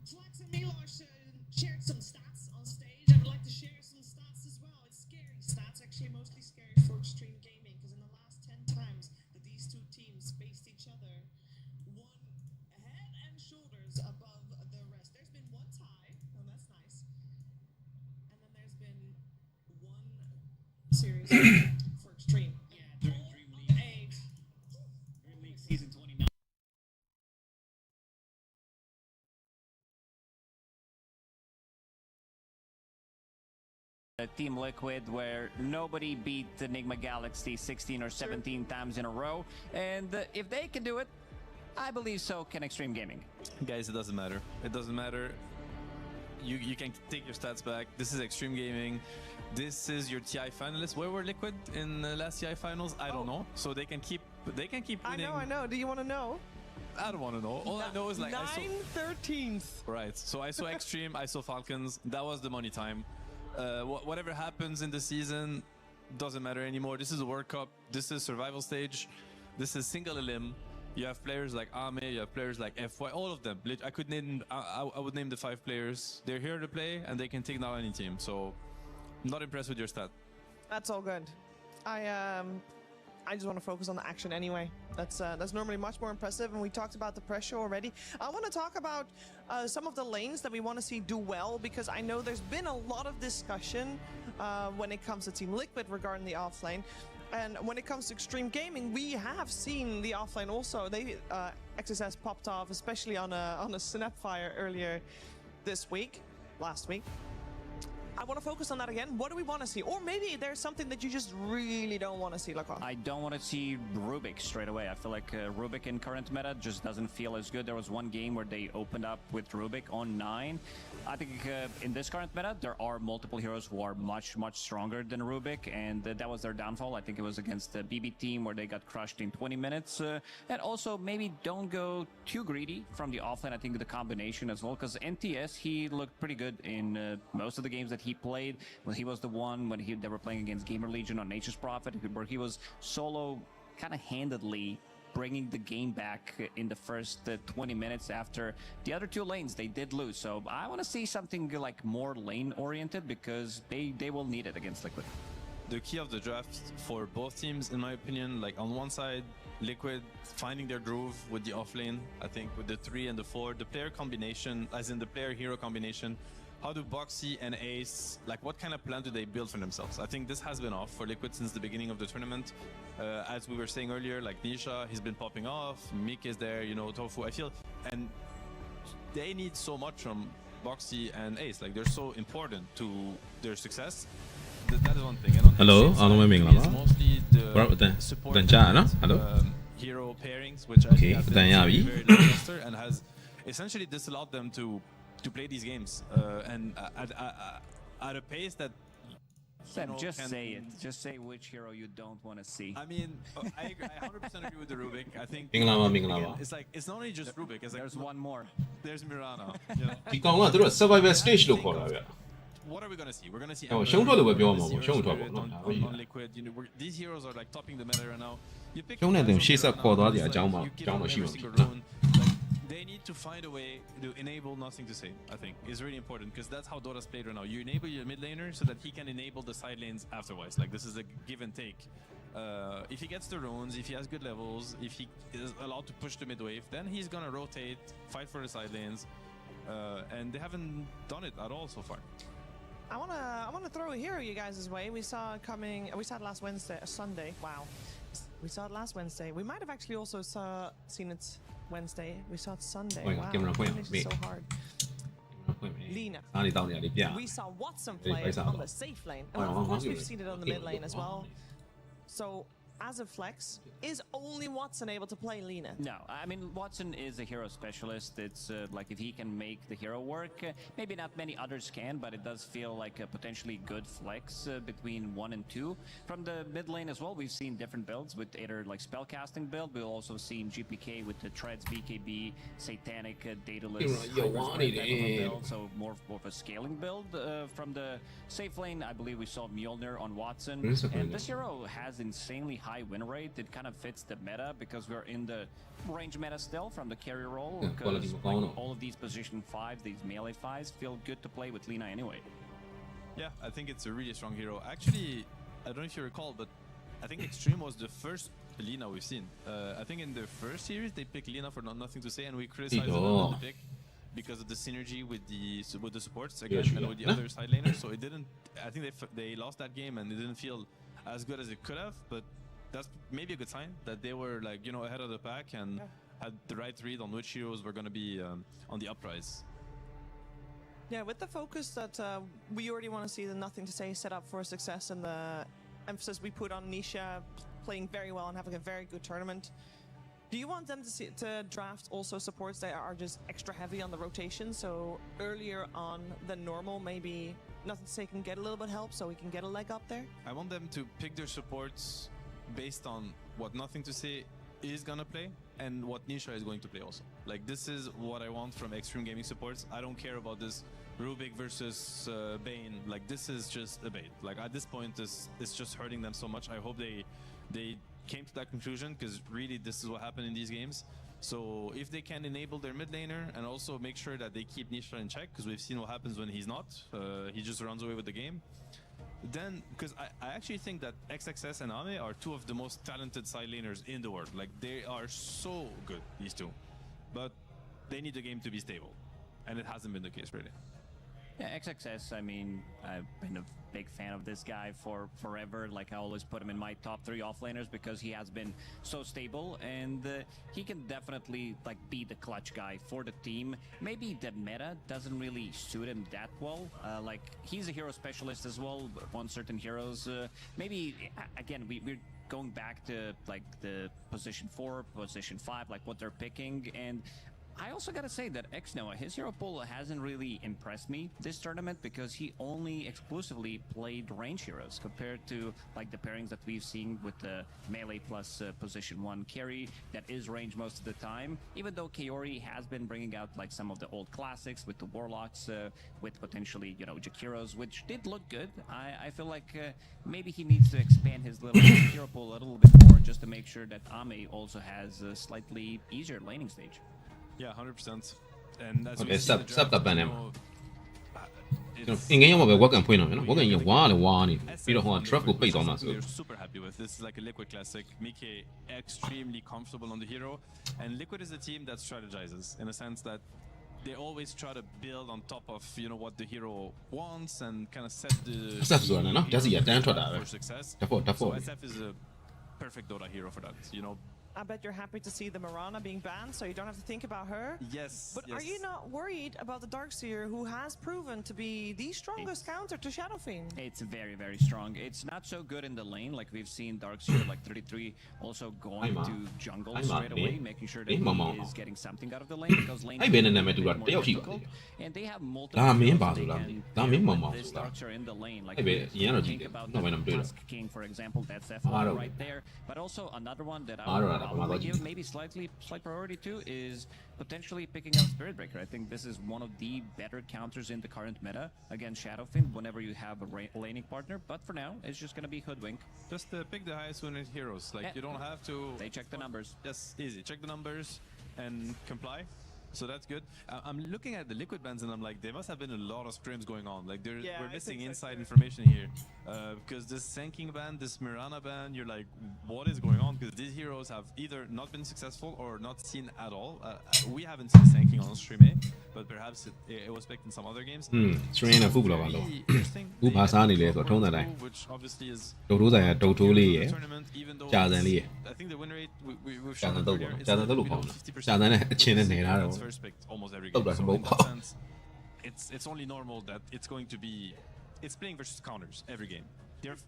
Flex and Milosh shared some stats on stage. I would like to share some stats as well. It's scary stats, actually mostly scary for Extreme Gaming, because in the last 10 times that these two teams faced each other, one head and shoulders above the rest. There's been one tie, oh that's nice, and then there's been one series for Extreme. Yeah, during Dream League. Dream League season 29. Team Liquid, where nobody beat Enigma Galaxy 16 or 17 times in a row, and if they can do it, I believe so can Extreme Gaming. Guys, it doesn't matter. It doesn't matter. You can take your stats back. This is Extreme Gaming. This is your TI finalists. Where were Liquid in the last TI finals? I don't know. So they can keep winning. I know. Do you want to know? I don't want to know. All I know is like 9/13th. Right. So I saw Extreme. I saw Falcons. That was the money time. Whatever happens in the season doesn't matter anymore. This is a World Cup. This is survival stage. This is single elim. You have players like Ame, you have players like FY, all of them. I could name, I would name the 5 players. They're here to play and they can take down any team. So, I'm not impressed with your stat. That's all good. I just want to focus on the action anyway. That's normally much more impressive, and we talked about the pressure already. I want to talk about some of the lanes that we want to see do well, because I know there's been a lot of discussion when it comes to Team Liquid regarding the offlane. And when it comes to Extreme Gaming, we have seen the offlane also. They XSS popped off, especially on a Snapfire earlier last week. I want to focus on that again. What do we want to see? Or maybe there's something that you just really don't want to see, Lacan. I don't want to see Rubik straight away. I feel like Rubik in current meta just doesn't feel as good. There was one game where they opened up with Rubik on 9. I think in this current meta, there are multiple heroes who are much, much stronger than Rubik, and that was their downfall. I think it was against the BB team where they got crushed in 20 minutes. And also, maybe don't go too greedy from the offlane. I think the combination as well, because NTS, he looked pretty good in most of the games that he played. Well, he was the one when they were playing against Gamer Legion on Nature's Prophet, where he was solo kind of handedly bringing the game back in the first 20 minutes after the other 2 lanes they did lose. So I want to see something like more lane oriented, because they will need it against Liquid. The key of the draft for both teams, in my opinion, like on one side, Liquid finding their groove with the offlane. I think with the 3 and the 4, the player combination, as in the player-hero combination, how do Bo3 and Ace, like what kind of plan do they build for themselves? I think this has been off for Liquid since the beginning of the tournament. As we were saying earlier, like Nisha, he's been popping off, Mick is there, you know, Tofu, I feel, and they need so much from Bo3 and Ace, like they're so important to their success. That is one thing. And on Hello, the is mostly the support hero pairings, which I think has been very lackluster and has essentially disallowed them to play these games and at a pace that Seb, just say it. Just say which hero you don't want to see. I mean, I 100% agree with the Rubik. I think again, it's like it's not only just Rubik. It's like there's one more. There's Mirana. You know? ဒီကောင်ကသူတို့ survival stage လို့ခေါ်တာဗျ What are we gonna see? We're gonna see. ရှုံးထွက်လို့ပဲပြောမှာပေါ့ရှုံးထွက်ပေါ့နော် on Liquid. You know, these heroes are like topping the meta right now. You pick ရှုံးတဲ့သူရှေ့ဆက်ခေါ်သွားကြအကြောင်းမရှိပါဘူးနော် They need to find a way to enable nothing to say. I think is really important, because that's how Dota's played right now. You enable your mid laner so that he can enable the side lanes afterwards. Like this is a give and take. If he gets the runes, if he has good levels, if he is allowed to push the mid wave, then he's gonna rotate, fight for the side lanes, and they haven't done it at all so far. I wanna throw a hero you guys' way. We saw it coming. We saw it last Sunday. Wow, we saw it last Wednesday. We might have actually also seen it Wednesday. We saw it Sunday. Wow, it's so hard. Lina. We saw Watson play on the safe lane, and of course we've seen it on the mid lane as well. So as a flex, is only Watson able to play Lina? No, I mean, Watson is a hero specialist. It's like if he can make the hero work, maybe not many others can, but it does feel like a potentially good flex between 1 and 2. From the mid lane as well, we've seen different builds with either like spellcasting build. We've also seen GPK with the Treads, BKB, Satanic, Daedalus, build, so more of a scaling build. From the safe lane, I believe we saw Mjolnir on Watson, and this hero has insanely high win rate, it kind of fits the meta because we're in the range meta still from the carry role. Yeah, Because quality like, Makono. all of these position 5s, these melee 5s, feel good to play with Lina anyway. Yeah, I think it's a really strong hero. Actually, I don't know if you recall, but I think Extreme was the first Lina we've seen. I think in the first series they picked Lina for nothing to say, and we criticized them on the pick because of the synergy with the supports again and with the other side laners. So it didn't. I think they lost that game and it didn't feel as good as it could have. But that's maybe a good sign that they were like ahead of the pack and had the right read on which heroes were going to be on the uprise. Yeah, with the focus that we already want to see the nothing to say set up for success and the emphasis we put on Nisha playing very well and having a very good tournament. Do you want them to draft also supports that are just extra heavy on the rotation? So earlier on than normal, maybe nothing to say can get a little bit help so we can get a leg up there? I want them to pick their supports based on what nothing to say is gonna play and what Nisha is going to play also. Like this is what I want from Extreme Gaming supports. I don't care about this Rubik versus Bane. Like this is just a bait. Like at this point, it's just hurting them so much. I hope they came to that conclusion because really this is what happened in these games. So if they can enable their mid laner and also make sure that they keep Nisha in check, because we've seen what happens when he's not, he just runs away with the game. Then, because I actually think that XXS and Ame are two of the most talented side laners in the world. Like they are so good, these two, but they need the game to be stable, and it hasn't been the case really. Yeah, XXS, I mean, I've been a big fan of this guy for forever. Like, I always put him in my top 3 offlaners because he has been so stable, and he can definitely, like, be the clutch guy for the team. Maybe the meta doesn't really suit him that well. Like, he's a hero specialist as well on certain heroes. Maybe, again, we're going back to, like, the position 4, position 5, like, what they're picking, and I also gotta say that Xnoa, his hero pool hasn't really impressed me this tournament because he only exclusively played range heroes compared to like the pairings that we've seen with the melee plus position 1 carry that is range most of the time. Even though Kaori has been bringing out like some of the old classics with the warlocks, with potentially Jakiros, which did look good. I feel like maybe he needs to expand his little hero pool a little bit more just to make sure that Ame also has a slightly easier laning stage. Yeah, 100%. And as Okay, we see in the sub draft, ban you him. know, အင်္ဂိမ်းရောက်မှာပဲ work ကန်ဖွင့်တော့မယ်နော် work ကန်ရင်ဝါလည်းဝါနေပြီးတော့ဟိုက draft ကိုပိတ်သွားမှာဆို we're super happy with. This is like a Liquid classic. Mike extremely comfortable on the hero, and Liquid is a team that strategizes in a sense that they always try to build on top of what the hero wants and kind of set the SF ဆိုတာနော် just ရတန်းထွက်တာပဲ for success. default So SF is a perfect Dota hero for that. I bet you're happy to see the Mirana being banned, so you don't have to think about her. Yes. But are you not worried about the Darkseer, who has proven to be the strongest counter to Shadow Fiend? It's very, very strong. It's not so good in the lane, like we've seen Darkseer, like 33, also going to jungle straight away, making sure that he is getting something out of the lane, because lane is more difficult, and they have multiple heroes they can put this Darkseer in the lane. Like, think about the Tusk King, for example, that's definitely right there. But also another one that I would probably give maybe slight priority to is potentially picking up Spirit Breaker. I think this is one of the better counters in the current meta against Shadowfiend whenever you have a laning partner. But for now, it's just gonna be Hoodwink. Just pick the highest unit heroes. Like you don't have to. They check the numbers. Yes, easy. Check the numbers and comply. So that's good. I'm looking at the Liquid bans and I'm like, there must have been a lot of scrims going on. Like we're missing inside information here. Because this Senking ban, this Mirana ban, you're like, what is going on? Because these heroes have either not been successful or not seen at all. We haven't seen Senking on stream, but perhaps it was picked in some other games. stream နဲ့ football ပါလို့ဘူးဘာစားနေလဲဆိုတော့ထုံးတဲ့အတိုင်း Which obviously is ဒုတ်ထိုးဆိုင်ကဒုတ်ထိုးလေးရယ် tournament, even though ကြာစံလေးရယ် I think the win rate we've ကြာ shown စံတော့ earlier ကြာစံတော့လို့ခေါ်တာကြာစံနဲ့အချင်းနဲ့နေထားတော့ it's first picked almost every Oh, game. that's So in both. that sense, it's only normal that it's going to be playing versus counters every game.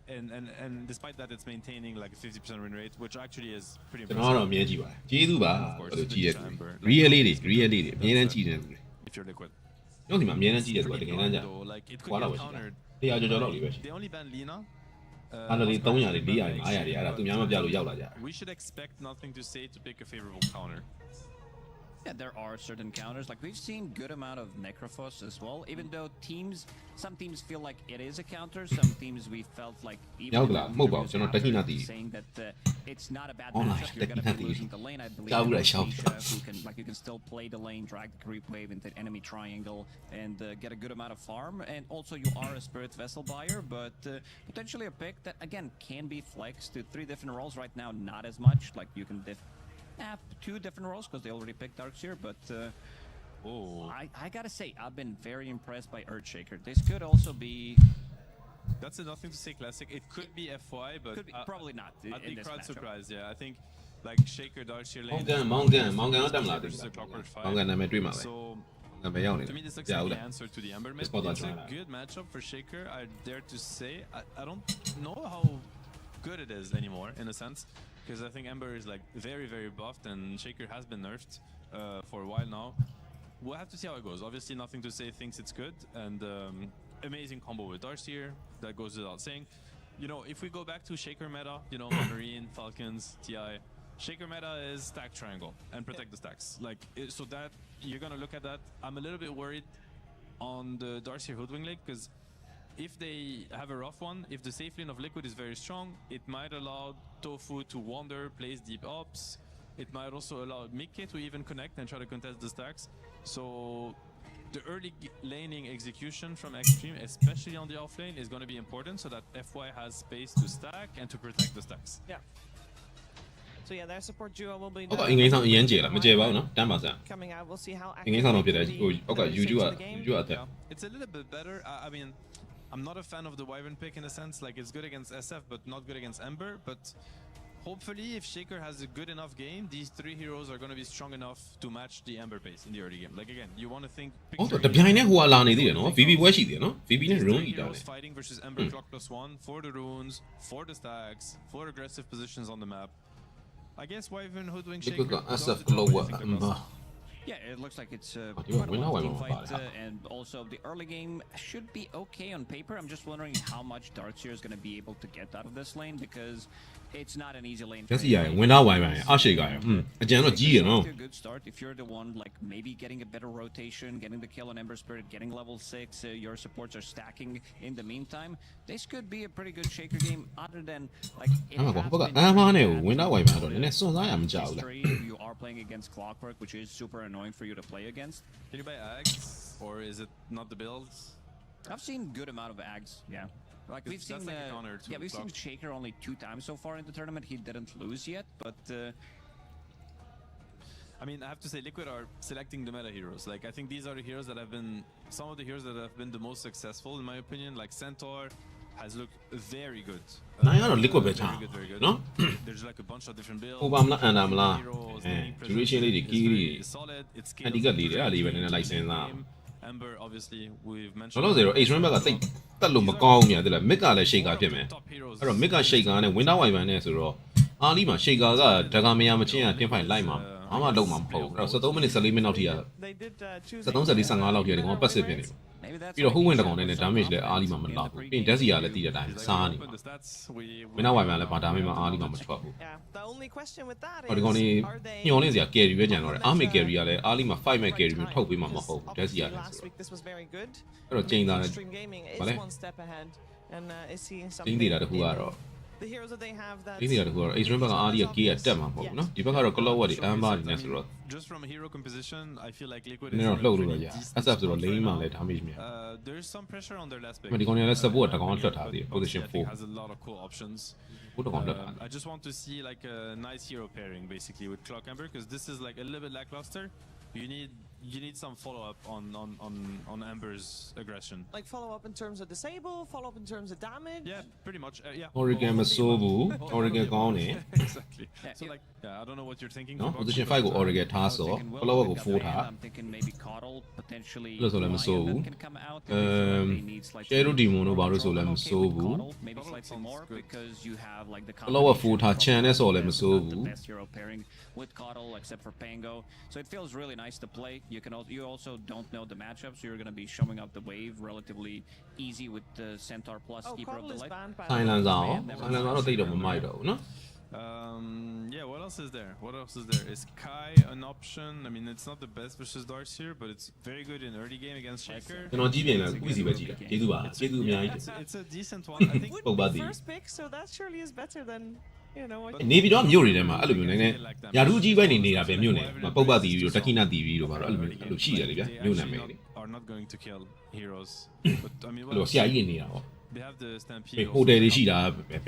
And despite that, it's maintaining like a 50% win rate, which actually is pretty ကျွန်တော်ကတော့ impressive အမြဲကြည့်ပါတယ်ကျေးဇူးပါ Of course, လို့ကြည့်ရတယ် December. real လေးတွေ real လေးတွေအမြဲတမ်းကြည့်နေတယ် if you're Liquid. ကျွန်တော်ဒီမှာအမြဲတမ်းကြည့်တယ်ဆိုတာတ Pretty ကယ်တမ်း hard ကြာ though, like it ဟွာ could တော့ get ပဲရှိတာ countered. တရားကျော်ကျော်လောက်လေးပဲရှိ They only banned Lina. အဲ့လို300တွေ400တွေ500တွေအဲ့ဒါသူများမပြလို့ရောက်လာကြတယ် We should expect nothing to say to pick a favorable counter. Yeah, there are certain counters. Like we've seen good amount of Necrophos as well. Even though some teams feel like it is a counter. Some teams we felt like even in the interviews after saying that it's not a bad matchup. You're gonna be losing the lane. I believe you can still play the lane, drag the creep wave into enemy triangle, and get a good amount of farm. And also you are a Spirit Vessel buyer, but potentially a pick that again can be flexed to 3 different roles right now. Not as much. Like you can 2 different roles because they already picked Darkseer, but I gotta say, I've been very impressed by Earthshaker. This could also be... That's nothing to say classic. It could be FY, but probably not. I'd be quite surprised, yeah. I think like Shaker, Darkseer lane... So, to me, this looks like the answer to the Ember mid. It's a good matchup for Shaker, I dare to say. I don't know how good it is anymore, in a sense. Because I think Ember is like very, very buffed and Shaker has been nerfed for a while now. We'll have to see how it goes. Obviously, nothing to say thinks it's good, and amazing combo with Darkseer, that goes without saying. You know, if we go back to Shaker meta, you know, Marine, Falcons, TI, Shaker meta is stack triangle and protect the stacks. Like, so that, you're gonna look at that. I'm a little bit worried on the Darkseer Hoodwing Lake, because if they have a rough one, if the safe lane of Liquid is very strong, it might allow Tofu to wander, place deep ops. It might also allow Mickey to even connect and try to contest the stacks. So the early laning execution from Extreme, especially on the offlane, is going to be important so that FY has space to stack and to protect the stacks. Yeah. So yeah, their support duo will be coming out. We'll see how active yeah. It's a little bit better. I mean, I'm not a fan of the Wyvern pick in a sense. Like, it's good against SF, but not good against Ember. But hopefully, if Shaker has a good enough game, these 3 heroes are going to be strong enough to match the Ember pace in the early game. Like, again, you want to think... heroes fighting versus Ember Clock +1 for the runes, for the stacks, for aggressive positions on the map. I guess Wyvern, Hoodwing, Shaker... Yeah, it looks like it's quite a long team fight, and also the early game should be okay on paper. I'm just wondering how much Darkseer is going to be able to get out of this lane, because it's not an easy lane. That's a good start if you're the one like maybe getting a better rotation, getting the kill on Ember Spirit, getting level 6. Your supports are stacking in the meantime. This could be a pretty good Shaker game. Other than like you are playing against Clockwork, which is super annoying for you to play against. Can you buy Ags, or is it not the builds? I've seen good amount of Ags, yeah. Like we've seen, we've seen Shaker only 2 times so far in the tournament. He didn't lose yet, but I mean, I have to say, Liquid are selecting the meta heroes. Like, I think these are the heroes that have been some of the heroes that have been the most successful, in my opinion. Like Centaur has looked very good. Very good. No? There's like a bunch of different builds. Solid. It's Ember, obviously, we've mentioned. Top heroes. They did choose ပြီးတော့ဟိုးဝင်တကောင်နဲ့ damage လည်းအားလီမှာမလောက်ဘူးပြီးရင် Desi ကလည်းတည်တဲ့အတိုင်းစားနေမှာဝင်းနောက်ဝိုင်မှာလည်းဗာ damage မှာအားလီမှာမထွက်ဘူး The only question with that is ဒီကောင်လေးညှော်လင့်စရာ carry ပဲကြံတော့တယ်အားမေ carry ကလည်းအားလီမှာ fight man carry မျိုးထုတ်ပေးမှာမဟုတ်ဘူး Desi ကလည်းဆိုတော့အဲ့တော့ချိန်သားတယ်ဗာလဲတင်းနေတာတခုကတော့ The heroes that they have that တင်းနေတာတခုကတော့ Extreme ဘက်ကအားလီက gear ကတက်မှာမဟုတ်ဘူးเนาะဒီဘက်ကတော့ Cloud တွေ Amber တွေနဲ့ဆိုတော့ Just from a hero composition, I feel like Liquid isလှုပ်လို့ရ SF ဆိုတော့ lane မှာလည်း damage မြင် There's some pressure on their last pick. ဒီကောင်တွေကလည်း support တကောင်လွှတ်ထားသေးတယ် position 4 has a lot of cool options. I just want to see like a nice hero pairing basically with Clock Ember, because this is like a little bit lackluster. You need some follow-up on Ember's aggression. Like follow-up in terms of disable, follow-up in terms of damage. Yeah, pretty much. Yeah. Oregon မစိုးဘူး Oregon ကောင်းတယ် Exactly. So like, yeah, I don't know what you're thinking. Position 5ကို Oregon ထားဆို follow-up ကို 4 ထား I'm thinking maybe Coddle potentially လို့ဆိုလည်းမစိုးဘူး can come out. Shadow Demon တို့ဘာလို့ဆိုလည်းမစိုးဘူး Maybe slightly more because you have like the follow-up 4 ထား Chan နဲ့ဆိုလည်းမစိုးဘူး best hero pairing with Coddle except for Pango. So it feels really nice to play. You also don't know the matchup, so you're going to be showing up the wave relatively easy with the Centaur plus Keeper of the Light. Silence အောင် Silence တော့တိတ်တော့မမိုက်တော့ဘူးเนาะ Yeah, what else is there? What else is there? Is Kai an option? I mean, it's not the best versus darts here, but it's very good in early game against Shaker. ကျွန်တော်ကြည့်ပြင်လဲဝီစီပဲကြည့်တာကျေးဇူးပါကျေးဇူးအများကြီး It's a decent one. I think. Would be first pick, so that surely is better than you know. What နေပြီးတော့မြို့တွေထဲမှာအဲ့လိုမျိုးနည်းနည်းယာထူးကြီးပဲနေတာပဲမြို့နယ်ပုပ္ပတီပြီးတော့တခိနတီပြီးတော့ဗါတော့အဲ့လိုရှိတယ်လေဗျာမြို့နာမည်လေး Are not going to kill heroes. But I mean, အဲ့လိုဆရာကြီးနေနေတာပေါ့ they have the Stampede. ဟိုတယ်လေးရှိတာ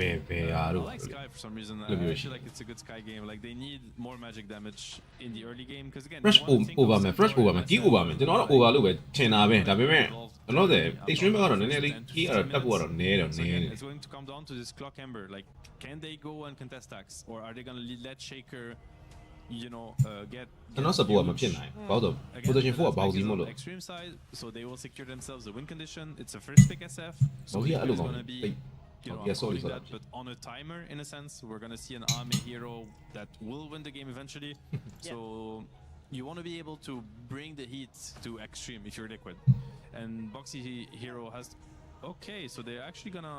ဘယ်ဟာတို့ I like Sky for some reason. I feel like it's a good Sky game. Like they need more magic damage in the early game because again, fresh over မယ် fresh over မယ် key over မယ်ကျွန်တော်တော့ over လို့ပဲထင်တာပဲဒါပေမဲ့ကျွန်တော်တို့ extreme ကတော့နည်းနည်းလေး key ကတော့တက်ဖို့ကတော့နည်းတော့နည်းနေ It's going to come down to this clock ember. Like, can they go and contest stacks, or are they gonna let Shaker, you know, get? ကျွန်တော် support မဖြစ်နိုင်ဘာလို့ position 4ကဘောက်စီမို့လို့ Extreme side, so they will secure themselves the win condition. It's a first pick SF, so Oh, yeah, it's look, gonna be, you know, yeah, sorry, that, but on a timer in a sense. We're gonna see an army hero that will win the game eventually. So you want to be able to bring the heat to extreme if you're liquid, and Boxy hero has. Okay, so they're actually gonna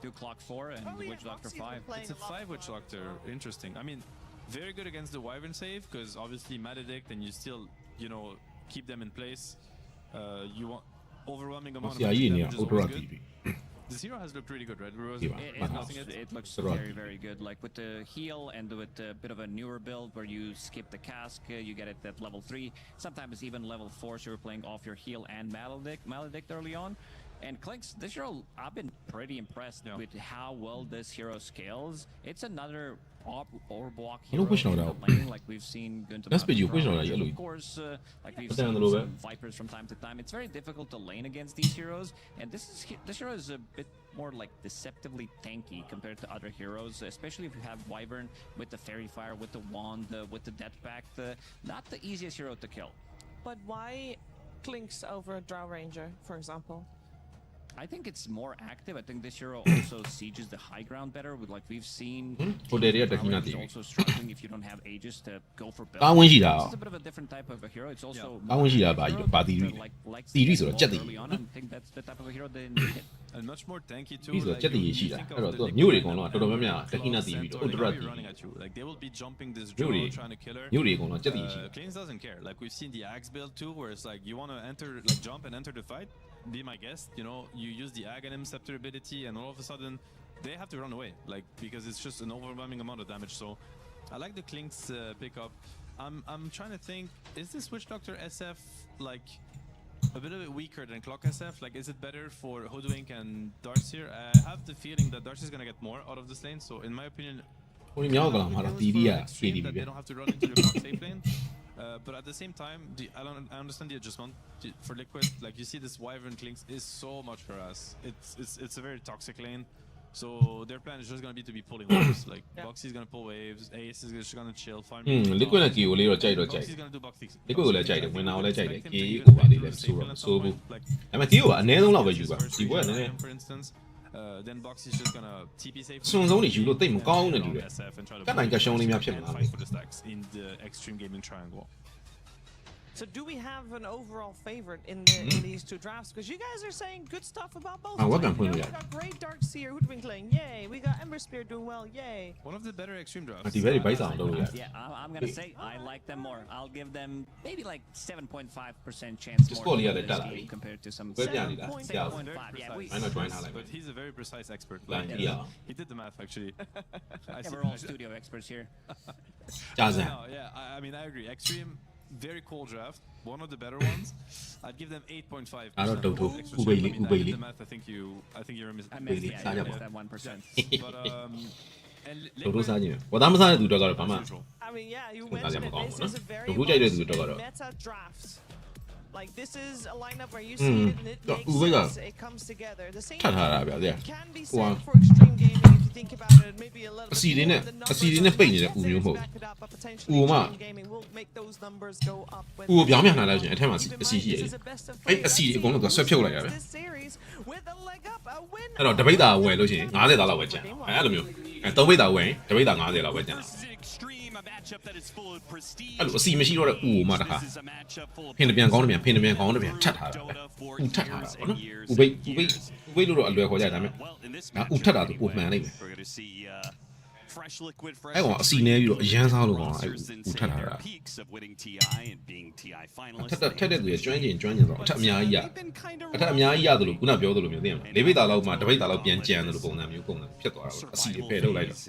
Do clock 4 and Witch Doctor 5. It's a 5 Witch Doctor. Interesting. I mean, very good against the Wyvern save because obviously Maledict and you still, you know, keep them in place. You want overwhelming amount ဆရာကြီးနေ damage is ultra always good. TV This hero has looked pretty good, right? It looks Right. very, very good. Like with the heal and with a bit of a newer build where you skip the cask, you get it at level 3. Sometimes even level 4, so you're playing off your heal and Maledict early on. And Clinks, this hero, I've been pretty impressed with how well this hero scales. It's another or block hero push in now the out. lane, like we've seen Gunter That's big, you push now, Of yeah, course, like we've Put down seen a little some bit. Vipers from time to time. It's very difficult to lane against these heroes, and this hero is a bit more like deceptively tanky compared to other heroes, especially if you have Wyvern with the Fairy Fire, with the Wand, with the Death Pact. Not the easiest hero to kill. But why Clinks over Drow Ranger, for example? I think it's more active. I think this hero also sieges the high ground better. With like we've seen, ဟိုတယ်တွေကတခိန Drow တီ Ranger is also struggling if you don't have Aegis to go for build. ကောင်းဝင်ရှိတာ This is a bit of a different type of a hero. It's also ကောင်းဝင်ရှိတာပါပါတီရီ likes တီရီဆိုတော့ကြက်တီ early on. I think that's the type of a hero they need. And much more tanky too. တီဆိုတော့ကြက်တီရရှိတာ think အဲ့ of တော့ the သူ liquid မြို့တွေအကုန်လုံးကတော်တော်များ claws, များတခိနတီပြီး Stamper, တော့ they're ဒရ gonna တီ be running at you. Like they will be jumping this Really? drone trying to kill her. မြို့တွေအကုန်လုံးကြက်တီရရှိတာ Cleans doesn't care. Like we've seen the axe build too, where it's like you want to enter, like jump and enter the fight. Be my guest. You know, you use the Aghanim Scepter ability, and all of a sudden they have to run away, like because it's just an overwhelming amount of damage. So I like the Clinks pickup. I'm trying to think, is this Witch Doctor SF like a bit weaker than Clock SF? Like, is it better for Hoodwink and Darts here? I have the feeling that Darts is gonna get more out of this lane. So in my opinion, ဟိုမြောက်ကလာမှာတော့တီရီက extreme တီရီ that ပဲ they don't have to run into the Clock safe lane. But at the same time, I understand the adjustment for Liquid. Like you see, this Wyvern Clinks is so much harass. It's a very toxic lane. So their plan is just gonna be to be pulling waves. Like Boxy's gonna pull waves, Ace is just gonna chill, farm. liquid နဲ့ key ကိုလေးတော့ကြိုက်တော့ကြိုက် Boxy's gonna do Boxy. liquid ကိုလည်းကြိုက်တယ်ဝင်နာကိုလည်းကြိုက်တယ် key ကိုပါလေးလည်းဆိုတော့ဆိုဘူးဒါပေမဲ့ key ကိုကအနည်းဆုံးလောက်ပဲယူပါဒီဘွဲကနည်းနည်း for instance. Then Boxy's just gonna TP safe. စွန်ဆုံးတွေယူလို့တိတ်မကောင်းဘူးနဲ့တူတယ် SF and try to ကတ်နိုင်ကရှုံးလေးများဖြစ်မ and လား fight for the stacks in the extreme gaming triangle. So do we have an overall favorite in these two drafts? Because you guys are saying good stuff about both. Ah, what of them. can You know, we we got great Darkseer, Hoodwinkling, yay. We got Ember Spear doing well, yay. One of the better extreme drafts. ဒီဘက်တွေဘိုက်ဆောင်တော့ရတယ် Yeah, I'm gonna say I like them more. I'll give them maybe like 7.5% chance Just more call to the win other this Tala. game compared to some. ဘယ်ပြန်နေတာ Very ဆရာ 7.5, yeah, we- I know join highlight. But he's a very precise expert. Like, Like, yeah. he did the math actually. I Yeah, see we're all that. studio experts here. ကြာစံ No, yeah, I mean I agree. Extreme, very cool draft. One of the better ones. I'd give them 8.5. I don't know, extra Ubeli- shot. I mean, I Ubeli. did the math. I think you're I missing. missed, Really? yeah, I Saja missed ba? that 1%. But and တို့တို့စားခြင်းဝသားမစားတဲ့သူတွေကတော့ဘာမှ as usual. I mean, yeah, you Well, mentioned it. that's This a is a very Who did much do it, Dogaro? meta draft. Like, this is a lineup where you see it and it Yeah, makes Ubega. sense. It comes together. The same ထပ်ထားတာဗျာ thing can be Wow. said for extreme gaming if you think about it. Maybe a little အ bit စီတွေနဲ့ more. The အစီတွေ numbers နဲ့ are ပိတ်နေတဲ့ much ဥမျိုးမဟုတ် back it up, but potentially ဥပမာ extreme gaming will make those numbers go up when ဥကိုပြောင်းပြန်လာလိုက်ရင်အထက်မှာ Keep in အစီ mind, ရှိရ this တယ် is a best of အဲ့ three. အစီတွေအကုန်လုံးက Let's ဆွဲ see ဖြုတ် who လိုက်ရပဲ wins this series with a leg up, a win. အဲ့တော့တပိတ်တာဝယ်လို့ရှိရင်90သားလောက်ပဲကျန်အဲ့လိုမျိုးအဲ့3ပိတ်တာဝယ်ရင်တပိတ်တာ90လောက်ပဲကျန် This is an extreme, a matchup that is full of prestige. အဲ့လိုအစီမရှိတော့တဲ့ဥကိုမှတခါ This is a matchup full of ဖင်တပြန်ကောင်းတပြန်ဖင်တပြန်ကောင်းတပြန်ထပ်ထားတာပဲ Dota for ဥထပ်ထားတာ years ပေါ့ and နော် years ဥပိတ်လို့တော့အလွယ်ခေါ်ကြတယ်ဒါပေမဲ့ Well, in this ဒါဥ matchup, ထပ်တာသူပုံမှန်လိမ့်မယ် we're going to see Fresh liquid, fresh. အဲ့ကောင်အစီနေပြီးတော့အရန်စားလို့ကောင်အဲ့ Rosters than ဦး say ထက်ထား their တာ peaks of winning TI and being TI ထ finalists. က်တဲ့သူရဲ့ကျွမ်းကျင်ဆိုတော့အထက်အများကြီးရ They've been kind of အထက်အများကြီးရတယ်လို့ခုနပြောသလိုမျိုးသိရမလားလေးပိတ်သားလောက်မှတစ်ပိတ်သားလောက်ပြန်ကြံတယ်လို့ပုံစံမျိုးဖြစ်သွားတာပေါ့အစီတွေဖယ်ထုတ်လိုက်တော့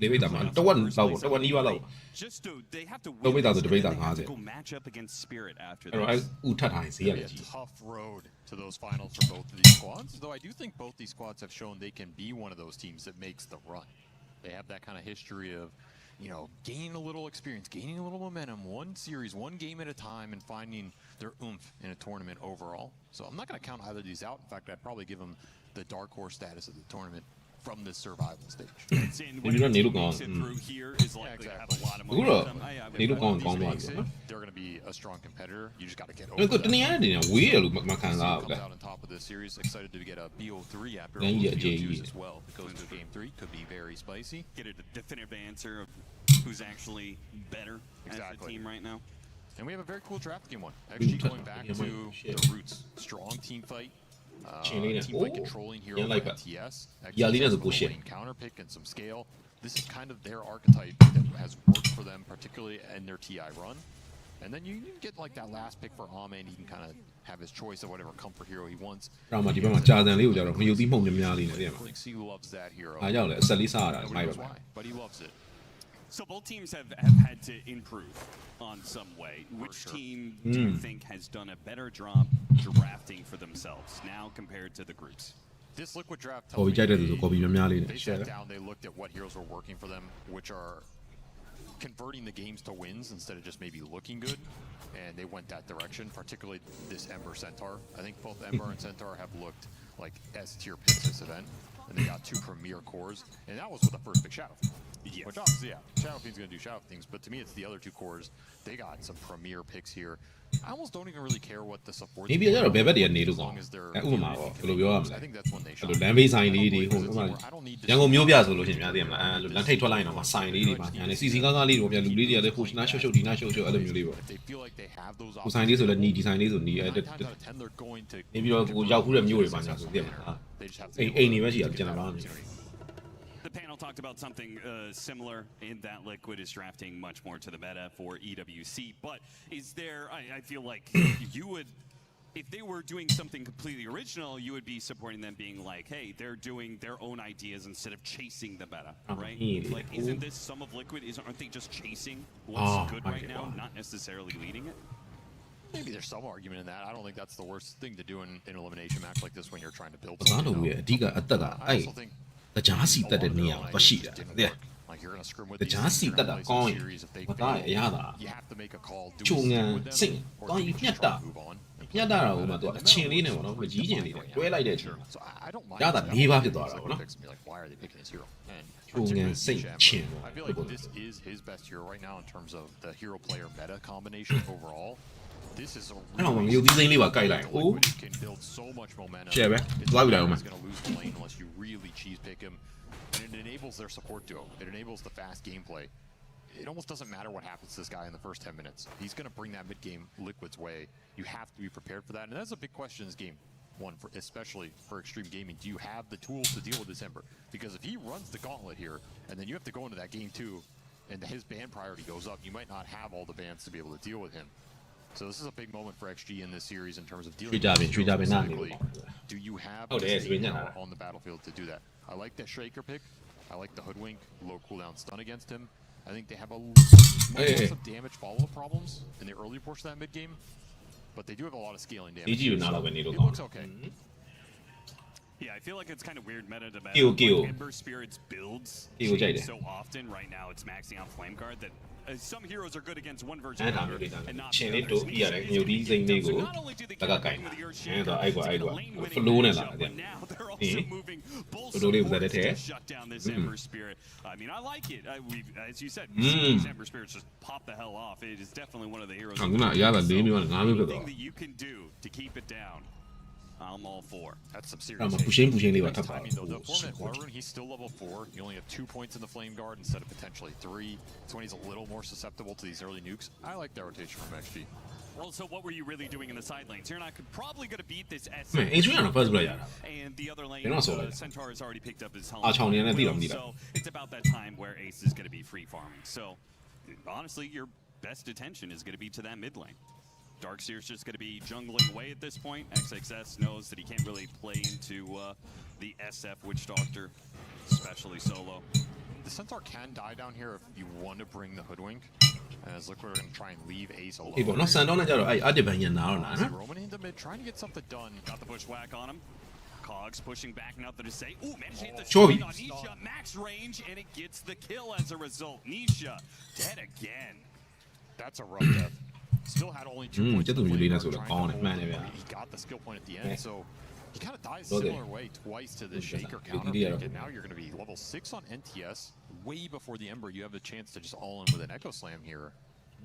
လေးပိတ်သားမှာတဝက်လောက်ပေါ့တဝက်နီးပါးလောက် Just to, they have to သုံးပိတ်သားဆိုတစ်ပိတ်သား they have 50 to go match up against Spirit after အဲ့တော့အဲ့ this. ဦးထက်ထားရင်ဈေးရတယ် A ကြီး tough road to those finals for both of these squads, though I do think both these squads have shown they can be one of those teams that makes the run. They have that kind of history of, you know, gaining a little experience, gaining a little momentum, one series, one game at a time, and finding their oomph in a tournament overall. So I'm not going to count either of these out. In fact, I'd probably give them the dark horse status of the tournament from this survival stage. And Maybe not when the need to team go makes on. it through here is likely to have a lot of Good luck. momentum. Need to go on, These go on, makes go it, on. they're going to be a strong competitor. You just got to get အဲ့ over တော့တနည်း that. အားဖြင့်ဝေးရလို့မခံစား Comes ဘူးလေ out on top of this series. Excited to get a BO3 after Then you all get those JE. BO2s as well. If it goes to game 3, could be very spicy. Get a definitive answer of who's actually better as a Exactly. team right now. And we have a very cool draft game one. Actually going back Yeah, to shit. the roots. Strong team fight. Cheerleader. Team fight Oh. controlling hero Yeah, like like that. TS. Yeah, Actually, Lena's a some bullshit. lane counter pick and some scale. This is kind of their archetype that has worked for them, particularly in their TI run. And then you get like that last pick for Ame, and he can kind of have his choice of whatever comfort hero he wants. တော့မှဒီဘက်မှာကြာတန်လေးကိုကြတော့မယူပြီးမှုန်များလေးနေသိရမှာ He loves that hero. အားကြောင့်လေအဆက်လေးစားရတာ Nobody မိုက် knows ပါ why, but he loves it. So both teams have had to improve on some way. Which sure. team do you think has done a better job drafting for themselves now compared to the groups? This liquid draft ကော်ပီကြိုက်တဲ့သူဆိုကော်ပီများများလေးနဲ့ they ရှယ် sat down, they looked at what heroes were working for them, which are converting the games to wins instead of just maybe looking good. And they went that direction, particularly this Ember Centaur. I think both Ember and Centaur have looked like S tier picks this event. And they got 2 premier cores. And that was with the first pick Shadow. Yeah. Which obviously, yeah, Shadow Fiend's going to do Shadow things. But to me, it's the other 2 cores. They got some premier picks here. I almost don't even really care what the support. နေပြီးတော့ဘယ်ဘက်တည်းကနေလို့ as ကောင်း long as they're ဥပမာပေါ့ဘယ်လိုပြောရမလဲ I think that's when they အဲ့ shine. လိုလမ်းဘေးဆိုင်လေးတွေဟို Because ဥပမာ I don't need to ရန်ကုန်မြို့ပြဆိုလို့ရှိရင်များသိရမလားအဲ့လိုလမ်းထိပ်ထွက်လိုက်ရင်တော့ဆိုင်လေးတွေပါညာနေစီစီကားကားလေးတွေပြန်လူလေးတွေကလည်းဟိုနားရှုပ်ရှုပ်ဒီနားရှုပ်ရှုပ်အဲ့လိုမျိုးလေးပေါ့ If they feel like they have those ဟိုဆိုင်လေးဆိုလည်းနီဒီဆိုင်လေးဆိုနီအဲ့ 9 times out of 10 they're going to နေပြီးတော့ကိုရောက်ခုတဲ့မြို့တွေပါညာဆိုသိရမလား they just have to အိမ်နေပဲရှိတာကျွန်တော်ပါနေ The panel talked about something similar in that Liquid is drafting much more to the meta for EWC. But is there, I feel like you would, if they were doing something completely original, you would be supporting them being like, hey, they're doing their own ideas instead of chasing the meta, right? Yeah. Like, isn't this some of Liquid? Aren't they just chasing what's good right now, okay. not necessarily leading it? maybe there's some argument in that. I don't think that's the worst thing to do in an elimination match like this when you're trying to build ပစား something လို့ out. ရဲ့အဓိကအသက်က I အဲ့ also think တကြားစီတက်တဲ့နေရာမှာရှိတာတဲ့ like you're going to scrim with တ these ကြားစီ you're တက် gonna တာ play ကော some င်းရင် series if they မသား fail, ရရတာ you have to make a call. Do ချုံ we ငံ stick with them စိတ် or ကောင်း do ကြီး we ညက် try တာ to move on? ညက်တာတော့မှသူအချင်းလေးနဲ့ပေါ့နော်မကြီးကျင်လေးနဲ့တွဲလိုက်တဲ့အချိန် So I don't mind. Yeah, that that. leave after Some that, people no? picks and be like, why are they picking this hero? And Chung particularly and Saint Shambo, Chin. I feel like this is his best hero right now in terms of the hero player meta combination overall. This is a အဲ့တော့မ really ယူသီးစိမ့်လေးပါကြိုက်လိုက် the အိုး Liquid can build so much momentum. Share, eh? It's Why would I, not man? going to lose the lane unless you really cheese pick him. And it enables their support duo. It enables the fast gameplay. It almost doesn't matter what happens to this guy in the first 10 minutes. He's going to bring that mid-game Liquid's way. You have to be prepared for that. And that's a big question in this game. One, for, especially for Extreme Gaming. Do you have the tools to deal with this Ember? Because if he runs the gauntlet here, and then you have to go into that game too, and his ban priority goes up, you might not have all the bans to be able to deal with him. So this is a big moment for XG in this series in terms of dealing with Tree this job in that specifically. level. Do you have Oh, the there's staying Vinya. power on the battlefield to do that? I like that Shaker pick. I like the Hoodwink, low cooldown stun against him. I think they have a Hey. some damage follow-up problems in the early portion of that mid-game, but they do have a lot of scaling damage. ဒီကြည့်လို့နား so တော့ပဲနေလို့ it ကောင်း looks okay. Yeah, I feel like it's kind of weird meta to Kill, like kill. Ember Spirit's builds Kill, change jade. so often. Right now, it's maxing out Flame Guard that some heroes are good against one version အဲ့ of ဒါ the မျိုး other လေးတာ and not ချင်း the လေး others. တို့ပြရတယ်ညိုဒီစိမ့်လေးကို So not only do they တက get ကိုင် with တာ your အဲ့တော့အဲ့ကွာ it's အဲ့ been ကွာ a lane-winning flow နဲ့လာ matchup, တယ် but now they're also moving both Flowလေး supports တဲ့ထဲ to shut down this Ember Spirit. I mean, I like it. As you said, these Ember Spirits just pop the hell off. It is definitely one of the heroes. အခုနအရသာ၄မျိုးနဲ့၅မျိုးဖြစ်သွား Anything that you can do to keep it down, I'm all for. That's some အဲ့ serious. မှာ hate. ပူရှင်းပူရှင်းလေးပါ Nice ထပ်ပါ timing, though. The format Warren, he's still level 4. You only have 2 points in the Flame Guard instead of potentially 3. So when he's a little more susceptible to these early nukes, I like that rotation from XG. Well, so what were you really doing in the side lanes? You're not probably going to beat this S. မင်း H1 ကတော့ first blood ရတာ And the other lane, They're not so late. Centaur has already picked up his Ah, helmet. Chong, yeah, So it's about that time where Ace is going to be free farming. So honestly, your best attention is going to be to that mid lane. Darkseer's just going to be jungling away at this point. XXS knows that he can't really play into the SF Witch Doctor, especially solo. The Centaur can die down here if you want to bring the Hoodwink. As Liquid are going to try and leave Ace alone. အေးပေါ့နော်ဆန်တော့နဲ့ကြတော့အဲ့အတစ်ပန်ညနာတော့နာနော် Roman into mid, trying to get something done. Got the bushwhack on him. Cogs pushing back, nothing to say. Ooh, managed to hit the Sure. stun on Nisha, max range, and it gets the kill as a result. Nisha dead again. That's a rough death. Still had only 2 points. ကျက်သူမျိုးလေးနဲ့ဆို Trying တော့ကောင်း to တယ်မှန်တယ်ဗျာ hold. He got the skill point at the end, Yeah. so he kind of dies a Well, similar way twice to the Shaker Good counter idea. pick, and now you're going to be level 6 on NTS. Way before the Ember, you have the chance to just all in with an Echo Slam here.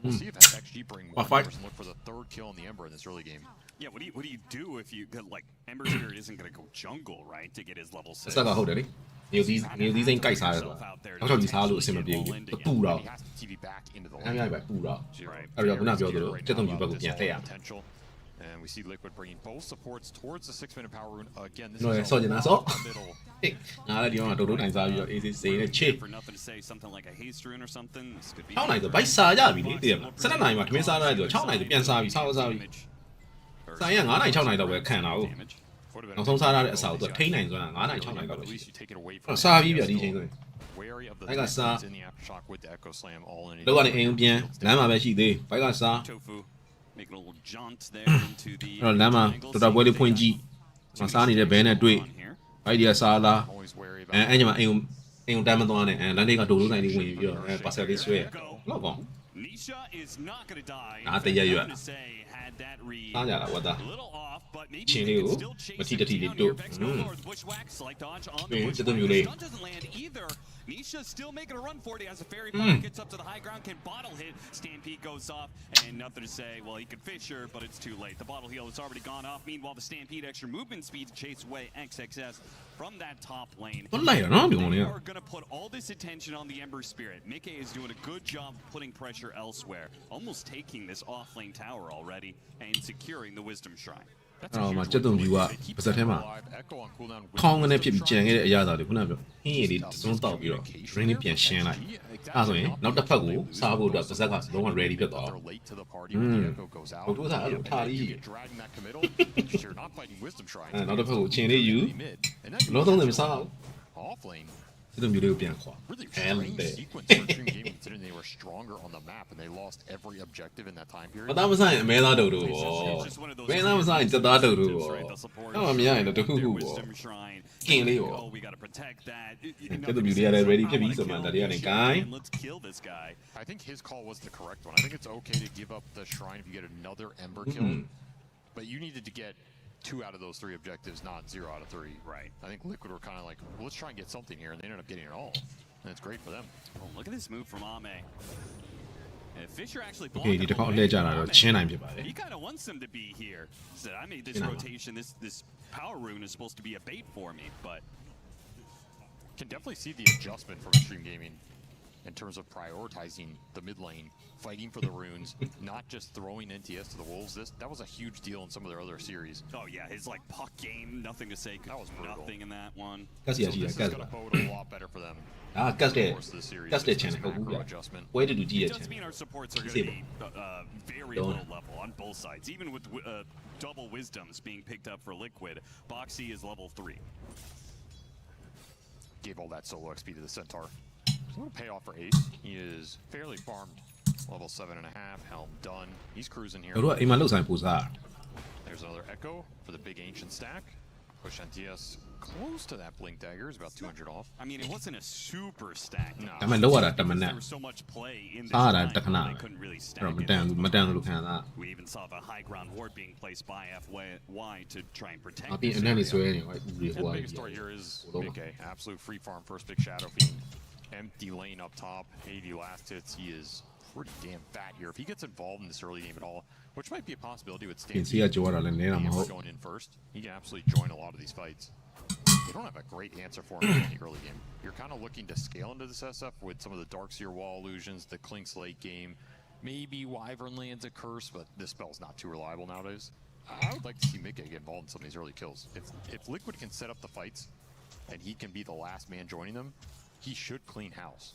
We'll see if XG bring more fight. numbers and look for the 3rd kill in the Ember in this early game. Yeah, what do you do if you like Ember Spirit isn't going to go jungle, right, to get his level 6? ဆက်ကဟုတ်တယ်လေနေသီးစိမ့်ကြိုက်စားရဆိုတာနောက်ချောက်ကြီးစားလို့အဆင်မပြေဘူးပူတော့ He has to TV back into the အများ lane. ကြီးပဲပူတော့ Right. အဲ့တော့ခုနပြောသလို Right ကျက်သူ now, မျိုးဘက်ကို this ပြန်ထည့်ရ whole potential. And we see Liquid bringing both supports towards the 6-minute power rune. Again, this No, is yeah, so a you know, lot so- in the middle. ငါလည်းဒီမှာဒုဒုနိုင်စားပြီးတော့ AC စိန်နဲ့ချစ် For nothing to say, something like a haste rune or something. This could be 6နိုင်ဆိုဘိုက်စားရပြီလေတည်ရမလား7နိုင်မှာထမင်းစားရတယ်ဆို6နိုင်ဆိုပြန်စားပြီးစားပြီးစားပြီးဆိုင်ရ9နိုင်6နိုင်တော့ပဲခံတာဟုတ် damage. Would have been နောက်ဆုံးစားရတဲ့အစာကိုသူထိန်းနိုင်ဆိုတာ9နိုင်6နိုင်တော့ but ပဲ at ရှိ least you take it away အဲ့ from တော့စားပြီးပြဒီချိန်ဆိုရင် wary of the I got three Sa. points in the aftershock with the Echo Slam all in. လောက်ကနေအိမ်ကိုပြန်လမ်းမှာပဲရှိသေးဘိုက်ကစား Tofu making a little jaunt there into the အဲ့တော့လမ်းမှာတော်တော်ပွဲလေးဖွင့်ကြည့်စားနေတဲ့ဘဲနဲ့တွေ့ဘိုက်ဒီကစားလား Always wary about အဲ့ညမှာအိမ်ကိုတမ်းမသွားနဲ့လမ်းလေးကဒိုဒုနိုင်လေးဝင်ပြီးတော့ပါဆယ်လေးဆွဲလောက်ကော Nisha is not going to die. Nah, the yeah, Nothing to say, had that read. စားကြတာဝတ်သား A little off, but maybe Chin they canလေးကို still chase မ it တိတတိလေး down တို့ here. Vex no more with bushwhack, select dodge on the Yeah, bushwhack. just a The melee. stun doesn't land either. Nisha still making a run for it. He has a fairy fire, gets up to the high ground, can bottle hit. Stampede goes off, and nothing to say. Well, he could Fisher, but it's too late. The bottle heal has already gone off. Meanwhile, the Stampede extra movement speed to chase away XXS from that top lane. ဘလိုက်ရနော်ဒီကောင်လေး They က are going to put all this attention on the Ember Spirit. Mickey is doing a good job putting pressure elsewhere, almost taking this off-lane tower already and securing the Wisdom Shrine. that's အဲ့ a တော့မှ huge ကျက်သွန် win ဖြူ for က Liquid. They keep ပါစက်ထဲမှာ Centaur alive. Echo on cooldown with ခေါင်းကနေ Wisdom ဖြစ်ပြီးကြံ Shrine. ခဲ့တဲ့အရာသာတွေခုနကပြောဟင်းရည်လေးသုံးတောက်ပြီးတော့ ring လေးပြန်ရှင်းလိုက်အဲ့ဆိုရင်နောက်တစ်ဖက်ကိုစားဖို့အတွက်ပါစက်ကလုံးဝ ready ဖြစ်သွား They're late to the party when the Echo goes out. ဘုဒ္ဓအဲ့လိုထားပြီး You get dragged in that committal. You're not fighting Wisdom Shrine. အဲ့နောက်တစ်ဖက်ကိုအချင်းလေးယူ Mid. And then you လုံးသုံးတယ်မစားဘူး off lane. ကျက်သွန်ဖြူလေးကိုပြန်ခွာ Really အဲ strange လေ sequence for Extreme Gaming considering they were stronger on the map and they lost every objective in that time မ period. သားမစားရင်အမဲသားတုတ်တို့ပေါ့မင်းသားမစားရင်စက်သားတုတ်တို့ပေါ့အဲ့မှာမရရင်တော့တခုခုပေါ့ ကင်လေးပေါ့ We got to protect that. ကျက်သွန်ဖြူလေးကလည်း ready ဖြစ်ပြီးဆိုမှတတိယနေ gain Let's kill this guy. I think his call was the correct one. I think it's okay to give up the shrine if you get another Ember kill. But you needed to get 2 out of those 3 objectives, not 0 out of 3. Right. I think Liquid were kind of like, well, let's try and get something here, and they ended up getting it all. And it's great for them. Oh, look at this move from Ame. And Fisher actually โอเคဒီတစ်ခေါက်အလှည့်ကြတာတော့ချင်းနိုင်ဖြစ်ပါတယ် He kind of wants them to be here. He said, I made this You know. rotation. This power rune is supposed to be a bait for me, but Can definitely see the adjustment from Extreme Gaming in terms of prioritizing the mid lane, fighting for the runes, not just throwing NTS to the wolves. That was a huge deal in some of their other series. oh yeah, his like puck game, nothing to say. That was brutal. Nothing in that one. ကတ်စီရ So ရှိရ this is ကတ် going to bode a lot better for them. အာကတ်တဲ့ Of course, the series ကတ်တဲ့ is channel this ဟုတ်ဘူးဗျ macro adjustment. ပွဲတူတူကြည့်ရ It တဲ့ does mean channel our supports are going to be very Don't. low level on both sides. Even with double wisdoms being picked up for Liquid, Boxy is level 3. Gave all that solo XP to the Centaur. It's a little payoff for Ace. He is fairly farmed. Level 7.5, Helm done. He's cruising here. တို့ကအိမ်မှာလှုပ်ဆိုင်ပူစား There's another Echo for the big ancient stack. Push NTS close to that blink dagger. Is about 200 off. I mean, it wasn't a super stack. No. ဒါပေမဲ့လောက်ရတာတမနက် There was so much play in this စားရတာ line, တခဏ they couldn't really အဲ့ stack တော့မ it. တန်ဘူးမတန်လို့ခံစား We even saw the high ground ward being placed by FY to try and protect အပြင် this အနက်နေ area. ဆွဲနေဟိုဦးလေး And ဟို the က biggest story here is Hold on. Mickey. Absolute free farm, first big Shadow Fiend. Empty lane up top. 80 last hits. He is pretty damn fat here. If he gets involved in this early game at all, which might be a possibility with ပြင် Stampede စီကကြောရတာလည်းနည်းတာမ Hammer ဟုတ် going in first, he can absolutely join a lot of these fights. They don't have a great answer for him in the early game. You're kind of looking to scale into this SF with some of the Darkseer wall illusions, the Clinks late game. Maybe Wyvern lands a curse, but this spell's not too reliable nowadays. I would like to see Mika get involved in some of these early kills. If Liquid can set up the fights, and he can be the last man joining them, he should clean house.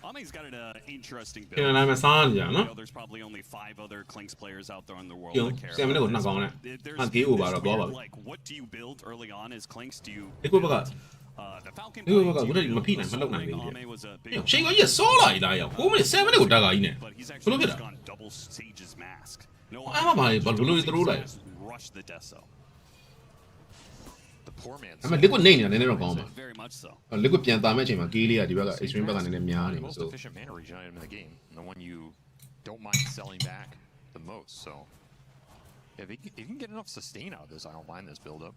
Ame's got an interesting ကျန် build. တိုင်းမှာစားနေကြနော် There's probably only 5 other Clinks players out there in the world ကျုံ that care 7မိနစ်ကို about နှစ် this. ကောင်းနဲ့ There's အတေး over တော့ this သွားပါ weird, ဘူး like, what do you build early on as Clinks? Do you Liquid ဘက်က the Falcon Liquid play? ဘက်က Do ခု you တည်းမ build ဖိ the နိုင်မ Soul လုပ်နိုင် Ring? ဘူး Ame was a big ရှေ့ကကြီးစောလာတာရောက်9မိနစ်7မိနစ်ကိုတက်ခါကြီးနဲ့ but he's ဘယ် actually လိုဖြစ် just တာ gone double Sage's mask. No, အဲ့မှာဘာလဲဘယ်လိုသလိုလိုက် rush the Deso. The poor man. အဲ့မှာ Liquid နေနေတာနည်းနည်းတော့ကောင်းပါ Very much so. Liquid ပြန်တာမဲ့အချိန်မှာ Gay လေးကဒီဘက်က extreme ဘက်ကနည်းနည်းများနေ The မှာ most ဆို efficient mana regen item in the game, and the one you don't mind selling back the most. So, if he can get enough sustain out of this, I don't mind this build up.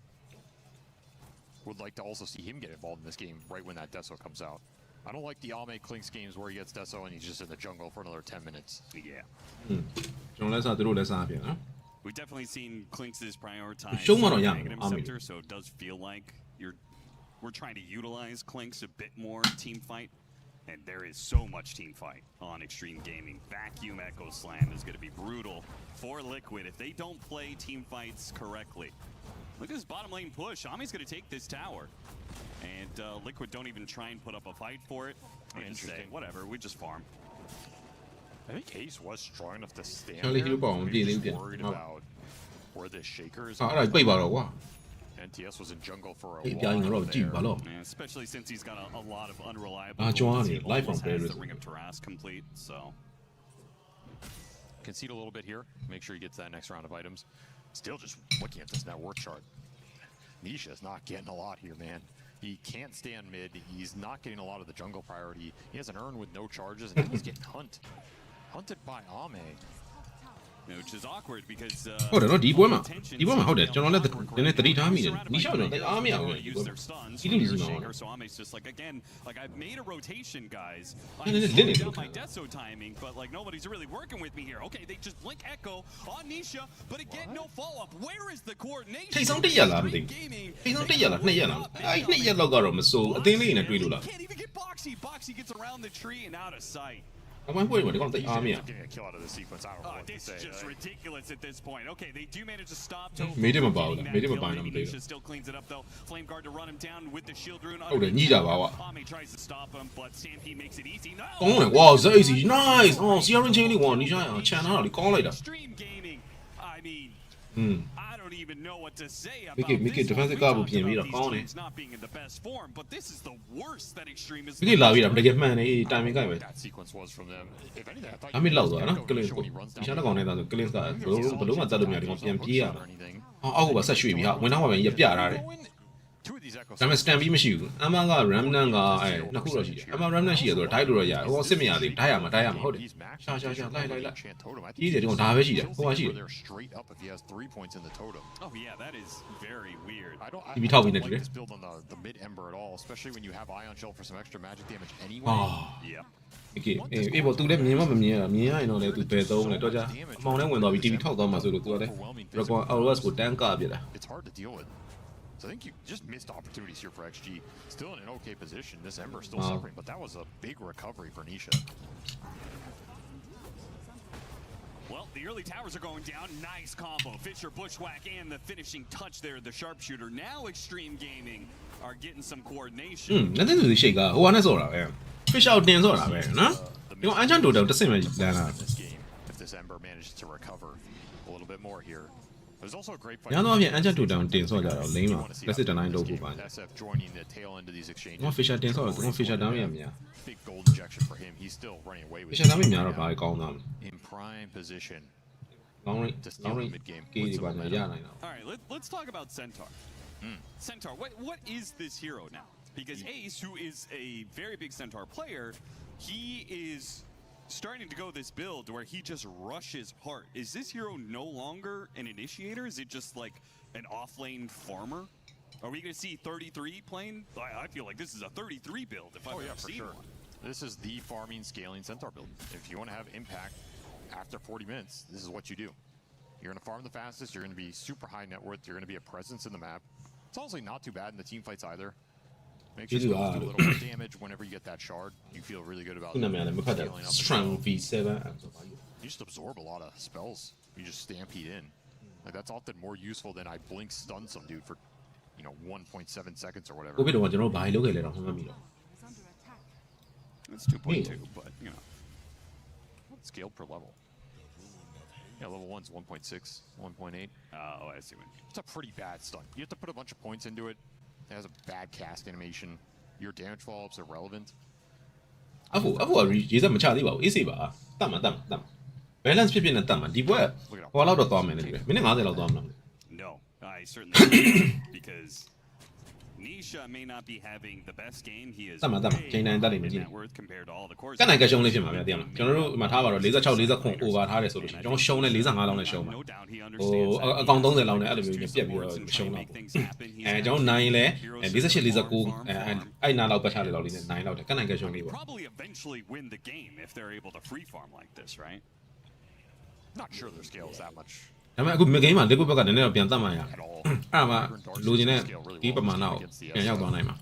Would like to also see him get involved in this game right when that Deso comes out. I don't like the Ame Clinks games where he gets Deso and he's just in the jungle for another 10 minutes. Yeah. ကျွန်တော်လည်းစားသူတို့လည်းစားပြန်နော် We've definitely seen Clinks' prioritize Show me on Yam, negative Ami. sector, so it does feel like we're trying to utilize Clinks a bit more team fight. And there is so much team fight on Extreme Gaming. Vacuum Echo Slam is going to be brutal for Liquid if they don't play team fights correctly. Look at this bottom lane push. Ami's going to take this tower. And Liquid don't even try and put up a fight for it. They just say, whatever, we just farm. I think Ace was strong enough to stand Charlie, there. you ball, Maybe you just did. worried Oh. about where this shaker is. အဲ့ဒါပြိတ်ပါတော့ကွာ NTS was in jungle for a အေးပြိုင်းတော့ကြည့်ပါ while တော့ And especially since he's got a lot of unreliable. Ah, Joanne, builds, he life on almost has Paris. the Ring of Taras complete, so. concede a little bit here. Make sure he gets that next round of items. Still just looking at this net worth chart. Nisha is not getting a lot here, man. He can't stay on mid. He's not getting a lot of the jungle priority. He has an urn with no charges, and he's getting hunted by Ame. Which is awkward because ဟုတ်တယ်နော်ဒီပွဲမှာဟုတ်တယ်ကျွန်တော်လည်းနည်းနည်းသတိထားမိတယ်နီးရှောက်တော့အားမရဘူးဒီ use ပွဲ their stuns. He didn't use for them all. Shaker, so Ame's just like again, like I've made a rotation, guys. No, I'm no, no, slowing no, down no. my Deso timing, but like nobody's really working with me here. Okay, they just blink Echo on Nisha, but again, no follow up. Where is the coordination? ထိတ်ဆုံးတက်ရလားမသိဘူး Gaming. ထိတ်ဆုံးတက်ရလားနှစ်ရက်လားအဲ့နှစ်ရက်လောက်ကတော့မစိုးအသင်းလေးနဲ့တွေ့လို့လား Can't even get Boxy. Boxy gets around the tree and out of sight. အမှန်ပွဲမှာဒီကောင်တိတ်အားမရ Nisha getting a kill out of the sequence. I don't know what to This say. is just ridiculous at this point. Okay, they do manage to stop. Made him a Getting ball, that made him a kill. bind on Maybe the Nisha still cleans it up though. Flame Guard to run him down with the shield rune. ဟုတ်တယ်ညှိကြပါကွာ Ame tries to stop him, but Stampede makes it easy. No. ကောင်းတယ်ဝါ easy nice အော် CRN ချင်းလေးဝါနီးရှာချန်ထားတာလေကောင်းလိုက်တာ Extreme Gaming. I mean, อืม I don't even know what to say about Make it this. defensive We guard talked ပြင်ပြီး about တော့ these ကောင်းတယ် teams not being in the best form, but this is the worst that Extreme is. ဒီလာပြီးတာတကယ်မှန်တယ်တိုင်မင်ကိုက်ပဲ That sequence was from them. If anything, I thought အမေလောက်သွားနော်ကလင်း Nisha ကို when he runs ဒီ down ရှာ the တော့ကောင်းနေတာဆိုကလင်းကဘယ်လိုမှတတ်လို့မရဒီကောင်ပြန်ပြေးရ or မှာ anything. အောက်ကပါဆက်ရွှေ့ပြီးဟာဝင်တော့မှပဲရပြထားတယ် Two of these echoes. ဒါပေမဲ့ stand ပြီးမရှိဘူးအမက remnant ကအဲနှစ်ခုတော့ရှိတယ်အမ remnant ရှိရဆိုတော့ die လို့တော့ရတယ်ဟိုစစ်မရသေးဘူး die ရမှာ die ရမှာဟုတ်တယ် He's maxed. ရှာလိုက် Enchant totem. I think ကြီးတယ်ဒီကောင်ဒါပဲရှိတယ်ဟိုမှာရှိတယ် they're straight up if he has 3 points in the totem. Oh yeah, that is very weird. I don't He be talking like to you. this build on the mid ember at all, especially when you have Ion Shell for some extra magic damage အာ anyway. Yep. okay အေးပေါ့သူလည်းမြင်မမြင်ရမြင်ရရင်တော့လည်းသူပဲသုံးတယ်တော့ကြအမောင်နဲ့ဝင်သွားပြီး TV ထောက်သွားမှာဆိုလို့သူကလည်း record hours ကိုတန်းကပြတာ It's hard to deal with. So I think you just missed opportunities here for XG. Still in an okay position. This Ember still Wow. suffering, but that was a big recovery for Nisha. Well, the early towers are going down. Nice combo. Fisher, Bushwhack, and the finishing touch there, the sharpshooter. Now Extreme Gaming are getting some coordination. လက်တင်သူရှိကဟိုကနဲ့ဆော့တာပဲ fish out တင်ဆော့တာပဲနော်ဒီကအန်ချန်တိုတယ်တစ်စင်ပဲလမ်းလာ This game, if this Ember manages to recover a little bit more here. There's also a great fight. ညတော့အပြင်အန်ချန်တိုတယ်တင်ဆော့ကြတော့လိမ့်မှာလက်စစ်တနိုင်တော့ဖို့ပါ SF joining the tail end of these exchanges. ငါ fish out တင်ဆော့တော့ fish out တမ်းရမြာ Big gold injection for him. He's still running away with fish it. out တမ်းမြာတော့ဘာကောင်းသားမလဲ In prime position. ကောင်းရိကေးဒီပါရနိုင်တော့ All right, let's talk about Centaur. Centaur, what is this hero now? Because Ace, who is a very big Centaur player, he is starting to go this build where he just rushes hard. Is this hero no longer an initiator? Is it just like an off-lane farmer? Are we going to see 33 playing? I feel like this is a 33 build if I've ever seen one. This is the farming, scaling Centaur build. If you want to have impact after 40 minutes, this is what you do. You're going to farm the fastest, you're going to be super high net worth, you're going to be a presence in the map. It's honestly not too bad in the team fights either. Make sure you do a little more damage whenever you get that shard. You feel really good about ခုနမှလည်းမဖတ်တာ strong V7 You just absorb a lot of spells You just stampede in. Like that's often more useful than I blink stun some dude for, 1.7 seconds or whatever. ကိုပြတော့ကျွန်တော်ဘာလုပ်ခဲ့လဲတော့မှတ်မိတော့ It's 2.2, but Scale per level. Yeah, level 1's 1.6, 1.8. Oh, I see what you mean. It's a pretty bad stun. You have to put a bunch of points into it. It has a bad cast animation. Your damage follow-ups are relevant. အခုကရေစက်မချသေးပါဘူးအေးစေးပါတတ်မှာ balance ဖြစ်နဲ့တတ်မှာဒီဘက်ဟောလောက်တော့သွားမယ်လေမိနစ်50လောက်သွားမှာ No, I certainly don't, because Nisha may not be having the best game. He is way net worth compared to all the cores. ကနိုင်ကရှုံးလေးဖြစ်မှာဗျာသိရမလားကျွန်တော်တို့မှာထားပါတော့46 49 over ထားတယ်ဆိုလို့ရှိရင်ကျွန်တော်ရှုံးလဲ45လောက်နဲ့ရှုံးမှာဟိုအကောင်30လောက်နဲ့အဲ့လိုမျိုးပြက်ပြီးတော့ရှုံးတော့ကျွန်တော်နိုင်လဲ48 49အဲ့နာလောက်ပတ်ချလေလောက်လေးနဲ့နိုင်လောက်တယ်ကနိုင်ကရှုံးလေးပေါ့ Probably eventually win the game if they're able to free farm like this, right? Not sure their scale is that much. ဒါပေမဲ့အခု mid game မှာ liquid ဘက်ကနည်းနည်းတော့ပြန်တတ်မှရအဲ့ဒါမှလိုချင်တဲ့ဒီပမာဏကိုပြန်ရောက်သွားနိုင်မှာ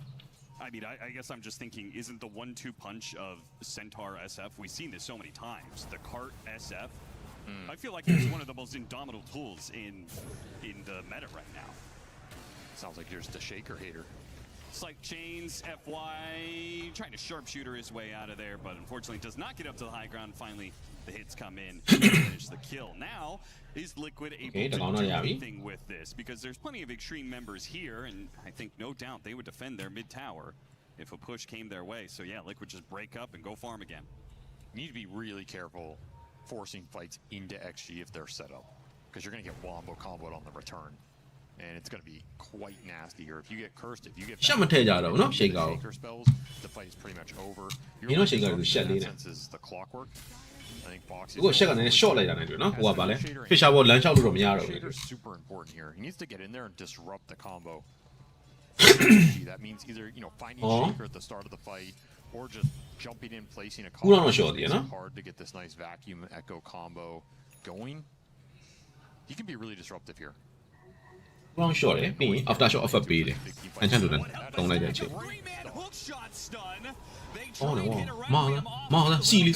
I mean, I guess I'm just thinking, isn't the 1-2 punch of Centaur SF? We've seen this so many times. The cart SF. I feel like it's one of the most indomitable tools in the meta right now. Sounds like you're just a shaker hater. Slight chains, FY, trying to sharpshooter his way out of there, but unfortunately does not get up to the high ground. Finally, the hits come in to finish the kill. Now, is Liquid able to do anything with this? Because there's plenty of Extreme members here, and I think no doubt they would defend their mid tower if a push came their way. So yeah, Liquid just break up and go farm again. You need to be really careful forcing fights into XG if they're set up, because you're going to get wombo comboed on the return. And it's going to be quite nasty here. If you get cursed, if you get shaker spells, the fight is pretty much over. Your sense is the clockwork. I think Box is ကိုရှက်ကလည်း short လိုက်တာနဲ့တွေ့နော်ဟိုကပါလဲ fisher ball လမ်းလျှောက်လို့တော့မရတော့ဘူး Shaker is super important here. He needs to get in there and disrupt the combo. That means either finding Shaker at the start of the fight or just jumping in, placing a combo. It's hard to get this nice vacuum echo combo going. He can be really disruptive here. Wrong shot လေပြီးရင် after shot offer ပေးတယ်အန်ချန်တူတယ်တုံးလိုက်တဲ့အချိန်အော်နော်မောင်စီလီ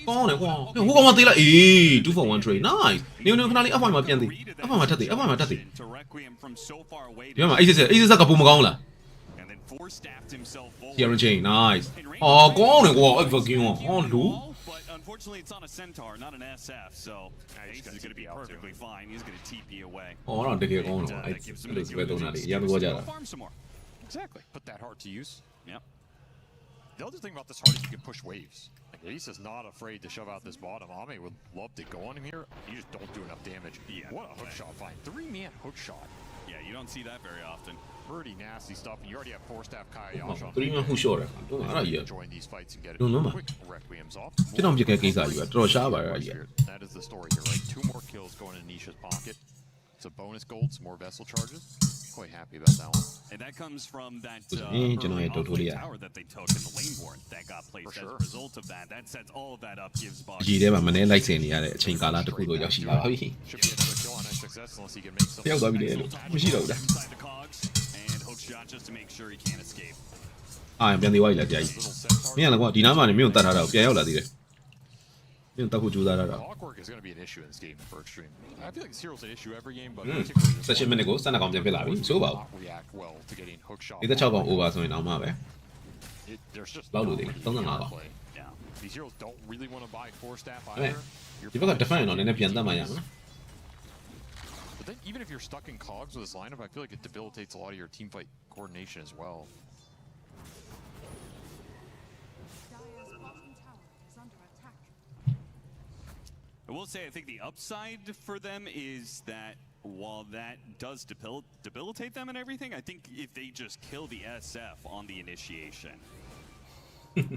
ကောင်းတယ်ကွာဟိုကောင်မသေးလားအေး2 for 1 trade nice နေခဏလေး F1 မှာပြန်သေး F1 မှာထပ်သေး F1 မှာထပ်သေးဒီမှာအေးစစ်ကပုံမကောင်းလား Here chain nice အော်ကောင်းတယ်ကွာအဲ့ fucking ဟောလူ But unfortunately, it's on a Centaur, not an SF, so Ace is going to be perfectly fine. He's going to TP away. Oh, no, they get on. That gives him farm some more. Exactly. Put that heart to use. Yep. The other thing about this heart is you can push waves. Like Ace is not afraid to shove out this bottom. Ame would love to go on him here. You just don't do enough damage. Yeah, what a hook shot find. 3-man hook shot. Yeah, you don't see that very often. Pretty nasty stuff. And you already have 4-staff Kayayash on. 3-man hook shot အဲ့ဒါကြီး join these fights and get it. Quick requiems off. ကျွန်တော်ပြခဲ့ကိစ္စကြီးကတော်ရှားပါရဲ့ကြီး That is the story here, right? 2 more kills going in Nisha's pocket. It's a bonus gold, some more vessel charges. Quite happy about that one. And that comes from that tower that they took in the lane ward that got placed as a result of that. That sets all of that up, gives Box. ကြီးထဲမှာမနေလိုက်စင်နေရတဲ့အချိန်ကာလတစ်ခုတော့ရောက်ရှိလာပါပြီ Should be another kill on success unless he can make some. ရောက်သွားပြီလေလို့မရှိတော့ဘူးလား Inside the cogs and hook shot just to make sure he can't escape. ပြန်သေးသွားပြီလားကြာကြီးမင်းကလည်းကွာဒီနားမှာနေမင်းကိုတတ်ထားတာကိုပြန်ရောက်လာသေးတယ်မင်းတက်ဖို့ကြိုးစားရတာ Clockwork is going to be an issue in this game for Extreme. I feel like Zero's an issue every game, but 16 minute ကို12ကောင်ပြန်ဖြစ်လာပြီဆိုပါဦး react well to getting hook shot. 46ကောင် over ဆိုရင်တော့မှပဲ There's just လောက်လို့သေး35ကောင် yeah. These Zeros don't really want to buy 4-staff either. ဒီဘက်က defend တော့နည်းနည်းပြန်တတ်မှရမှာ But then even if you're stuck in cogs with this lineup, I feel like it debilitates a lot of your team fight coordination as well. I will say, I think the upside for them is that while that does debilitate them and everything, I think if they just kill the SF on the initiation,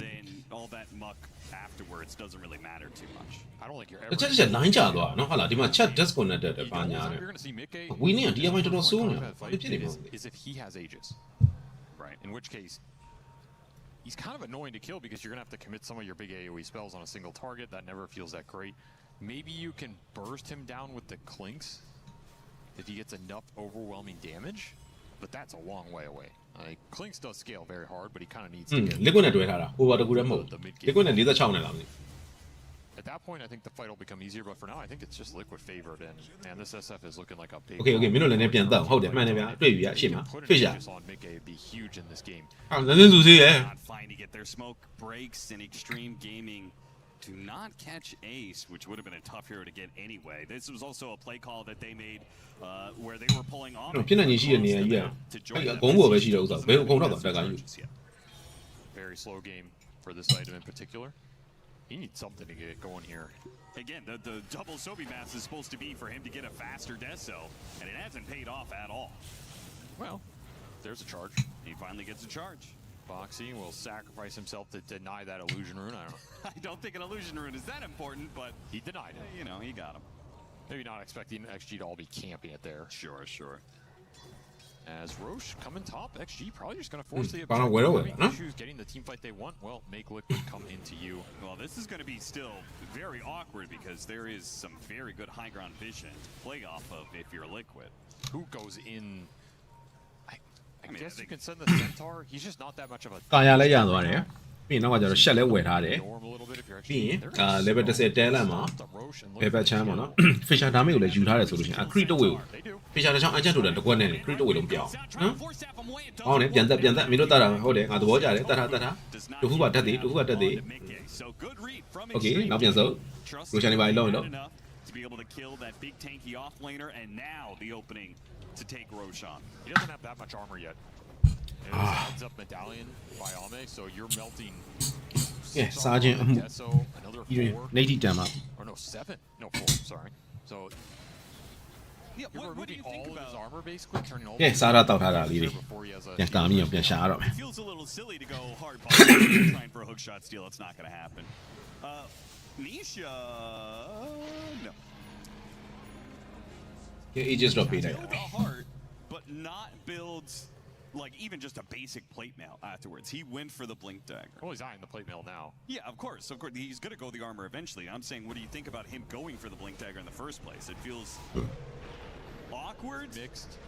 then all that muck afterwards doesn't really matter too much. I don't think you're ever. ချက်9ကြာသွားနော်ဟုတ်လားဒီမှာ chat disconnected တယ်ပါညာတယ် You're going to see Mickey. We need a DIY တော်တော်ဆိုးနေတာဘာဖြစ်နေလဲ Is if he has Aegis. Right. In which case, he's kind of annoying to kill because you're going to have to commit some of your big AoE spells on a single target. That never feels that great. Maybe you can burst him down with the clinks if he gets enough overwhelming damage, but that's a long way away. Clinks does scale very hard, but he kind of needs to get. liquid နဲ့တွေ့ထားတာ over တကူတည်းမဟုတ် liquid နဲ့46နဲ့လားမသိ At that point, I think the fight will become easier, but for now, I think it's just Liquid favored, and this SF is looking like a big. Okay မင်းတို့လည်းနည်းပြန်တော့ဟုတ်တယ်မှန်တယ်ဗျာတွေ့ပြီအရှိမ fish ရ on Mickey would be huge in this game. ဟာနည်းနည်းစုသေးရဲ့ Not finding it. Their smoke breaks and Extreme Gaming do not catch Ace, which would have been a tough hero to get anyway. This was also a play call that they made where they were pulling on. ဖြစ်နေရှိတဲ့နေရာကြီးอ่ะအဲ့အကုန်းပေါ်ပဲရှိတဲ့ဥစ္စာဘယ်အကုန်းတော့တက်ကယူ Very slow game for this item in particular. He needs something to get it going here. Again, the double Sobi mass is supposed to be for him to get a faster death cell, and it hasn't paid off at all. Well, there's a charge. He finally gets a charge. Boxy will sacrifice himself to deny that illusion rune. I don't think an illusion rune is that important, but he denied it. You know, he got him. Maybe not expecting XG to all be camping it there. Sure. As Roche coming top, XG probably just going to force the issues getting the team fight they want. Well, make Liquid come into you. Well, this is going to be still very awkward because there is some very good high ground vision to play off of if you're Liquid. Who goes in? I mean, guess you can send the Centaur. He's just not that much of a. ကာရလည်းရသွားတယ်ပြီးနောက်ကကျတော့ရှက်လည်းဝယ်ထားတယ်ပြီးရင်level 10တဲလန့်မှာဘယ်ဘက်ချမ်းမှာနော် Fisher damage ကိုလည်းယူထားတယ်ဆိုလို့ရှိရင် crit ဝေကို Fisher တစ်ချောင်းအချက်ထုတ်တယ်တကွက်နဲ့ crit ဝေလုံးပြောင်းနော်ဟောင်းနေပြန်သက်မင်းတို့တတ်တာဟုတ်တယ်ငါသဘောကျတယ်တတ်တာတခုပါတတ်သေး Okay နောက်ပြန်စုပ် Roshan နေပါလို့ to be able to kill that big tanky offlaner, and now the opening to take Roshan. He doesn't have that much armor yet. And it's a heads up medallion by Ame, so you're melting. Yeah, Sergeant. So another 80 damage. Or no, 7. No, 4. Sorry. So yeah, what do you think about his armor basically turning all? Yeah, စားရတောက်ထားတာလေးတွေပြန်ကာမိအောင်ပြန်ရှာရတော့မယ် It feels a little silly to go hard trying for a hook shot steal. It's not going to happen. Nisha, no. Yeah, he just dropped it. Build a heart, but not build like even just a basic plate mail afterwards. He went for the blink dagger. Well, he's eyeing the plate mail now. Yeah, of course. He's going to go the armor eventually. I'm saying, what do you think about him going for the blink dagger in the first place? It feels awkward. Mixed.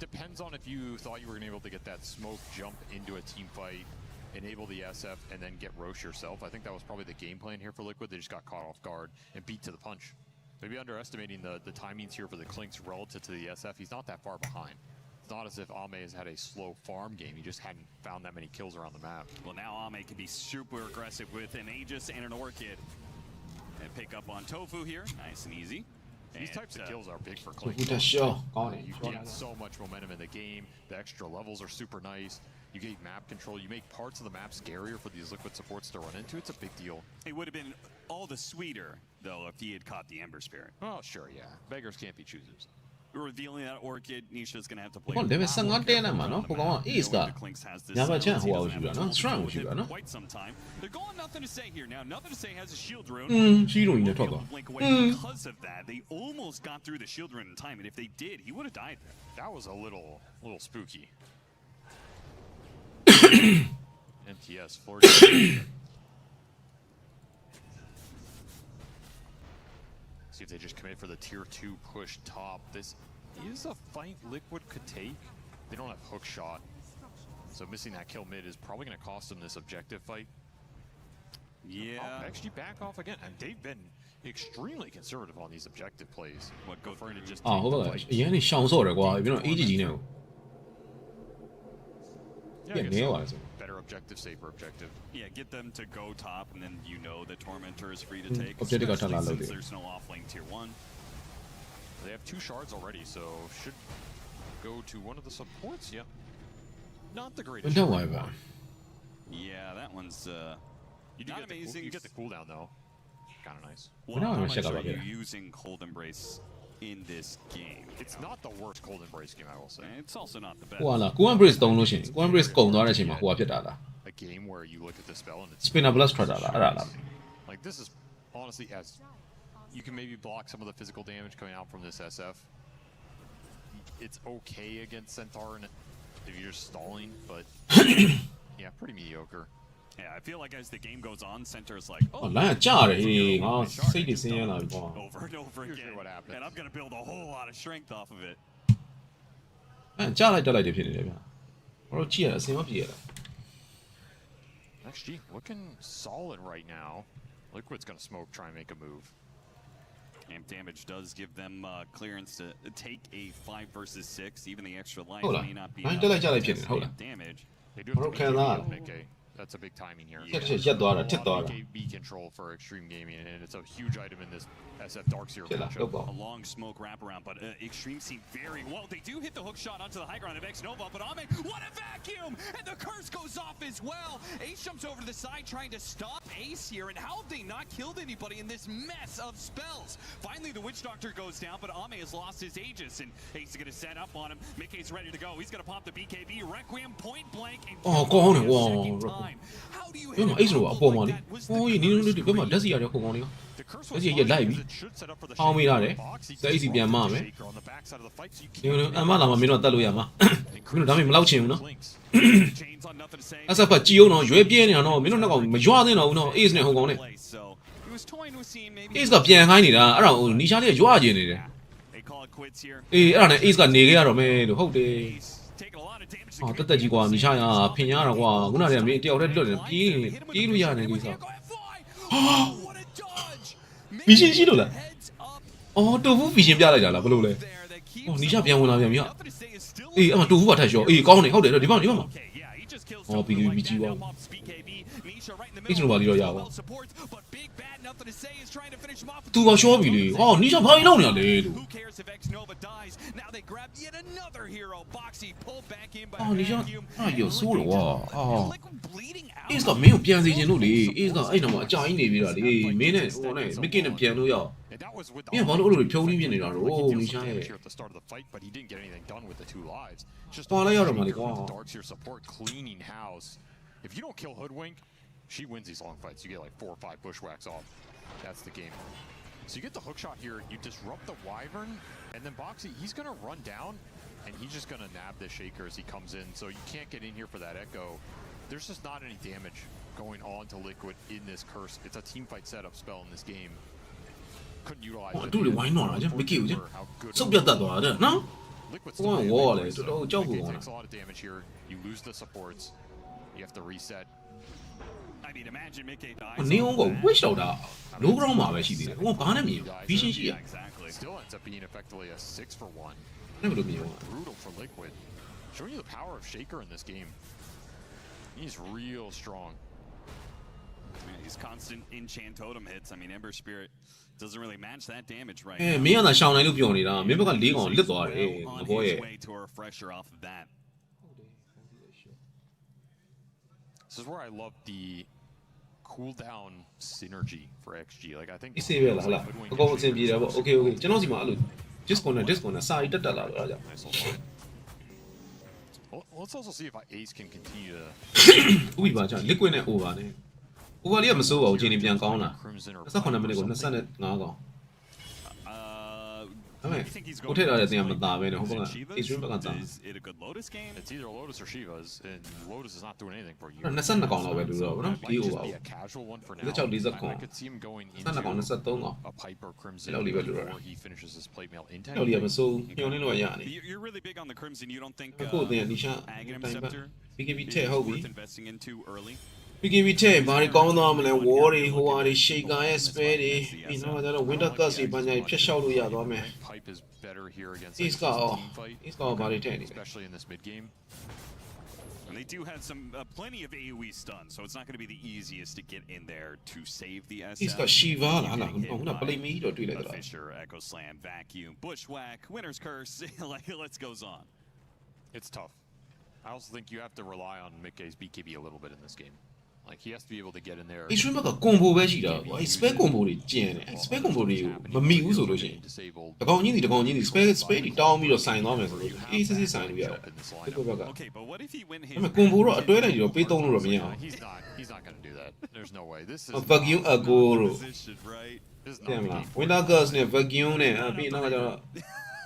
Depends on if you thought you were going to be able to get that smoke jump into a team fight, enable the SF, and then get Roche yourself. I think that was probably the game plan here for Liquid. They just got caught off guard and beat to the punch. Maybe underestimating the timings here for the Clinks relative to the SF. He's not that far behind. It's not as if Ame has had a slow farm game. He just hadn't found that many kills around the map. Well, now Ame can be super aggressive with an Aegis and an Orchid. And pick up on Tofu here. Nice and easy. These types of kills are big for Clinks. You get so much momentum in the game. The extra levels are super nice. You get map control. You make parts of the map scarier for these Liquid supports to run into. It's a big deal. It would have been all the sweeter, though, if he had caught the Ember Spirit. Oh, sure, yeah. Beggars can't be choosers. Revealing that Orchid, Nisha's going to have to play. ဟိုlevel 15တဲလန့်မှာနော်ဟိုကောင်က ace ကညဘက်ချမ်းဟိုအောင်ယူတာနော် strong ကိုယူတာနော် Quite some time. They're going nothing to say here now. Nothing to say has a shield rune. ရှိလို့နေထွက်သွား Because of that, they almost got through the shield rune in time, and if they did, he would have died there. That was a little spooky. MTS 40. See if they just commit for the tier 2 push top. This is a fight Liquid could take. They don't have hook shot. So missing that kill mid is probably going to cost them this objective fight. Yeah. Oh, actually back off again. And they've been extremely conservative on these objective plays. What go for it to just အော်ဟုတ်ပါအရင်ကရှောင်စော့တယ်ကွာပြီးတော့ AGG နဲ့ကို Yeah, nail it. Better objective, safer objective. Yeah, get them to go top, and then you know the Tormentor is free to take. Objective got especially a lot since of there's no offlane tier 1. They have 2 shards already, so should go to one of the supports. Yep. Not the greatest. Don't worry about it. Yeah, that one's you not get amazing. You get the cooldown though. Kind of nice. What No, armors check out are you here. using Cold Embrace in this game? It's not the worst Cold Embrace game, I will say. It's also not the best. ဟိုကလား Cool Embrace တုံးလို့ရှိရင် Cool Embrace ကုန်သွားတဲ့အချိန်မှာဟိုကဖြစ်တာလား A game where you look at the spell and it's Spinner Blast ထွက်တာလားအဲ့ဒါလား like this is honestly as you can maybe block some of the physical damage coming out from this SF. It's okay against Centaur and if you're just stalling, but yeah, pretty mediocre. Yeah, I feel like as the game goes on, Center's like, ဟောလမ်းကကြားတယ်ဟေးငါစိတ်တွေဆင်းရဲလာပြီကွာ over and over again. what happens. And I'm going to build a whole lot of strength off of it. အဲကြားလိုက်တက်လိုက်တယ်ဖြစ်နေတယ်ဗျာဘာလို့ကြည့်ရလဲအစင်မပြေရလား XG looking solid right now. Liquid's gonna smoke, try and make a move. Amp damage does give them clearance to take a 5 versus 6. Even the extra life Hold on. may not be Mine enough did I to tell you test hold amp on. damage. They do have to Okay, BKB that. on Mickey. That's a big timing here. Shit, shit,သွားတာ A တစ် lot သွား of တာ BKB control for Extreme Gaming, and it's a huge item in this SF Dark Zero ဖြစ်လာ matchup. တော့ပေါ့ A long smoke wraparound, but Extreme seem very well. They do hit the hook shot onto the high ground of X Nova, but Ame, what a vacuum! And the curse goes off as well. Ace jumps over to the side trying to stop Ace here, and how have they not killed anybody in this mess of spells? Finally, the Witch Doctor goes down, but Ame has lost his Aegis, and Ace is going to set up on him. Mickey's ready to go. He's going to pop the BKB. Requiem point blank. Andကောင်းတယ် a ကွာ second time. How do you ဘယ် hit မှာ a အိတ်ဆိုတော့အ combo ပေါ်မှာ like လေ that? Was ဟို the းနင်း curse တို့ဘယ်မှာ great? ဓာတ်စီရတဲ့ခုံကောင်းလေး The curse Let's was get live. large, it should set up for the How many Shaker are on there? the box. He So easy justပြန် dropped မှာ the မယ် Shaker on the backside of the fight, so you ဒီ can't အမလာမှာမင်းတို့တက်လို့ရမှာမင်းတို့ဒါမှမလောက်ချင်ဘူးနော် links. Chains on nothing to say. အဆက်ကကြည်အောင်တော့ရွေးပြဲနေတာနော်မင်းတို့နှစ်ကောင်မရွာသင့်တော့ဘူးနော် Ace နဲ့ဟိုကောင်နဲ့ So he was toying with seeing maybe Ace ကပြန်ခိုင်းနေတာအဲ့ဒါဟိုနီရှာလေးကရွာကျင်နေတယ် they call it quits here. အေးအဲ့ဒါနဲ့ Ace ကနေခဲ့ရတော့မယ်လို့ဟုတ်တယ် Ace taking a lot of damage. ဟာတက်တက်ကြီးကွာနီရှာရဖင်ရတာကွာခုနကတည်းကမင်းတယောက်တည်းလွတ်နေပြေးလို့ရတယ်ကိစ္စ What a dodge. Vision ရှိလို့လား Heads up အော်တူဘူး vision ပြလိုက်တာလားဘယ်လိုလဲ there that keeps အော်နီရှာပြန်ဝင်လာပြန်ပြီဟာ nothing to say is still အေးအမတူဘူးပါထက်ရှော့အေးကောင်းတယ်ဟုတ်တယ်ဒီမှာ Okay, yeah, he just kills Oh, someone BKB like that. wow. Now pops BKB. Nisha right in the He's middle. nobody to Well yawa. supports, but Big Bad, nothing to say, is trying to finish him off. သူကရှော့ပြီလေဟောနီရှာဘာကြီးလောက်နေရလဲလို့ Who cares if X Nova dies? Now they grab yet another hero. Boxy pulled back in by အော်နီရှာ vacuum. အဲ့ရုပ်ဆိုးတယ်ကွာအော် Liquid bleeding out. Ace ကမင်းကိုပြန်စီခြင်းလို့လေ Ace ကအဲ့တော့မှအကြာကြီးနေပြီးတော့လေမင်းနဲ့ဟိုနဲ့ Mickey နဲ့ပြန်လို့ရအောင် And that was with မင်းကဘာလို့အဲ့လိုဖြုံးနှင်းပြနေတာ Like, တော့ he deals နီ some ရှာရဲ့ damage here at the start of the fight, but he didn't get anything done with the 2 lives. Just Well, I oughta, man, Shaker with wow. the Dark Seer support cleaning house. If you don't kill Hoodwink, she wins these long fights. You get like 4 or 5 bushwhacks off. That's the game. So you get the hook shot here, you disrupt the Wyvern, and then Boxy, he's gonna run down, and he's just gonna nab the Shaker as he comes in. So you can't get in here for that Echo. There's just not any damage going on to Liquid in this curse. It's a team fight setup spell in this game. Couldn't utilize Oh, it. dude, why not? Just Mickey, For just- how good စုပ်ပြတ်တတ်သွားတယ်နော် Liquid's Well, still wall, damage, eh, so don't jump Mickey on takes it. a lot of damage here. You lose the supports. You have to reset. I mean, imagine Mickey dies. နေအောင်ကို off that. wish တော့တာလိုး ground မှာပဲရှိသေးတယ်ဟိုကဘာနဲ့မြင် vision ရှိရ Yeah, exactly. Still ends up being effectively a 6 for 1. အဲ့ဘယ်လိုမြင် Brutal for Liquid. Showing you the power of Shaker in this game. He's real strong. Yeah, he's constant enchant totem hits. I mean, Ember Spirit doesn't really match that damage right အဲ now. မင်းကသာရှောင်းနိုင်လို့ပြောနေတာမင်းဘက်က၄កောင်လစ်သွားတယ် Well င on ဘော his ရဲ့ way to a refresher off of that. This is where I love the cooldown synergy for XG. Like, I think အစ်စေးပဲလားဟလာအကောအဆင်ပြေတယ်ပေါ့ okay okay ကျွန်တော်စီမှာအဲ့လို disconnect စာရီတက်တက်လာလို့အဲ့ဒါကြောင့် Nice little fight. Well, let's also see if Ace can continue to ဥပ္ပပါချ liquid နဲ့ over နဲ့ over လေးကမစိုးပါဘူးအချိန်ကြီးပြန်ကောင်းလာ Crimson or 28မိနစ်ကို25កောင် I mean, think he's we'll going take that for as the this Amata, point. man. Is it Hold on. Chivas? He's really back on Is it a good Lotus game? It's either Lotus or Shivas, and Lotus is not doing anything for you. 22កောင်လောက်ပဲတူတော့ဗောနော် Might ဒီ just over be a casual one for now. ဒီ6 40 I កောင် could see him going 22កောင် into 23កောင် a Piper Crimson လောက်လေးပဲတူတော့ before he finishes his plate mail in လောက်လေးကမစိုးညှော်နေလို့ရနေ You're really big on the Crimson. You don't think အခုတင်နီရှာ Aghanim တိုင်ပါ Scepter BKB is ထဲဟုတ်ပြီ worth investing into early? BKB ထဲဘာတွေကောင်းသွားမလဲ war တွေဟိုဟာတွေ shaker ရဲ့ spare တွေပြီးတော့ကျတော့ winter cast တွေဘာညာဖြတ်လျှောက်လို့ရသွားမယ် Pipe is better here against He's X's got team fight, he's got ဘာတွေထဲနေ especially in this mid game. And they do have some plenty of AoE stun, so it's not going to be the easiest to get in there to save the SF. he's got Shiva လား You ဟာ get hit ခုန by play me တော့တွေ့လိုက် a တာ Fisher, Echo Slam, Vacuum, Bushwhack, Winter's Curse, like the list goes on. It's tough. I also think you have to rely on Mickey's BKB a little bit in this game. Like, he has to be able to get in there. extreme က combo ပဲရှိတာကွာ spare combo တွေကျန်တယ် spare combo တွေကိုမမိဘူးဆိုလို့ရှိရင် Disabled. တကောင်ကြီးဒီspare တွေတောင်းပြီးတော့ဆိုင်သွားမယ်ဆိုလို့အေးစစ်စစ်ဆိုင်လို့ရတယ် in this ဒီ lineup. ဘက်က Okay, but what if he win his အဲ့မဲ့ combo တော့အတွဲလိုက်တော့ပေးသုံးလို့တော့မရအောင် He's not going to do that. There's no way. This is vacuum not- ago လို့ position, right? This is တဲ့ not မ the လား game. winter cast နဲ့ vacuum နဲ့ပြီးနောက်ကကျတော့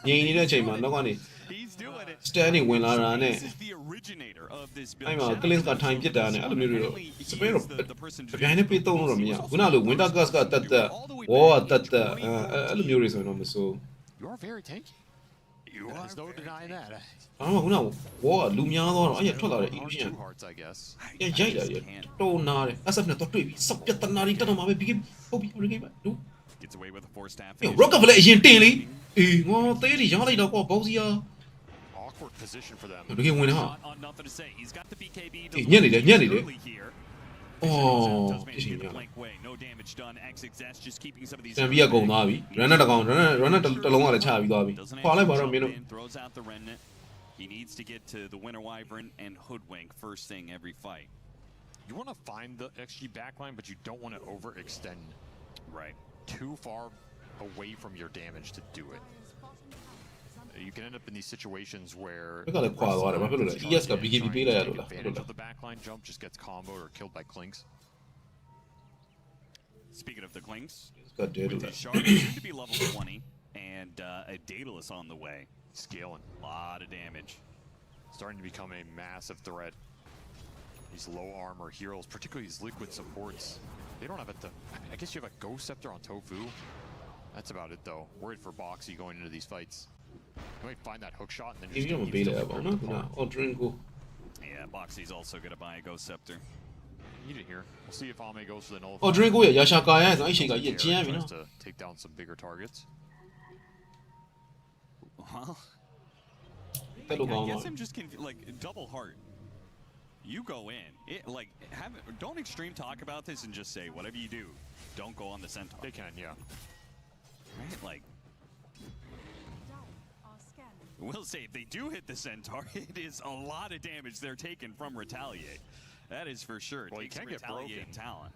ငြိမ်နေတဲ့အချိန်မှာနောက်ကနေ He's doing it. stand နေဝင်လာတာနဲ့ This is the originator of this build. အဲ့မှာ Shout out cleanse က to time ပြစ်တာနဲ့အဲ့လိုမျိုးတွေတော့ Apparently, he spare တော့ is the person အပြိုင်နဲ့ပေးသုံးလို့တော့မရဘူးခုနလို winter cast ကတက်တက် wall ကတက်တက်အဲ့လိုမျိုးတွေဆိုရင်တော့မစိုး You are very tanky. You are There's no denying that. ဘာမှခုနကဘောကလူများတော့အဲ့ရထွက်လာတဲ့ illusion Two hearts, I guess. ရိုက်တာရတော့နာတယ် SF နဲ့တော့တွေ့ပြီစောက်ပြတနာတွေတက်တော့မှာပဲ BK ဟုတ်ပြီ BK ပါတို့ gets away with a four staff. Rocket လည်းအရင်တင်လေအေးငါသေးတယ်ရလိုက်တော့ကွာဘောစီယာ Awkward position for them. တကယ်ဝင်ဟာ On nothing to say. He's got the BKB. ညက်နေတယ် early here. အော် Does ဖြစ်ရှင် manage to ရ get the blank way. No damage done. XXS just keeping some of these. စံပြီးကကုန်သွားပြီ runner တကောင် runner တစ်လုံးကလည်းချပြီးသွားပြီ Doesn't ခွာလိုက်ပါ actually တော့မင်း jump တို့ in, throws out the remnant. He needs to get to the Winter Wyvern and Hoodwink first thing every fight. You want to find the XG backline, but you don't want to overextend Right. too far away from your damage to do it. You can end up in these situations where ဘက်ကလည်းခွာသွားတယ်ဘာဖြစ်လို့လဲ ES က BKB ပေးလိုက်ရလို့လား advantage of the backline jump just gets comboed or killed by clinks. Speaking of the Clinks, ကဒဲလို့ with လား his shark soon to be level 20 and a Daedalus on the way. Scaling. A lot of damage. Starting to become a massive threat. These low armor heroes, particularly these liquid supports, they don't have I guess you have a Ghost Scepter on Tofu. That's about it though. Worried for Boxy going into these fights. You might find that hook shot and then ဒီ just လိုမ get ပေးလိုက်ရ easily ပါဘူး ripped နော်ခုန apart. ordering ကို Yeah, Boxy's also going to buy a Ghost Scepter. Need it here. We'll see if Ame goes for the null. ordering ကိုရရှာကာရဆိုအဲ့ချိန်ကရကျန်းပြီနော် to take down some bigger targets. Well, That look I all guess right. I'm just like double heart. You go in, don't extreme talk about this and just say whatever you do, don't go on the centaur. They can, yeah. Right? Like, we'll say if they do hit the centaur, it is a lot of damage they're taking from retaliate. That is for sure. It Well, he takes can get retaliate broken. talent.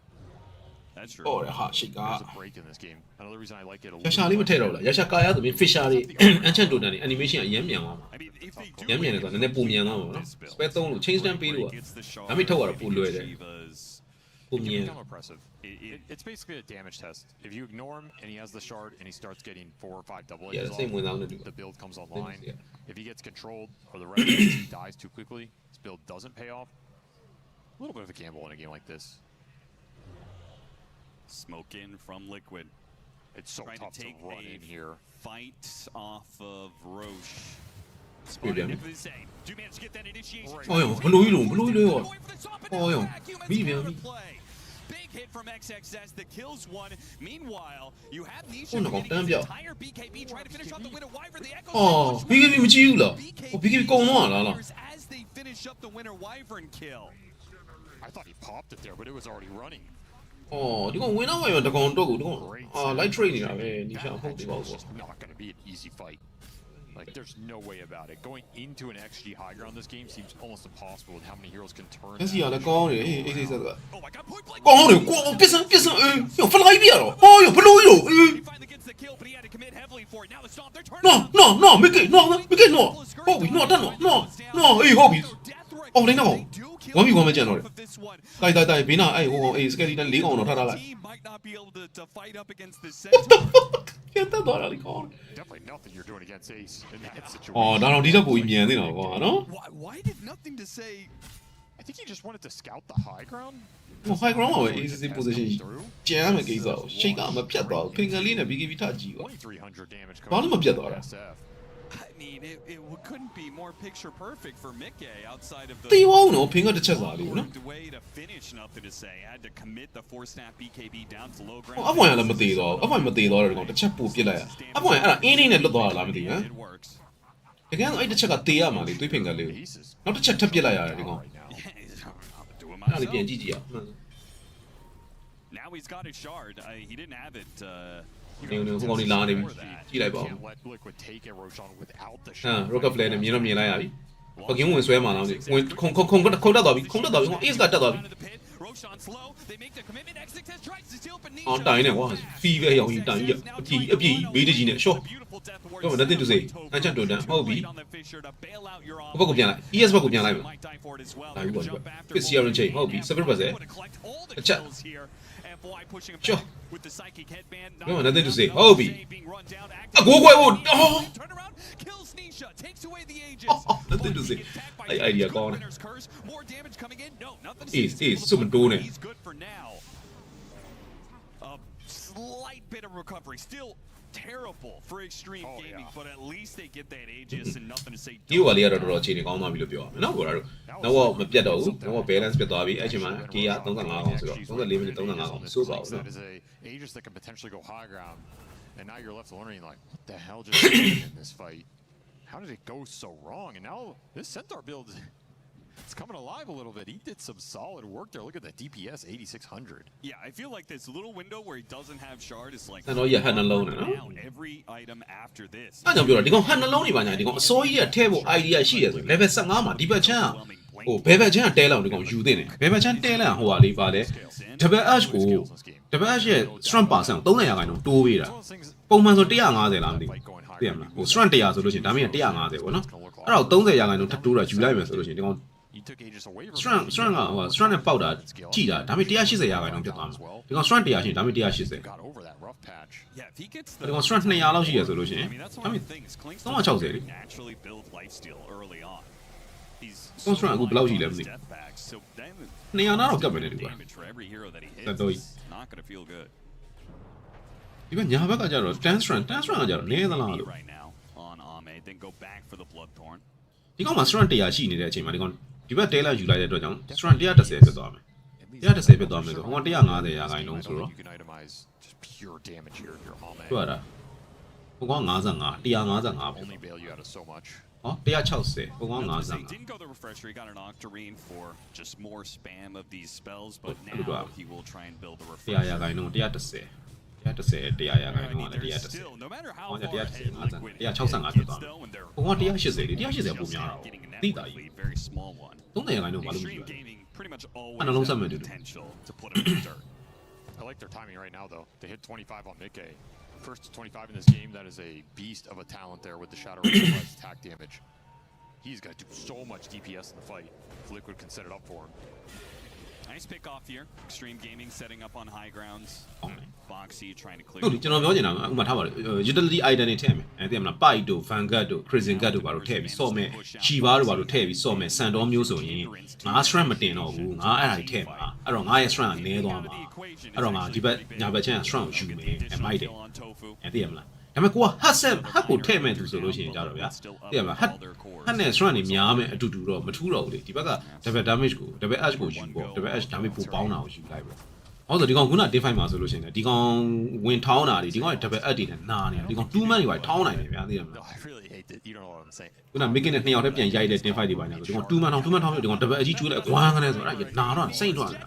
That's true. အော်ဟာရှိက There's a break in this game. Another reason I like it a ရရှာလေးမထည့်တော့လားရရှာကာရဆိုပြီး fisher တွေ ancient totem တွေ animation အရင်မြန်သွားမှာ I mean, if they do ရမ်းမြန်တယ်ဆိုတာနည်းနည်းပုံမြန်သွားမှာပေါ့နော် spell 3လို့ chain stand ပေးလို့ဒါမိထုတ်ရတာပိုလွယ်တယ် ပုံ It မြန် can become oppressive. It's basically a damage test. If you ignore him and he has the shard and he starts getting 4 or 5 double Yeah, edges the same off, with Alna do. the build comes online. Yeah. If he gets controlled or the rest of his team dies too quickly, his build doesn't pay off. A little bit of a gamble in a game like this. Smoke in from Liquid. It's so Trying tough to to take run in here. fight off of Roche. Brilliant. If they say, do you manage to get that initiation? Oh, yeah. Bloကြီးလုံးဘလို့လဲရောအော်ရောမိပြန်ပြီ Big hit from XXS that kills one. Meanwhile, you have Nisha Oh, no, getting damn, his yo. entire BKB trying to finish off the Winter Wyvern. The Echo အော် BKB မကြည့်ဘူးလားအော် BKB ကုန်သွားလားလား as they finish up the Winter Wyvern kill. I thought he popped it there, but it was already running. အော်ဒီကောင်ဝင်တော့ဝင်တော့တကောင်တော့ကိုဒီကောင်အာ light trade နေတာပဲနီရှာဟုတ်တယ် That ပေါ့ match is ပေါ့ just not going to be an easy fight. Like, there's no way about it. Going into an XG high ground this game seems almost impossible with how many heroes can turn. လက်စီကလည်းကောင်းတယ်အေးအေးဆေးဆက်က Oh my god, point blank. ကောင်းတယ်ကွာပစ္စံအေးရော fly ပြရတော့ဟောရောဘလို့ရောအေး He finally gets the kill, but he had to commit heavily for it. Now it's not their turn. နော်မကဲနော်ဟုတ်ပြီနော်တက်နော်အေးဟုတ်ပြီအော်လေးနော်ဝမ်းပြီဝမ်းမကြံတော့တယ်တိုက်ဘေးနာအဲ့ဟိုအေး skeleton ၄ကောင်တော့ထားလိုက် He might not be able to fight up against this centaur. ပြတ်တော့တာလေကောင်း Definitely nothing you're doing against Ace in that situation. အော်ဒါတော့ဒီတော့ပိုကြီးမြန်နေတာကွာနော် Why did nothing to say? I think he just wanted to scout the high ground. ဟို high ground မှာပဲ easy position ကျန်ရမယ်ကိစ္စကိုရှိတ်ကမပြတ်သွားဘူး finger လေးနဲ့ BKB ထကြည့်ကွာ 2300 damage Why don't I get that? SF. I mean, it couldn't be more picture perfect for Mickey outside of the တေးဝအောင်နော် finger တစ်ချက်စားလေးနော် way to finish. Nothing to say. Had to commit the 4-snap BKB down to low ဟို ground. အပွင့်ကလည်းမသေးတော့အပွင့်မသေးတော့တဲ့ကောင်တစ်ချက်ပို့ပစ်လိုက်ရအပွင့်အဲ့ဒါအင်းနေနဲ့လွတ်သွားတာလားမသိဘူးဟမ် It works. တကယ်အဲ့တစ်ချက်ကတေးရမှာလေတွေး finger လေးကို Ace is နောက်တစ်ချက်ထပ်ပစ်လိုက်ရတယ်ဒီကောင် right now. Yeah, I'm doing အဲ့ဒါလေး myself. ပြန်ကြည့်ကြည့်အောင် Now he's got his shard. He didn't have it. နေနေဟိုကောင်လေးလာနေပြီကြည့်လိုက်ပါဦး Can't let Liquid take a Roshan without the ဟမ် shot. rocket flare နဲ့မြင်တော့မြင်လိုက်ရပြီပကင်းဝင်ဆွဲမှာလားမသိဝင်ခုံတက်သွားပြီခုံတက်သွားပြီ ace ကတက်သွားပြီ Roshan slow. They make the commitment. XXS tries to steal, but အော်တိုင်နေကွာဖီးပဲရောင်ကြီးတိုင်ကြီးအပြည့်ဘေးတကြီးနဲ့ရှော့ Come on, nothing to say. Ancient Totem. Oh, B. ဘက်ကိုပြန်လိုက် ES ဘက်ကိုပြန်လိုက်မယ်နိုင်ဘူးကွာ fit CRN chain ဟုတ်ပြီ separate ပါစေအချက် Sure. Come on, nothing to say. Oh, B. အကိုခွဲဖို့အော် nothing to say အဲ့ idea ကောင်းတယ် Ace စွမတိုးနဲ့ He's good for now. A slight bit of recovery. Still terrible for Extreme Gaming, but at least they get that Aegis and nothing to say. ဒီဝါလေးကတော့တော်တော်အခြေအနေကောင်းသွားပြီလို့ပြောရမယ်နော်ကိုရာတို့နောက်မပြတ်တော့ဘူးနောက် balance ပြတ်သွားပြီအဲ့ချိန်မှာဒီက35ကောင်ဆိုတော့34မိနစ်35ကောင်စိုးပါဘူးနော် That is a Aegis that can potentially go high ground, and now you're left wondering like, what the hell just happened in this fight? How did it go so wrong? And now this Centaur build, it's coming alive a little bit. He did some solid work there. Look at that DPS 8600. Yeah, I feel like this little window where he doesn't have shard is like အဲ့တော့ရဟန်နှလုံးနဲ့နော် down every item after this. အဲ့ကြောင့်ပြောတော့ဒီကောင်ဟန်နှလုံးတွေပါညာဒီကောင်အစိုးရထဲဖို့ idea ရှိတယ်ဆို level 15မှာဒီဘက်ချမ်းဟိုဘယ်ဘက်ချမ်းတဲလောက်ဒီကောင်ယူသင့်တယ်ဘယ်ဘက်ချမ်းတဲလောက်ဟိုဟာလေးပါလေ double h ကို double h ရဲ့ strength percent 30%တိုးပေးတာပုံမှန်ဆို150လားမသိဘူးသိရမလားဟို strength 100ဆိုလို့ရှိရင်ဒါမှမဟုတ်150ပေါ့နော်အဲ့တော့30%ထပ်တိုးတာယူလိုက်မယ်ဆိုလို့ရှိရင်ဒီကောင် strength ကဟို strength နဲ့ပေါက်တာကြည့်တာဒါပေမဲ့180%ဖြစ်သွားမှာဒီကောင် strength 100ရှိရင်ဒါပေမဲ့180 Got over that rough patch. Yeah, if he gets ဒီကောင် strength 200လောက်ရှိရဆိုလို့ရှိရင် I mean, that's ဒါ one ပေ of မဲ့ the things. Klink's 360လေ naturally build lifesteal early on. He's Don't try and go below you, on Leslie. his death back, so then 200နားတော့ကပ်မယ်လေဒီက damage for every hero that he hits. သက်တော့ It's not going to feel good. ဒီဘက်ညာဘက်ကကျတော့ 10 strength ကကျတော့နည်းသလားလို့ Right now on Ame, then go back for the Bloodthorn. ဒီကောင်မှာ strength 100ရှိနေတဲ့အချိန်မှာဒီကောင်ဒီဘက်တဲလာယူလိုက်တဲ့အတွက်ကြောင့် strength 130ဖြစ်သွားမယ်130ဖြစ်သွားမယ်ဆိုဟိုက150%ဆိုတော့ You can itemize just pure damage here. Your Ame တွေ့ရတာဟိုကောင်55 155ဖြစ် only bail you out of so much. ဟော160ဟိုကောင် He 55 didn't go the refresher. He got an Octarine for just more spam of these spells, but Good now job. he will try and build a 100% refresher. 130 I mean, 130%လည်း there's 130 still, no matter how Oh, far yeah, ahead 160, Liquid 165 gets,ဖြစ်သွားမယ် though, when they're ဟိုကောင်180လေ180 just ပုံများတာ getting a သိ network တာကြီး lead, very small one. 300%ဘာလို့ယူ Extreme လဲ Gaming pretty much always I don't know have something the to do. potential to put him in the dirt. I like their timing right now, though. They hit 25 on Mickey. First 25 in this game. That is a beast of a talent there with the Shadow Razor attack damage. He's going to do so much DPS in the fight. If Liquid can set it up for him. Nice pick off here. Extreme Gaming setting up on high grounds. Boxy trying to clear. ဟုတ်တယ်ကျွန်တော်ပြောချင်တာကဥပမာထားပါလေ utility item တွေထည့်မယ်အဲသိရမလား pipe တို့ vanguard တို့ crimson guard တို့ဘာလို့ထည့်ပြီးစော့မယ် shiva တို့ဘာလို့ထည့်ပြီးစော့မယ် sandor မျိုးဆိုရင်ငါ strength မတင်တော့ဘူးငါအဲ့ဒါတွေထည့်မှာအဲ့တော့ငါရဲ့ strength ကနည်းသွားမှာအဲ့တော့ငါဒီဘက်ညာဘက်ချမ်း strength ကိုယူမယ်အဲမိုက်တယ်အဲသိရမလားဒါပေမဲ့ကိုက hut ကိုထည့်မယ်သူဆိုလို့ရှိရင်ကြတော့ဗျာသိရမလား hut နဲ့ strength တွေများမယ်အတူတူတော့မထူးတော့ဘူးလေဒီဘက်က double damage ကို double h ကိုယူပေါ့ double h damage ပိုပေါင်းတာကိုယူလိုက်ပေါ့ဟုတ်ဆိုဒီကောင်ခုန define မှာဆိုလို့ရှိရင်ဒီကောင်ဝင်ထောင်းတာတွေဒီကောင် double h တွေနဲ့နားနေတာဒီကောင် 2 man တွေပါထောင်းနိုင်တယ်ဗျာသိရမလား No, I really hate it. You don't know what I'm saying. ခုန making နဲ့2ယောက်တည်းပြန်ရိုက်တဲ့ define တွေပါညာဆိုဒီကောင် 2 man ထောင်းပြီးဒီကောင် double h ကြီးကျွေးလိုက်ကွာငနဲ့ဆိုအဲ့ဒါနာတော့စိတ်ထွက်လာ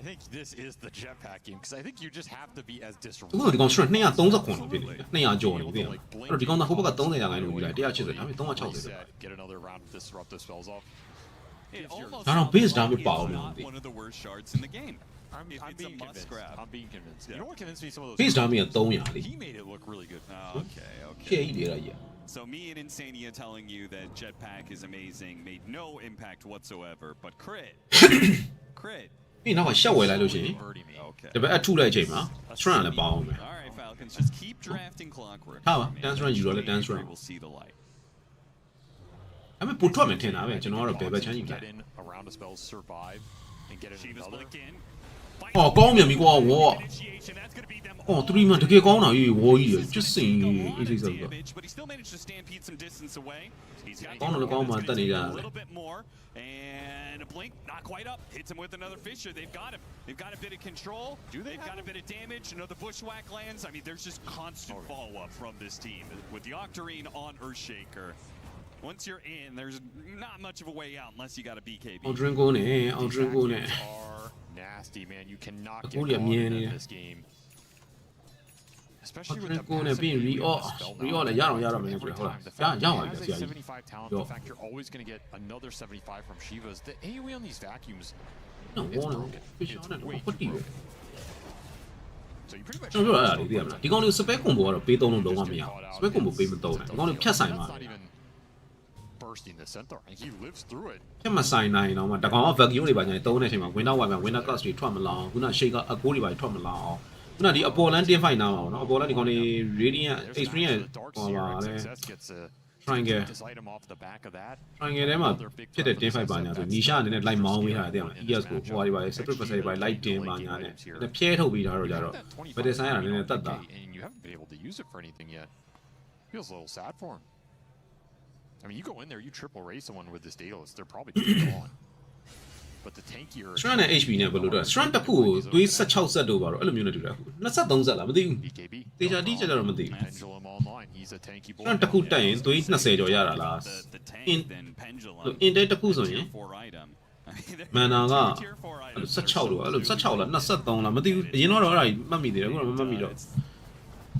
I think this is the jetpack game because I think you just have to be as သူ disruptive. ကဒီကောင် strength 239ဖြစ်နေတယ်200ကျော်နေပြီအဲ့တော့ဒီကောင်ကဟိုဘက်က30%ယူလိုက်180ဒါပေမဲ့360 Set, get another round of disruptive spells off. It almost I don't base damage power, is man. not one of the worst shards in the game. If I'm it's a being must convinced. grab. I'm being convinced. You know what convinced me? Some of those. base damage က300လေ He made it look really good. Okay, ရှေ့ okay. ကြီးတွေလိုက်ရ So me and Insania telling you that Jetpack is amazing made no impact whatsoever, but crit. Crit. ပြီးနောက်ကရှောက်ဝယ်လိုက်လို့ရှိရင် Birdie me. Okay. ဒါပေမဲ့အထုလိုက်ချိန်မှာ strength လည်းပေါအောင်မယ် All right, Falcons, just keep drafting Clockwork. How? Man, Dance run, you roll it, dance run. We'll see the light. ဒါပေမဲ့ပိုထွက်မယ်ထင်တာပဲကျွန်တော်ကတော့ဘယ်ဘက်ချမ်းယူလိုက် Get in a round of spells, survive, and get in Shiva's another. blink in. ဟောကောင်းမြန်ပြီကွာဝေါ Initiation, that's gonna be them ဟော3 man တကယ်ကောင်းတာကြီးဝေါကြီးရ just saying အေးစိတ်ဆိုတော့ damage, but he still managed to stampede some distance away. He's gotကောင်းတယ်ကောင်းမှတက်နေကြတယ် a little bit more, and a blink, not quite up. Hits him with another fissure. They've got him. They've got a bit of control. They've got a bit of damage. Another bushwhack lands. I mean, there's just constant follow-up from this team with the Octarine on Earthshaker. Once you're in, there's not much of a way out unless you got a BKB. အောင် drink ကိုနဲ့အောင် drink ကိုနဲ့ Are nasty, man. You cannot get Aku caught lihat in Mia them ni. in this game. အောင် Especially with drink the ကိုနဲ့ passive ပြီး ability re-off of the spell re-off လည်းရတော့ရတော့မယ် every ဆိုဟုတ်လား time. The ရ fact ရ that ပါ he ပြီ has ဆရာ a ကြီး 75 talent, Yo. the fact you're always going to get another 75 from Shiva's. The AoE on these vacuums, နော်ဝေါနဲ့ fish on နဲ့ဖတ်တီးပဲ so you pretty much ကျွန်တော်ပြောရတာလေသိရမလားဒီကောင်လေး spec combo ကတော့ပေးသုံးလို့လုံးဝမရဘူး spec combo ပေးမသုံးနဲ့ဒီကောင်လေးဖြတ်ဆိုင်မှာ That's not even bursting the centaur, and he lives through it. ဖြတ်မဆိုင်နိုင်တော့မှတကောင်က vacuum တွေပါညာသုံးတဲ့အချိန်မှာ window wipe မှာ window cast တွေထွက်မလာအောင်ခုန shake ကအကိုးတွေပါထွက်မလာအောင်ခုနဒီအပေါ်လန်တင်းဖိုင်နာမှာပေါ့နော်အပေါ်လန်ဒီကောင်လေး radiant There's experience the dark ဟော seer ပါ and လေ success gets a triangle this item off the back of that. triangle ထဲမှာဖြစ်တဲ့ team fight ပါညာဆိုနီရှာအနေနဲ့ light မောင်းပေးထားတယ်တဲ့မှာ ES ကိုဟိုဟာတွေပါ separate percent ပါ light တင်ပါညာနဲ့ဖြဲထုတ်ပြီးထားတော့ကြတော့ better sign ရတယ်နည်းနည်းတတ်တာ And you haven't been able to use it for anything yet. Feels a little sad for him. I mean, you go in there, you triple raise someone with this Daedalus, they're probably gone. But the tankier strand နဲ့ HP နဲ့ဘယ်လိုတော့ strand တစ်ခုကိုသွေး16 set တို့ပါတော့အဲ့လိုမျိုးနဲ့တူတယ်23 set လားမသိဘူး BKB. တေချာတိကျတော့မသိဘူး Pendulum online. He's a tanky boy. strand တစ်ခုတက်ရင်သွေး20ကျော်ရတာလား The tank, in then pendulum. in တစ်ခုဆိုရင် Tier 4 item. I mean, there- မန်နာက Tier 4 items are 16လို့အဲ့လို so 16လား23လားမသိဘူးအရင်တော့အဲ့ဒါမှတ်မိသေးတယ်အခုတော့မမှတ်မိတော့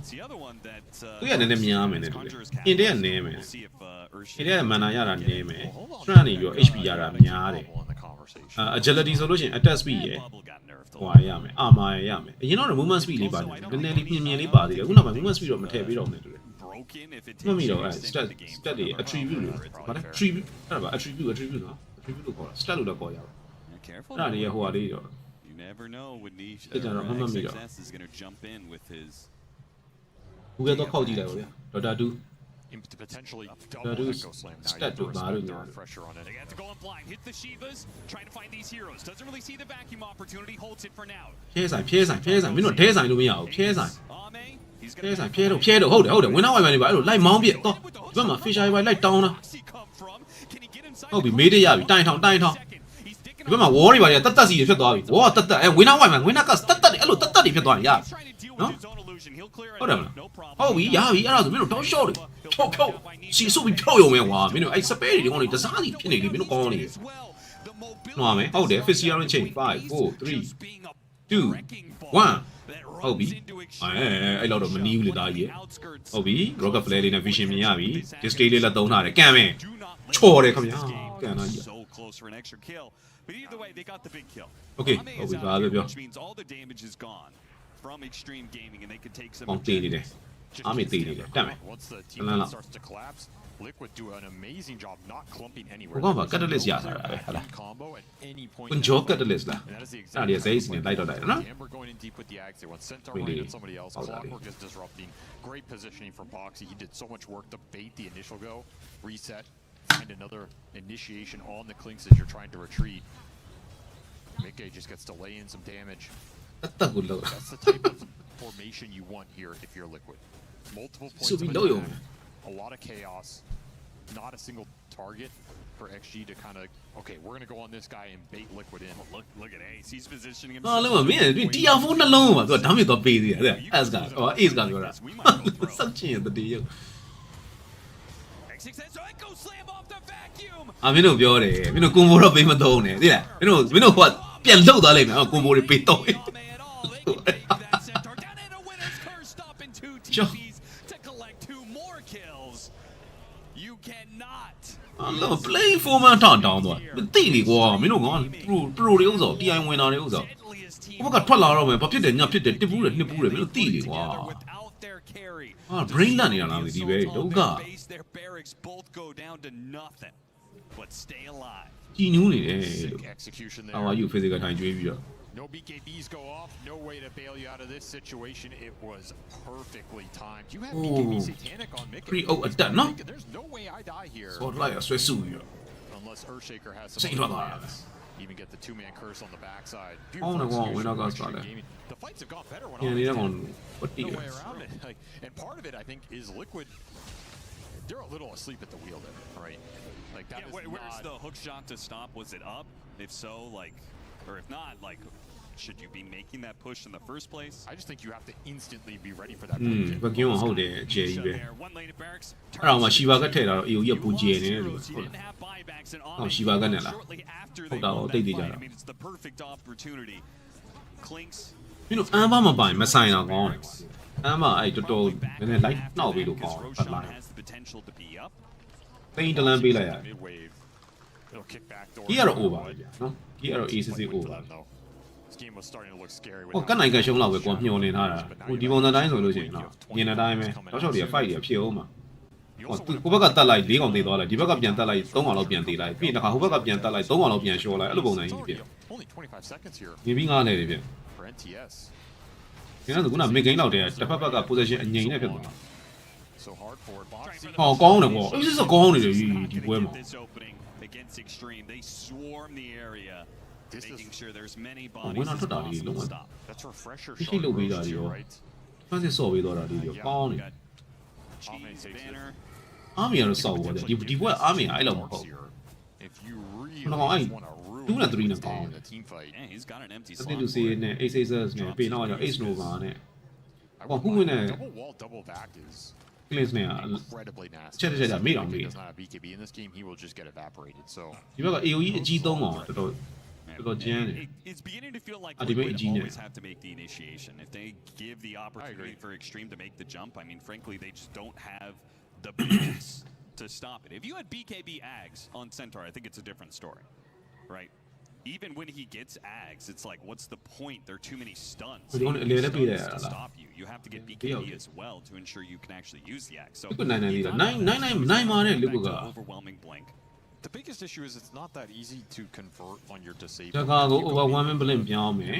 It's the other one that သူကနည်းနည်းများမယ်နဲ့တူတယ် Conjurer's အင်တဲ့က Catalyst. နည်းမယ် We'll see if, Urshick- အင်တဲ့ကမန်နာရတာနည်းမယ် strand နေပြီးတော့ HP ရတာများတယ် In the conversation. agility ဆိုလို့ရှိရင် attack speed ရယ် Bubble got nerfed a ဟို lot. ရမယ် armor ရမယ်အရင်တော့ movement speed လေးပါတယ်နည်းနည်းလေးပြင်းပြင်းလေးပါသေးတယ်အခုနောက်ပိုင်း movement speed တော့မထည့်ပေးတော့ဘူးနဲ့တူတယ် Broken if it မှတ် takes မိ you တော့ extended stat the game stat တွေ further, attribute လို့ or it's ဗါလဲ probably attribute အဲ့ဒါပါ attribute နော် attribute လို့ခေါ်တာ stat လို့လည်းခေါ်ရအောင် fair. Careful. အဲ့ဒါတွေဟိုဟာလေးတော့ You never know when Niche It's not a home run meter. XXS is going to jump in with his. Google တော့ခောက်ကြည့်လိုက်ပါဗျာ Dota 2 Potentially That double is Echo Slam. stat to Maru, Throw yeah. pressure on it. They have to go in blind, hit the Shivas, trying to find these heroes. Doesn't really see the vacuum opportunity, holds it for now. ဖြဲဆိုင်မင်းတို့ဒဲဆိုင်လို့မရဘူးဖြဲဆိုင် Ame, he's ဖြဲ gonna ဆိုင်ဖြဲတော့ဟုတ်တယ်ဝင်နောက်ဝိုင်နေပါအဲ့လိုလိုက်မောင်းပြတော့ဒီဘက်မှာ fisher ဝိုင်လိုက်တောင်းတာ Foxy come from. Can he get inside? ဟုတ်ပြီမေးတဲ့ရပြီတိုင်ထောင် Second. He's ဒီ dicking ဘက်မှာ war တွေပါလေတက်စီတွေဖြစ်သွားပြီ war တက်ဝင်နောက်ဝိုင်မှာဝင်နောက်ကတက်တွေအဲ့လိုတက်တွေဖြစ်သွားရင်ရ He's trying to deal with his own illusion. He'll clear it. ဟုတ်တယ်မလား No problem. ဟုတ်ပြီရပြီအဲ့ဒါဆိုမင်းတို့တောင်းရှော့တယ်ဖြုတ်စီစုပြီးဖြုတ်ရုံပဲကွာမင်းတို့အဲ့စပယ်တွေကောင်တွေတစားစီဖြစ်နေလေမင်းတို့ကောင်းနေတယ် နှွားမယ်ဟုတ်တယ် fisher chain 5 4 3 2 1ဟုတ်ပြီအဲ့လောက်တော့မနီးဘူးလေသားကြီးဟုတ်ပြီ rocket flare လေးနဲ့ vision မြင်ရပြီ display လေးလည်းသုံးထားတယ်ကန်မယ်ချော်တယ်ခင်ဗျာကန်တော့ကြီး So close for an extra kill. But either way, they got the big kill. Okay, Ame oh, is we out got here, it, yeah. which means all the damage is gone from Extreme Gaming, and they could take some. ပေါင်းတေးနေတယ် Just Ame keepsတေး the နေတယ် other တက်မယ် Once the Lan team lan. starts to collapse, Liquid do an amazing job not clumping ဟို anywhere. ကောင်က catalyst ရတာပဲဟာလား Combo at any point. ကွန်ဂျော catalyst လား And that is the အဲ့ဒါ exact တွေစိတ်စနေလိုက်တော့တယ်နော် Amber going in deep with the Axe. They want Centaur Really? running at somebody else. Oh, that Clockwork is disrupting. Great positioning from Boxy. He did so much work to bait the initial go, reset, find another initiation on the Clinks as you're trying to retreat. Mickey just gets to lay in some damage. တက်ကိုလောက် That's the type of formation you want here if you're Liquid. Multiple points စု of ပြီးလောက်ရုံ attack, a lot of chaos, not a single target for XG to kind of, okay, we're going to go on this guy and bait Liquid in. Look at Ace. He's positioning ဟာ himself. လုံးမင်းတရားဖုန်းနှလုံးမှာသူကဒါမှမတော့ပေးသေးတယ် S ကဟို Ace ကပြောတာစက်ချင်တဲ့တရား XXS, so Echo Slam off the vacuum. အမင်းတို့ပြောတယ်မင်းတို့ကွန်ဘိုတော့ပေးမသုံးနဲ့သိလားမင်းတို့ဟိုပြန်လှုပ်သွားလိမ့်မယ်ကွန်ဘိုတွေပေးတော့ Ame at all. They can take that Centaur down, and a winner's curse stopping 2 TPs to collect 2 more kills. You cannot. အလော play format တောင်းသွားတိလေကွာမင်းတို့က pro တွေဥစ္စာ TI ဝင်တာတွေဥစ္စာ Deadliest team. ဟိုဘက်ကထွက်လာတော့မယ်ဘာဖြစ်တယ်ညဖြစ်တယ်တစ်ပူးတယ်နှစ်ပူးတယ်မင်းတို့တိလေကွာ Together without their carry. ဟာ brain လန့်နေတာလားဒီပဲဒုက္ခ Base, their barracks both go down to nothing. But stay alive. ကြည်နူးနေတယ်လို့ Sick execution there. အာဝါယူ physical ထိုင်ကျွေးပြီးတော့ No BKBs go off. No way to bail you out of this situation. It was perfectly timed. You had BKB Satanic on Mickey. Pretty old at that, no? There's no way I die here. ဆော့လိုက်ဆွဲစုပြီးတော့ Unless Earthshaker has Say some what other about plans. Even get the 2-man curse on the backside. Oh, Beautiful no, execution we're not from gonna Extreme start that. Gaming. The fights have gone better when ည all နေ these တော့ teams- ဘာတိ no လဲ way around it. Like, and part of it, I think, is Liquid. They're a little asleep at the wheel there, right? Like that is Where's not. the hook shot to stop? Was it up? If so, like, or if not, like, should you be making that push in the first place? I just think you have to instantly be ready for that. อืม break-in. ဘကင်းဟုတ်တယ်အကျယ်ကြီးပဲ There, one lane at barracks. အဲ့တော့မှရှီဘာကထည့်တာတော့ AO ကြီးကပူကျယ်နေတယ်လို့ He ဟုတ် didn't လား have buybacks and Oh, Ame Shiva came Gun out nella. shortly after Oh, they da, won oh, that dei di fight. già. I mean, it's the perfect opportunity. Clinks မင်းတို့အမ်းပါမပိုင်မဆိုင်တော့ကောင်းတယ်အမ်းပါအဲ့တော်တော်နည်းနည်းလိုက်နှောက်ပြီးလို့ကောင်းတယ်ပတ်လာ has the potential to be up. တိန်တလန်းပေးလိုက်ရတယ် Mid-wave. It'll kick back door. ကြီးကတော့ over ပဲဗျာနော်ကြီးကတော့ ACC Wait for over them, though. This game was starting to look scary. ဟိုကတ်နိုင်ကရှုံးလောက်ပဲကွာမျှော်နေထားတာဟိုဒီပုံစံတိုင်းဆိုလို့ရှိရင်တော့မြင်တဲ့အတိုင်းပဲတော့6တွေက fight တွေဖြစ်အောင်မှာဟိုဟိုဘက်ကတက်လိုက်4កောင်သေးသွားလိုက်ဒီဘက်ကပြန်တက်လိုက်3កောင်လောက်ပြန်သေးလိုက်ပြီးရင်တခါဟိုဘက်ကပြန်တက်လိုက်3កောင်လောက်ပြန်လျှော်လိုက်အဲ့လိုပုံစံကြီးဖြစ် Only 25 seconds here မြင်ပြီးငားနေတယ်ဖြစ် for NTS. ဒီနောက်က mid game လောက်တည်းတစ်ဖက်ဘက်က position အငြိမ်နဲ့ဖြစ်သွားတာ So hard for it. Bo3 ဟောကောင်းတယ်ကွာအေးစစ်ကောင်းနေတယ်ဒီပွဲမှာ This opening against Extreme, they swarm the area, This is- making sure there's many we're bodies not as total, possible look to at- stop. That's refresher He shot look versus big, you, yo. right? ဖန်စစ်စော်ပေးတော့တာလေးကောင်းနေ Got Cheese takes it. banner. အားမရတော့စော်ပါလေဒီပွဲအားမရအဲ့လိုမဟုတ် If you really No, I- want to ruin 2 and 3 theနဲ့ကောင်း in the team fight, Yeah, he's got an empty အ slot. သစ်လူစီနဲ့ Ace Aces နဲ့ပြီးတော့ Ace Nova နဲ့ I Well, wouldn't who mind. in a- Double wall, double back is Cleans နဲ့ incredibly nasty. Check, check, check, meet on If he me. does not have BKB in this game, he will just get evaporated. So ဒီဘက်က AOE အကြီးသုံးအောင်တော်တော် တော်ကျန်းတယ် It's beginning to feel like Ah, di ba Liquid engineer? always have to make the initiation. If they give the opportunity for Extreme to make the jump, I mean, frankly, they just don't have the base to stop it. If you had BKB Ags on Centaur, I think it's a different story, right? Even when he gets Ags, it's like, what's the point? There are too many stuns. But you want Too to many let it be stuns there, to lah. stop you. You have to get Yeah. BKB as well to ensure you can actually use the Ags. So Liquid 9 you leader. got 9 မာနဲ့ back Liquid to က overwhelming blink. the biggest issue is it's not that easy to convert on your disable. တကားကို overwhelming blend ပြောင်းမယ်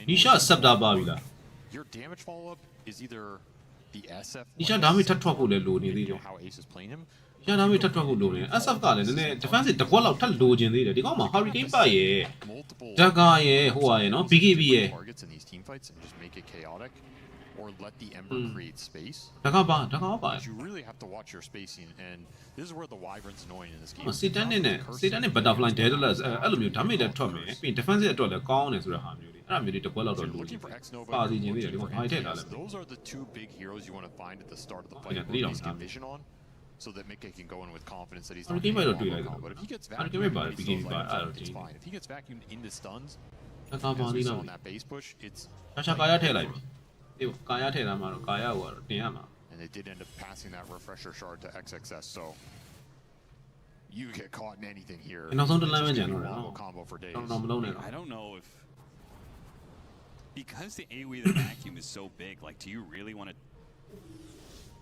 နီရှာဆက်တာပါပြီလား Your damage follow up is either the SF. နီရှာ damage ထပ်ထွက်ဖို့လည်းလိုနေသေးတယ် How Ace is playing him. ရှာ damage ထပ်ထွက်ဖို့လိုနေ SF ကလည်းနည်းနည်း defensive တစ်ခွက်လောက်ထပ်လိုချင်သေးတယ်ဒီကောင်မှာ Hurricane ပတ်ရဲ့ Multiple တကားရဲ့ဟိုဟာရဲ့နော် BKB ရဲ့ targets in these team fights and just make it chaotic, or let the Ember create space. တကားပါတကားပါ But you really have to watch your spacing, and this is where the Wyvern's annoying in this game. စစ်တန်းနဲ့စစ်တန်းနဲ့ butterfly daedalus အဲ့လိုမျိုး damage တက်ထွက်မယ်ပြီး defensive အတွက်လည်းကောင်းတယ်ဆိုတဲ့ဟာမျိုးတွေအဲ့ဒါမျိုးတွေတစ်ခွက်လောက် If တော့ you're လိုချင် looking for X Nova, ပါစီချင် you're သေးတယ်ဒီ looking ကောင် for ဟိုက်ထက်တာလည်း NTS, those are the two big heroes you want to find at the start of the Yeah, fight. three Where on get time. vision on, so that Mickey can go in with confidence that he's Hurricane not might getting not do combo like combo. that. But if he gets Hurricane vacuumed, might and be he getting feels like by out of it's team. fine. If he gets vacuumed into stuns, တကားပါ as we သေး saw လား in that base push, it's တခြားကာယထည့်လိုက်ပြီအေးကာယထည့်တာမှတော့ကာယကိုတင်ရမှာ and they did end up passing that refresher shard to XXS. So you get caught in anything here. နောက်ဆုံးတစ်လမ်းပဲ Just ကျန် gonna တော့ be တယ် wombo နော် combo for days. တော့မလုံးနဲ့တော့ I don't know if because the AoE the vacuum is so big, like, do you really want to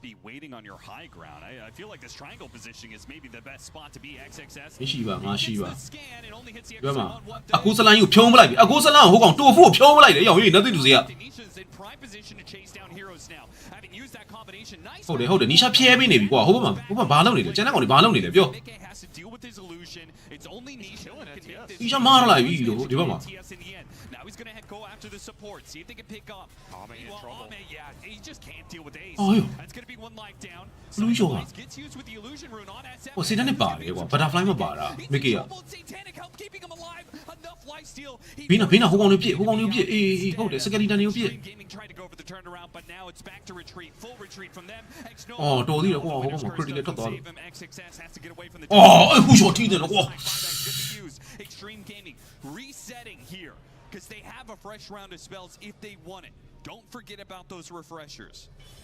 be waiting on your high ground? I feel like this triangle positioning is maybe the best spot to be XXS. မရှိပါငါရှိပါ Gets the scan, it only hits the ပြော extra မှာ on one အခုစလိုင်းကိုဖြုံးပလိုက်ပြီအခုစလိုင်းကိုဟိုကောင်တူဖို့ဖြုံးပလိုက်တယ်ရောင်ကြီးનથીတူစီက Nisha's in prime position to chase down heroes now. Having used that combination, nice. ဟုတ်တယ်နီရှာဖြဲပေးနေပြီကွာဟိုဘက်မှာဘာလုပ်နေလဲကျန်တဲ့ကောင်တွေဘာလုပ်နေလဲပြော Mickey has to deal with his illusion. It's only Nisha who can make this. နီရှာမားလိုက်ပြီလို့ဒီဘက်မှာ TS in the end. Now he's gonna go after the support, see if they can pick up. Ame in Well, trouble. Ame, yeah, he just can't deal with Ace. Oh, yeah. That's gonna be one life down. Lucio. Sidewise gets used with the illusion rune on SF. ဟိုစစ်တန်းနဲ့ပါတယ်ကွာ butterfly မပါတာ He's မစ်ကီ in က trouble. Satanic help keeping him alive. Enough life steal. He ဘေးနာဟိုကောင်တွေပြစ်အေးဟုတ်တယ်စကယ်လီတန်တွေကိုပြစ် Extreme Gaming tried to go for the turnaround, but now it's back to retreat. Full retreat from them. X-Nova. အော်တော်သေးတယ်ကွာဟို Winner's ကောင် curse ခရစ်တီလည်းထွက် doesn't သွားတယ် save him. XXS has to get away from the အော်အဲ့ဟူရှော်ထိတယ်နော်ကွာ Buybacks could be used. Extreme Gaming resetting here because they have a fresh round of spells if they want it. Don't forget about those refreshers.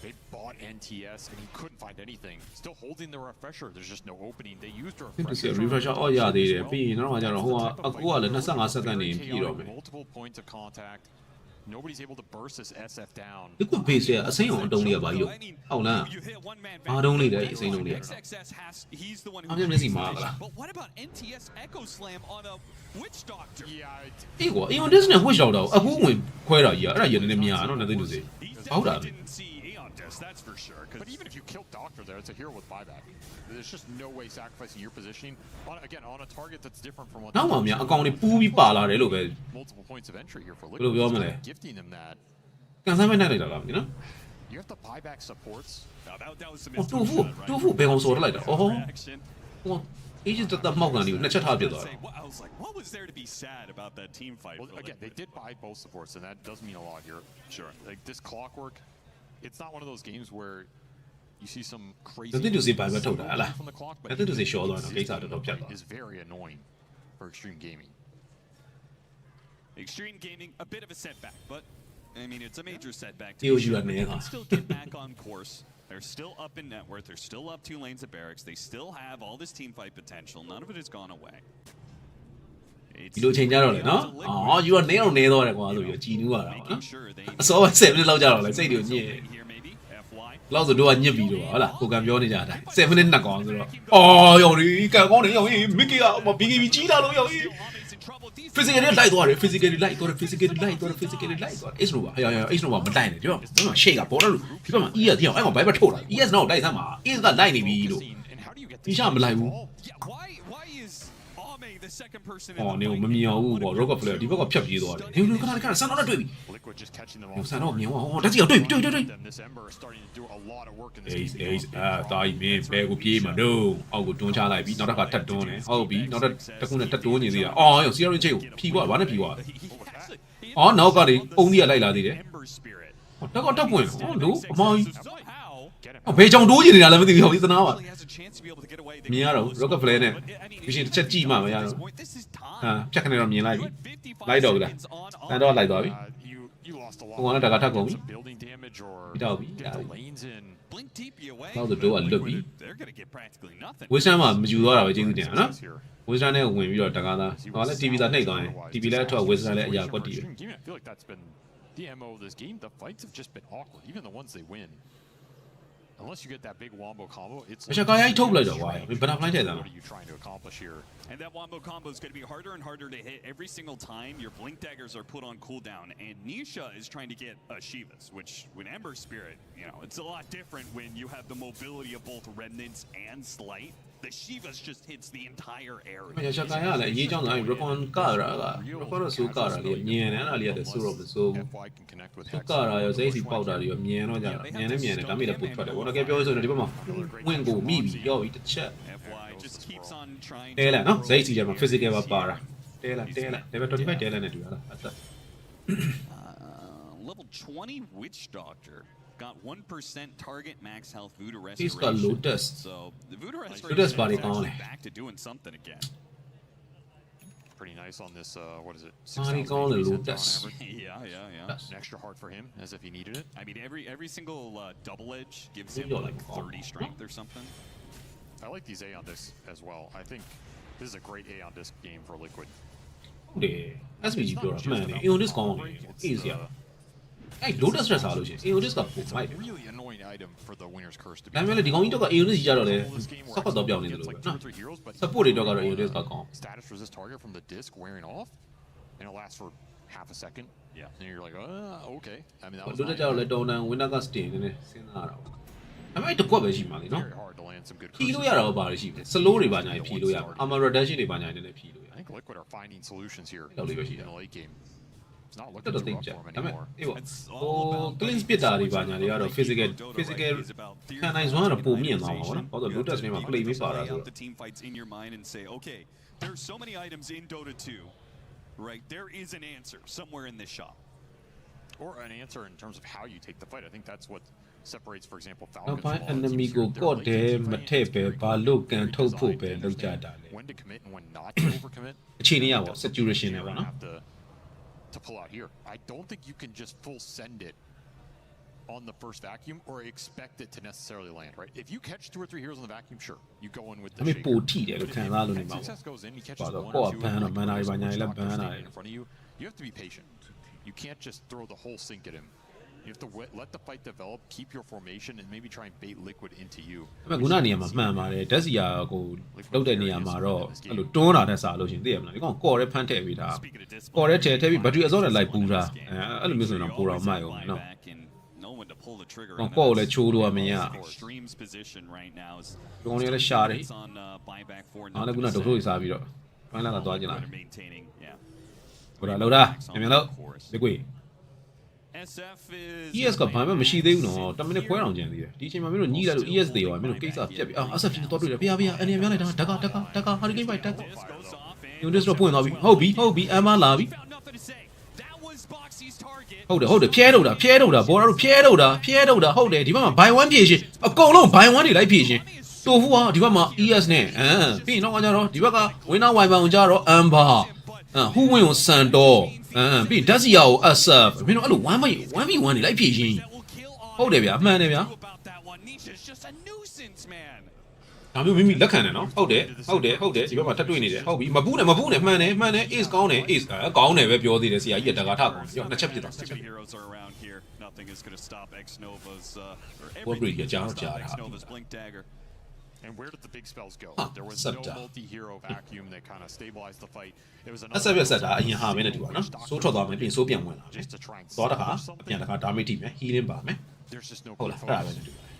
They bought NTS and he couldn't find anything. Still holding the refresher. There's just no opening. They used a ဒီ refresher. စီ refresher အော်ရသေးတယ်ပြီးရင်နောက်မှကျတော့ဟိုကအခုကလည်း25စက္ကန့်နေပြည့်တော့မယ် Multiple points of contact. Nobody's able to burst this SF down. liquid base ရဲ့အစိမ်းအောင်အတုံးလေးကဘာကြီးဟုတ်လား You hit one man ဘာတုံးလေးလဲအစိမ်းတုံးလေး XXS has he's the one အ who မြင်မျက်စိမားကလား But what about NTS Echo Slam on a Witch Doctor? Yeah, အေးကွာ Aeon Disc နဲ့ Wish တော့အခုဝင်ခွဲတာကြီးအဲ့ဒါကြီးနည်းနည်းများတော့နည်းသိလို့စေ He Hold on. definitely didn't see Aeon Disc, that's for sure. 'Cause but even if you kill Doctor there, it's a hero with buyback. There's just no way sacrificing your positioning on a target that's different from what. နောက်မှများအကောင်တွေပူးပြီးပါလာတယ်လို့ပဲ multiple points of entry here for Bro, Liquid.ပြောမ Just လဲ gifting them that. ကန်ဆန်းမဲ့နိုင်လိုက်တာလားမသိနော် You have to buyback supports. Now, that was the ဟို missed တူ shot, ဖို့ right? တူဖို့ဘယ်ကောင်စော်တက်လိုက်တာအော်ဟို Reaction. အေဂျင့်တက်မောက်ကန်လေးကိုနှစ်ချက်ထားပြစ်သွားတယ် I was like, what was there to be sad about that team fight? Well, for again, they Liquid? did buy both supports, and that does mean a lot here. Sure. Like this clockwork, it's not one of those games where you see some crazy. တတိတူစီဘိုင်ဘက်ထုတ်တာဟလား from the clock, but တတိတူစီရှော့သွား even တော့ကိစ္စ existing တော်တော်ပြတ်သွား is very annoying for Extreme Gaming. Extreme Gaming, a bit of a setback, but I mean, it's a major setback. To EOG be sure, are but they near. can still get back on course. They're still up in net worth. They're still up 2 lanes of barracks. They still have all this team fight potential. None of it has gone away. ဒီလိုချိန်ကြတော့လေနော်အော် you are နေတော့နေတော့တယ်ကွာဆိုပြီးကြည်နူးရတာပေါ့နော် Making sure they အစောပိုင်း7မိနစ်လောက်ကြတော့လေစိတ်တွေညစ် here maybe FY. လောက်ဆိုတော့ညစ်ပြီးတော့ဟုတ်လားကိုကံပြောနေကြတာ7မိနစ်နှစ်ကောင်ဆိုတော့အော်ရောင်ဒီကံကောင်းနေရောင်ကြီးမစ်ကီကBKB ကြီးလာလို့ရောင်ကြီး physically လိုက်သွားတယ် physically လိုက်သွားတယ် physically လိုက်သွားတယ် physically လိုက်သွားတယ် H လို့ပါဟာ H လို့ပါမတိုင်နဲ့ဒီမှာ shake ကပေါ်တော့လို့ဒီဘက်မှာ ES ဒီအောင်အဲ့မှာ Viper ထုတ်တာ ES နောက်လိုက်စမ်းပါ ES ကလိုက်နေပြီလို့ဒီရှာမလိုက်ဘူးအော်နေမမြင်အောင်ဘူးပေါ့ rocket player ဒီဘက်ကဖြတ်ပြေးသွားတယ်နေခဏဆန်တော့တွေ့ပြီဆန်တော့မြင်အောင်ဟောတက်စီအောင်တွေ့Ace တာကြီးမင်းဘဲကိုပြေးမှာတော့အောက်ကိုတွန်းချလိုက်ပြီနောက်တစ်ခါထပ်တွန်းတယ်ဟုတ်ပြီနောက်တစ်ခုနဲ့တက်တွန်းနေသေးတာအော်ရော CR ချိတ်ကိုဖြီးသွားဘာနဲ့ဖြီးသွားအော်နောက်ကနေအုံးကြီးကလိုက်လာသေးတယ်ဟောတက်ပွင့်ဟောလို့အမောင်ကြီးဘယ်ကြောင်တိုးနေနေတာလဲမသိဘူးဟောဒီသနာပါမြင်ရတော့ rocket player နဲ့ဒီရှင်တစ်ချက်ကြည့်မှမရတော့ဟာဖြတ်ခနဲ့တော့မြင်လိုက်ပြီလိုက်တော့ကလားတန်တော့လိုက်သွားပြီဟိုကတော့တကထပ်ကုန်ပြီတော့ပြီတော့တို့ကလွတ်ပြီဝစ်ဆန်မှာမယူသွားတာပဲကျေးဇူးတင်ပါနော်ဝစ်ဆန်နဲ့ဝင်ပြီးတော့တကားသားဟောလဲ TV သားနှိပ်သွားရင် TV လည်းထွက်ဝစ်ဆန်လည်းအရာကွက်တီပဲThe MO of this game, the fights have just been awkward, even the ones they win. Unless you get that big wombo combo, it's like, what are you trying to accomplish here? And that wombo combo is going to be harder and harder to hit every single time your blink daggers are put on cooldown. And Nisha is trying to get Shivas, which with Ember Spirit, you know, it's a lot different when you have the mobility of both Remnants and Slight. The Shivas just hits the entire area. Yeah, Shakaya, like, you don't know, Rokon Kara, Rokon Sukara, Yen, and Ali at the Suro, so Sukara, your Zazy powder, your Miano, and Camila put for the one. Okay, also the Dibama, Wingo, Mibi, yo, eat the chat. Just keeps on trying. Taylor, no, Zazy, physical para. Taylor, never 25 Taylor, level 20 Witch Doctor. Got 1% target max health Voodoo Restoration. He's got Lotus. So the Voodoo Restoration body is back to doing something again. Pretty nice on this, what is it? Body gone Lotus. Yeah. An extra heart for him, as if he needed it. I mean, every single double edge gives him like 30 strength or something. I like these A on disc as well. I think this is a great A on disc game for Liquid. Yeah, that's what you do, man. You know this gone easier. Hey, Lotus ရစားလို့ရှိရင် AODIS ကပုံမိုက်တယ် really annoying item for the winner's curse to be. ဒါပေမဲ့ဒီကောင်ကြီးတော့က AODIS ကြီးကြတော့လေစပတ်တော့ပြောင်းနေတယ်လို့ပဲနော် support တွေတော့ကတော့ AODIS ကကောင်း status resist target from the disc wearing off and it lasts for half a second. Yeah. And you're like, okay. I mean, that was Lotus ကြတော့လေတော်တန် winner က sting နည်းနည်းစဉ်းစားရတာပေါ့ဒါပေမဲ့တစ်ခွက်ပဲရှိမှာလीနော် very hard to land some good ဖြီးလို့ရတော့ဘာလို့ရှိလဲ slow တွေပါညာဖြီးလို့ရ armor reduction တွေပါညာနည်းနည်းဖြီးလို့ရ I think Liquid are finding solutions here in လောက်လေးပဲရှိတာ the late game. It's not တော် looking တော် too သိကြ rough for him ဒါပေမဲ့ anymore. အေးပေါ့ဟို clean ပစ်တာတွေပါညာတွေကတော့ physical ခံနိုင်စွမ်းကတော့ပုံမြင့်သွားမှာပေါ့နော်ဘာလို့ Lotus နဲ့မှာ play မပါတာဆိုတော့ the team fights in your mind and say, okay, there's so many items in Dota 2, right? There is an answer somewhere in this shop. Or an answer in terms of how you take the fight. I think that's what separates, for example, နောက် Falcons ပိုင်း from enemy others. ကိုကော့တယ်မထည့်ပဲဘာလို့ကန်ထုတ်ဖို့ပဲလုပ်ကြတာလေ When to commit and when not to overcommit. အခြေအနေရပေါ့ saturation နဲ့ပေါ့နော် To pull out here. I don't think you can just full send it on the first vacuum or expect it to necessarily land, right? If you catch 2 or 3 heroes on the vacuum, sure, you go in with the အမေ shaker. ပိုထိတယ်လို့ခံစားလို့နေမှာ If ပေါ့ success goes in, he catches Father, 1 oh, or 2 ban, of man, the I ban, Witch I Doctor ban, standing I- in front of you. You have to be patient. You can't just throw the whole sink at him. You have to let the fight develop, keep your formation, and maybe try and bait Liquid into you. ဒါပေမဲ့ခုနနေရာမှာမှန်ပါတယ်ဓာတ်စီယာကိုလောက်တဲ့နေရာမှာတော့အဲ့လိုတွန်းတာနဲ့စားလို့ရှင်သိရမလားဒီကောင်ကော်ရဲဖမ်းထည့်ပြီးတာ Speaking of discipline, ကော်ရဲထည့်ပြီးဘက်ထရီအစောနဲ့လိုက်ပူတာအဲ့လိုမျိုးဆိုရင်တော့ပိုတော့မိုက်အောင်နော် back and know when to pull the trigger. ကောင်ကော်ကိုလည်းချိုးလို့မရ Extreme's position right now is ကောင်လေးလည်းရှာတယ် it's on buyback for အားလည်းခုနဒုက္ခတွေစားပြီးတော့ဘန်းလာကသွားကြလား They're maintaining, yeah. ဟိုဒါလောက်တာမြန်လို့ဒီကွေ SF is ES ကဘာမှမရှိသေးဘူးနော်10မိနစ်ခွဲအောင်ကျန်သေးတယ်ဒီအချိန်မှာမင်းတို့ညီးလိုက်လို့ ES တွေရောမင်းတို့ကိစ္စပြက်ပြီSF ကြီးတော့တွေ့တယ်ဗျာအနေများလိုက်တာတကဟာဒီကိဖိုက်တက် This goes off and ညွန်ဒစ်တော့ပွင့်သွားပြီဟုတ်ပြီအမ်မာလာပြီ found nothing to say. That was Boxy's target. ဟုတ်တယ်ဖြဲထုတ်တာဘော်ရာတို့ဖြဲထုတ်တာဟုတ်တယ်ဒီဘက်မှာ buy one ဖြည့်ရှင်အကုန်လုံး buy one တွေလိုက်ဖြည့်ရှင်တိုဖူကဒီဘက်မှာ ES နဲ့ပြီးရင်တော့ကြတော့ဒီဘက်က winner wipe အောင်ကြတော့ amber ဟူးဝင်ကိုစန်တော့ပြီးရင်ဓာတ်စီယာကို SF မင်းတို့အဲ့လို 1v1 တွေလိုက်ဖြည့်ရှင် That will kill all ဟုတ်တယ်ဗျာမှန်တယ်ဗျာ about that one. Nisha's just a nuisance, man. ဒါမျိုးမိမိလက်ခံတယ်နော်ဟုတ်တယ်ဒီဘက်မှာထပ်တွေ့နေတယ်ဟုတ်ပြီမပူးနဲ့မှန်တယ် ace ကောင်းတယ် ace ကောင်းတယ်ပဲပြောသေးတယ်ဆရာကြီးကတကာထကောင်းတယ်နှစ်ချက်ဖြစ်သွား Two heroes are around here. Nothing is going to stop X Nova's Bo3 ကကြောက်တာ X Nova's blink dagger. And where did the big spells go? Huh, There was set no down. multi-hero vacuum that kind of stabilized the fight. It was အဆက်ပြက်ဆက်တာအရင်ဟာမင်းနဲ့တူပါနော်စိုးထွက်သွားမယ်ပြင်စိုးပြန်ဝင်လာမယ် just to try and သွားတခါ salvage အ something. ပြန်တခါ damage ထိမယ် healing ပါမယ် There's just no ဟုတ် good လားအဲ့ဒါပဲ focus. နဲ့တူပါတယ်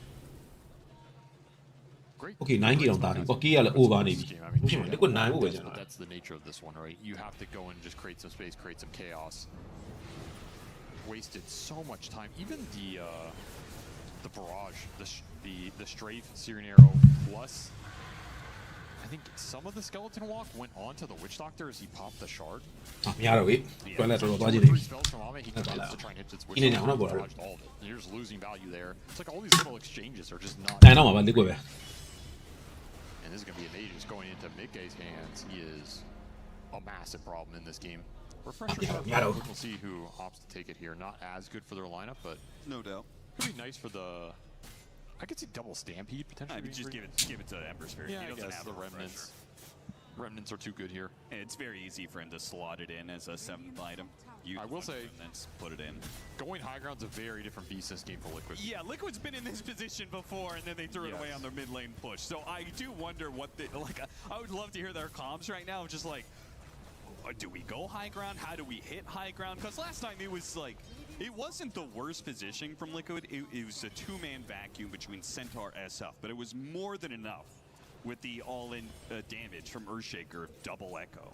Great. Okay 9 kg တောင်တာပြီပေါ့ key ကလည်း over နေပြီဘူးဖြစ်မယ် liquid 9ဖို့ပဲကျွန် But တော် that's the nature of this one, right? You have to go and just create some space, create some chaos. Wasted so much time. Even the barrage, the strafe, Searing Arrow plus. I think some of the skeleton walk went onto the Witch Doctor as he popped the shard. မရတော့ဘူးတွဲလက်တော်တော်သွားကြည့် Two နေ or three spells from Ame, he commits to try and hit its Witch In and Doctor. out, He bro. dodged all of it. You're just losing value there. It's like all these little exchanges are just not. တန်တော့မှာပါ liquid ပဲ And this is going to be a Magus going into Midgay's hands. He is a massive problem in this game. Refresher shot. We'll see who opts to take it here. Not as good for their lineup, but No doubt. could be nice for the. I could see double Stampede potentially. I mean, being just pretty give it to Ember Spirit. Yeah, He I doesn't guess have the a remnants. refresher. Remnants are too good here. It's very easy for him to slot it in as a 7th item. I will say- Remnants, put it in. Going high ground's a very different beast this game for Liquid. Yeah, Liquid's been in this position before, and then they threw it away Yes. on their mid lane push. So I do wonder what the I would love to hear their comms right now, just like, do we go high ground? How do we hit high ground? Because last time it was like, it wasn't the worst positioning from Liquid. It was a 2-man vacuum between Centaur SF, but it was more than enough with the all-in damage from Earthshaker double echo.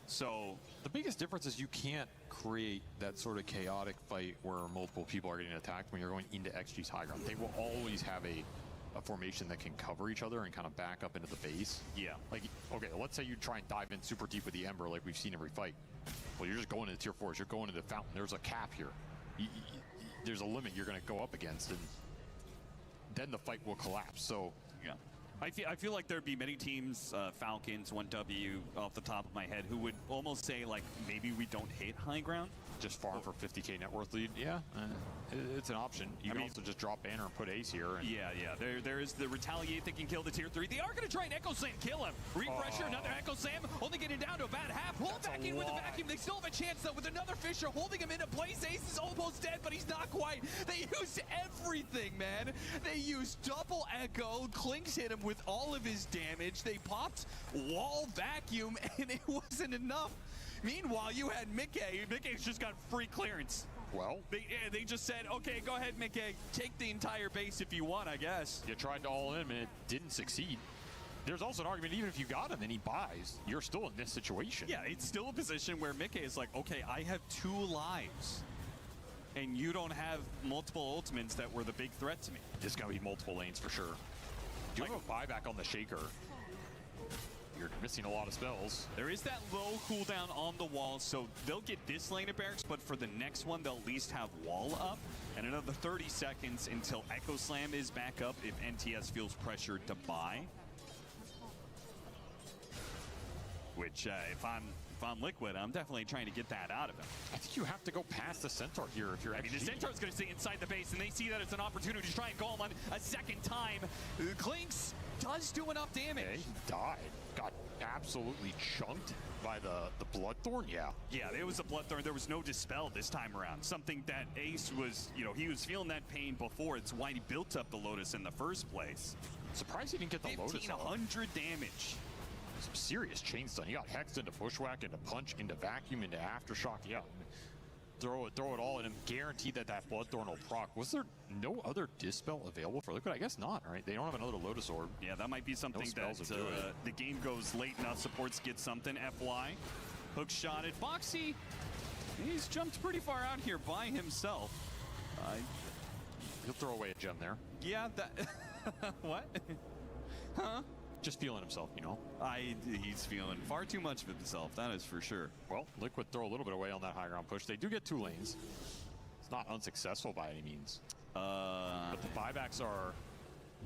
So The biggest difference is you can't create that sort of chaotic fight where multiple people are getting attacked when you're going into XG's high ground. They will always have a formation that can cover each other and kind of back up into the base. yeah, Like, okay, let's say you try and dive in super deep with the Ember like we've seen every fight. Well, you're just going into tier 4s. You're going into Fountain. There's a cap here. There's a limit you're going to go up against, and then the fight will collapse. So, yeah. I feel like there'd be many teams, Falcons, 1W off the top of my head, who would almost say like maybe we don't hit high ground. just farm for 50k net worth lead. Yeah, it's an option. You can mean- also just drop banner and put ace here. And Yeah, there is the retaliate that can kill the tier 3. They are going to try and Echo Slam kill him. Refresher, another Echo Slam, only getting down to about half. Pull back in with the vacuum. They still have a chance though with another Fisher holding him into place. Ace is almost dead, but he's not quite. They used everything, man. They used double Echo. Clinks hit him with all of his damage. They popped wall vacuum, and it wasn't enough. Meanwhile, you had Mickey. Mickey's just got free clearance. well, They just said, okay, go ahead, Mickey. Take the entire base if you want, I guess. you tried to all in and it didn't succeed. There's also an argument, even if you got him and he buys, you're still in this situation. Yeah, it's still a position where Mickey is like, okay, I have 2 lives. And you don't have multiple ultimates that were the big threat to me. There's going to be multiple lanes for sure. Do you have a buyback on the Shaker? You're missing a lot of spells. There is that low cooldown on the wall, so they'll get this lane of barracks, but for the next one, they'll at least have wall up. And another 30 seconds until Echo Slam is back up if NTS feels pressured to buy. Which, if I'm Liquid, I'm definitely trying to get that out of him. I think you have to go past the Centaur here if you're I mean, the XG. Centaur's going to stay inside the base, and they see that it's an opportunity to try and call him on a second time. Clinks does do enough damage. Okay, he died. Got absolutely chunked by the Bloodthorn. Yeah. Yeah, it was a Bloodthorn. There was no Dispel this time around. Something that Ace was, he was feeling that pain before. It's why he built up the Lotus in the first place. Surprised he didn't get the Lotus off. 1,500 damage. Some serious chain stun. He got hexed into Bushwhack, into Punch, into Vacuum, into Aftershock. Yeah. Throw it all at him. Guaranteed that Bloodthorn will proc. Was there no other Dispel available for Liquid? I guess not, right? They don't have another Lotus Orb. Yeah, that might be something spells that will do it. the game goes late enough. Supports get something. FY. Hook shot it. Boxy, he's jumped pretty far out here by himself. He'll throw away a gem there. Yeah, that... What? Huh? Just feeling himself, He's feeling far too much of himself, that is for sure. Well, Liquid throw a little bit away on that high ground push. They do get 2 lanes. It's not unsuccessful by any means. But the buybacks are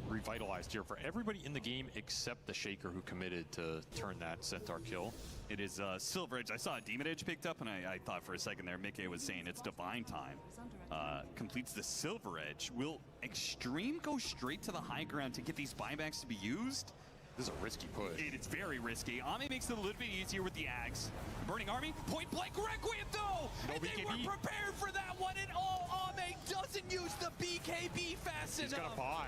revitalized here for everybody in the game except the Shaker who committed to turn that Centaur kill. It is Silver Edge. I saw a Demon Edge picked up, and I thought for a second there Mickey was saying it's Divine Time. Completes the Silver Edge. Will Extreme go straight to the high ground to get these buybacks to be used? This is a risky push. It's very risky. Ame makes it a little bit easier with the Axe. Burning Army, point blank Requiem though! And they were prepared for that one, and Ame doesn't use the BKB fast enough. He's gonna buy.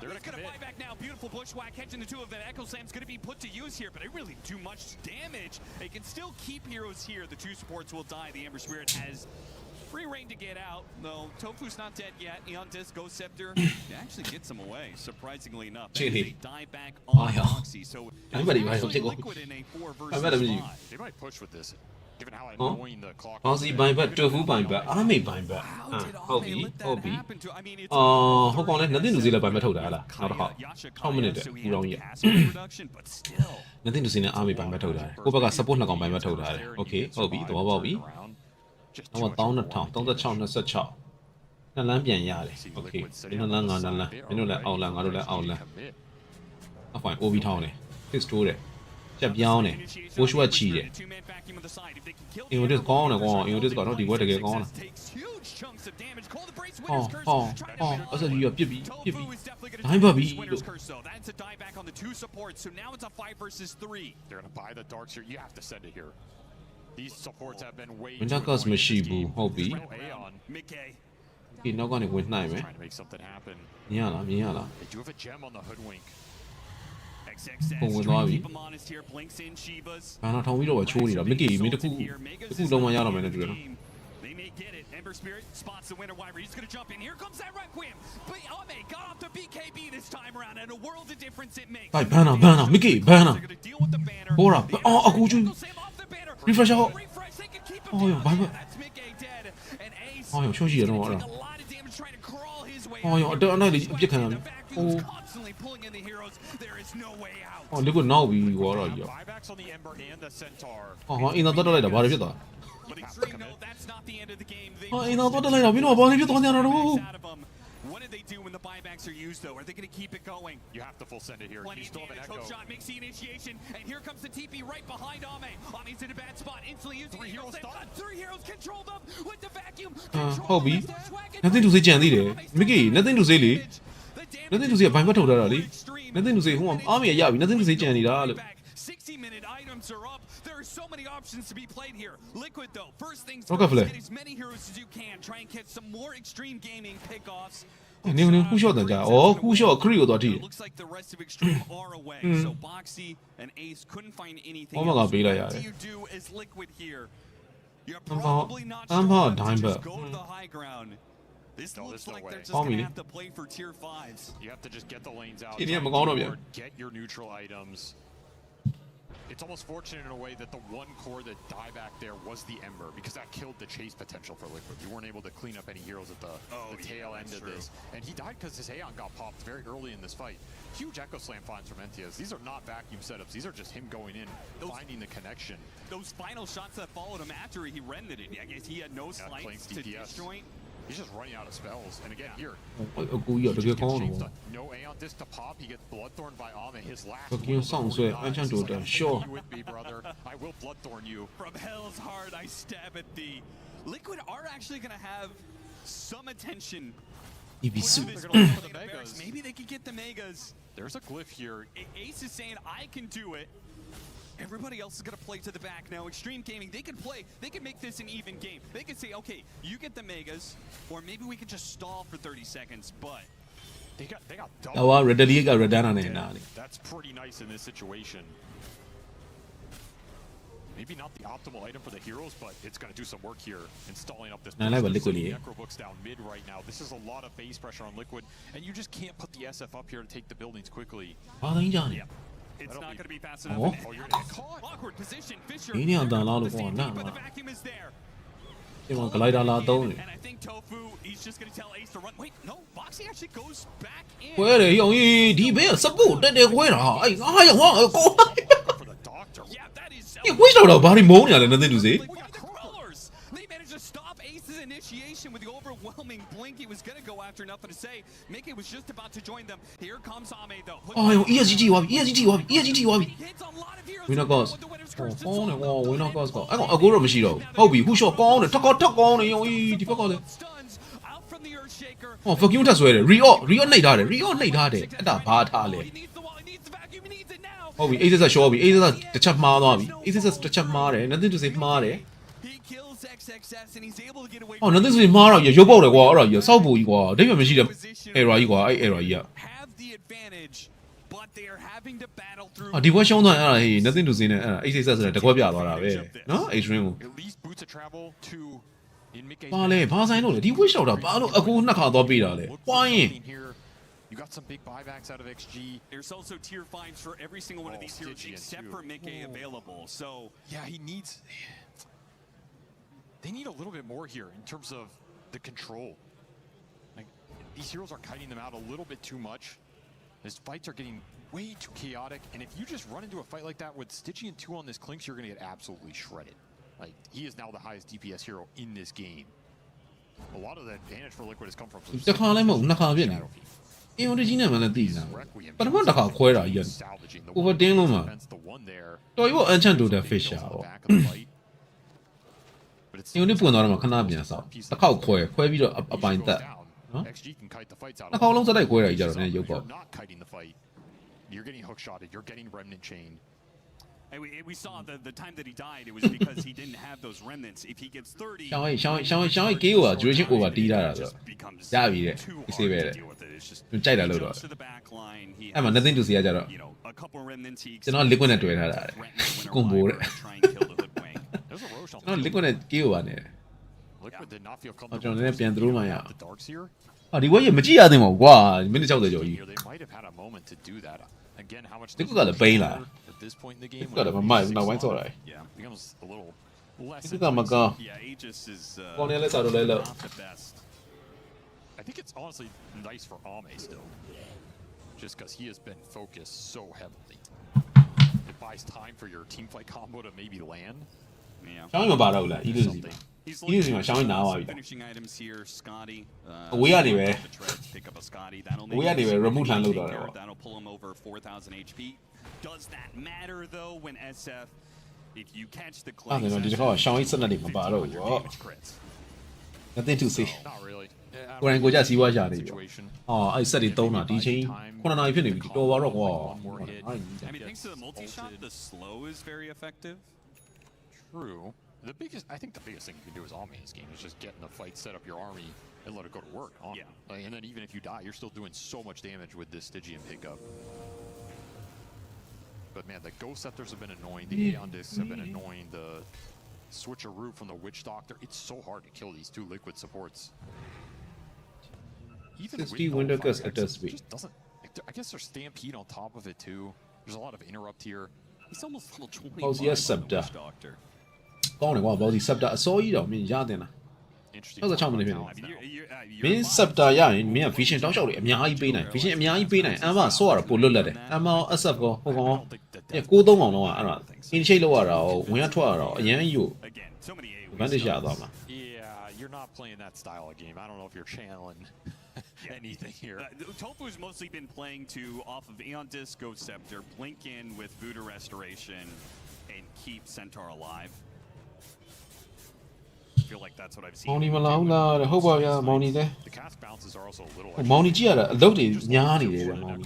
They're gonna buy back now. Beautiful bushwhack catching the two of them. Echo Slam's gonna be put to use here, but they really do much damage. They can still keep heroes here. The two supports will die. The Ember Spirit has free reign to get out, though Tofu's not dead yet. Eon Disc, Ghost Scepter actually gets him away, surprisingly enough. They die back on Boxy, so Liquid in a 4 versus 5. They might push with this, given how annoying the clock is. Boxy ဘိုင်ဘက်တူဖူးဘိုင်ဘက်အားမေဘိုင်ဘက်ဟုတ်ပြီဟုတ်ပြီဟိုကောင်လည်းနှစ်သိန်းလူစီလည်းဘိုင်ဘက်ထုတ်တာဟလားနောက်တစ်ခါ6မိနစ်တဲ့ပူတော်ကြီးနှစ်သိန်းလူစီနဲ့အားမေဘိုင်ဘက်ထုတ်တာကိုဘက်က support နှစ်ကောင်ဘိုင်ဘက်ထုတ်တာโอเคဟုတ်ပြီသဘောပေါက်ပြီတော့12000 36နှစ်လမ်းပြန်ရတယ်โอเคနှစ်လမ်းငါးလမ်းမင်းတို့လည်းအောက်လမ်းငါတို့လည်းအောက်လမ်းအဖိုင် OB ထောင်းတယ် fix တိုးတယ်ကြက်ပြောင်းတယ်ဘိုးရှွတ်ချီတယ်အင်ဝဒစ်ကောင်းတယ်ကွာအင်ဝဒစ်ကတော့ဒီဘက်တကယ်ကောင်းတာအဲ့ဒါကြီးပြစ်ပြီးဒိုင်းပတ်ပြီးလို့ They're gonna buy the darks here. You have to send it here. These supports have been way. ဝင်တာကတ်မရှိဘူးဟုတ်ပြီ Aeon. ဒီနောက်ကနေဝင်နိုင်မယ် Trying to make something happen. မြင်ရလားမြင်ရလား They do have a gem on the hoodwink. ပုံဝင်သွားပြီဘာနာထောင်ပြီးတော့ချိုးနေတာမကီမင်းတခုလုံးမရတော့မယ်နဲ့တူတယ်နော် They may get it. Ember Spirit spots the winner. Wyver. He's going to jump in. Here comes that Requiem. But Ame got off the BKB this time around, and a world of difference it makes. ဘိုင်ဘန်နာမကီဘန်နာဟိုရာအခုကျွန်း refresh ဟောအော်ဘိုင်ဘန်အော်ချိုးရှိရတော့အဲ့ဒါအော်အတော့အနိုင်လေးအပြစ်ခံရပြီဟိုအော်ဒီကနောက်ပြီးဟောတော့ကြီး Buybacks on the Ember and the Centaur. ဟောအင်းတော့တက်လိုက်တာဘာတွေဖြစ်သွား But Extreme, no, that's not the end of the game. They အင်းတော့တက်လိုက်တာမင်းတို့ဘာတွေဖြစ်သွားကြတာတော့ out of them. What do they do when the buybacks are used, though? Are they going to keep it going? You have to full send it here. You still have an echo. Hook shot makes the initiation, and here comes the TP right behind Ame. Ame's in a bad spot. Instantly using the heroes. Three heroes control them with the vacuum. ဟုတ်ပြီnothing to say ကြံသေးတယ်မကီ nothing to say လေ nothing to say ဘိုင်ဘတ်ထုတ်ထားတာလေ nothing to say ဟိုအားမရရပြီ nothing to say ကြံနေတာလို့ 60-minute items are up. There are so many options to be played here. Liquid, though, first things Okay, first, get as many heroes as you can. Try and catch some more extreme gaming pickoffs. နင်းဟူရှော့တန်ကြဩဟူရှော့ခရီကိုတော့ထိ Looks like the rest of extreme are away. So Boxy and Ace couldn't find anything. Oh my God, else.ပေးလိုက်ရတ What ယ် do you do as Liquid here? You're I'm probably not I'm sure not what to dime just bet. go to the high ground. This No, looks there's no like way. they're just going to have to play for tier 5s. You have to just get the lanes out. Ini yang try mengawan and dia. get your neutral items. It's almost fortunate in a way that the one core that died back there was the Ember, because that killed the chase potential for Liquid. You weren't able to clean up any heroes at the tail end of this. And he died because his Aeon got popped very early in this fight. Huge Echo Slam finds from Entias. These are not vacuum setups. These are just him going in, finding the connection. Those final shots that followed him after he rendered it, I guess he had no slights to disjoint. He's just running out of spells. And again, here, အကူကြီးတော့တကယ်ကောင်းတော့ no Aeon disc to pop. He gets Bloodthorn by Ame. His last. ကင်းဆောင်ဆွဲအချမ်းတူတယ် sure You with me, brother. I will Bloodthorn you. From hell's heart, I stab at thee. Liquid are actually going to have some attention. EWC They're gonna look for the megas. Maybe they could get the megas. There's a glyph here. Ace is saying, I can do it. Everybody else is going to play to the back now. Extreme Gaming, they can play. They can make this an even game. They can say, okay, you get the megas, or maybe we can just stall for 30 seconds, but... They got ဒါ double. က readily က redana နဲ့နားလေ That's pretty nice in this situation. Maybe not the optimal item for the heroes, but it's going to do some work here, installing up this. I like what Liquid here. Necrobook's down mid right now. This is a lot of base pressure on Liquid, and you just can't put the SF up here to take the buildings quickly. ဘာသိကြလဲ It's not going to be fast Oh. enough. Oh, you're gonna get caught. Awkward position. Fisher. Ini yang dah lalu kau nak But the mah. vacuum is there. ဒီမှာ glider လာတော့နေ And I think Tofu, he's just going to tell Ace to run. Wait, no. Boxy actually goes back in. ခွဲတယ်ရောဒီဘေးကစပုတ်တက်တယ်ခွဲတာအဲ့အားရဝါကော For the doctor. Yeah, that is... ဒီခွဲတော့ဘာတွေမုန်းနေရလဲ nothing to say Look at the crawlers. They managed to stop Ace's initiation with the overwhelming blink. He was going to go after, nothing to say. Mickey was just about to join them. Here comes Ame, though. အော် ESG ဝါပြီ ESG ဝါပြီ ESG ဝါပြီ Hits a lot of heroes. winner cost With the winner's ဟော curse. ကောင်းတယ်ကွာ winner cost ကောအဲ့ကောင်အကိုတော့မရှိတော့ဘူးဟုတ်ပြီ who shot ကောင်းတယ်ထက်ကောင်းတယ်ရောဒီဘက်ကလည်း Stuns out from the Earthshaker. ဟော vacuum ထက်ဆွဲတယ် re-op နှိပ်ထားတယ် re-op နှိပ်ထားတယ်အဲ့ဒါဘာထားလဲ He needs the wall. He needs the vacuum. He needs it now. ဟုတ်ပြီ Aces ရှော့ပြီ Aces တစ်ချက်မှားသွားပြီ Aces တစ်ချက်မှားတယ် nothing to say မှားတယ် Oh, nothing to say မှားတော့ရုပ်ပေါက်တယ်ကွာအဲ့ဒါကြီးစောက်ပူကြီးကွာအဓိပ္ပာယ်မရှိတဲ့ error ကြီးကွာအဲ့ error ကြီးကဒီဘက်ရှုံးသွားအဲ့ဒါဟေး nothing to say နဲ့အဲ့ဒါ Aces ဆိုတဲ့တကွက်ပြသွားတာပဲနော် Extreme ကိုပါလေဘာဆိုင်လို့လဲဒီ wish တော့ဘာလို့အခုနှစ်ခါသွားပေးတာလဲဝိုင်းရင် You got some big buybacks out of XG. There's also tier 5s for every single one of these heroes except for Mickey available. So yeah, they need a little bit more here in terms of the control. Like these heroes are kiting them out a little bit too much. These fights are getting way too chaotic, and if you just run into a fight like that with Stitchy and 2 on this Clinks, you're gonna get absolutely shredded. Like he is now the highest DPS hero in this game. A lot of the advantage for Liquid has come from someအေးဟိုတကြီးနဲ့မှလည်းသိနေတာပထမတစ်ခါခွဲတာကြီး။ over တင်းလုံးမှာတော်ပြီပေါ့ enchant dota fish อ่ะပေါ့။ဒီနေ့ပွင့်သွားတော့မှခဏပြန်ဆောက်။တစ်ခေါက်ခွဲပြီးတော့အပိုင်တက်နော်။တစ်ခေါက်လုံးစတိုက်ခွဲတာကြီးကြတော့လည်းရုပ်ပေါ့။ You're getting hook shotted, you're getting remnant chained. We saw the time that he died, it was because he didn't have those remnants. If he gets 30, ရှောင်း KO က duration over တီးထားတာဆိုတော့ရပြီတဲ့ဒီစေးပဲတဲ့ကြိုက်တာလို့တော့အဲ့မှာ nothing to say ကြတော့ကျွန်တော် liquid နဲ့တွေ့ထားတာတဲ့ combo တဲ့ကျွန်တော် liquid နဲ့ KO ပါနဲ့ Liquid did not feel ကျွန်တော်လည်းပြန် through မှရ the darks here. ဒီဘက်ရမကြည့်ရသင့်ပါဘူးကွာမိနစ်60ကျော်ကြီး They might have had a moment to do that. Again, how much Liquid ကလည်းပိန်းလာ at this point in the game? ကလည်းမမိုက်နောက်ပိုင်းဆော့တာ Yeah, becomes a little less. ဒီကမကော yeah, Aegis is ကောင်းနေလဲစားတော့လဲလို့ not the best. I think it's honestly nice for Ame still, just because he has been focused so heavily. It buys time for your team fight combo to maybe land. Yeah. ရှောင်းမပါတော့ဘူးလား EWC မှာ He's EWC looking မှာရှောင်းနားသွားပြီ finishing items here. Scotty. အဝေးကနေပဲ Pick up a Scotty. That'll အဝေးကနေပဲ remove လှမ်းလုပ်တော့တယ် That'll pull him over 4,000 HP. Does that matter though when SF, if you catch the အဲ့ဒါတော့ဒီတစ်ခါရှောင်းကြီးစနစ်တွေမပါတော့ဘူးပေါ့ nothing to say Not really. ကိုယ်တိုင်ကိုကြစီးပွားရှာနေပြီ Situation. အော်အဲ့ဆက်တွေတုံးတာဒီချိန်9နာရီဖြစ်နေပြီတော်ပါတော့ကွာ I mean, thanks to the multi-shot, the slow is very effective. True. I think the biggest thing you can do as Ame in this game is just get in the fight, set up your army, and let it go to work. Yeah. And then even if you die, you're still doing so much damage with this Stygian pickup. But man, the Ghost Scepters have been annoying. The Aeon Discs have been annoying. The switcheroo from the Witch Doctor. It's so hard to kill these 2 liquid supports. Even 60 with window Bonfire curse at X, us it week. just doesn't. I guess there's Stampede on top of it too. There's a lot of interrupt here. He's almost level 20. Oh, yes, Scepter. ကောင်းတယ်ကွာဘောဒီ scepter အစောကြီးတော့မင်းရတင်လား Interesting. 66မိနစ်ဖြစ်နေ I mean, you're မင်း scepter ရရင်မင်းက vision တောက်လျှောက်တွေအများကြီးပေးနိုင် vision အများကြီးပေးနိုင်အမ်မဆော့ရတော့ပိုလွတ်လပ်တယ်အမ်မ SF ကောဟိုကောင်93ကောင်တော့အဲ့ဒါ initiate လောက်ရတာရောဝင်ရထွက်ရတော့အရန်ယူ again, so many AoEs. advantage ရသွားမှာ Yeah, you're not playing that style of game. I don't know if you're channeling anything here. Tofu's mostly been playing to off of Aeon Disc, Ghost Scepter, blink in with Voodoo Restoration, and keep Centaur alive. I feel like that's what I've seen. မောင်နီမလာဘူးလားတဲ့ဟုတ်ပါဗျာမောင်နီလည်း The cast bounces are also a little. မောင်နီကြည့်ရတာအလုပ်တွေများနေတယ်ဗျမောင်နီ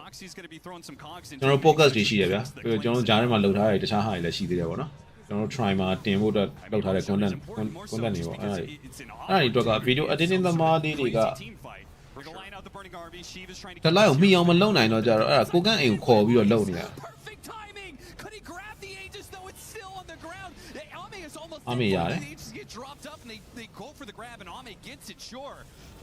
Boxy's going to be throwing some cogs into ကျွန်တော် podcast တွေရှိတယ်ဗျာပြီးတော့ကျွန်တော်ဂျားထဲမှာလှုပ်ထားတဲ့တခြားဟာတွေလည်းရှိသေးတယ်ပေါ့နော်ကျွန်တော် try မှာတင်ဖို့အတွက်လှုပ်ထားတဲ့ content တွေပေါ့အဲ့ဒါတွေအတွက်က video editing သမားလေးတွေကဒီလိုက်ကိုမှီအောင်မလုပ်နိုင်တော့ကြတော့အဲ့ဒါကိုကန့်အိမ်ကိုခေါ်ပြီးတော့လုပ်နေတာ perfect timing. Could he grab the Aegis though? It's still on the ground. Ame is almost Ameရတယ် the Aegis get dropped up and they go for the grab and Ame gets it sure.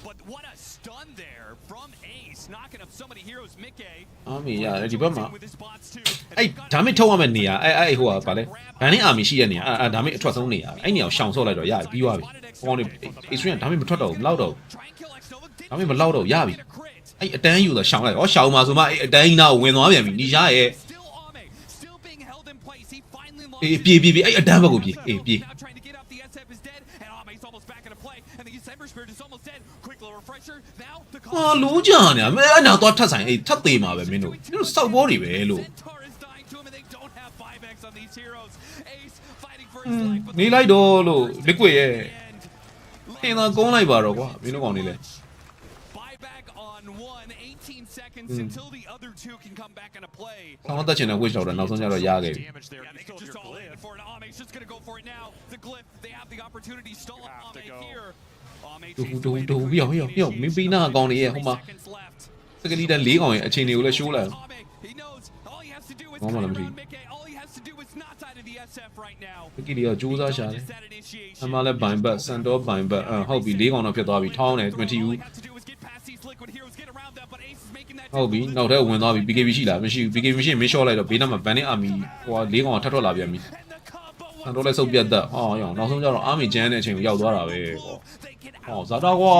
But what a stun there from Ace, knocking up so many heroes. Mickey အာမီရတယ်ဒီဘက်မှာ with his bots too. အဲ့ဒါမင်းထုတ်ရမယ့်နေရာအဲ့ဟိုကဗာလဲဗန်နဲ့အာမီရှိတဲ့နေရာအဲ့ဒါမင်းအထွက်ဆုံးနေရာအဲ့နေရာကိုရှောင်ဆော့လိုက်တော့ရပြီပြီးသွားပြီဟိုကောင်နေ extreme ဒါမင်းမထွက်တော့ဘူးမလောက်တော့ Try and kill X-Nova. ဒါမင်းမလောက်တော့ရပြီအဲ့အတန်းယူတော့ရှောင်လိုက်ဟောရှောင်မှာဆိုမှအဲ့အတန်းကြီးနာကိုဝင်သွားပြန်ပြီနီရှာရဲ့ Still Ame, still being held in place. He finally lost. အေးပြေအဲ့အတန်းဘက်ကိုပြေပြေ Now trying to get up. The SF is dead, and Ame's almost back into play. And the December Spirit is almost dead. Quick little refresher. Now the ဟာလိုးကြနေမအဲ့နာတော့ထပ်ဆိုင်အဲ့ထပ်သေးမှာပဲမင်းတို့စောက်ဘောတွေပဲလို့ Centaur is dying to him, and they don't have buybacks on these heroes. Ace fighting for his life. နေလိုက်တော့လို့ liquid ရဲ့ထင်သာကုန်းလိုက်ပါတော့ကွာမင်းတို့ကောင်နေလဲ Buyback on 1, 18 seconds. seconds until the other two can come back into play. ဆောင်းသက်ချင်တဲ့ wish တော့နောက်ဆုံးကျတော့ရခဲ့ပြီ Damage there. Yeah, You they still can have just your all in glyph. for it. Ame's just gonna go for it now. The glyph, they have the opportunity. Stall up Have to Ame go. here. Ame တူ chased တူ away တူ the ပြော Queen ပြော initiation. မင်းပြီးနာကောင်လေးရဲ့ဟိုမှာ seconds left. စကလီတန်၄ကောင်ရဲ့အချိန်တွေကိုလည်းရှိုးလိုက် Ame, he knows all he has to do is Vamos cut lá, around Miguel. Mickey. All he has to do is not out of the SF right now. စကလီကကြိုးစားရှာတယ် Dodges that initiation. အမှလည်းဘိုင်ဘတ်စန်တော့ဘိုင်ဘတ်ဟုတ်ပြီ၄ကောင်တော့ဖြစ်သွားပြီထောင်းတယ်20 All he ဦး had to do was get past these liquid heroes, get around them, but Ace is making that ဟုတ်ပြီနောက်ထပ်ဝင်သွားပြီ BKB ရှိလားမရှိဘူး BKB မရှိရင်မင်းရှော့လိုက်တော့ဘေးနားမှာဘန်နဲ့အာမီဟို၄ကောင်ထပ်ထွက်လာပြန်ပြီ and the combo စန်တော့လည်းစုပ်ပြတ်သက်ဟောရောနောက်ဆုံးကျတော့အာမီဂျန်တဲ့အချိန်ကိုရောက်သွားတာပဲဟော they can ဟောဇာတာကွာ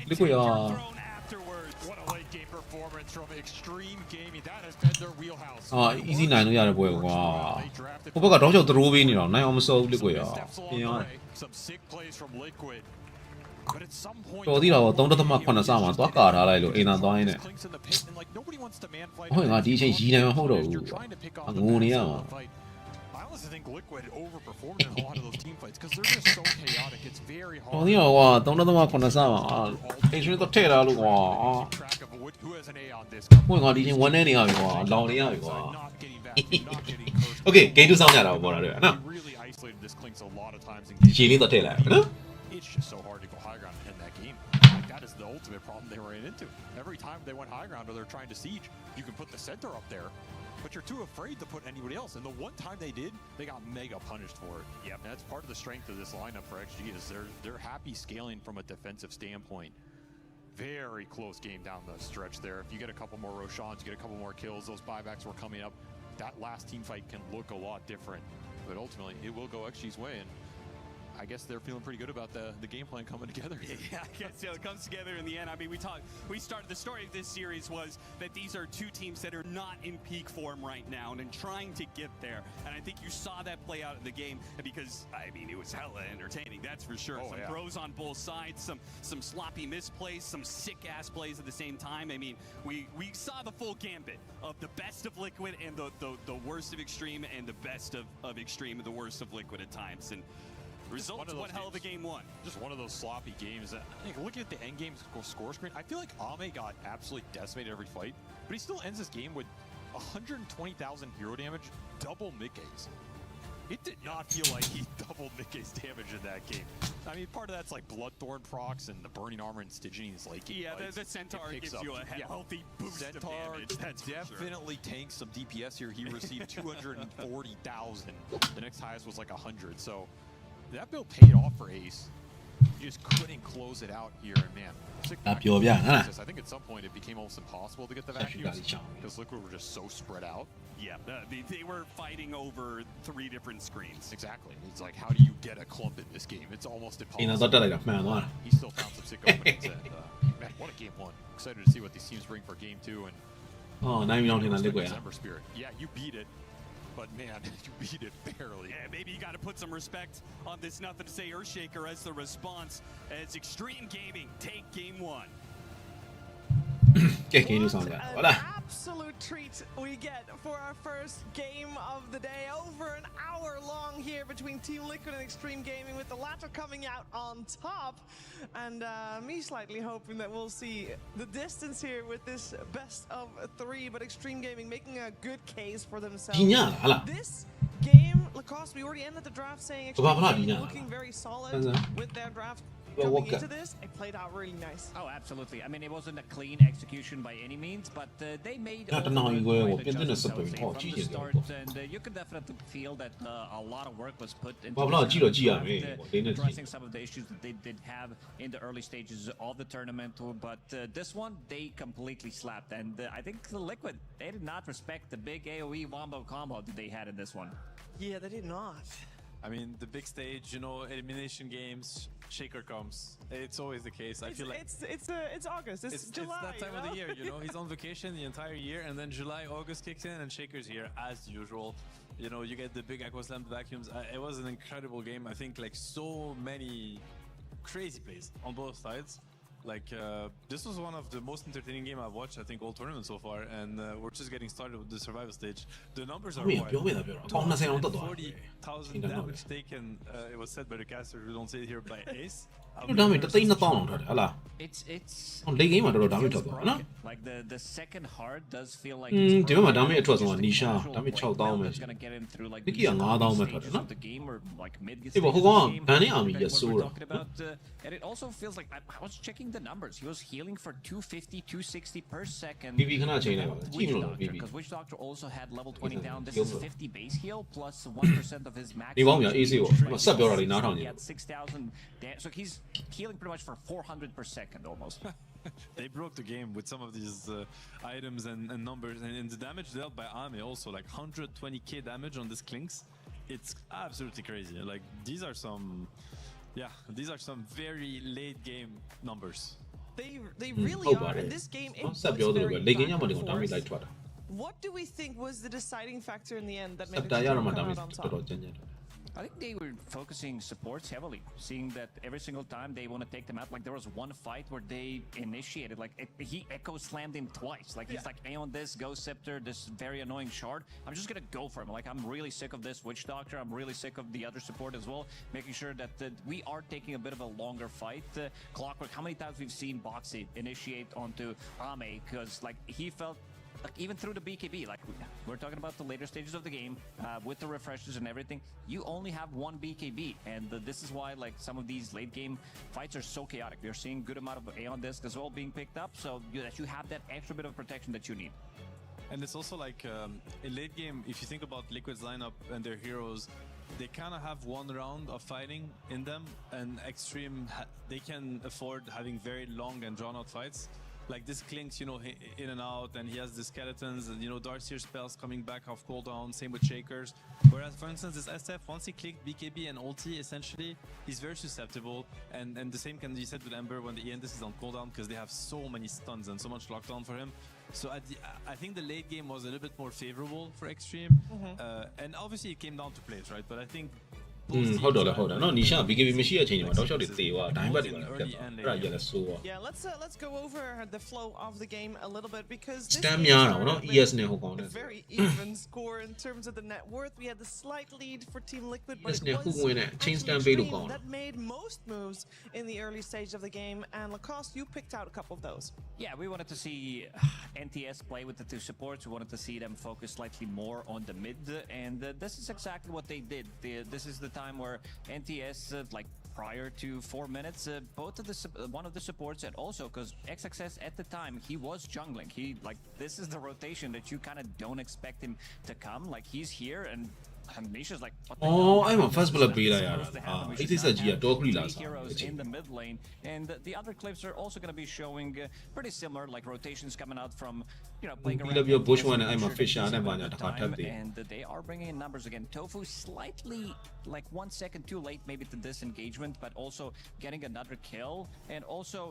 လစ်ကွေယာ thrown afterwards. What a late game performance from Extreme Gaming. That has been their wheelhouse. အာ easy နိုင်လို့ရတဲ့ပွဲကွာဟိုဘက်ကတော့ချုပ်သရိုးပေးနေတော့နိုင်အောင်မစိုးဘူးလစ်ကွေယာ Missteps ပြင် along ရ the way. Some sick plays from Liquid. But at some point, တော်သေးတာပေါ့3.8စမှာသွားကာထားလိုက်လို့အိမ်သာသွားရင်းနဲ့ clinks in the pit and like nobody wants to man fight. ဟုတ်ငါဒီအချိန်ရီနိုင်မဟုတ်တော့ဘူး You're trying to pick off ငိုနေရမှာ the fight. I honestly think Liquid overperformed in a lot of those team fights because they're just so chaotic. It's very တော် hard. သေးတော့ကွာ3.8စမှာအိမ်ရှင်တော့ထည့်ထားလို့ကွာ Keep track of who has an A on this. ဟိုငါဒီချိန်1နေနေရပြီကွာလောင်နေရပြီကွာ Not getting back, not getting cursed. Okay game 2 စောင်းကြတာပေါ့ဒါတွေနော် They really isolated this Clinks a lot of times in ဒီချိန်လေးတော့ထည့်လိုက်နော် It's just so hard to go high ground and end that game. Like that is the ultimate problem they ran into. Every time they went high ground or they're trying to siege, you can put the center up there, but you're too afraid to put anybody else. And the one time they did, they got mega punished for it. Yeah, and that's part of the strength of this lineup for XG is they're happy scaling from a defensive standpoint. Very close game down the stretch there. If you get a couple more Roshans, you get a couple more kills, those buybacks were coming up. That last team fight can look a lot different, but ultimately it will go XG's way. And I guess they're feeling pretty good about the game plan coming together. Yeah, I guess it comes together in the end. I mean, we started the story of this series was that these are two teams that are not in peak form right now and trying to get there. And I think you saw that play out in the game because I mean it was hella entertaining, that's for sure. Oh, Some yeah. throws on both sides, some sloppy misplays, some sick ass plays at the same time. I mean, we saw the full gambit of the best of Liquid and the worst of Extreme and the best of Extreme and the worst of Liquid at times. And results, one hell of a game one. Just one of those sloppy games. Like, looking at the end game score screen, I feel like Ame got absolutely decimated every fight, but he still ends this game with 120,000 hero damage, double Mickey's. It did not feel like he doubled Mickey's damage in that game. I mean, part of that's like Bloodthorn procs and the Burning Armor and Stygian's like. Yeah, the Centaur gives you a healthy boost of Centaur damage. That's for sure. definitely tanks some DPS here. He received 240,000. The next highest was like 100. So that build paid off for Ace. You just couldn't close it out here, and man. sick Ah, back pure bien, to hein. I think at some point it became almost impossible to get the Ça, je suis vacuums quasi charmé. because Liquid were just so spread out. Yeah, they were fighting over 3 different screens. Exactly. It's like, how do you get a clump in this game? It's almost အိမ်သာ impossible. တော့တက်လိုက်တာမှန်သွားတာ He still found some sick openings, and man, what a game one! Excited to see what these teams bring for game two. And ဟောနိုင်ပြီတော့ထင်တာလစ်ကွယ် December Spirit. Yeah, you beat it, but man, you beat it barely. Yeah, maybe you got to put some respect on this Nothing to Say Earthshaker as the response as Extreme Gaming take game 1. ကဲ game 2 စောင်းကြတာဟုတ်လား An absolute treat we get for our first game of the day. Over an hour long here between Team Liquid and Extreme Gaming, with the latter coming out on top. And me slightly hoping that we'll see the distance here with this best of 3, but Extreme Gaming making a good case for themselves. ဒီညလားဟာလား This game, Lacoste, we already ended the draft saying Baba, Extreme baba, Gaming yeah. looking very solid That's with their draft. Well, Coming what into ca- this, it played out really nice. Oh, absolutely. I mean, it wasn't a clean execution by any means, but they made Yeah, all the no, you right were- adjustments, business I would say, support. Oh, from the Jesus, start, yeah. and you could definitely feel that a lot of work was put into Well, this no, Giro, Gia, draft, man. Well, they need to- addressing some of the issues that they did have in the early stages of the tournament. But this one, they completely slapped, and I think the Liquid, they did not respect the big AOE wombo combo that they had in this one. Yeah, they did not. I mean, the big stage, you know, elimination games, Shaker comes. It's always the case. I feel like It's August. It's July. it's that time of the year, you know. He's on vacation the entire year, and then July, August kicks in, and Shaker's here as usual. You know, you get the big Aqua Slam vacuums. It was an incredible game. I think like so many crazy plays on both sides. Like this was one of the most entertaining game I've watched, I think, all tournament so far, and we're just getting started with the survival stage. The numbers are wild. 240,000 damage taken. It was said by the caster who don't say it here by Ace. ဒါမှမဟုတ်3000လောက်ထွက်တယ်ဟလား It's ဟိုလေဂိမ်းမှာတော်တော် damage feels ထွက်သွားနော် broken. Like the second heart does feel like ဒီဘက်မှာ damage အထွက်ဆုံးက Just Nisha the damage casual 6000 white ပဲ belt that's gonna get him through like Vicky these က early 9000ပဲထွက်တယ် stages နော် of the game or like mid ဒီဘောဟိုကောင်က Banning Army ရ what we're ဆိုးတာ talking about, and it also feels like I was checking the numbers. He was healing for 250, 260 per second. BB ခဏချိန်လိုက်ပါကြည့်မလို့ BB Because Witch Doctor also had level 20 down. This is 50 base heal plus 1% of his max. ဒီဘောင်းများ easy ပေါ့ကျွန်တော်ဆက်ပြောတာလေးနားထောင်ကြ He ည့် had 6,000 so he's healing pretty much for 400 per second almost. They broke the game with some of these items and numbers, and the damage dealt by Ame also, like 120k damage on this Clinks. It's absolutely crazy. Like these are some very late game numbers. They really Oh, are. buddy. In this game, it ဆက် was ပြောသလို very ပဲလေဂိမ်းရ back မှာ and ဒီကောင် damage forth. လိုက်ထွက်တာ What do we think was the deciding factor in the end that စ made က် the တာရ team တော့မှ come damage out on တော် top? တော်ကျန်ကျန်ထွက် I think they were focusing supports heavily, seeing that every single time they want to take them out. Like there was one fight where they initiated, like he echo slammed him twice. Like he's like, Aeon this, Ghost Scepter, this very annoying shard. I'm just gonna go for him. Like I'm really sick of this Witch Doctor. I'm really sick of the other support as well. Making sure that we are taking a bit of a longer fight. Clockwork, how many times we've seen Boxy initiate onto Ame because like he felt. Like even through the BKB, like we're talking about the later stages of the game, with the refreshers and everything, you only have one BKB, and this is why like some of these late game fights are so chaotic. We're seeing good amount of Aeon Disc as well being picked up, so that you have that extra bit of protection that you need. And it's also like in late game, if you think about Liquid's lineup and their heroes, they kind of have one round of fighting in them, and Extreme they can afford having very long and drawn out fights. Like this Clinks, you know, in and out, and he has the skeletons, and you know, Darkseer spells coming back off cooldown, same with Shakers. Whereas, for instance, this SF, once he clicked BKB and ulti, essentially, he's very susceptible, and the same can be said with Ember when the Endis is on cooldown, because they have so many stuns and so much lockdown for him. So I think the late game was a little bit more favorable for Extreme, and obviously it came down to plays, right? But I think ဟုတ်တော့လေဟုတ်တယ်နော်နီရှာ BKB မရှိတဲ့အချိန်မှာတောက်လျှောက်တွေသေသွားဒိုင်းဘက်တွေပါပြတ်သွားအဲ့ဒါကြီးလည်းဆိုးသွား Yeah, let's go over the flow of the game a little bit because this Stem gameများတာ started ဗောနော် with ES နဲ့ဟိုကောင်နဲ့ a very even score in terms of the net worth. We had the slight lead for Team Liquid, but ES it နဲ့ was ဟိုဝင်နဲ့ chain actually stand ပေးလို့ Extreme ကောင်းတာ that made most moves in the early stage of the game, and Lacoste, you picked out a couple of those. Yeah, we wanted to see NTS play with the two supports. We wanted to see them focus slightly more on the mid, and this is exactly what they did. This is the time where NTS, like prior to 4 minutes, both of one of the supports, and also because XXS at the time he was jungling. He like this is the rotation that you kind of don't expect him to come. Like he's here and Misha's like, what the hell? အော်အဲ့မှာ first blood ပေးလိုက်ရတာ Supposed to happen. We အဲ့ should ဒီစက် not ကြီးက haveတော့ခရီလာ three စား heroes in the mid lane, and the other clips are also going to be showing pretty similar, like rotations coming out from, you know, playing around. EWC Bush one and I'm a making sure Fisher that and he's I'm having a a good Tap time, there. and they are bringing in numbers again. Tofu slightly like 1 second too late maybe to this engagement, but also getting another kill, and also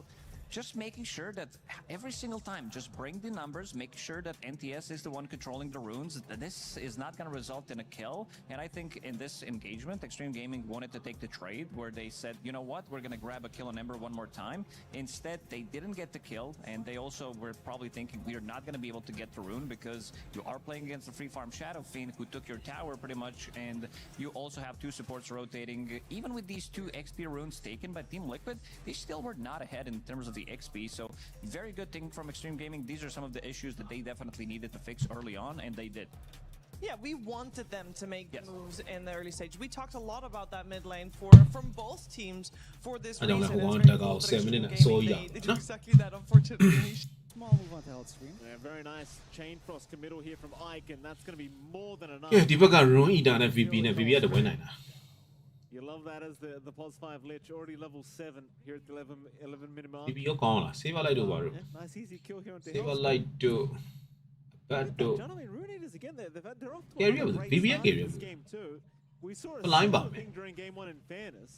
just making sure that every single time, just bring the numbers, make sure that NTS is the one controlling the runes. This is not going to result in a kill. And I think in this engagement, Extreme Gaming wanted to take the trade where they said, you know what, we're going to grab a kill on Ember one more time. Instead, they didn't get the kill. And they also were probably thinking, we are not going to be able to get the rune because you are playing against the free farm Shadow Fiend who took your tower pretty much. And you also have two supports rotating. Even with these 2 XP runes taken by Team Liquid, they still were not ahead in terms of the XP. So very good thing from Extreme Gaming. These are some of the issues that they definitely needed to fix early on, and they did. Yeah, we wanted them to make Yes. moves in the early stage. We talked a lot about that mid lane from both teams for this I don't know reason. who It's won very that cool goal, that 7 Extreme minutes, Gaming, so they yeah. did No? exactly that, unfortunately. Small move onto Hellstream. Yeah, very nice chain frost committal here from Ike, and that's going to be more than enough. ကဲဒီဘက်က rune eater နဲ့ VP နဲ့ VP ကတဝင်းနိုင်တာ You love that as the pos 5 lich already level 7 here at the 11 minute mark. VP ရောကောင်းလား save လိုက်တော့ပါတော့ Yeah, nice easy kill here on save Hellstream. လိုက်တော့ဘတ်တော့ Gentlemen, Rune Eaters again, they're off to Carry a up, great BB start carry in up. this game too. We saw a Flying similar bomb. thing during game 1 in fairness.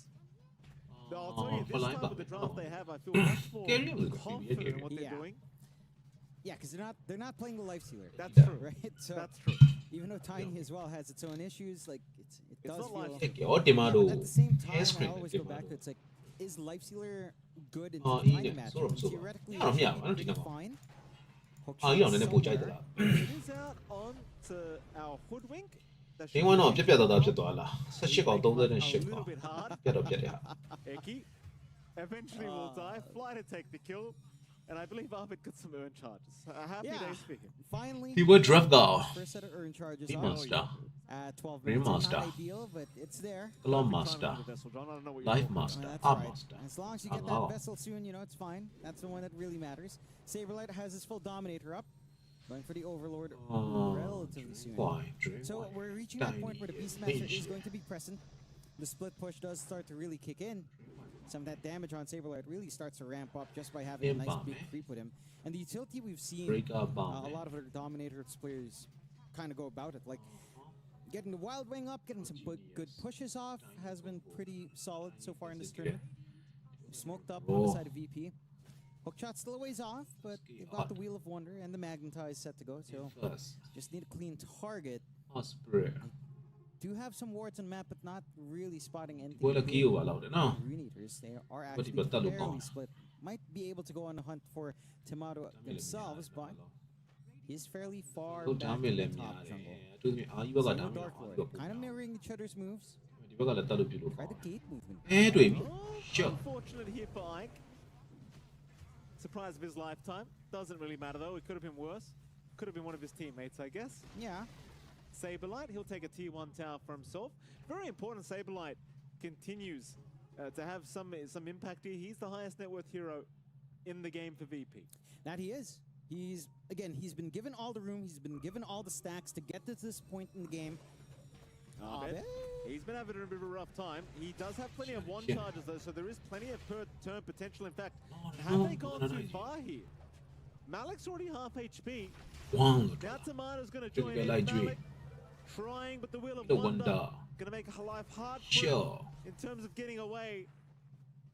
But I'll Oh, tell you, this flying time with the bomb. draft they have, I feel much more Carry up, BB confident in carry what up. they're Yeah. doing. Yeah, because they're not playing the life stealer. That's Yeah. true. Right? So That's true. even though Tiny as well has its own issues, like it does not feel. life ကဲရောတင်မာ Yeah, တော့ but at the same time, air I screen alwaysတင် go မာ back တော့ to it's like, is life stealer good into Oh, the yeah, tiny match. sort of. Theoretically, Yeah, it should yeah, be I don't pretty think I'm- fine. Hook အာကြီးအောင် shot နည်းနည်းပိုကြိုက်သ somewhere. လား It is out on to our hoodwink. That ဂိ should မ်း be 1တော့ okay ပြက်ပြက် for သားသား now. ဖြစ်သွားလား He's 18ကောင် making life 38 a ကောင် little bit hard. ပြက်တော့ပြက်တယ်ဟာ Eki eventually will die. Fly to take the kill. And I believe Arbit got some earn charges. A happy Yeah. days for him. Finally, He would draft goal. first set of earn charges He up. monster. 12 Green minutes. monster. Not ideal, but it's there. Glove Perfect timing master with the vessel, John. I don't know what you're life talking about. master That's arm right. master As long as you get Oh. that vessel soon, you know, it's fine. That's the one that really matters. Saberlight has his full dominator up. Going for the Overlord Oh, relatively soon. why So we're reaching that point where the Beastmaster is going to be present. The split push does start to really kick in. Some of that damage on Saberlight really starts to ramp up just by having a nice Bomb, big eh? creep with him. And the utility we've seen break up bomb a lot of other Dominator's players kind of go about it. Like getting the Wild Wing up, getting some good pushes off has been pretty solid so far in this tournament. Smoked up on the side of VP. Hookshot's still a ways off, but they've got the Wheel of Wonder and the Magnetize set to go, so first just need a clean target. Osprey Do have some wards on map, but not really spotting anything. ဘွဲလကီးကိုပါလောက်တယ်နော် Rune Eaters, they are What actually about that fairly look? split. Might be able to go on a hunt for Tomato themselves, but he's fairly far ဟုတ် back ဒါ in မဲ့ the လည်းမြင် top ရတယ် jungle. အထူးသဖြင့်အာကြီးဘက်ကဒါ Same မဲ့ with Dark အာ Lord, ကြီးဘက် kind of mirroring each other's moves. ဒီဘက်ကလည်းတက်လို့ပြုလို့ Try the gate movement. အဲတွေ့ပြီ Oh, Sure. unfortunate here for Ike. Surprise of his lifetime. Doesn't really matter though. It could have been worse. Could have been one of his teammates, I guess. Yeah, Saberlight, he'll take a tier 1 tower for himself. Very important Saberlight continues to have some impact here. He's the highest net worth hero in the game for VP. that he is. He's been given all the room. He's been given all the stacks to get to this point in the game. Abed, he's been having a bit of a rough time. He does have plenty of one Yeah. charges though, so there is plenty of per turn potential. In fact, No, have no, they gone no, no, too no. far here? Malik's already half HP. ဝမ်းလို့ Now Tomato's going to Just join get in. like Dre. Malik trying, but the Wheel of The Wonder Wonder. going to make life hard for Sure. him in terms of getting away.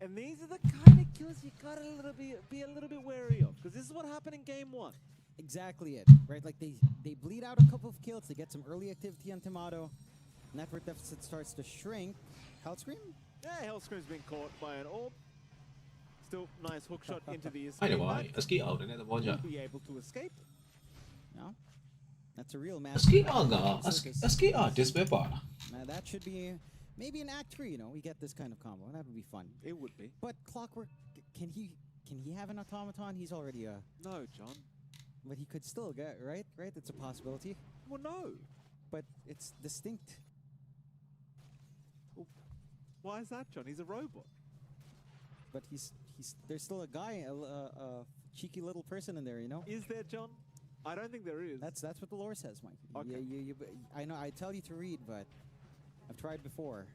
And these are the kind of kills you got to be a little bit wary of, because this is what happened in game 1. Exactly it, right? Like they bleed out a couple of kills to get some early activity on Tomato. Network deficit starts to shrink. Health Scream? Yeah, Hellscream's been caught by an orb. Still nice hook shot into the အဲ့ escape. ဒါပါ but အစကီအောက်တယ်နဲ့သဘောကျ He'll be able to escape. No, that's a real အ match. စကီအောက်က SK အောက် display ပါလား Now that should be maybe in Act 3. You know, we get this kind of combo. That would be fun. It would be. But Clockwork, can he have an automaton? He's already No, John. but he could still get right. It's a possibility, Well, no. but it's distinct. Why is that, John? He's a robot. But there's still a guy, a cheeky little person in there. You know. Is there, John? I don't think there is. That's what the lore says, Mike. Okay. I know. I tell you to read, but I've tried before.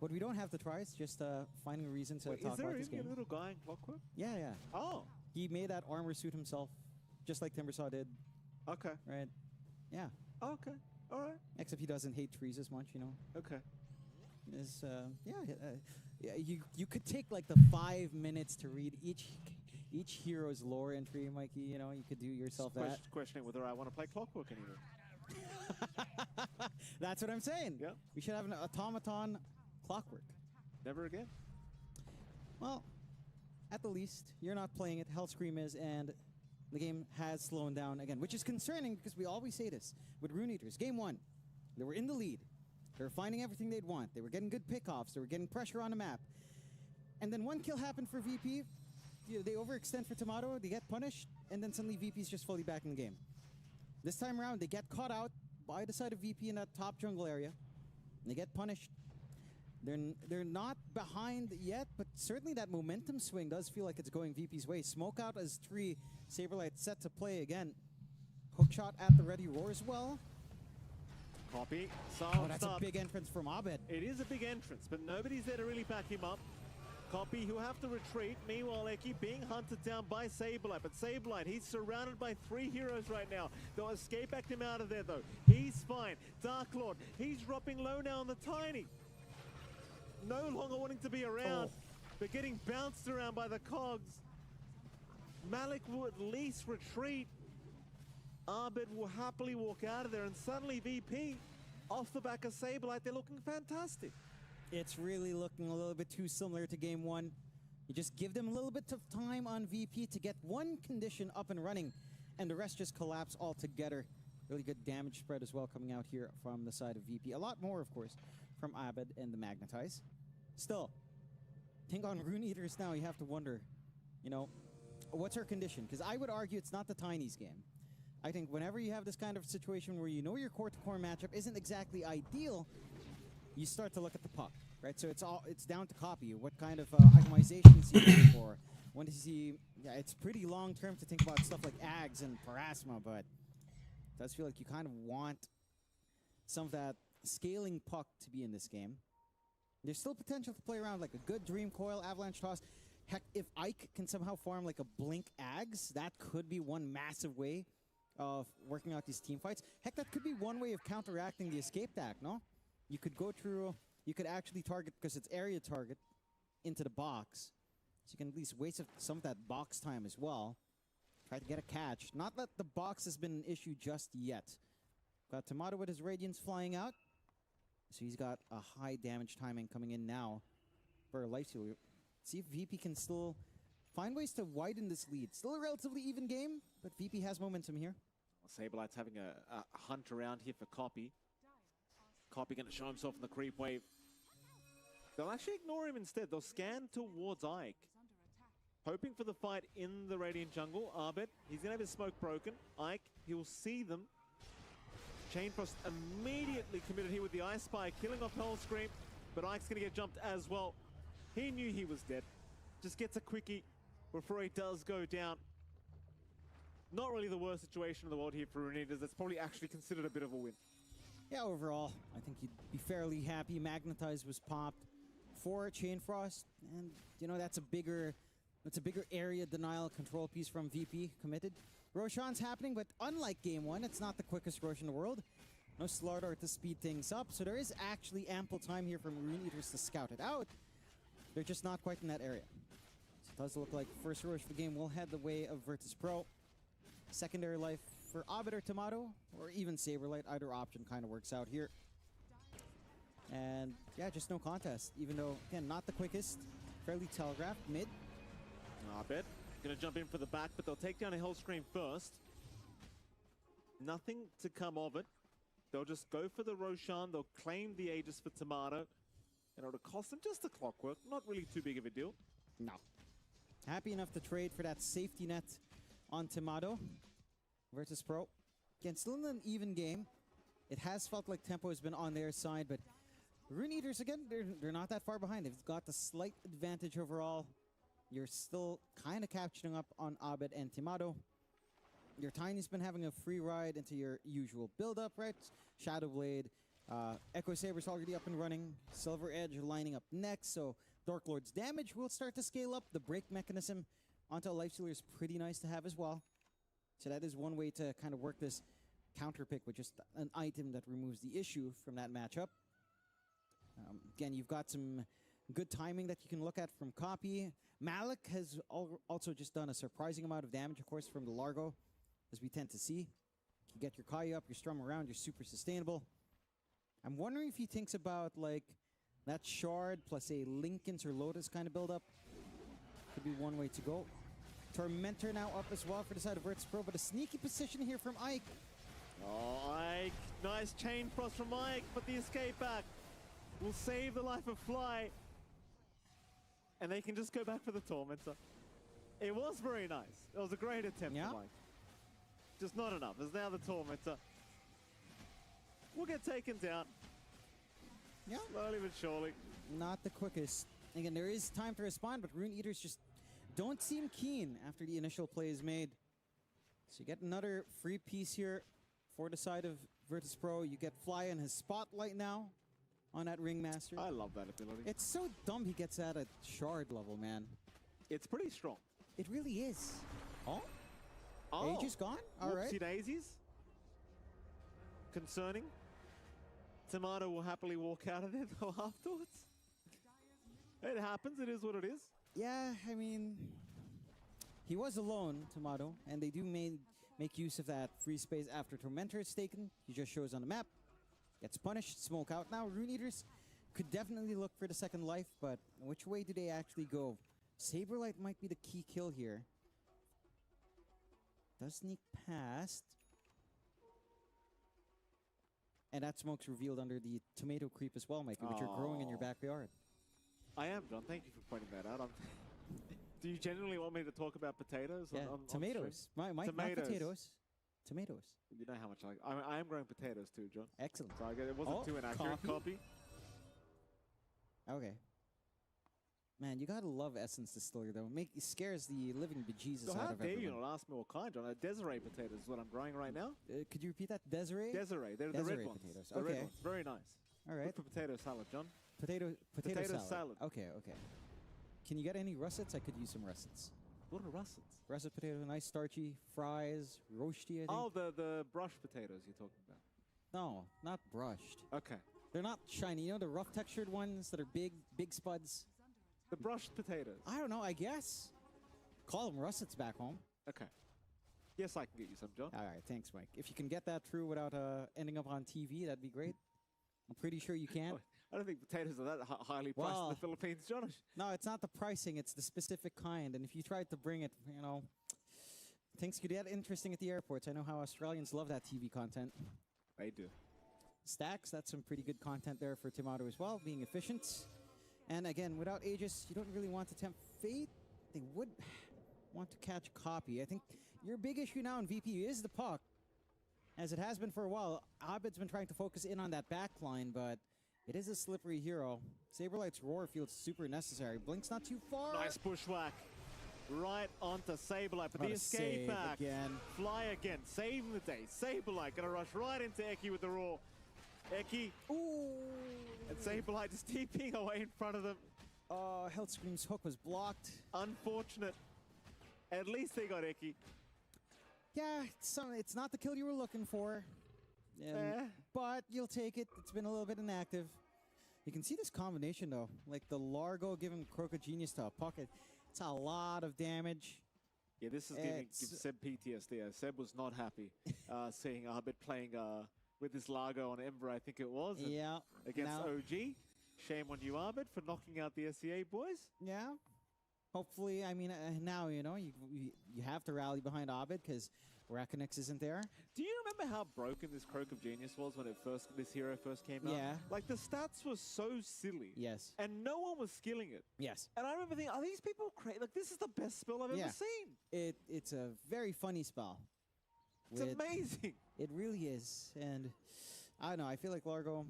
What we don't have to try is just finding a reason to Wait, talk is there about this even game. a little guy in Clockwork? Yeah. Oh, He made that armor suit himself, just like Timbersaw did, okay. right? Yeah. Okay. All right. Except he doesn't hate trees as much, you know. Okay. Yeah. You could take like the 5 minutes to read each hero's lore entry, Mikey. You know, you could do yourself that. Questioning whether I want to play Clockwork anymore. That's what I'm saying. Yeah. We should have an automaton Clockwork. Never again. Well, at the least, you're not playing it. Hellscream is, and the game has slowed down again, which is concerning because we always say this with Rune Eaters. Game 1, they were in the lead. They were finding everything they'd want. They were getting good pickoffs. They were getting pressure on the map. And then one kill happened for VP. They overextend for Tomato. They get punished, and then suddenly VP's just fully back in the game. This time around, they get caught out by the side of VP in that top jungle area. And they get punished. They're not behind yet, but certainly that momentum swing does feel like it's going VP's way. Smoke out as 3, Saberlight set to play again. Hookshot at the ready, roar as well. Copy. Oh, that's a big entrance from Abed. It is a big entrance, but nobody's there to really back him up. Copy, who have to retreat. Meanwhile, Eki being hunted down by Saberlight. But Saberlight, he's surrounded by 3 heroes right now. They'll escape back him out of there, though. He's fine. Dark Lord, he's dropping low now on the Tiny. No longer wanting to be around, but getting bounced around by the cogs. Malik will at least retreat. Abed will happily walk out of there, and suddenly VP, off the back of Saberlight, they're looking fantastic. It's really looking a little bit too similar to game 1. You just give them a little bit of time on VP to get one condition up and running, and the rest just collapse altogether. Really good damage spread as well coming out here from the side of VP. A lot more, of course, from Abed and the Magnetize. Still, I think on Rune Eaters now, you have to wonder, you know, what's her condition? Because I would argue it's not the Tiny's game. I think whenever you have this kind of situation where you know your core-to-core matchup isn't exactly ideal, you start to look at the puck, right? So it's down to copy. What kind of itemization is he looking for? When does he? Yeah, it's pretty long-term to think about stuff like Ags and Parasma, but it does feel like you kind of want some of that scaling puck to be in this game. There's still potential to play around like a good Dream Coil, Avalanche Toss. Heck, if Ike can somehow farm like a Blink Ags, that could be one massive way of working out these team fights. Heck, that could be one way of counteracting the escape attack, no? You could go through, you could actually target, because it's area target, into the box. So you can at least waste some of that box time as well. Try to get a catch. Not that the box has been an issue just yet. Got Tomato with his Radiance flying out. So he's got a high damage timing coming in now for a Lifesteal. See if VP can still find ways to widen this lead. Still a relatively even game, but VP has momentum here. Saberlight's having a hunt around here for Copy. Copy going to show himself in the creep wave. They'll actually ignore him instead. They'll scan towards Ike, hoping for the fight in the Radiant jungle. Arbet, he's going to have his smoke broken. Ike, he'll see them. Chainfrost immediately committed here with the Ice Spy, killing off Hellscream, but Ike's going to get jumped as well. He knew he was dead. Just gets a quickie before he does go down. Not really the worst situation in the world here for Rune Eaters. That's probably actually considered a bit of a win. Yeah, overall, I think you'd be fairly happy. Magnetize was popped for Chainfrost, and you know that's a bigger area denial control piece from VP committed. Roshan's happening, but unlike game one, it's not the quickest Rosh in the world. No Slardar to speed things up, so there is actually ample time here for Rune Eaters to scout it out. They're just not quite in that area. So it does look like first Rosh of the game will head the way of Virtus Pro. Secondary life for Abed or Tomato, or even Saberlight. Either option kind of works out here. And yeah, just no contest. Even though, again, not the quickest. Fairly telegraphed. Mid. Abed going to jump in for the back, but they'll take down a Hellscream first. Nothing to come of it. They'll just go for the Roshan. They'll claim the Aegis for Tomato. And it'll cost them just a clockwork. Not really too big of a deal. No. Happy enough to trade for that safety net on Tomato. Virtus Pro. Again, still in an even game. It has felt like tempo has been on their side, but Rune Eaters, again, they're not that far behind. They've got the slight advantage overall. You're still kind of catching up on Abed and Tomato. Your Tiny's been having a free ride into your usual build-up, right? Shadowblade, Echo Saber's already up and running. Silver Edge lining up next, so Dark Lord's damage will start to scale up. The break mechanism onto a Lifestealer is pretty nice to have as well. So that is one way to kind of work this counter pick with just an item that removes the issue from that matchup. Again, you've got some good timing that you can look at from Copy. Malik has also just done a surprising amount of damage, of course, from the Largo, as we tend to see. You get your Kaya up, you strum around, you're super sustainable. I'm wondering if he thinks about, like, that Shard plus a Linken's or Lotus kind of build-up. Could be one way to go. Tormentor now up as well for the side of Virtus Pro, but a sneaky position here from Ike. Oh, Ike. Nice chain frost from Ike, but the escape back will save the life of Fly. And they can just go back for the Tormentor. It was very nice. It was a great attempt from Ike. Just not enough. There's now the Tormentor. Will get taken down. Yeah. Slowly but surely. Not the quickest. Again, there is time to respond, but Rune Eaters just don't seem keen after the initial play is made. So you get another free piece here for the side of Virtus Pro. You get Fly in his spotlight now on that Ringmaster. I love that ability. It's so dumb he gets that at Shard level, man. It's pretty strong. It really is. Oh? Oh. Age is gone? All right. Whoopsie daisies. Concerning. Tomato will happily walk out of there though afterwards. It happens. It is what it is. Yeah, I mean, he was alone, Tomato, and they do make use of that free space after Tormentor is taken. He just shows on the map, gets punished, smoke out. Now, Rune Eaters could definitely look for the second life, but which way do they actually go? Saberlight might be the key kill here. Does sneak past. And that smoke's revealed under the tomato creep as well, Mikey, which you're growing in your backyard. I am, John. Thank you for pointing that out. Do you genuinely want me to talk about potatoes? Yeah, on tomatoes. Not potatoes. Tomatoes. You know how much I am growing potatoes too, John. Excellent. So it wasn't too inaccurate. Copy. Okay. Man, you gotta love Essence Distillery though. It scares the living bejesus So out how of dare everyone. you not ask me what kind, John? Desiree potatoes is what I'm growing right now. Could you repeat that? Desiree? Desiree. They're the Desiree red ones. potatoes. The red Okay. ones. Very nice. All right. Good for potato salad, John. Potato Potato salad. salad. Okay, okay. Can you get any russets? I could use some russets. What are russets? Russet potato, nice starchy, fries, roasty, I think. Oh, the brushed potatoes you're talking about. No, not brushed. Okay. They're not shiny. You know the rough textured ones that are big spuds? The brushed potatoes. I don't know, I guess. Call them russets back home. Okay. Yes, I can get you some, John. All right, thanks, Mike. If you can get that through without ending up on TV, that'd be great. I'm pretty sure you can. I don't think potatoes are that highly priced in the Philippines, John. No, it's not the pricing, it's the specific kind. And if you tried to bring it, you know, things could get interesting at the airports. I know how Australians love that TV content. They do. Stacks, that's some pretty good content there for Tomato as well, being efficient. And again, without Aegis, you don't really want to tempt Fate. They would want to catch Copy. I think your big issue now in VP is the puck, as it has been for a while. Abed's been trying to focus in on that back line, but it is a slippery hero. Saberlight's roar feels super necessary. Blink's not too far. Nice bushwhack. Right onto Saberlight, but the escape back. Again. Fly again, saving the day. Saberlight gonna rush right into Eki with the roar. Eki. Ooh. And Saberlight just TPing away in front of them. Health Scream's hook was blocked. Unfortunate. At least they got Eki. Yeah, it's not the kill you were looking for. But you'll take it. It's been a little bit inactive. You can see this combination though. Like the Largo giving Croca Genius to a pocket. It's a lot of damage. Yeah, this is giving Seb PTSD. Seb was not happy seeing Abed playing with this Largo on Ember, I think it was. Yeah. Against OG. Shame on you, Abed, for knocking out the SEA boys. Yeah. Hopefully, I mean, now, you know, you have to rally behind Abed because Rakonix isn't there. Do you remember how broken this Croak of Genius was when this hero first came out? Yeah. Like, the stats were so silly. Yes. And no one was skilling it. Yes. And I remember thinking, are these people crazy? Like, this is the best spell I've ever seen. It's a very funny spell. It's amazing. It really is. And I don't know, I feel like Largo,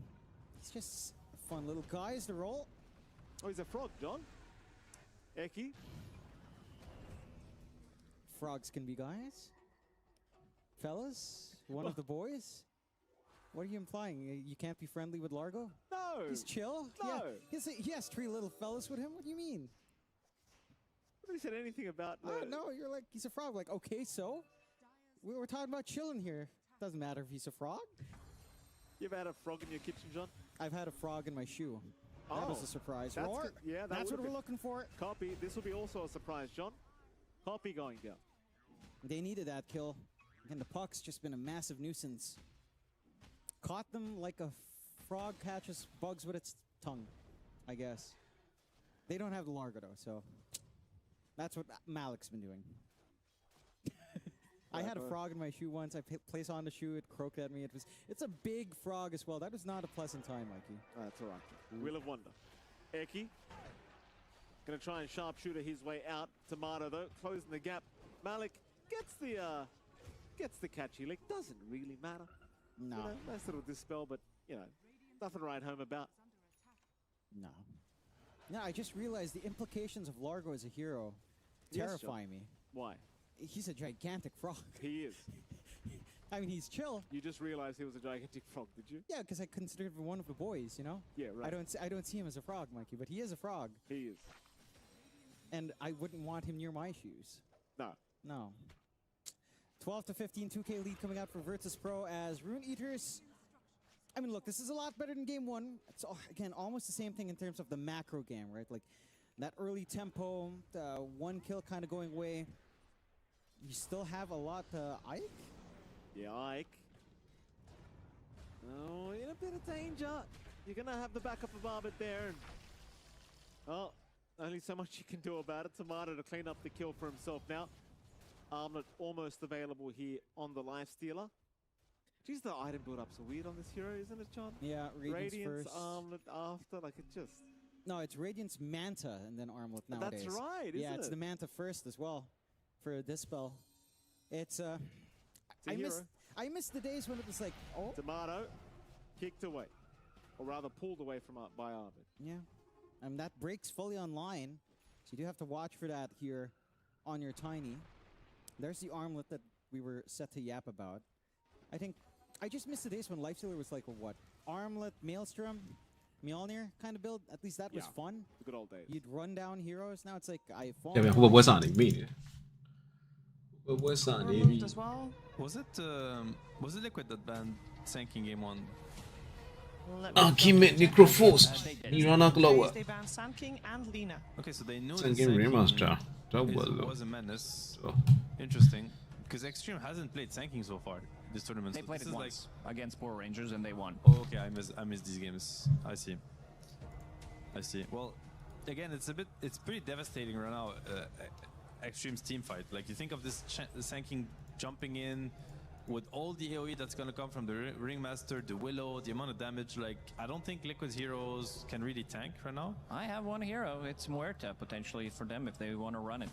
he's just a fun little guy to roll. Oh, he's a frog, John. Eki. Frogs can be guys. Fellas, one of the boys. What are you implying? You can't be friendly with Largo? No. He's chill? No. Yeah. He has 3 little fellas with him? What do you mean? Nobody said anything about... no, you're like, he's a frog. Like, okay, so? We were talking about chilling here. Doesn't matter if he's a frog. You ever had a frog in your kitchen, John? I've had a frog in my shoe. That was a surprise. Roar. Yeah, that's what we're looking for. Copy. This will be also a surprise, John. Copy going down. They needed that kill. And the puck's just been a massive nuisance. Caught them like a frog catches bugs with its tongue, I guess. They don't have the Largo, though, so that's what Malik's been doing. I had a frog in my shoe once. I placed on the shoe. It croaked at me. It's a big frog as well. That was not a pleasant time, Mikey. That's all right. Wheel of Wonder. Eki. Going to try and sharpshooter his way out. Tomato, though, closing the gap. Malik gets the catchy lick. Doesn't really matter. No. You know, nice little dispel, but, you know, nothing to write home about. No. No, I just realized the implications of Largo as a hero terrify me. Why? He's a gigantic frog. He is. I mean, he's chill. You just realized he was a gigantic frog, did you? Yeah, because I consider him one of the boys, you know? Yeah, right. I don't see him as a frog, Mikey, but he is a frog. He is. And I wouldn't want him near my shoes. No. No. 12-15 2K lead coming out for Virtus Pro as Rune Eaters. I mean, look, this is a lot better than game 1. It's, again, almost the same thing in terms of the macro game, right? Like, that early tempo, one kill kind of going away. You still have a lot, Ike? Yeah, Ike. Oh, in a bit of danger. You're going to have the backup of Arbit there. And, oh, only so much you can do about it. Tomato to clean up the kill for himself now. Armlet almost available here on the life stealer. Geez, the item build-up's so weird on this hero, isn't it, John? Yeah, Radiance first. Armlet after, like it just... No, it's Radiance Manta and then Armlet nowadays. That's right, isn't it? Yeah, it's the Manta first as well for this spell. It's I miss the days when it was like, oh. Tomato kicked away, or rather pulled away from by Arvid. Yeah, that breaks fully online, so you do have to watch for that here on your Tiny. There's the Armlet that we were set to yap about. I think I just miss the days when Lifestealer was like a what? Armlet, Maelstrom, Mjolnir kind of build. At least that was fun. The good old days. You'd run down heroes. Now it's like I fall. Yeah, man, who was on me? What's on me? As well. Was it Liquid that banned Sanking game 1? Ultimate Necroforce. Nirana Glower. They banned Sand King and Lina. Okay, so they knew Sand that King Sand Remaster. King was a menace. Interesting. Because Extreme hasn't played Sand King so far this tournament. They so played this it is once against Power Rangers and they won. Oh, okay, I miss these games. I see. Well, again, it's pretty devastating right now. Extreme's team fight. Like you think of this Sand King jumping in with all the AoE that's gonna come from the Ringmaster, the Willow, the amount of damage. Like I don't think Liquid's heroes can really tank right now. I have one hero. It's Muerta potentially for them if they want to run it.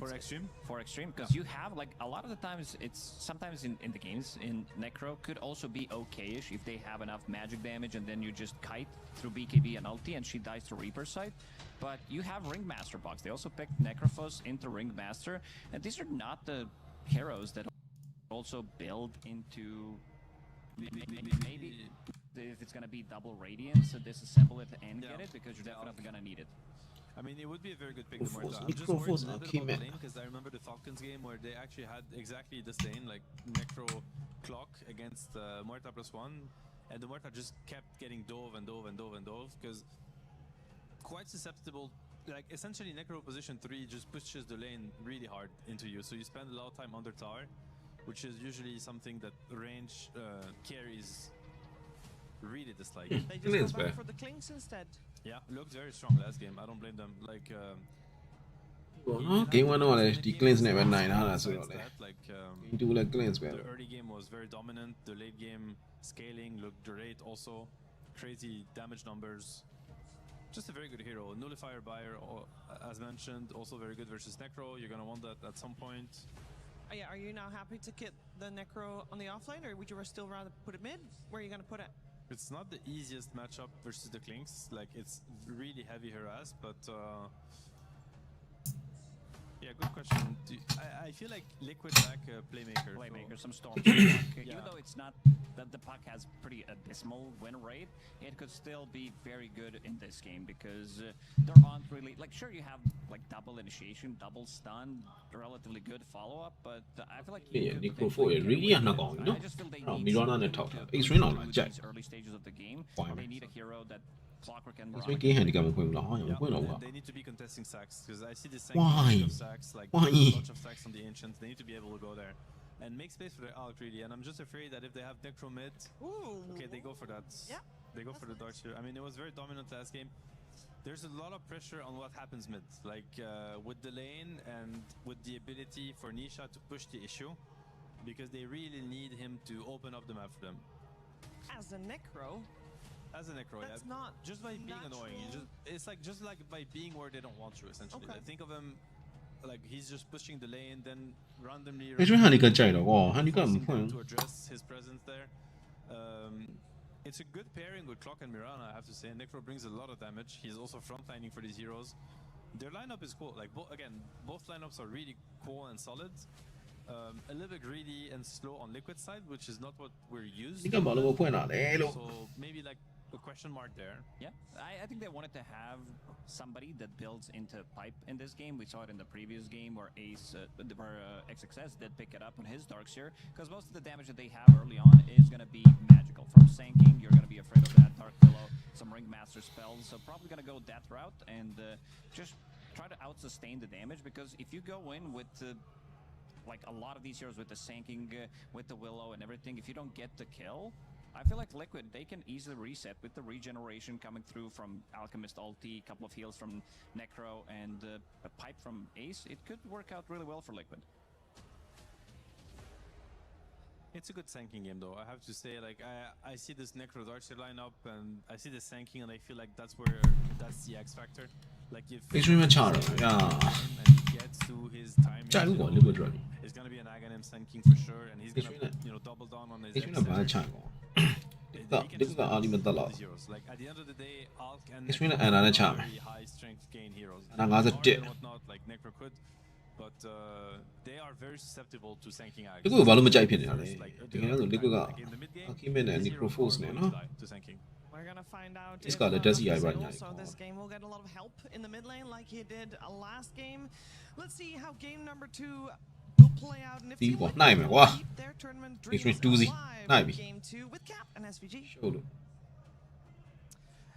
For Extreme? For Extreme, because you have like a lot of the times it's sometimes in the games in Necro could also be okay-ish if they have enough magic damage and then you just kite through BKB and ulti and she dies to Reaper side. But you have Ringmaster box. They also picked Necrophos into Ringmaster, and these are not the heroes that also build into maybe if it's gonna be double Radiance, so disassemble it and get it because you're definitely gonna need it. I mean, it would be a very good pick, the Muerta. I'm just worried a little bit about the lane because I remember the Falcons game where they actually had exactly the same, like Necro clock against Muerta +1, and the Muerta just kept getting dove because quite susceptible. Like essentially Necro position 3 just pushes the lane really hard into you, so you spend a lot of time under tower, which is usually something that range carries really dislike. They just go back for the Clings instead. Yeah, looked very strong last game. I don't blame them. Like game 1 တော့လည်းဒီ cleanse နဲ့ပဲနိုင်တာလားဆိုတော့လေ like game 2 လည်း cleanse ပဲ the early game was very dominant. The late game scaling looked great also. Crazy damage numbers. Just a very good hero. Nullifier buyer, as mentioned, also very good versus Necro. You're gonna want that at some point. Yeah, are you now happy to get the Necro on the offlane, or would you still rather put it mid? Where are you gonna put it? It's not the easiest matchup versus the Clinks. Like it's really heavy harass, but yeah, good question. I feel like Liquid lack a playmaker. Some storm. Even though it's not that the puck has pretty abysmal win rate, it could still be very good in this game because there aren't really like sure you have like double initiation, double stun, relatively good follow up, but I feel like Necro 4 ရ really ကနှစ်ကောင်ကြီးနော် I just feel they အဲ့ need Mirana နဲ့ထောက်တာ Extreme တော့လာကြိုက် these early stages of the game. They need a hero that Clockwork and Extreme game handicap မဖွင့်ဘူးလားဟာမဖွင့်တော့ဘူး They need to be contesting sacks because I see this Why? of sacks, like Why? a bunch of sacks on the ancients. They need to be able to go there and make space for their Alk really. And I'm just afraid that if they have Necro mid, okay, they go for that. Yeah, they go for the darts here. I mean, it was very dominant last game. There's a lot of pressure on what happens mid, like with the lane and with the ability for Nisha to push the issue, because they really need him to open up the map for them. As a Necro. As a Necro, that's not just by being annoying. It's like just like by being where they don't want you. Essentially, okay. Like, think of him like he's just pushing the lane, then randomly. Extreme handicap ကြိုက်တော့ handicap မဖွင့် to address his presence there. It's a good pairing with Clock and Mirana, I have to say. Necro brings a lot of damage. He's also frontlining for these heroes. Their lineup is cool. Like both lineups are really cool and solid. A little bit greedy and slow on Liquid side, which is not what we're used to. So maybe like a question mark there. Yeah, I think they wanted to have somebody that builds into pipe in this game. We saw it in the previous game where XXS did pick it up on his Darkseer, because most of the damage that they have early on is going to be magical. From Sanking, you're going to be afraid of that. Dark Pillow, some Ringmaster spells, so probably going to go that route and just try to out-sustain the damage, because if you go in with like a lot of these heroes with the Sanking, with the Willow and everything, if you don't get the kill, I feel like Liquid, they can easily reset with the regeneration coming through from Alchemist ulti, a couple of heals from Necro, and a pipe from Ace. It could work out really well for Liquid. It's a good sanking game though. I have to say, like I see this Necro Archer lineup and I see the sanking and I feel like that's the X factor. Like if extreme chara, and he gets to his timing, it's gonna be an Aghanim sanking for sure, and he's gonna double down on his extreme bad chara. This is the ultimate dollar. Like at the end of the day, Alk and extreme and chara. very high strength gain heroes. And I got a dip. Whatnot, like Necro could. But they are very susceptible to sanking Ags. ဒီကိုဘာလို့မကြိုက်ဖြစ်နေတာလဲတကယ်လို့ဒီကAkime and Necroforce နဲ့နော် We're gonna find out This if, got a Desi eye right Cyril, now. so this game will get a lot of help in the mid lane like he did last game. Let's see how game number 2 will play out, and if Đi Team bỏ Liquid này mày will quá. keep their tournament Đi dreams tu gì? alive Này in bị. game 2 with Cap and SVG. show luôn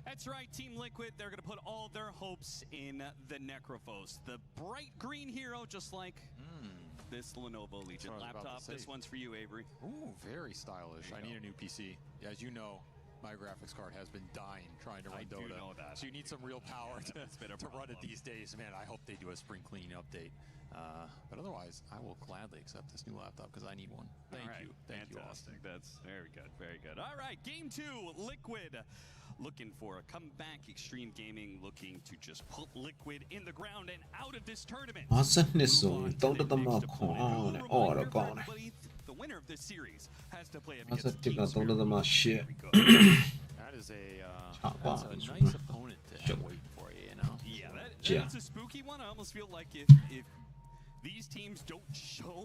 That's right, Team Liquid, they're going to put all their hopes in the Necrophos. The bright green hero, just like this Lenovo Legion laptop. This one's for you, Avery. Ooh, very stylish. I need a new PC. As you know, my graphics card has been dying trying to run I do Dota. know that. So you need some real power to run it these days. Man, I hope they do a spring clean update. But otherwise, I will gladly accept this new laptop because I need one. Thank you. Thank you, Austin. That's very good, very good. All right, game 2, Liquid looking for a comeback. Extreme Gaming looking to just put Liquid in the ground and out of this tournament. 52ဆိုရင်3.9ခွန်အောင်နဲ့အော်တော့ကောင်းတယ် The winner of this series has to play up 51 against က Team Spirit. 3.8 That is Chop that's on, a it's nice right. opponent to Sure. have waiting for you, you know? Yeah, Yeah. that's a spooky one. I almost feel like if these teams don't show,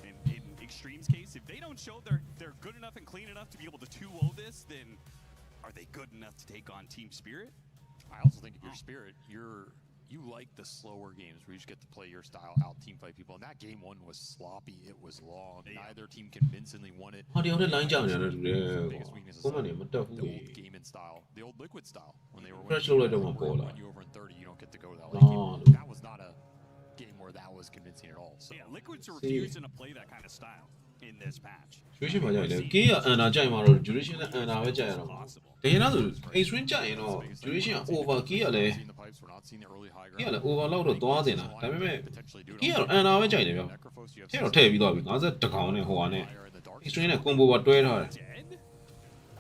in Extreme's case, if they don't show they're good enough and clean enough to be able to 2-0 this, then are they good enough to take on Team Spirit? I also think if you're Spirit, you like the slower games where you just get to play your style, out team fight people. And that game 1 was sloppy, it was long. Neither team convincingly won it. ဟောဒီဟုတ်တဲ့ line ကြောင်နေတယ်တူတယ် The biggest weakness is ကိုမနေမတက်ဘူး the လေ old game and style, the old Liquid style. When they were Fresh winning, load like the one when goal, they like. won you over in 30, you don't get to go to that Oh, late game. look. That was not a game where that was convincing at all. So Yeah, Liquid's are refusing to play that kind of style in this match. duration မှာကြိုက်တယ် K က Anna ကြိုက်မှာတော့ duration နဲ့ Anna ပဲကြိုက်ရတော့တကယ်တော့ဆို extreme ကြိုက်ရင်တော့ duration က over K ကလည်း seeing the pipes, we're not seeing the early high K က ground. လည်း over လောက်တော့သွားတင်တာဒါပေမဲ့ Potentially do it K ကတော့ Anna ပဲကြိုက်တယ်ဗျ Necrophos, you have ထဲတော့ထည့်ပြီးသွားပြီ51ကောင်နဲ့ဟိုဟာနဲ့ fire in the dark. extreme နဲ့ combo ပါတွဲထားတယ် Dead?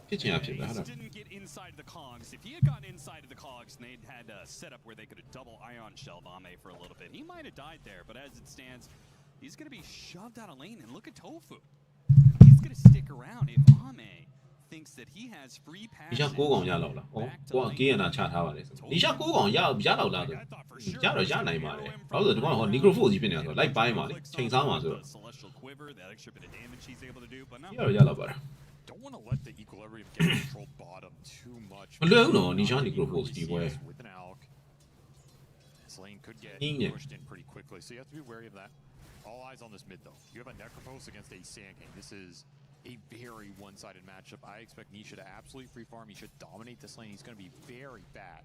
ဖြစ်ချင်တာဖြစ်ပဲဟုတ်လား Ace didn't get inside the cogs. If he had gotten inside of the cogs and they'd had a setup where they could have double ion shell Ame for a little bit, he might have died there. But as it stands, he's going to be shoved out of lane. And look at Tofu. He's going to stick around if Ame thinks that he has free ဒီ passage. ရှောက်9ကောင်ရလောက်လားဟောကိုက K ရနာချထားပါလေဒီရှောက်9ကောင်ရလောက်လားဆိုရတော့ရနိုင်ပါလေဘာလို့လဲဒီကောင်ဟော Necroforce ကြီးဖြစ်နေတာဆိုလိုက်ပိုင်းပါလေချိန်စားမှာဆိုတော့ The celestial quiver, that extra bit of damage he's able to do, but not ရတော့ရလောက်ပါလား Don't want to let the equilibrium get controlled bottom too much. မလွယ်ဘူးနော်နီရှာ Necroforce ဒီပွဲ With an Alk, this lane could get Inge. pushed in pretty quickly, so you have to be wary of that. All eyes on this mid though. You have a Necrophos against a Sand King. This is a very one-sided matchup. I expect Nisha to absolutely free farm. He should dominate this lane. He's going to be very bad.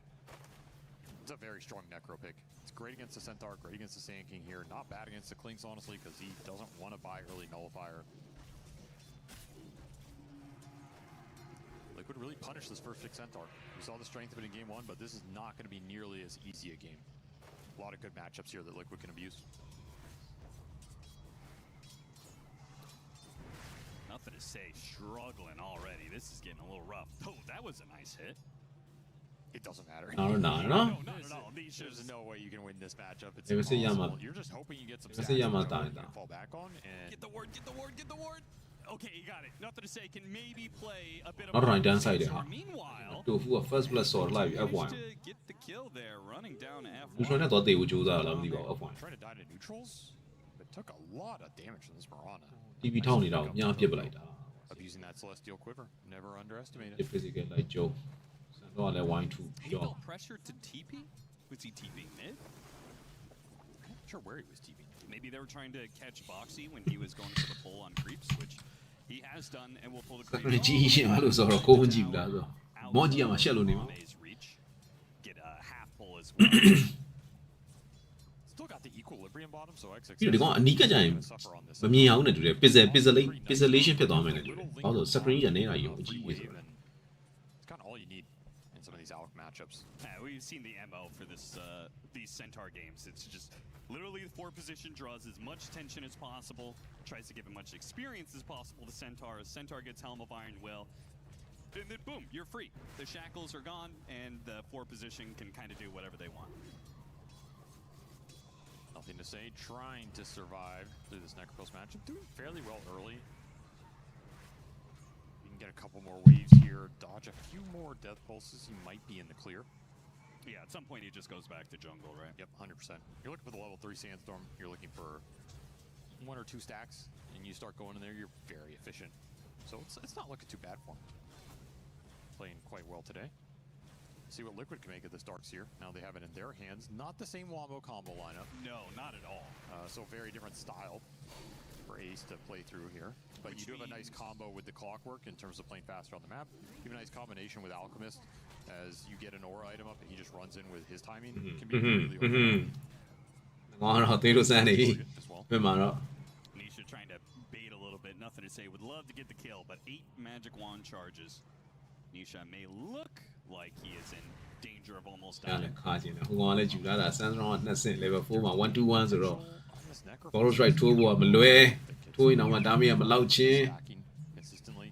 It's a very strong Necro pick. It's great against the Centaur, great against the Sand King here. Not bad against the Clinks, honestly, because he doesn't want to buy early Nullifier. Liquid really punished this first pick Centaur. We saw the strength of it in game 1, but this is not going to be nearly as easy a game. A lot of good matchups here that Liquid can abuse. nothing to say. Struggling already. This is getting a little rough. Oh, that was a nice hit. It doesn't matter. No, no, no. No, not at all. These There's shows no way you can win this matchup. It's Deve ser impossible. Yama. You're just hoping you get some Deve ser stats Yama that you tá. can fall back on. And get the ward, get the ward, get the ward. Okay, you got it. Nothing to say. Can maybe play a bit of. Not right down side, So huh? Meanwhile, Tofu a first blood sword live managed F1 to get the kill there, running down F1. လူထွက်တော့တေကိုကြိုးစားလာမသိပါဘူး F1 trying to die to neutrals. It took a lot of damage from this Mirana. TV ထောင်းနေတော့ညာပြစ်ပလိုက်တာ Abusing that celestial quiver. Never underestimate ဒီ it. physical လိုက်ကြိုးစံတော့လည်း wine to He ပြော felt pressure to TP. Was he TPing mid? I'm not sure where he was TV. Maybe they were trying to catch Boxy when he was going for the pull on creeps, which he has done and will pull the က creeps. ပ်ကြီးရှင်အဲ့လိုဆိုတော့ကိုဝင်ကြည့်ဘူးလားဆိုတော့မော်ကြီးကမှရှက်လို့နေမှာ Ame's reach. Get a half pull as well. Still got the equilibrium equilibrium bottom, so XX ပြီးတော့ဒီကောင်အနီးကကြရင်မမြင်အောင်နဲ့တူတယ် pixelation ဖြစ်သွားမယ်နဲ့တူတယ်ဘာလို့ screen ရနေတာကြီးအကြီးကြီးဆိုတော့ It's kind of all you need in some of these Alec matchups. Yeah, we've seen the MO for these Centaur games. It's just literally the 4-position draws as much tension as possible, tries to give as much experience as possible to Centaur. As Centaur gets Helm of Iron Will, and then boom, you're free. The shackles are gone, and the 4-position can kind of do whatever they want. Nothing to say. Trying to survive through this Necropulse matchup. Doing fairly well early. You can get a couple more waves here. Dodge a few more Death Pulses. He might be in the clear. Yeah, at some point he just goes back to jungle, right? Yep, 100%. You're looking for the level 3 Sandstorm. You're looking for 1 or 2 stacks, and you start going in there. You're very efficient. So it's not looking too bad for him. Playing quite well today. See what Liquid can make of this Darkseer. Now they have it in their hands. Not the same Wombo combo lineup. No, not at all. So very different style for Ace to play through here. But you do have a nice combo with the Clockwork in terms of playing faster on the map. You have a nice combination with Alchemist as you get an aura item up and he just runs in with his timing. Can be really overwhelming. ငါတော့သေးလို့စမ်းနေပြီ as well. ပြန်မှာတော့ Nisha trying to bait a little bit. Nothing to say. Would love to get the kill, but 8 magic wand charges. Nisha may look like he is in danger of almost အဲ့ dying. လေခါကျင်တယ်ဟိုကောင်လည်းယူလာတာ Sandstorm က2ဆင့် level 4မှာ 121ဆိုတော့ On this Necropulse, Borrow Strike ထိုးဖို့ကမလွယ်ထိုးရင်တော့မှ damage ကမလောက်ချင်း stacking consistently.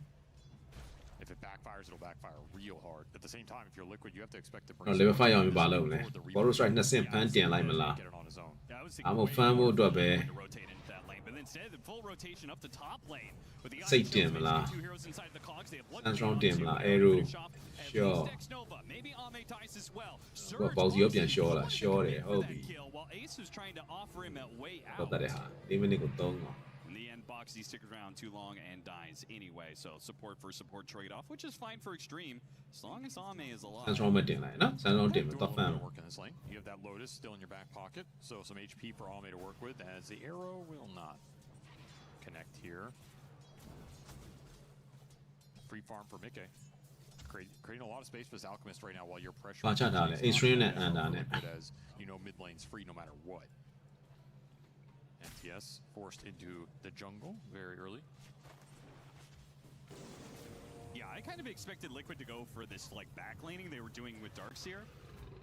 If it backfires, it'll backfire real hard. At the same time, if you're Liquid, you have to expect to bring တော့ level 5ရောက်ရင်ဘာလုပ်လဲ forward the rebound. Borrow Strike 2ဆင့်ဖမ်းတင်လိုက်မလား Get it on his own. Yeah, I was အ thinking မို့ way ဖမ်းဖို့အတွက်ပဲ to rotate into that lane, but instead the full rotation up the top lane. With the စိတ်တင်မလား two heroes inside the cogs, they have one Sandstorm down, တင်မ two လား to Arrow finish off, at Sure least X-Nova, maybe Ame dies as well. ဟိုပေါက်စီရောပြန်ရှော့လာရှော့တယ် for ဟုတ် that ပြီ kill, while Ace was trying to offer him a way တော့ out. တဲ့ဟာ4မိနစ်ကို3ကောင် In the end, Boxy sticks around too long and dies anyway. So support for support trade-off, which is fine for Extreme, as long as Ame is alive. Sandstorm မတင်လိုက်နော် Sandstorm တင်မ Doing တော့ a ဖမ်း little bit of work in this lane. You have that Lotus still in your back pocket, so some HP for Ame to work with, as the arrow will not connect here. Free farm for Mickey. Creating a lot of space for this Alchemist right now while you're pressuring. ဘာချထားလဲ Extreme နဲ့ Under နဲ့ As you know, mid lane's free no matter what. NTS forced into the jungle very early. Yeah, I kind of expected Liquid to go for this like back laning they were doing with Darkseer,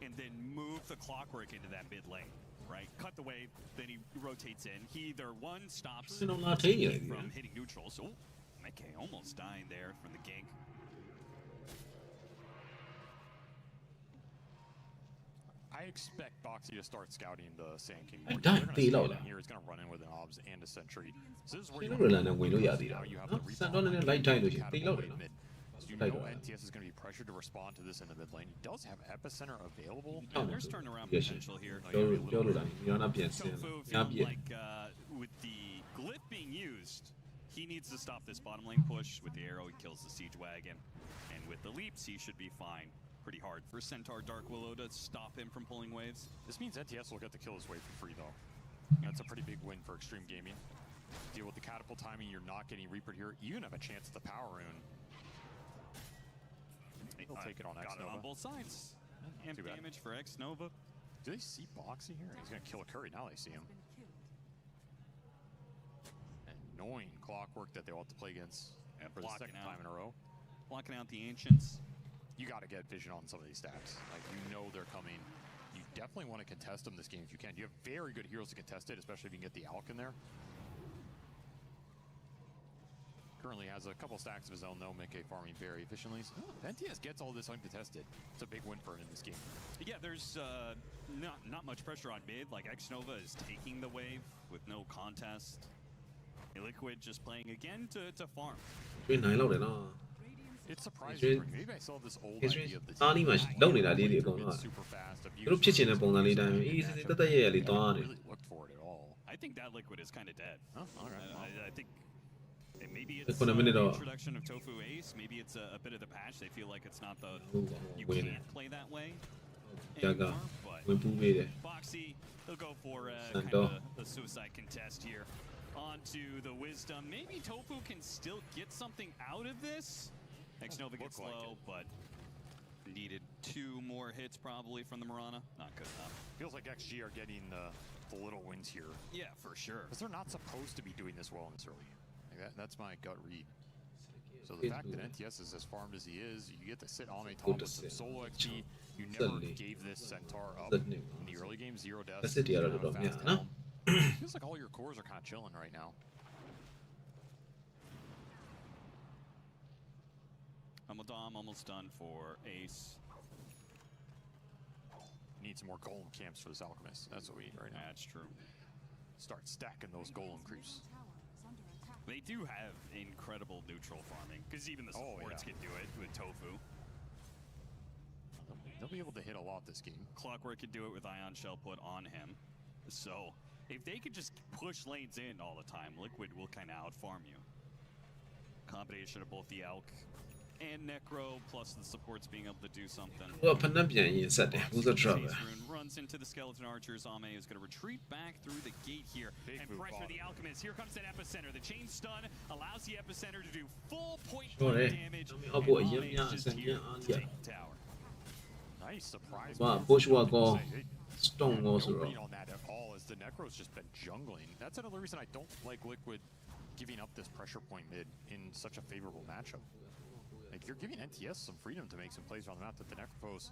and then move the Clockwork into that mid lane, right? Cut the wave, then he rotates in. He either one stops You know, not taking it, from man. hitting neutral. So Mickey almost dying there from the gank. I expect Boxy to start scouting the Sand King. I more. don't They're gonna think scan so. in here. He's gonna run in with an obs and a sentry. So this is where ရှ you င်းလို့ရလနဲ့ဝင်လို့ရသေးတာ now you have နော် the rebound Sandstorm နဲ့ line. light ထိုင်လို့ရှိရင်တိတ် Catapult လောက်တယ် right နော် mid. So you Light know right. NTS is going to be pressured to respond to this in the mid lane. He does have Epicenter available. Yeah, there's turnaround Yes, potential here. ပြောလို့လားညီနာပြန်စင် Tofu ညာ feeling ပြည့် like with the glyph being used, he needs to stop this bottom lane push. With the arrow, he kills the siege wagon, and with the leaps, he should be fine. Pretty hard for Centaur Dark Willow to stop him from pulling waves. This means NTS will get to kill his wave for free, though. That's a pretty big win for Extreme Gaming. Deal with the catapult timing. You're not getting Reaper here. You even have a chance at the power rune. He'll take it on Got it on X-Nova. both sides. Amp Too bad. damage for X-Nova. Do they see Boxy here? He's going to kill a Curry. Now they see him. Annoying Clockwork that they'll have to play against Yeah, for the blocking second out. time in a row. Blocking out the Ancients. You got to get vision on some of these stacks. Like, you know they're coming. You definitely want to contest them this game if you can. You have very good heroes to contest it, especially if you can get the Alk in there. Currently has a couple stacks of his own, though. Mickey farming very efficiently. So, NTS gets all this uncontested. It's a big win for him in this game. Yeah, there's not much pressure on mid. Like X-Nova is taking the wave with no contest. Liquid just playing again to farm. ကျွေးနိုင်လောက်တယ်နော် It's surprising. Extreme- for me. Maybe I saw this old Extreme idea of the အားလေးမှလုံနေတာလေးတွေအကုန်လုံး it's super fast. သူတို့ဖြစ်ချင်တဲ့ပုံစံလေးတိုင်းအေးစစ်တက်တက်ရဲရဲလေးသွားတယ် Really looked for it at all. I think that Liquid is kind of dead. Oh, all right. I think maybe it's Look, when a minute the off. introduction of Tofu Ace. Maybe it's a bit of the patch. They feel like it's not the you Win. can't play that way Jaga. anymore. But ဝင်ပူးပေးတယ် Boxy, they'll go for kind Santo. of a suicide contest here. Onto the Wisdom. Maybe Tofu can still get something out of this. X-Nova gets Look like low, but needed 2 more hits probably from the Mirana. Not good enough. Feels like XG are getting the little wins here. Yeah, for sure. Because they're not supposed to be doing this well in this early game. Like that's my gut read. So the fact that NTS is as farmed as he is, you get to sit on a top with some solo XG. You never gave this Centaur up in the early game, 0 deaths. Feels like all your cores are kind of chilling right now. Amadam almost done for Ace. Need some more golem camps for this alchemist. That's what we need right now. That's true. Start stacking those golem creeps. They do have incredible neutral farming, because even the supports can do it with Tofu. They'll be able to hit a lot this game. Clockwork can do it with Ion Shell put on him. So, if they could just push lanes in all the time, Liquid will kind of out-farm you. Combination of both the Alk and Necro, plus the supports being able to do something. Runs into the Skeleton Archers. Ame is going to retreat back through the gate here and pressure the Alchemist. Here comes that Epicenter. The chain stun allows the Epicenter to do full point damage. And Ame is just here to take the tower. Nice surprise. Stone no read on that at all, as the Necro's just been jungling. That's another reason I don't like Liquid giving up this pressure point mid in such a favorable matchup. Like, you're giving NTS some freedom to make some plays around the map that the Necropose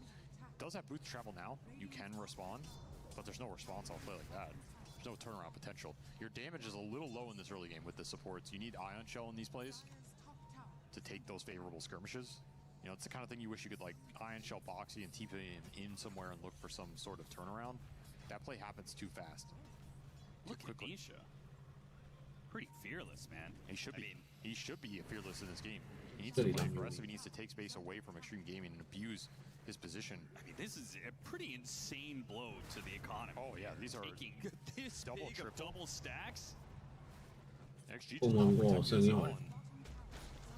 does have booth travel now. You can respond, but there's no response on a play like that. There's no turnaround potential. Your damage is a little low in this early game with the supports. You need Ion Shell in these plays to take those favorable skirmishes. You know, it's the kind of thing you wish you could, like, Ion Shell Boxy and TP him in somewhere and look for some sort of turnaround. That play happens too fast. Look at Nisha. Pretty fearless, man. He should be. He should be fearless in this game. He needs to play aggressive. He needs to take space away from extreme gaming and abuse his position. I mean, this is a pretty insane blow to the economy. Oh yeah, these are taking this double, big of double stacks. XG just not protecting his own.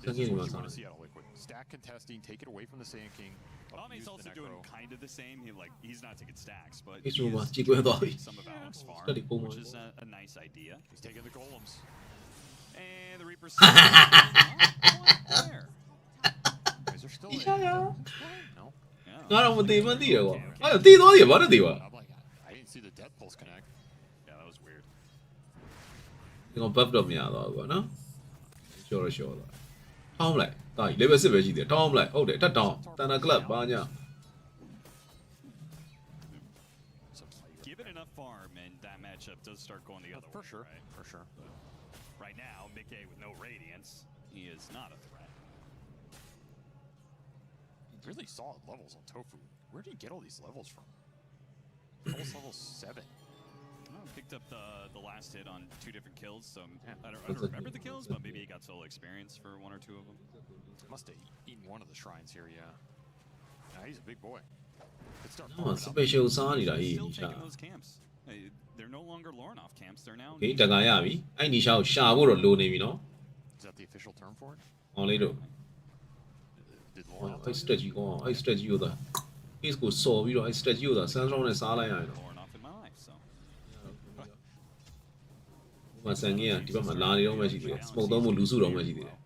This is what you want to see out of Liquid. Stack contesting, take it away from the Sand King. Ame's also doing kind of the same. He's not taking stacks, but he's taking some of Alex's farm, which is a nice idea. He's taking the golems. And the Reaper's there. Is there still a no? I'm like, I didn't see the death pulse connect. Yeah, that was weird. 이건 buffed up မရတော့ဘူးကွာနော်ကျော်တော့ကျော်သွားထောင်းမလိုက်တာကြီး level 6ပဲရှိသေးတယ်ထောင်းမလိုက်ဟုတ်တယ်တက်တောင်းတန်တာ club ဘာညာ Give it enough farm and that matchup does start going the other way. Right? For sure. Right now, Mickey with no radiance, he is not a threat. Really solid levels on Tofu. Where did he get all these levels from? Almost level 7. Picked up the last hit on 2 different kills, so I don't remember the kills, but maybe he got solo experience for 1 or 2 of them. Must have eaten one of the shrines here, yeah. Nah, he's a big boy. special စားနေတာဟေး Still taking those camps. They're no longer Lorn off camps, they're now... ဟေးတက္ကရပြီအဲ့နီရှာကိုရှာဖို့တော့လိုနေပြီနော် Is that the official term for it? ဟောလေးတို့ Did Lorn have အဲ့ strategy ကောအဲ့ strategy ကိုသာ case ကိုစော်ပြီးတော့အဲ့ strategy ကိုသာ Samsung နဲ့စားလိုက်ရရင်တော့ Lorn off in my life, so... ဟိုမှာဆန်ကြီးကဒီဘက်မှာလာနေတော့မှရှိသေးတယ် smoke တော့မလူစုတော့မှရှိသေးတယ်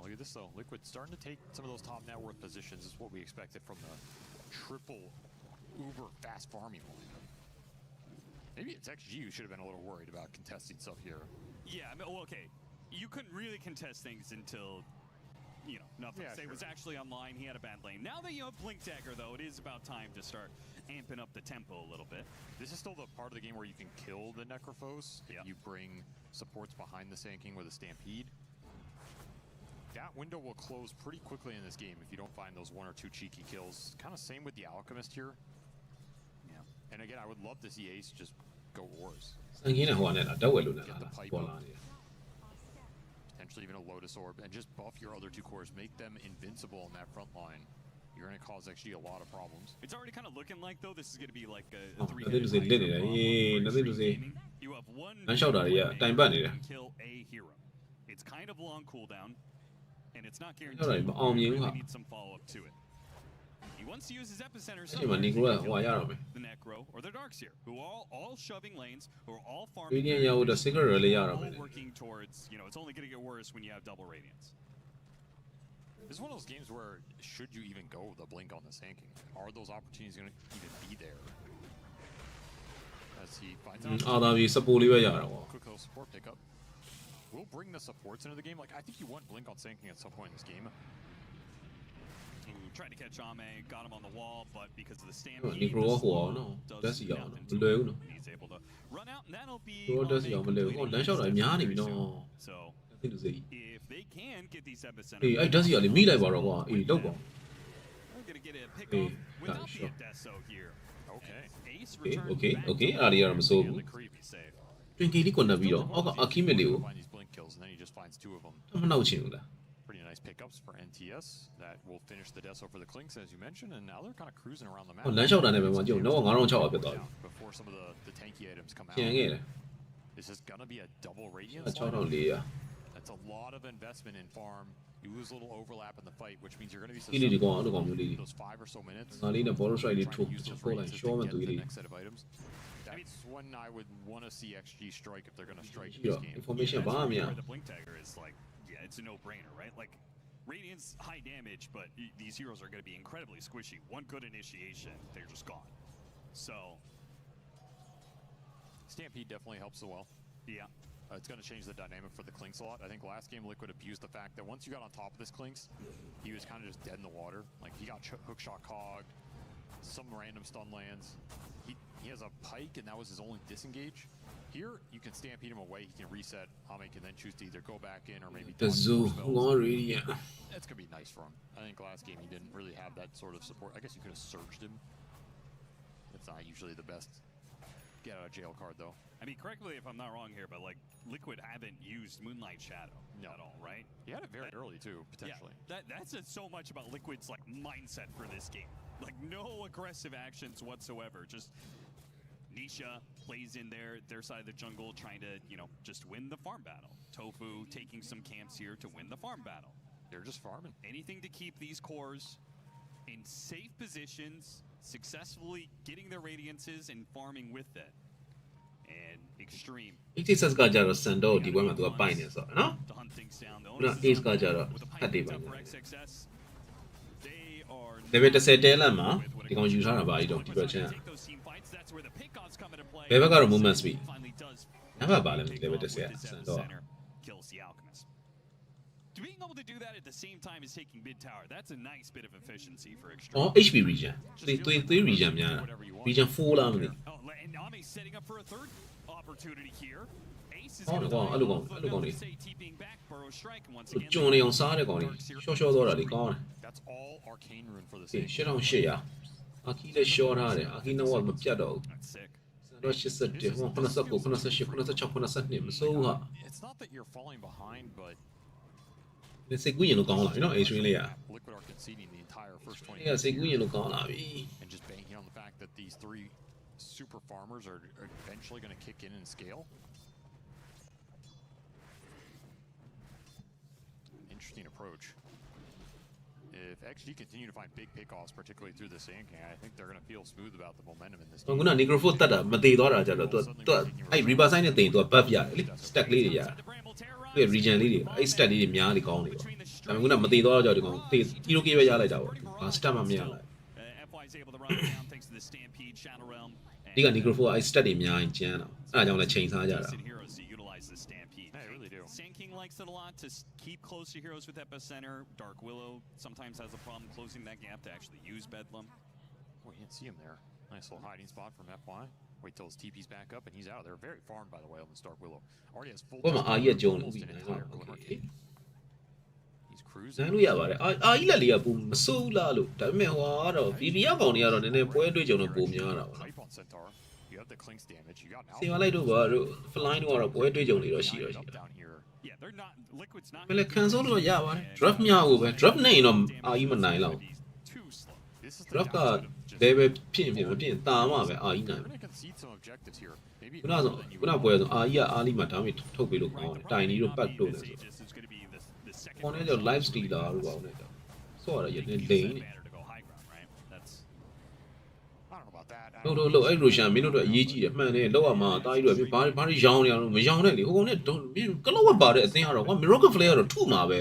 Look at this though, Liquid starting to take some of those top net worth positions is what we expected from the triple uber fast farming lineup. Maybe it's XG who should have been a little worried about contesting stuff here. Yeah, I mean, well, okay. You couldn't really contest things until, you know, nothing to say was actually online. He had a bad lane. Now that you have Blink Dagger, though, it is about time to start amping up the tempo a little bit. This is still the part of the game where you can kill the Necrophos if you bring supports behind the Sand King with a Stampede. That window will close pretty quickly in this game if you don't find those 1 or 2 cheeky kills. Kind of same with the Alchemist here. Yeah. And again, I would love to see Ace just go Ors. ဆန်ကြီးနဲ့ဟိုကနေလာတက်ဝဲလို့နဲ့လာပေါ်လာနေ Potentially even a Lotus Orb and just buff your other 2 cores. Make them invincible in that front line. You're going to cause XG a lot of problems. It's already kind of looking like, though, this is going to be like a 3 nothing to say လက်နေတယ်ဟေး nothing to say You have 1 လမ်းလျှောက်တာတွေကတိုင်ပတ်နေတယ် kill a hero. It's kind of long cooldown, and it's not လျှောက်တာ guaranteed. မအောင်မြင် You ဘူးဟာ really need some follow-up to it. He wants to use his epicenter အဲ့ဒီမှာ Nico ကဟိုရတော့မယ် the Necro or the Darkseer, who are all shoving lanes, who are all farming. Radiant ရဖို့တော့ secret ရလေးရတော့မယ် all working towards, you know, it's only going to get worse when you have double radiance. This is one of those games where should you even go the blink on the sinking? Are those opportunities going to even be there? As he finds out. အာသာပြီးစပိုးလေးပဲရတာကွာ Quick little support pickup. We'll bring the supports into the game. Like I think you want blink on sinking at some point in this game. Ooh, tried to catch Ame, got him on the wall, but because of the ဒီ stampede, ကရောဟိုအောင်နော် does တက်စီအောင် nothing မ to လွယ် him. ဘူးနော် He's able to run out, and that'll be ရောတက်စီအောင်မလွယ်ဘူးဟိုလမ်းလျှောက်တာများနေပြီနော် So သိလို့စိ if they can get these epicenter, အေးအဲ့တက်စီကလေမိလိုက်ပါတော့ကွာအေးလောက်ပါ we're gonna get a pick Hey, off without sure. the Deso here. Okay. Ace Okay, returns okay, back okay. to အားရရမစိုးဘူး The creep he's safe. တွင်ကီလေးကွန်နပြီးတော့အောက်ကအခီမလေးကို Find these blink kills, and then he just finds 2 of them. မနှောက်ချင်ဘူးလား Pretty nice pickups for NTS that will finish the Deso for the Clinks, as you mentioned, and now they're kind of cruising around the map. ဟိုလမ်းလျှောက်တာနဲ့ပဲမကြည့်ဘူးတော့9600ပြတ်သွားပြီ Before some of the tanky items come ကျန် out. ခဲ့တယ် This is gonna be a double radiance. 6400 That's a lot of investment in farm. You lose a little overlap in the fight, which means you're gonna be ဒီလေးဒီကောင်အဲ့လိုကောင်မျိုးလေးတွေ those 5 or so minutes. ငါလေးနဲ့ဘောလုံး strike လေး trying ထိုး to use those ထိုးလိုက် radiances ရှော to မှ get သူ the လေး next set of items. That's when I would want to see XG strike if they're gonna strike in ပြီး this တော့ game. information That's ဘာမှမရ where the blink dagger is like, yeah, it's a no-brainer, right? Like, Radiant's high damage, but these heroes are going to be incredibly squishy. One good initiation, they're just gone. So, Stampede definitely helps as well. yeah. It's going to change the dynamic for the Clinks a lot. I think last game Liquid abused the fact that once you got on top of this Clinks, he was kind of just dead in the water. Like he got hookshot cogged, some random stun lands. He has a pike and that was his only disengage. Here you can stampede him away. He can reset. Ame can then choose to either go back in or maybe တဇူ dodge spells. ငေါ်ရီယာ That's going to be nice for him. I think last game he didn't really have that sort of support. I guess you could have surged him. It's not usually the best get out of jail card though. I mean, correct me if I'm not wrong here, but like, Liquid haven't used Moonlight Shadow at all, right? He had it very early too, potentially. Yeah, that says so much about Liquid's like mindset for this game. Like, no aggressive actions whatsoever. Just Nisha plays in their side of the jungle, trying to, you know, just win the farm battle. Tofu taking some camps here to win the farm battle. They're just farming. Anything to keep these cores in safe positions, successfully getting their radiances and farming with it. And Extreme. ATSS ကကြတော့စန်တော့ဒီဘက်မှာသူကပိုင်နေဆိုတော့နော် The hunt things down. The ခုန onus is ace on က them ကြတော့ with a ဖတ် pike တယ် picked ပါ up for XXS. They are level 10တဲလမ်းမှာ with when it ဒီကောင် comes ယူ to ထားတာပါကြီးတော့ဒီဘက်ချင်း take those team fights. That's where the pickoffs come into play. ဘယ်ဘက်ကတော့ movement speed Finally does နံပါတ်ပါလဲ take level off 10 with က this စန်တော့ epicenter, kills the Alchemist. Being able to do that at the same time as taking mid tower, that's a nice bit of efficiency for Extreme. အော် HP region 3 region များတာ region 4လားမသိ Oh, and Name's setting up for a third opportunity here. Ace is Oh, going to no, die I look off, on, but I look on they'll it. say TPing back, Burrow strike, and once ဘူး again, ကျွန်နေအောင်စားတဲ့ကောင်လေးရှော့ရှော့သွားတာလေကောင်းတယ် That's all arcane rune for the အေး same. 8800အခီလည်းရှော့ထားတယ်အခီတော့မပြတ်တော့ဘူး that's sick. စန်တော့87ဟို89 98 96 92မစိုးဘူးဟာ It's not that you're falling behind, but ဒီစိတ်ကူးရင်လို့ကောင်းလာပြီနော် H-Wing လေးက Liquid are conceding the entire first 20 အေးစိတ်ကူးရင်လို့ကောင်းလာပြီ and just banking on the fact that these 3 super farmers are eventually going to kick in and scale. Interesting approach. If XG continue to find big pickoffs, particularly through the Sand King, I think they're going to feel smooth about the momentum in this ခု game. န Necrophone တက်တာမတည်သွားတာကြတော့သူအဲ့ Reaper Sign နဲ့တင်သူက buff ရတယ်လေ stack လေးတွေရတယ် The Bramble terrorize. သူ region လေးတွေအဲ့ stack လေးတွေများနေကောင်းနေပေါ့ဒါပေမဲ့ခုနမတည်သွားတော့ကြောက်ဒီကောင်တေး hero key ပဲရလိုက်တာပေါ့ဘာ stat မှမရလိုက် FY is able to run it down thanks to the Stampede, Shadow Realm. ဒီက Necrophone အဲ့ stat တွေများရင်ကျန်းတာအဲ့ဒါကြောင့်လည်းချိန်စားကြတာ Decent heroes to utilize the Stampede. They really do. Sand King likes it a lot to keep close to heroes with Epicenter. Dark Willow sometimes has a problem closing that gap to actually use Bedlam. Oh, you didn't see him there. Nice little hiding spot from FY. Wait till his TP's back up and he's out. They're very farmed, by the way, on this Dark Willow. Already has full ဘယ်မှာအာကြီးကကျုံနေ almost ပြီ an နော် entire โอ Glimmer เค King. He's ဇန် cruising. လို့ရပါတယ်အာကြီးလက်လေးကပူမစိုးဘူးလားလို့ဒါပေမဲ့ဟွာတော့ VB အကောင်တွေကတော့နည်းနည်းပွဲတွေ့ကြုံတော့ပုံများတာပေါ့နော် Pipe on Centaur. You have the Clinks damage. You got an စီမလိုက်တို့ဘာတို့ flying တို့ကတော့ပွဲတွေ့ကြုံနေတော့ရှိတော့ရှိ up တာ down here. Yeah, they're not Liquid's not. ဘယ်လဲ cancel လို့ရပါတယ် drop မြောက်ကိုပဲ drop နေရင်တော့အာကြီးမနိုင်တော့ Too slow. This is the drop က downside of just ဘယ်ပဲဖြစ်ရင်မဖြစ်ရင်တာမှပဲအာကြီးနိုင် They're going to concede some objectives here. Maybe ခုနဆိုခုနပွဲဆိုအာကြီးကအာလီမှာဒါမှထုတ်ပေးလို့ကောင်းတယ်တိုင်နီတို့ပတ်လို့လဲဆို Aegis is going to be the second. ခေါင်းထဲကျ live stealer တို့ပါဦးနဲ့တော့ဆော့ရရနေလိမ့်နေ Banner to go high ground, right? That's I don't know about that. I လို့ don't လို့လို့အဲ့လိုရှာမင်းတို့တော့အရေးကြီးတယ်မှန်တယ်လောက်ရမှာတားကြီးတို့ဘာရောင်းနေအောင်မရောင်းနဲ့လေဟိုကောင်နဲ့မင်းကလောဝတ်ပါတဲ့အသင်းကတော့ကွာ miracle flare ကတော့ထုမှာပဲ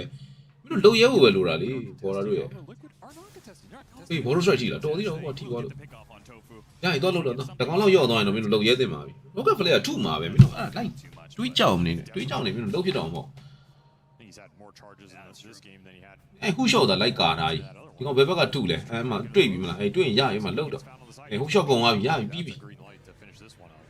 တို့လုံရဲဖို့ပဲလိုတာလေပေါ်လာတို့ရဲ့ Liquid are not contesting. They're not contesting. အေးဘောလို့ strike ကြည့်လားတော်သေးတော့ဟိုထီသွားလို့ The pick off on Tofu. ရရင်တော့လို့တော့တကောင်လောက်ရောက်သွားရင်တော့မင်းတို့လုံရဲတင်ပါပြီလောက်ကဖလဲကထုမှာပဲမင်းတို့အဲ့ဒါလိုက်တွေးကြောက်နေတယ်တွေးကြောက်နေမင်းတို့လုံဖြစ်တော့မဟုတ် He's had more charges in this game than he had. အဲ့ဟူရှော့တာလိုက်ကာထားကြီးဒီကောင်ဘယ်ဘက်ကထုလဲအဲ့မှတွေ့ပြီမလားအဲ့တွေ့ရင်ရရင်မှလုံတော့အဲ့ဟူရှော့ကုန်သွားပြီရပြီပြီးပြီ Green light to finish this one out.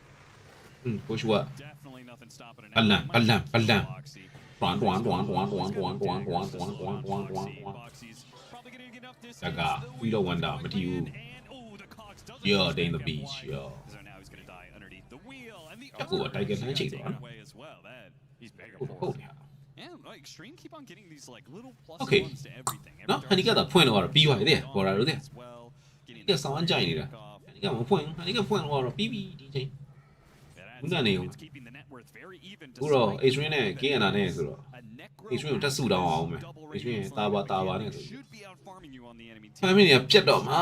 ဟိုရှော့ Definitely nothing stopping an ဘလန်ဘလန်ဘလန် Boxy. တွန်တွန်တွန်တွန်တွန်တွန်တွန်တွန်တွန်တွန်တွန်တွန် Boxy's probably gonna get enough distance. တကပြီးတော့ဝန်တာမတီးဘူး And oh, the Cox doesn't Yo, pick they in the up beach, wide. yo. So now he's gonna die underneath the wheel, and the Chắc của tay cái Urban thằng chị taken đó. away as well. That He's begging ဟုတ် for ဟုတ် it. တယ် and like Extreme keep on getting these like little plus Okay. ones to everything. နော်ဟန်ဒီကတာဖွင့်တော့ပြီးသွားတယ်ပေါ်လာလို့တဲ့ as well. Getting ဒီကဆောင်းကြိုင်နေတာဟန်ဒီကမဖွင့်ဟန်ဒီကဖွင့်တော့ပြီးပြီဒီချိန် It's keeping the net worth very even. အခုတော့ H3 နဲ့ KNR နဲ့ဆိုတော့ A necro H3 ကိုတက်စုတောင်းအောင်မယ် double H3 rating တာပါတာပါနဲ့ဆို should be out farming you on the enemy team. family ကပြတ်တော့မှာ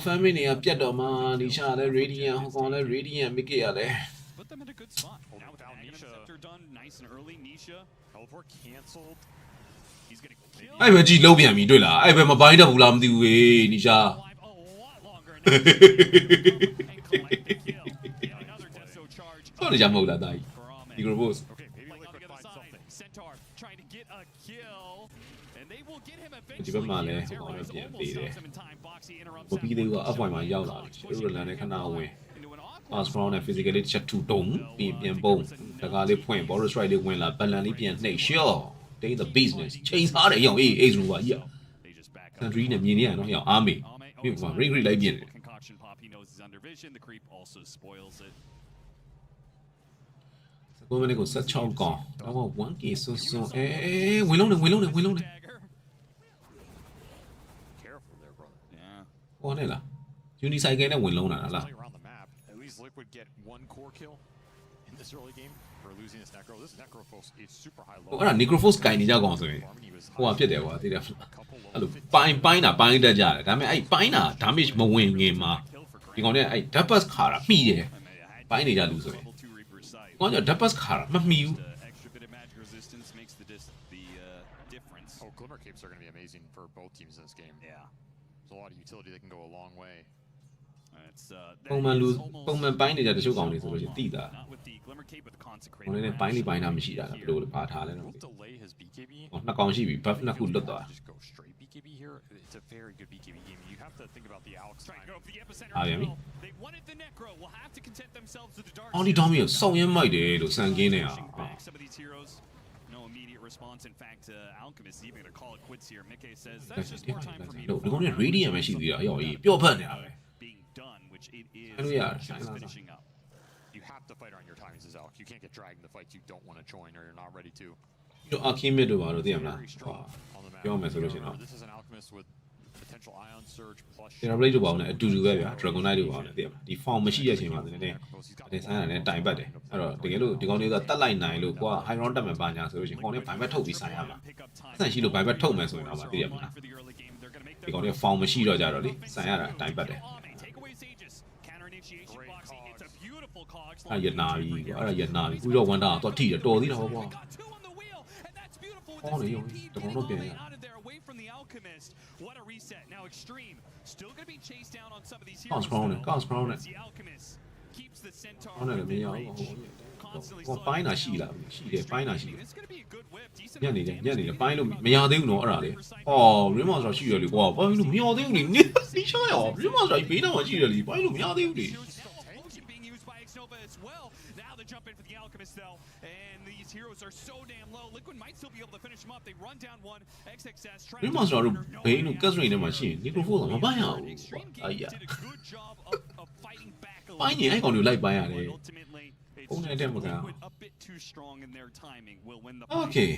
family တွေကပြတ်တော့မှာဒီရှာလဲ radiant ဟိုကောင်လဲ radiant မိကရလဲ Put them in a good spot. Oh, Now with down the Magnum Nisha. Scepter done nice and early, Nisha. Teleport canceled. He's gonna kill အဲ့ပဲကြည့်လုံးပြန်ပြီတွေ့လားအဲ့ပဲမပိုင်းတတ်ဘူးလားမသိဘူးဟေးနီရှာ alive a lot longer and now and collect the kill. Yeah, another death so charge. တော့နေကြမဟုတ်လားတာကြီး For Ahmed. ဒီ group Okay, maybe Like on Liquid the other finds side, something. Centaur trying to get a kill, and they will get him ဒီဘက် eventually. မှာလဲ here. ဟိုကောင်လဲ Terrorize ပြန် almost သေးတယ် stops him in time. Boxy interrupts မပြီးသေးဘူး that. အပွိုင်မှာရောက်လာတယ်သူတို့လည်းခဏဝင် Into an awkward pass round နဲ့ physically ချက်ထူတုံးပြီးပြန်ပုံတကားလေးဖွင့် ball strike လေးဝင်လာ balance လေးပြန်နှိပ်ရှော့ take the business ချိန်စားတယ်ရောက်အေး H လို့ပါကြီး They just back up. country နဲ့မြင်နေရတော့ရောက်အားမေပြီးမှ ring လိုက်ပြင်တယ် Concoction pop, he knows he's under vision. The creep also spoils it. ကိုမင်းကို16ကောင်တော့ 1k စွန်းစွန်းအေးဝင်လုံးနေဝင်လုံးနေဝင်လုံးနေ Dagger. Careful there, brother. Yeah. ဟောနေလား unicycle နဲ့ဝင်လုံးလာလား Playing around the map, at least Liquid get one core kill in this early game for losing this Necro. This Necro folks is super high ဟို low. အဲ့ဒါ necrophos ကင်နေကြကောင်ဆိုရင် Harmony was ဟိုဟာဖြစ်တယ်ကွာသိတယ် a couple low အဲ့လိုပိုင်းတာပိုင်းတတ်ကြတယ်ဒါပေမဲ့အဲ့ပိုင်းတာ damage မဝင်ခင်မှာ Kill for ဒီကောင်နဲ့အဲ့ double ခါတာမှီတယ် ပိုင်းနေကြလူဆိုရင် level 2 Reaper sight. ကောင်က double ခါတာမမှီဘူး Extra bit of magic resistance makes the difference. Oh, Glimmer Capes are going to be amazing for both teams in this game. Yeah. There's a lot of utility that can go a long way. It's ပုံမှန်လူပုံမှန်ပိုင်းနေကြတချို့ကောင်တွေဆိုလို့ရှိရင်တိတာ not with the Glimmer Cape with the ဟို consecrated. လည်းပိုင်းလေးပိုင်းတာမရှိတာလားဘယ်လိုလဲပါထားလဲတော့ Will delay his BKB. ဟောနှစ်ကောင်ရှိပြီ buff နှစ်ခုလွတ်သွား Just go straight BKB here. It's a very good BKB game. You have to think about the Alex Trying to time. go for the epicenter. Ah, as yeah, me? well. They wanted the Necro. Will have to content themselves with the dark. အော်ဒီတောင်းမျိုးစောင်းရဲမိုက်တယ်လို့စံကင်းနေတာ Pushing back some of these heroes. No immediate response. In fact, Alchemist is even going to call it quits here. Mickey says that's just more time for me လို့ to ဒီကောင်နဲ့ farm. radiant ပဲရှိသေးတာရောက်ရေးပျော့ဖက်နေတာပဲ Being done, which it is. Oh, yeah, just I know. finishing up. You have to fight on your timings as Alex. You can't get dragged into fights you don't want to join or you're not ready to. ပြီးတော့ Archimate တို့ပါတော့သိရမလား Very ဟော strong on the map. ပြောမယ်ဆိုလို့ရှိရင်တော့ Remember, this is an Alchemist with potential ion surge plus. Terrorblade တို့ပါအောင်လည်းအတူတူပဲဗျာ Dragon Knight တို့ပါအောင်လည်းသိရမလားဒီ form မရှိတဲ့အချိန်မှာနည်းနည်းတင်ဆိုင်ရတယ်တိုင်ပတ်တယ်အဲ့တော့တကယ်လို့ဒီကောင်တွေကတတ်လိုက်နိုင်လို့ကွာ high round တက်မယ်ပါညာဆိုလို့ရှိရင်ကောင်တွေဘိုင်ဘက်ထုတ်ပြီးဆိုင်ရမှာအဆန်ရှိလို့ဘိုင်ဘက်ထုတ်မယ်ဆိုရင်တော့သိရမလားဒီကောင်တွေ form မရှိတော့ကြတော့လေဆိုင်ရတာတိုင်ပတ်တယ် အဲ့ရနာပြီကွာအဲ့ဒါရနာပြီပြီးတော့ဝန်တာတော့ထိတယ်တော်သေးတာပေါ့ကွာဟောနေရောတကောင်တော့ပြန်ရ What a reset. Now Extreme still going to be chased down on some of these Counts heroes. crown it, counts crown it. The Alchemist keeps the Centaur ဟောနေတယ်မင်းရ within ဟို range. Constantly ဟောပိုင်းတာရှိလားရှိတယ်ပိုင်းတာရှိတယ် It's going to be a good whip. Decent ညနေ amount of တယ်ည damage နေတယ် to ပိုင်း the လို့ enemy. မရသေးဘူးနော်အဲ့ဒါလေအော် Rim Monster ရှိရလေကွာပိုင်းလို့မရသေးဘူးလေနိရှာရော Rim Monster ဘေးတော့ရှိရလေပိုင်းလို့မရသေးဘူးလေ Potion being used by Xnova as well. Now they jump in for the Alchemist though, and these heroes are so damn low. Liquid might still be able to finish them up. They run down one. XXS trying Rim to Monster တို့ counter. No ဘေးလို့ way ကတ်စ out. ရိန်ထဲမှာရှိရင် Necrophos မပိုင်းရဘူးကွာ Extreme အဲ့ Gaming ရ did a good job of fighting back a ပိုင်း little ရင်အဲ့ကောင်တွေလိုက်ပိုင်းရတယ် but ultimately it's ပုံနဲ့ just တက်မက Liquid a bit too strong in their timing will win the fight. Okay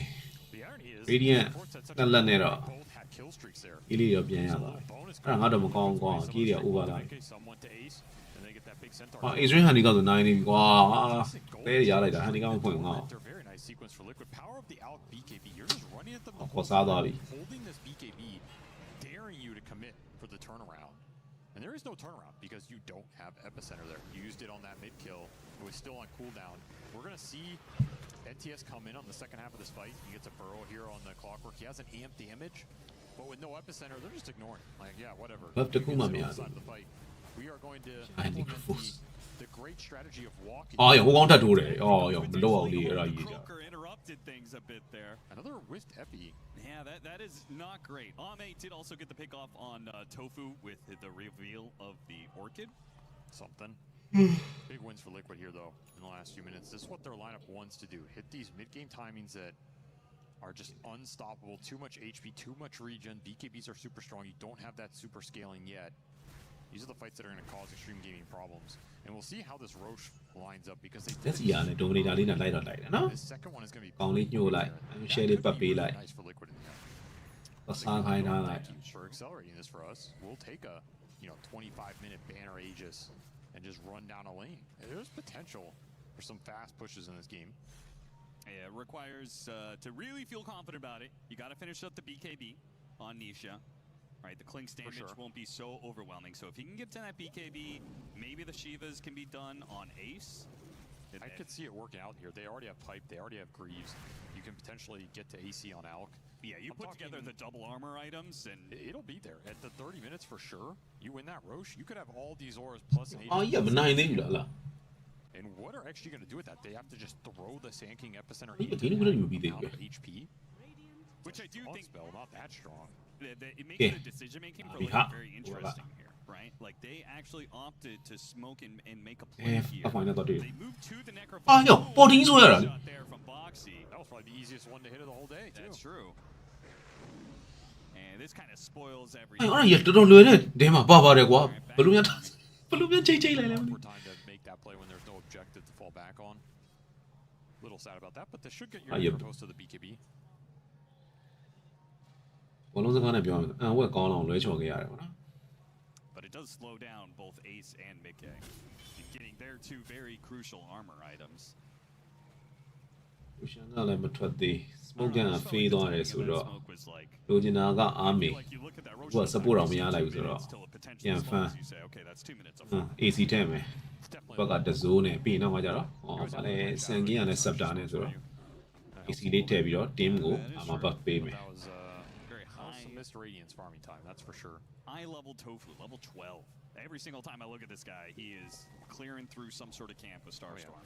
The irony is, Radiant Forts had such တက်လက်နဲ့တော့ both had kill streaks there. အေးလေးတော့ပြန်ရသွားပြီအဲ့ဒါငါတော့မကောင်းကွာကြီးတွေက over လာ Some went to ace, and they get that big centaur. ဟာ Adrian Handicap ဆိုနိုင်နေပြီကွာတဲရလိုက်တာ Handicap မဖွင့်ငါ့ They're very nice sequence for Liquid. Power of the Alc BKB. You're just running at them. ခေါ်စားသွားပြီ Holding this BKB, daring you to commit for the turnaround. And there is no turnaround because you don't have epicenter there. You used it on that mid kill. It was still on cooldown. We're gonna see NTS come in on the second half of this fight. He gets a burrow here on the clockwork. He has an amp damage, but with no epicenter, they're just ignoring it. Like, yeah, whatever. Buff the Kuma, He gets man. it on the side of the fight. We are going to I think implement the great strategy of walking. အော်ရောဟိုကောင်းထပ်တိုးတယ်အော်ရောမလို့အောင်လေးအဲ့ဒါကြီးကြ Croker interrupted things a bit there. Another whiffed epi. Yeah, that is not great. Ame did also get the pick off on Tofu with the reveal of the Orchid. Something. Big wins for Liquid here, though, in the last few minutes. This is what their lineup wants to do. Hit these mid-game timings that are just unstoppable. Too much HP, too much regen. BKBs are super strong. You don't have that super scaling yet. These are the fights that are going to cause extreme gaming problems. And we'll see how this Roche lines up because they တက်စီရနဲ့ဒိုမီနီတာလေးနဲ့လိုက်တော့လိုက်တယ်နော် This second one is going to be ကောင်းလေးညှို့လိုက် That share လေးပတ်ပေးလိုက် nice for Liquid in the end. ပစားခိုင်းထားလိုက် Thank you for accelerating this for us. We'll take a 25-minute banner Aegis and just run down a lane. There's potential for some fast pushes in this game. Yeah, it requires to really feel confident about it. You got to finish up the BKB on Nisha. Right, the Clink's damage won't be so overwhelming. So if he can get to that BKB, maybe the Shivas can be done on Ace. I could see it working out here. They already have Pipe, they already have Greaves. You can potentially get to AC on Alk. Yeah, you put together the double armor items and it'll be there. At the 30 minutes for sure, you win that Roche, you could have all these auras plus an အော်ရမနိုင်သေးဘူးလား And what are actually going to do with that? They have to just throw the Sand King Epicenter Yeah, into they don't that really be amount there. of HP. which I do think Spell, not that strong. it makes Yeah. the decision making for Yeah. Liquid very interesting here, right? Like they actually opted to smoke and make a play Yeah, here. I find that out, dude. They moved to the Necro. Ah, yo, Bo3 ဆိုရတာ shot there from Boxy. That was probably the easiest one to hit of the whole day, too. That's true. And this kind of spoils အဲ့ everything. အဲ့ဒါရတော်တော်လွယ်တဲ့ဒဲမှာပါပါတယ်ကွာဘယ်လိုများဘယ်လိုများချိန်လိုက်လဲမသိ More time to make that play when there's no objective to fall back on. Little sad about that, but this should get you yep. close to the BKB. ဘောလုံးစကားနဲ့ပြောရင်ဝက်ကောင်းအောင်လွဲချော်ခဲ့ရတယ်ပေါ့နော် But it does slow down both Ace and Mid-K. Getting their two very crucial armor items. လူရှန်ကလည်းမထွက်သေးစမိုကန်ကဖေးသွားတယ်ဆိုတော့ Smoke was like, လိုချင်တာကအားမေ like you look at that Roche ကိုက support အောင်မရလိုက်ဘူးဆိုတော့ till it potentially ပြန်ဖန် explodes. You say, okay, that's 2 minutes of ဟမ် fun. AC ထဲမယ် It's definitely ဘက်ကတဇိုးနဲ့ပြီးရင်တော့မှကြတော့ဟောဗာလဲစန်ကင်းရနဲ့ scepter နဲ့ဆိုတော့ AC လေးထည့်ပြီးတော့ team ကိုအာမဘတ်ပေးမယ် that was Very that was high, some missed Radiance farming time, that's for sure. high level Tofu, level 12. Every single time I look at this guy, he is clearing through some sort of camp with Starstorm.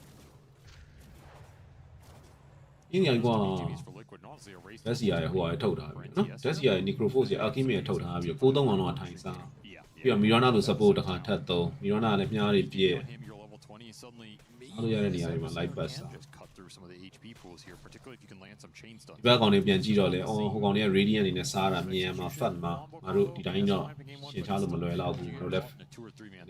အင်းရကွာ BKBs for Liquid, and honestly, a race ဓာတ်စီရရဲ့ဟိုဟာထုတ်ထားပြီနော်ဓာတ်စီရရဲ့ necrophos ရဲ့ alchemy ရဲ့ထုတ်ထားပြီးတော့93အောင်တော့ထိုင်စား Yeah, ပြီးတော့ Mirana လို့ support တစ်ခါထပ်သုံး Mirana ကလည်းမြားတွေပြည့် on him, you're level 20, and suddenly maybe အားလို့ရတဲ့နေရာတွေမှာ light pass တာ just cut through some of the HP pools here, particularly if you can land some chain stuff. ဒီဘက်ကောင်တွေပြန်ကြည့်တော့လေအော်ဟိုကောင်တွေက radiant အနေနဲ့စားတာမြင်ရမှာ fat မှာငါတို့ဒီတိုင်းတော့ရှင်းချလို့မလွယ်တော့ဘူးတို့လည်း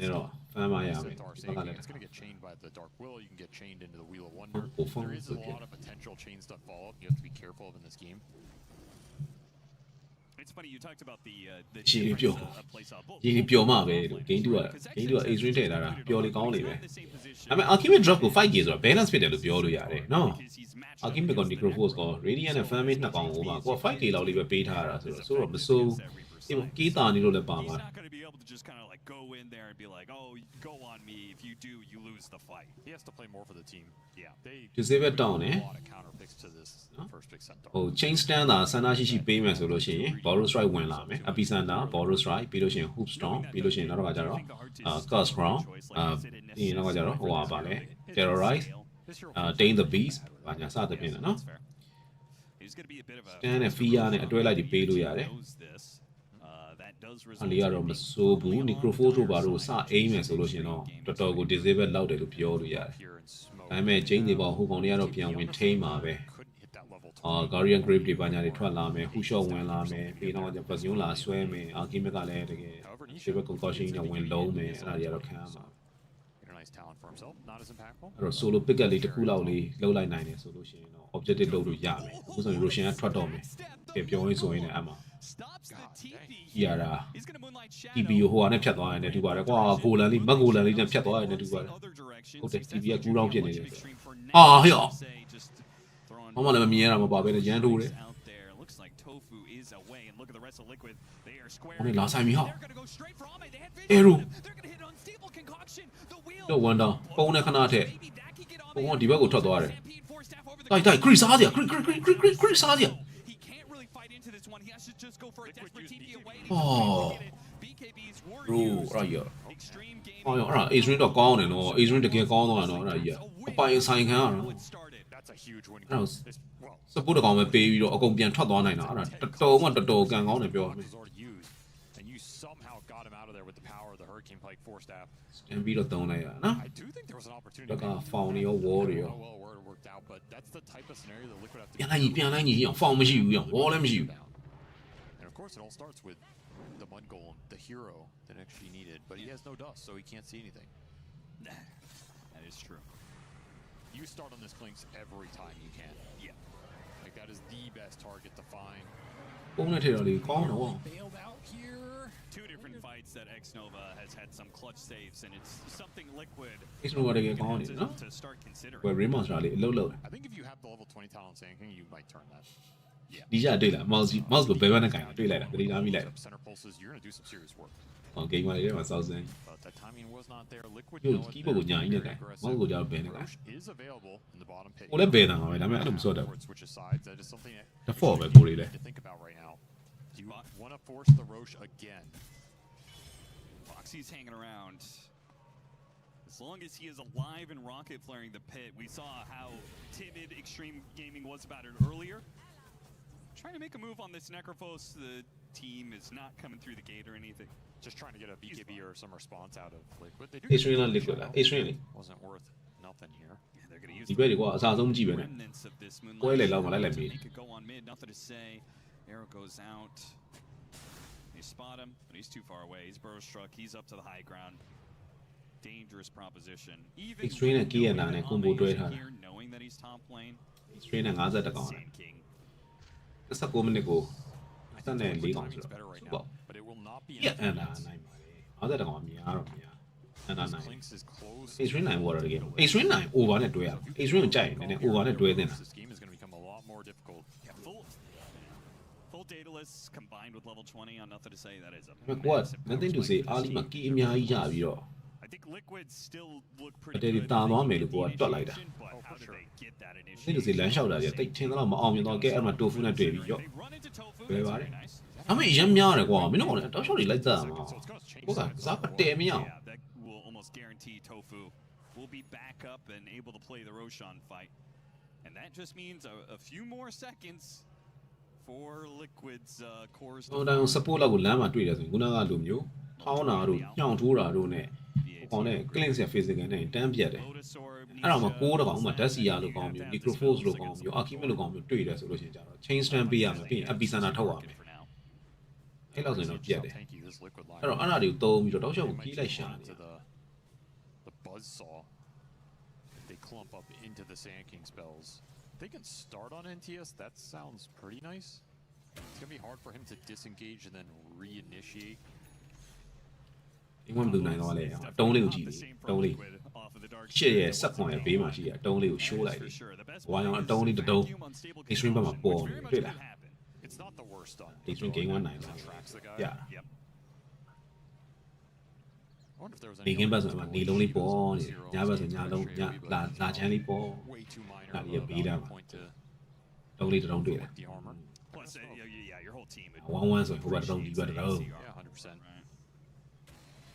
နေတော့ fan မရမယ်ဒီဘက်ကလည်း It's going to get chained by the Dark Will. You can get chained into the Wheel of Wonder. Oh, fun. There is a Okay. lot of potential chain stuff follow-up you have to be careful of in this game. it's funny you talked about the Gee, difference yo. of play style. Both- ရေပျော်မှပဲလို့ game 2က game 2က A string ထည့်ထားတာပျော်လေကောင်းနေပဲဒါပေမဲ့ alchemy drop ကို 5k ဆိုတော့ balance ဖြစ်တယ်လို့ပြောလို့ရတယ်နော် alchemy က necrophos က radiant နဲ့ fan mate နှစ်ကောင်ဟိုမှာကိုက 5k လောက်လေးပဲပေးထားရတာဆိုတော့မစိုးဒီမှာကေးတာနေလို့လည်းပါမှာ He's not going to be able to just kind of like go in there and be like, oh, go on me. If you do, you lose the fight. He has to play more for the team. Yeah. They Disable down a နဲ့ lot of counter picks to this first pick centaur. ဟို chain stand တာဆန္ဒရှိပေးမယ်ဆိုလို့ရှိရင် borrow strike ဝင်လာမယ် epicenter borrow strike ပြီးလို့ရှိရင် hoop storm ပြီးလို့ရှိရင်နောက်တော့ကကြတော့curse crown ပြီးရင်နောက်ကကြတော့ဟိုဟာပါလေ terrorize tame the beast ဘာညာစသဖြင့်နော် He's going to be a bit of a stand နဲ့ fear နဲ့အတွဲလိုက်ပြီးပေးလို့ရတယ် knows this. That does အ result လေးကတော့မစိုးဘူး necrophos တို့ဘာလို့စအိမ်မယ်ဆိုလို့ရှိရင်တော့တော်တော်ကို disable လောက်တယ်လို့ပြောလို့ရတယ် Pure and smoke. ဒါပေမဲ့ chain တွေပေါ့ဟိုကောင်တွေကတော့ပြန်ဝင်ထိန်းမှာပဲ Couldn't hit that level 20. Guardian Grave တွေဘာညာတွေထွက်လာမယ် Who shot ဝင်လာမယ်ပြီးတော့ကျ Passion လာဆွဲမယ် Alchemy ကလည်းတကယ် Shaper Concussion နဲ့ဝင်လုံးမယ်အဲ့ဒါတွေကတော့ခံရမှာ A nice talent for himself. Not as impactful. အဲ့တော့ solo pick up လေးတစ်ခုလောက်လေးလှုပ်လိုက်နိုင်တယ်ဆိုလို့ရှိရင်တော့ objective လုပ်လို့ရမယ်အခုဆိုရင် Roshan ကထွက်တော့မယ်ပြန်ပြောရင်းဆိုရင်လည်းအမှ stops the TP. ကြီးရတာ He's going to moonlight shadow. TP ကိုဟိုဟာနဲ့ဖြတ်သွားရင်လည်းတူပါတယ်ကွာဂိုလန်လေးမတ်ဂိုလန်လေးနဲ့ဖြတ်သွားရင်လည်းတူပါတယ် ဟုတ်တယ် TP ကကူးတောင်းဖြစ်နေတယ်ဆိုအာဟေ့ဘာမှလည်းမမြင်ရတာမပါပဲနဲ့ရန်ထိုးတယ် Looks like Tofu is away, and look at the rest of Liquid. They are square. ဟိုနေလာဆိုင်ပြီဟာ They're going to go straight for Ame. They had vision. Arrow. They're going to hit unstable concoction. The wheel. တော့ one down ပုံနဲ့ခဏထက် Maybe that can get Ame ပုံကဒီဘက်ကိုထွက်သွားတယ် Stampede, force staff over တိုက်တိုက် Chris စားကြ Chris စားကြ He can't really fight into this one. He has to just go for a desperate TP away. အော် BKBs were bro used. အဲ့ရ Extreme gaming. အော်အဲ့ဒါ Adrian တော့ကောင်းတယ်နော် Adrian တကယ်ကောင်းသွားတယ်နော်အဲ့ဒါကြီးအပိုင်ဆိုင်ခံရတာနော် It started. That's a huge win. That was- It's- well, support ကောင်ပဲပေးပြီးတော့အကုန်ပြန်ထွက်သွားနိုင်တာအဲ့ဒါတော်ကန်ကောင်းတယ်ပြောရမယ် was already used, and you somehow got him out of there with the power of the Hurricane Pike Force Staff. ပြန်ပြီးတော့သုံးလိုက်ရနော် I do think there was an opportunity. ဘက်က foul တွေရော wall တွေရော I don't know how well it worked out, but that's the type of scenario that Liquid have to ပြန်လိုက်ကြီးအောင် foul မရှိဘူးအောင် wall လည်းမရှိဘူး down. And of course, it all starts with the Mud Golem, the hero that actually needed, but he has no dust, so he can't see anything. That is true. You start on this Clinks every time you can. Yeah. Like that is the best target to find. ပုံနဲ့ထည့်တော့လေကောင်းတော့ Bailed out here. Two different fights that Xnova has had some clutch saves, and it's something Liquid X Nova တကယ်ကောင်းတယ်နော် to start considering. ဝယ် Rain Monster လေးအလုပ်လုပ် I think if you have the level 20 talent Sand King, you might turn that. ဒီကြတွေ့လား mouse ကိုဘယ်ဘက်နဲ့ကင်တွေ့လိုက်တာတတိထားမိလိုက် Center pulses, you're gonna do some serious work. ဟော game မှာလေးမှာစောက်စမ်း But that timing was not there. Liquid ညို့ know it. ကီးဘုတ်ကိုညာကြီးနဲ့ကင် mouse ကိုကြောက်ဘယ်နဲ့ကင် Roche is available in the bottom pit. ကိုလည်းဘယ်တာပါပဲဒါပေမဲ့အဲ့လိုမစော့တော့ Before it switches sides, that is something that တဖော့ပဲကိုလေးလည်း to think about right now. Do you want to force the Roche again? Foxy's hanging around. As long as he is alive and rocket flaring the pit, we saw how timid Extreme Gaming was about it earlier. Trying to make a move on this Necrophos. The team is not coming through the gate or anything. Just trying to get a BKB or some response out of Liquid. They do Adrian လား Liquid လား Adrian လေ wasn't worth nothing here. Yeah, they're gonna use ဒီဘက်တွေကွာအစားဆုံးကြည့်ပဲနဲ့ remnants of this moonlight ပွဲလေလောက်မှလိုက်လိုက် to ပြီ make it go on mid. Nothing to say. Arrow goes out. They spot him, but he's too far away. He's burrow struck. He's up to the high ground. Dangerous proposition. Even Extreme နဲ့ key ရနာနဲ့ combo တွဲထားတာ here, knowing that he's top lane. Strain နဲ့50တကောင် Sand King. 19မိနစ်ကို I စက်နဲ့ think 4ကောင် timing's ဆို better တော့ right ပေါ့ now, but it will not be ပြ enough အန်တာ minutes. နိုင်ပါလေ50တကောင်အများတော့များအန်တာ This နိုင် Clinks is close. Extreme နိုင်ဘောတော့တကယ် Extreme နိုင် over နဲ့တွဲရအောင် Extreme ကိုကြိုက်ရင်နည်းနည်း over နဲ့တွဲသင့်တာ This game is going to become a lot more difficult. Yeah, full dataless combined with level 20 on nothing to say. That is a ဒါပေမဲ့ကိုက massive nothing to push. say အားလီမှာကီအများကြီးရပြီးတော့ I think Liquid still look အ pretty တေး good တာ with သွားမယ် the လို့ကိုကတွက်လိုက်တာ initiation, but how did they get that nothing to say လမ်းလျှောက်တာကြီးတိတ်ထင်းတော့မအောင်မြင်တော့ကဲအဲ့မှာ tofu နဲ့တွေ့ပြီးရော့ They run into Tofu. ဘယ် That's ပါလဲ very nice. ဒါပေမဲ့အရင်များတယ်ကွာမင်းတို့ကလည်းတောက်လျှောက်တွေလိုက်သက်ရမှာ So it's going to change ကိုက sides. စားမတဲမရအောင် Yeah, that will almost guarantee Tofu will be back up and able to play the Roshan fight. And that just means a few more seconds for Liquid's cores. ဟိုတိုင်း support လောက်ကိုလမ်းမှာတွေ့တယ်ဆိုရင်ခုနကလိုမျိုးထောင်းတာတို့ညှောင်ထိုးတာတို့နဲ့ဟိုကောင်နဲ့ cleanse ရ physical နဲ့တန်းပြတ်တယ် အဲ့တော့မှ6တကောင်ဥမာ Dacia လို့ကောင်းမျိုး Microforce လို့ကောင်းမျိုး Archimate လို့ကောင်းမျိုးတွေ့တယ်ဆိုလို့ရှိရင်ကြတော့ chain stun ပေးရမယ်ပြီးရင် epicenter ထုတ်ရမယ်အဲ့လောက်ဆိုရင်တော့ပြတ်တယ် Tanky, this Liquid line. အဲ့တော့အဲ့ဒါတွေကိုသုံးပြီးတော့တောက်လျှောက်ကိုကြီးလိုက်ရှာနေ to the buzzsaw. They clump up into the Sand King spells. They can start on NTS. That sounds pretty nice. It's gonna be hard for him to disengage and then reinitiate. ဒီမှာဘယ်နိုင်တော့လဲအတုံးလေးကိုကြည့်လေအတုံးလေးရှစ်ရဲ့စက်ခွန်ရဲ့ဘေးမှာရှိတဲ့အတုံးလေးကို show လိုက်တယ်ဝိုင်းအောင်အတုံးလေးတစ်တုံး extreme ဘက်မှာပေါ်နေတွေ့လား It's not the worst on extreme game 1နိုင်လား tracks the guy. ပြ Yep. I wonder if there was နေ any ကင်းဘက်ဆို other မှ way နေလုံးလေး she ပေါ် was နေ 0 ညဘက်ဆိုညလုံးညလာချမ်းလေးပေါ် way too minor Not of yet a beat value up. point to တုံးလေးတစ်တုံးတွေ့တယ် the armor. Plus, yeah, your whole team. 1-1ဆိုရင်ဟိုဘက်တစ်တုံးဒီဘက်တစ်တုံး Yeah, 100%.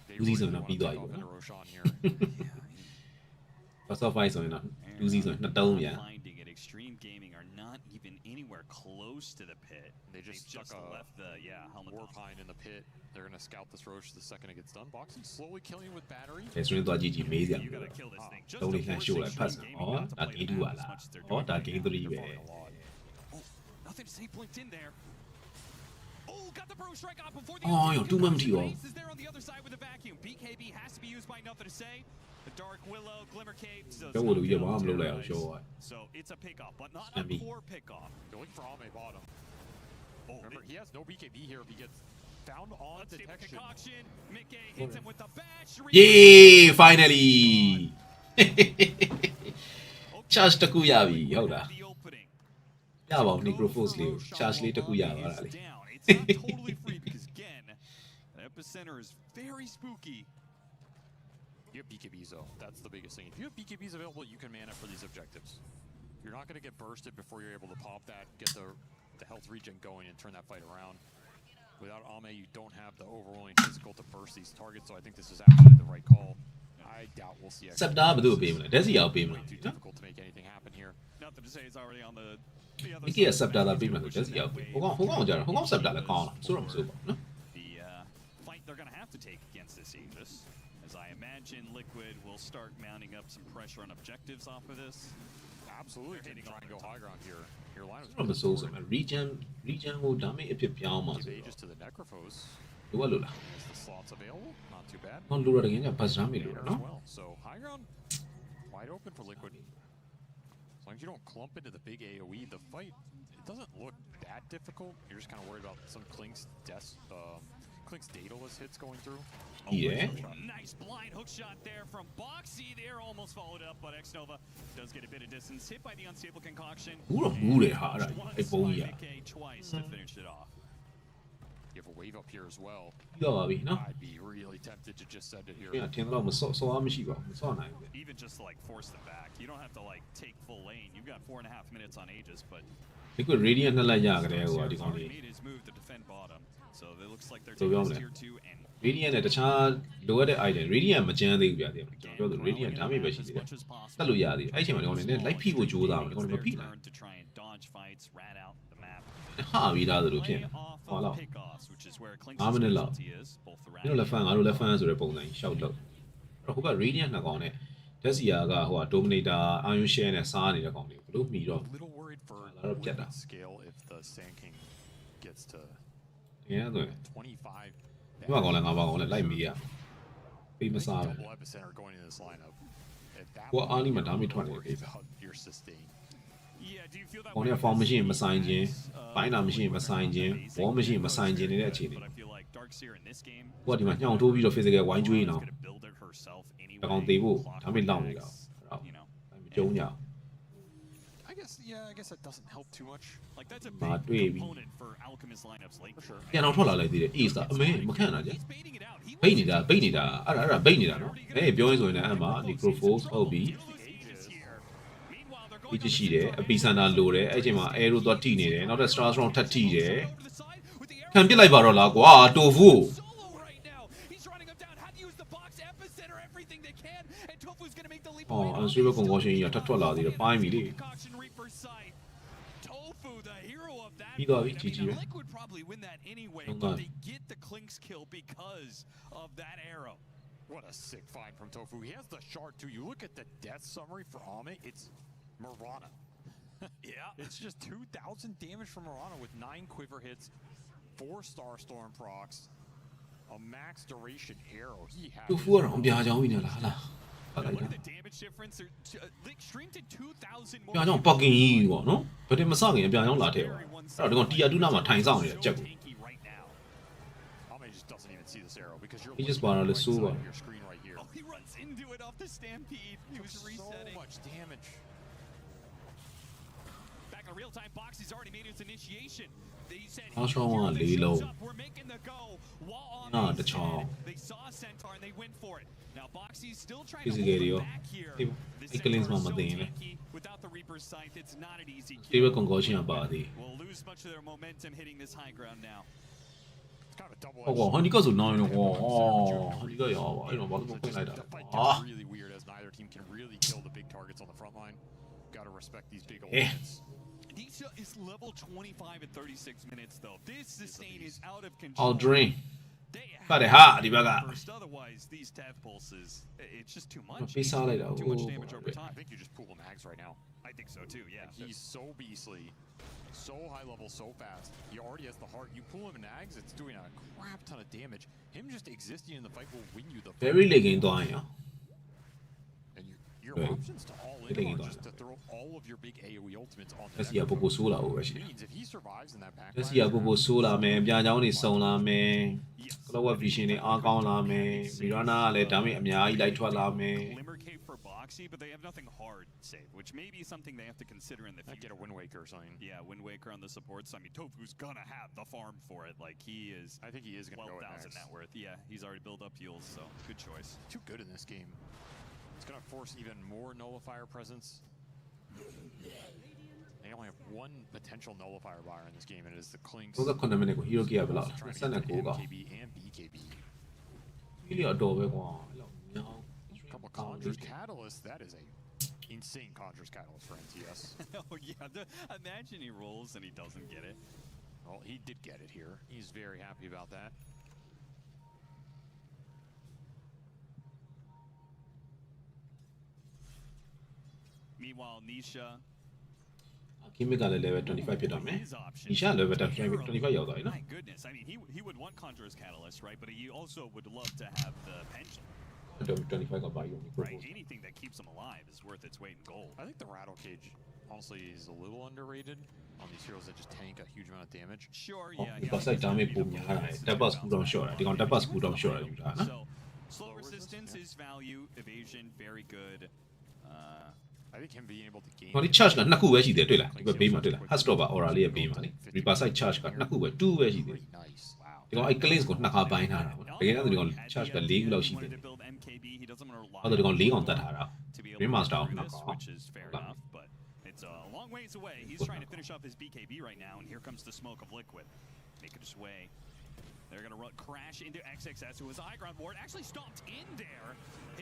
They Uzi really sono wanna pido take ahí, off ¿no? into Roshan here. first of all ဆိုရင်တော့ 2C ဆိုရင်နှစ်တုံးပြန် Finding it, Extreme Gaming are not even anywhere close to the pit. They just They've stuck a left the helmet. War Pine in the pit. They're going to scout this Roche the second it gets done. Boxing slowly killing with battery. extreme သွားကြည့်ကြည့်မေးစရာ You gotta kill this thing. Just တုံး to လေးလှမ်း forceရှို့လိုက်ဖတ် Extreme စမ်း Gaming ဩ not to ဒါ play ဂိမ်း the 2 map ပါ as လား much as they're ဩ doing ဒါ right ဂိမ်း now. 3ပဲ Oh, nothing to say blinked in there. Oh, got the bro strike out before the Oh, ulti. yo, two man tio. Ace is there on the other side with a vacuum. BKB has to be used by nothing to say. The Dark Willow, Glimmer Cape. does ကျောင်း not ကိုလူရ fail ဘာ to မှမလုပ်လိုက်အောင် terrorize. ရှော့သွား So it's a pick off, but not Snap a me. poor pick off. Going for Ame bottom. Oh, Remember, he has no BKB here if he gets found on unstable detection. concoction. Mickey hits him with the bash. Yay finally charge တစ်ခုရပြီဟုတ်လား The opening. ရပါဘူး Necrophos လေးကို charge လေးတစ်ခုရသွားတာလေ Down. It's not totally free because again, the epicenter is very spooky. You have BKBs though. That's the biggest thing. If you have BKBs available, you can mana for these objectives. You're not going to get bursted before you're able to pop that, get the health regen going, and turn that fight around. Without Ame, you don't have the overwhelming physical to burst these targets, so I think this is absolutely the right call. I doubt we'll see. Septa ဘယ်သူပေးမလဲ Desi ရောက်ပေးမလား Too difficult to make anything happen here. Nothing to say, it's already on the other Nicky က side. Septa လာပေးမလား Desi ရောက်ပေးဟိုကောင်ကြတော့ဟိုကောင် Septa လည်းကောင်းလားဆိုတော့မဆိုပါဘူးနော် The fight they're going to have to take against this Aegis, as I imagine Liquid will start mounting up some pressure on objectives off of this. Absolutely didn't try and go high ground here. Your line was ဆိုတော့မဆိုးစမ်း region ကို damage အဖြစ်ပြောင်းမှာ give ဆိုတော့ Aegis to the Necrophos. လိုအပ်လို့လား Is the slots available? Not too bad. ဟောလိုရတဲ့ကဘတ်စမ်းမီလိုရ As နော် well. So high ground wide open for Liquid. As long as you don't clump into the big AoE, the fight it doesn't look that difficult. You're just kind of worried about some Klink's dataless hits going through. Yeah. Nice blind hook shot there from Bo3. There almost followed up, but Xnova does get a bit of distance. Hit by the unstable concoction. ဘူးတော့ဘူးတယ်ဟာအဲ့ဒါအဲ့ပုံကြီး By Nikkei twice to finish it off. You have a wave up here as well. ပြီးတော့ပါပြီနော် I'd be really tempted to just send it here. ပြန်ထင်တော့မစောစောအားမရှိပါဘူးမစောနိုင်ဘူး Even just to like force them back. You don't have to like take full lane. You've got 4.5 minutes on Aegis, but Liquid Radiant နှစ်လက်ရကြတယ်ဟိုဒီကောင်လေး made his move to defend bottom. So it looks like they're ဆို taking ပြောမ this လဲ tier 2 and Radiant နဲ့တခြားလိုအပ်တဲ့ item Radiant မကြမ်းသေးဘူးဗျာဒီကျွန်တော်ပြောသူ Radiant damage ပဲရှိသေးတယ်တက်လို့ရသေးတယ်အဲ့ချိန်မှာဒီကောင်လေးနဲ့ light ဖိဖို့ကြိုးစားမယ်ဒီကောင်လေးမဖိနိုင် to try and dodge fights, rat out the map. ဟာပြီးသားသလိုဖြစ် Play နေ off ဟော of လောက် pickoffs, which is where Klink's 5 minute လောက် specialty is, both the ဒီလို rat လက်ဖန်ငါတို့လက်ဖန်ဆိုတဲ့ပုံစံကြီးရှောက်လို့အဲ့တော့ဟိုက Radiant နှစ်ကောင်နဲ့ Desia ကဟိုက Dominator Iron Share နဲ့စားနေတဲ့ကောင်လေးဘလို့မှီတော့ A little worried for A lot of Liquid Jetta. scale if the Sand King gets to တကယ်ဆိုရင် 25. ဒီမှာကောင်လည်းငါးပါးကောင်လည်းလိုက်မီးရပေးမစားဘူး Double epicenter going in this lineup. If that ကိုကအားလေးမှာ damage would ထွက်နေ worry တယ် about your sustain. Yeah, do you feel that ကောင် way? လေး form မရှိရင်မဆိုင်ခြင်းပိုင်းတာမရှိရင်မဆိုင်ခြင်း wall မရှိရင်မဆိုင်ခြင်းနေတဲ့အခြေအနေ But I feel like Darkseer in this game ကိုကဒီမှာညှောင်ထိုးပြီးတော့ physical ဝိုင်းကျွေးနေ is အောင် going to build it herself anyway. တကောင်သေးဖို့ Clock damage လောက်နေကြ attacks, အောင် you know. မကြုံကြအောင် I guess that doesn't help too much. Like that's a မာ big တွေ့ပြီ component for Alchemist lineups late. For sure. ပြန်တော့ထွက်လာလိုက်သေးတယ် ace ကအမေမခံတာကြ He's baiting it out. He ဘိတ်နေတာအဲ့ဒါဘိတ်နေတာနော်အေးပြောရင်ဆိုရင်လည်းအဲ့မှာ necrophos ဟုတ်ပြီ Aegis here. Meanwhile, they're ဒီ going ချရှိတယ် epicenter လိုတယ်အဲ့ချိန်မှာ arrow သွားထိနေတယ်နောက်တဲ့ star strong ထပ်ထိတယ် over to the side with the arrow. ခံပစ်လိုက်ပါတော့လားကွာတိုဖူ Solo right now. He's running him down. Had to use the box epicenter, everything they can, and Tofu's going to make the leap. အော် unstable concussion ကြီးကထပ်ထွက်လာသေးတယ်ပိုင်းပြီလေ Concoction Reaper sight. Tofu, the hero of that.ပြီးသွားပြီ fight. I GG mean, ပဲ now Liquid probably win that anyway, Đúng but rồi. they get the Klink's kill because of that arrow. What a sick find from Tofu. He has the shard too. You look at the death summary for Ame, it's Mirana. Yeah. It's just 2,000 damage from Mirana with 9 quiver hits, 4 Starstorm procs, a max duration arrow. He had တိုဖူကတော့အပြာကြောင်ကြီးနေလားဟာလားဟုတ်လိုက် Look တာ at the damage difference. Extreme to 2,000 more. အပြာကြောင်ပတ်ကင်ကြီးပေါ့နော်ဘယ်တင်မဆောက်ခင်အပြာကြောင်လာထဲပါအဲ့တော့ဒီကောင်တီယာတူနာမှာထိုင်ဆောင်နေတဲ့ချက်ကို Tanky right now. Ame just doesn't even see this arrow because you're He just looking at bought the a right Suba. side of your screen right here. Oh, he runs into it off the stampede. He was resetting. So much damage. Back in real time, Boxy's already made his initiation. They said, How's wrong "Here, on they Lilo?" shows up, we're making the go. While Ah, Ame's the charm. dead, they saw a Centaur and they went for it. Now Boxy's still trying Easy to hold video. him back here. Hey, This hey, Collins Centaur is mama so thing, eh? tanky. Without the Reaper's Scythe, it's not an easy kill. stable concussion ပါသေး Will lose much of their momentum hitting this high ground now. It's kind of a double ဟုတ်ကွာဟန်ဒီကဆိုနောင်းရောဟောဟန်ဒီကရောအဲ့တော့ဘာလို့ဖွင့်လိုက်တာ The fight အာ gets really weird as neither team can really kill the big targets on the front line. Got to respect these big Eh. opponents. Nisha is level 25 at 36 minutes, though. This sustain is out of control. I'll drain They ပါတယ်ဟာဒီဘက်က first, otherwise these tap pulses, it's just too much. ပေးစားလိုက်တာ Too much damage over I time. think you just pull the mags right now. I think so too. Yeah. He's so beastly, so high level, so fast. He already has the heart. You pull him in Ags, it's doing a crap ton of damage. Him just existing in the fight will win you the fight. very late game သွားရင်ရော And your Right. options to all in Getting are it just on. to throw all of your big AoE ultimates on the တက်စီကပို့ပို့ဆိုးလာဖို့ပဲရှိတယ် means if he survives in that back တက်စီကပို့ပို့ဆိုးလာမယ်အပြာကြောင်တွေစုံလာမယ် Flower Vision တွေအားကောင်းလာမယ် Mirana ကလည်း damage အများကြီးလိုက်ထွက်လာမယ် Glimmer Cape for Boxy, but they have nothing hard save, which may be something they have to consider in the I'd future. get a Wind Waker or something. Yeah, Wind Waker on the supports. I mean, Tofu's gonna have the farm for it. Like he is I think he is going to go with 12,000 Max. net worth. Yeah, he's already built up heals, so good choice. Too good in this game. It's going to force even more Nullifier presence. They only have one potential nullifier buyer in this game, and it is the Clinks. 39မိနစ်ကို hero gear ဘယ်လောက် Trying to get 29 to កောင် MKB and BKB. ကြီးလေးတော့ပဲကွာအဲ့လိုမြောင်း Couple Conjures Catalyst. That is a insane Conjures Catalyst for NTS. Oh yeah, imagine he rolls and he doesn't get it. Well, he did get it here. He's very happy about that. Meanwhile, Nisha. ခိမစ်ကလည်း level 25 ဖြစ်တော့မယ် His option. Nisha level 25 ရောက်သွားပြီနော် My goodness, I mean, he would want Conjurer's Catalyst, right? But he also would love to have the pension, 25 ကပါရုံ right? Anything that keeps him alive is worth its weight in gold. I think the Rattle Cage, honestly, is a little underrated on these heroes that just tank a huge amount of damage. Sure, Oh, yeah. the side damage ပုံများတယ် double school down short ဒီကောင် double school down short ယူတာနော် So, slow resistance is value, evasion, very good. I think him being able to gain. ဟိုဒီ charge ကနှစ်ခုပဲရှိတယ်တွေ့လားဒီဘက်ဘေးမှာတွေ့လား hard stopper aura လေးရဲ့ဘေးမှာလေ reaper side charge ကနှစ်ခုပဲ2ပဲရှိတယ် Pretty nice. Wow. ဒီကောင်အဲ့ cleanse ကိုနှစ်ခါပိုင်းထားတာပေါ့တကယ်တော့ဒီကောင် charge က4ခုလောက်ရှိတယ် Wanted to build MKB, he doesn't want to rely အဲ့တော့ဒီကောင်4ကောင်တတ်ထားတာ to be able Green to Master do out, this, knock which is fair off. enough, but it's a long ways away. He's trying to finish off his BKB right now, and here comes the smoke of liquid, making his way. They're gonna crash into XXS, who was a high ground ward, actually stomped in there,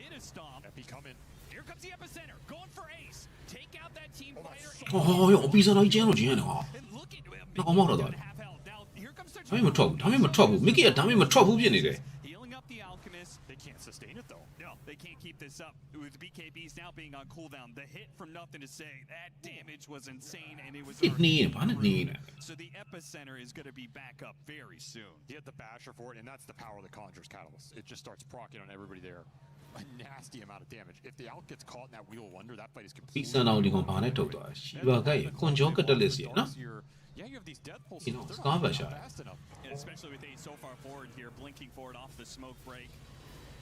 hit a stomp. Epi coming. Here comes the epicenter, going for ace. Take out that team fighter. ဟောရောအပီစားတော့ကျန်းလို့ကျန်းတယ်ဟာ And look into him. No, I'm out of that. Half health. Now here comes their ဒါမှမထွက်ဘူးဒါမှမထွက်ဘူး Mickey ကဒါမှမထွက်ဘူးဖြစ်နေတယ် healing up the alchemist. They can't sustain it though. No, they can't keep this up. With BKBs now being on cooldown, the hit from nothing to say, that damage was insane, and it was It need, already man, it through. need. So the epicenter is going to be back up very soon. He had the basher for it, and that's the power of the Conjurer's Catalyst. It just starts proccing on everybody there. A nasty amount of damage. If the Alk gets caught in that Wheel of Wonder, that fight is ပီ completely. ဆန်အောင်ဒီကောင်ဘာနဲ့ထုတ်သွားရှီဘာကရဲ့ကွန်ဂျောကတ်တလစ်စီနော် Yeah, you have these death pulses. You know, They're Scar not Basher. fast enough. And especially with Ace so far forward here, blinking forward off the smoke break.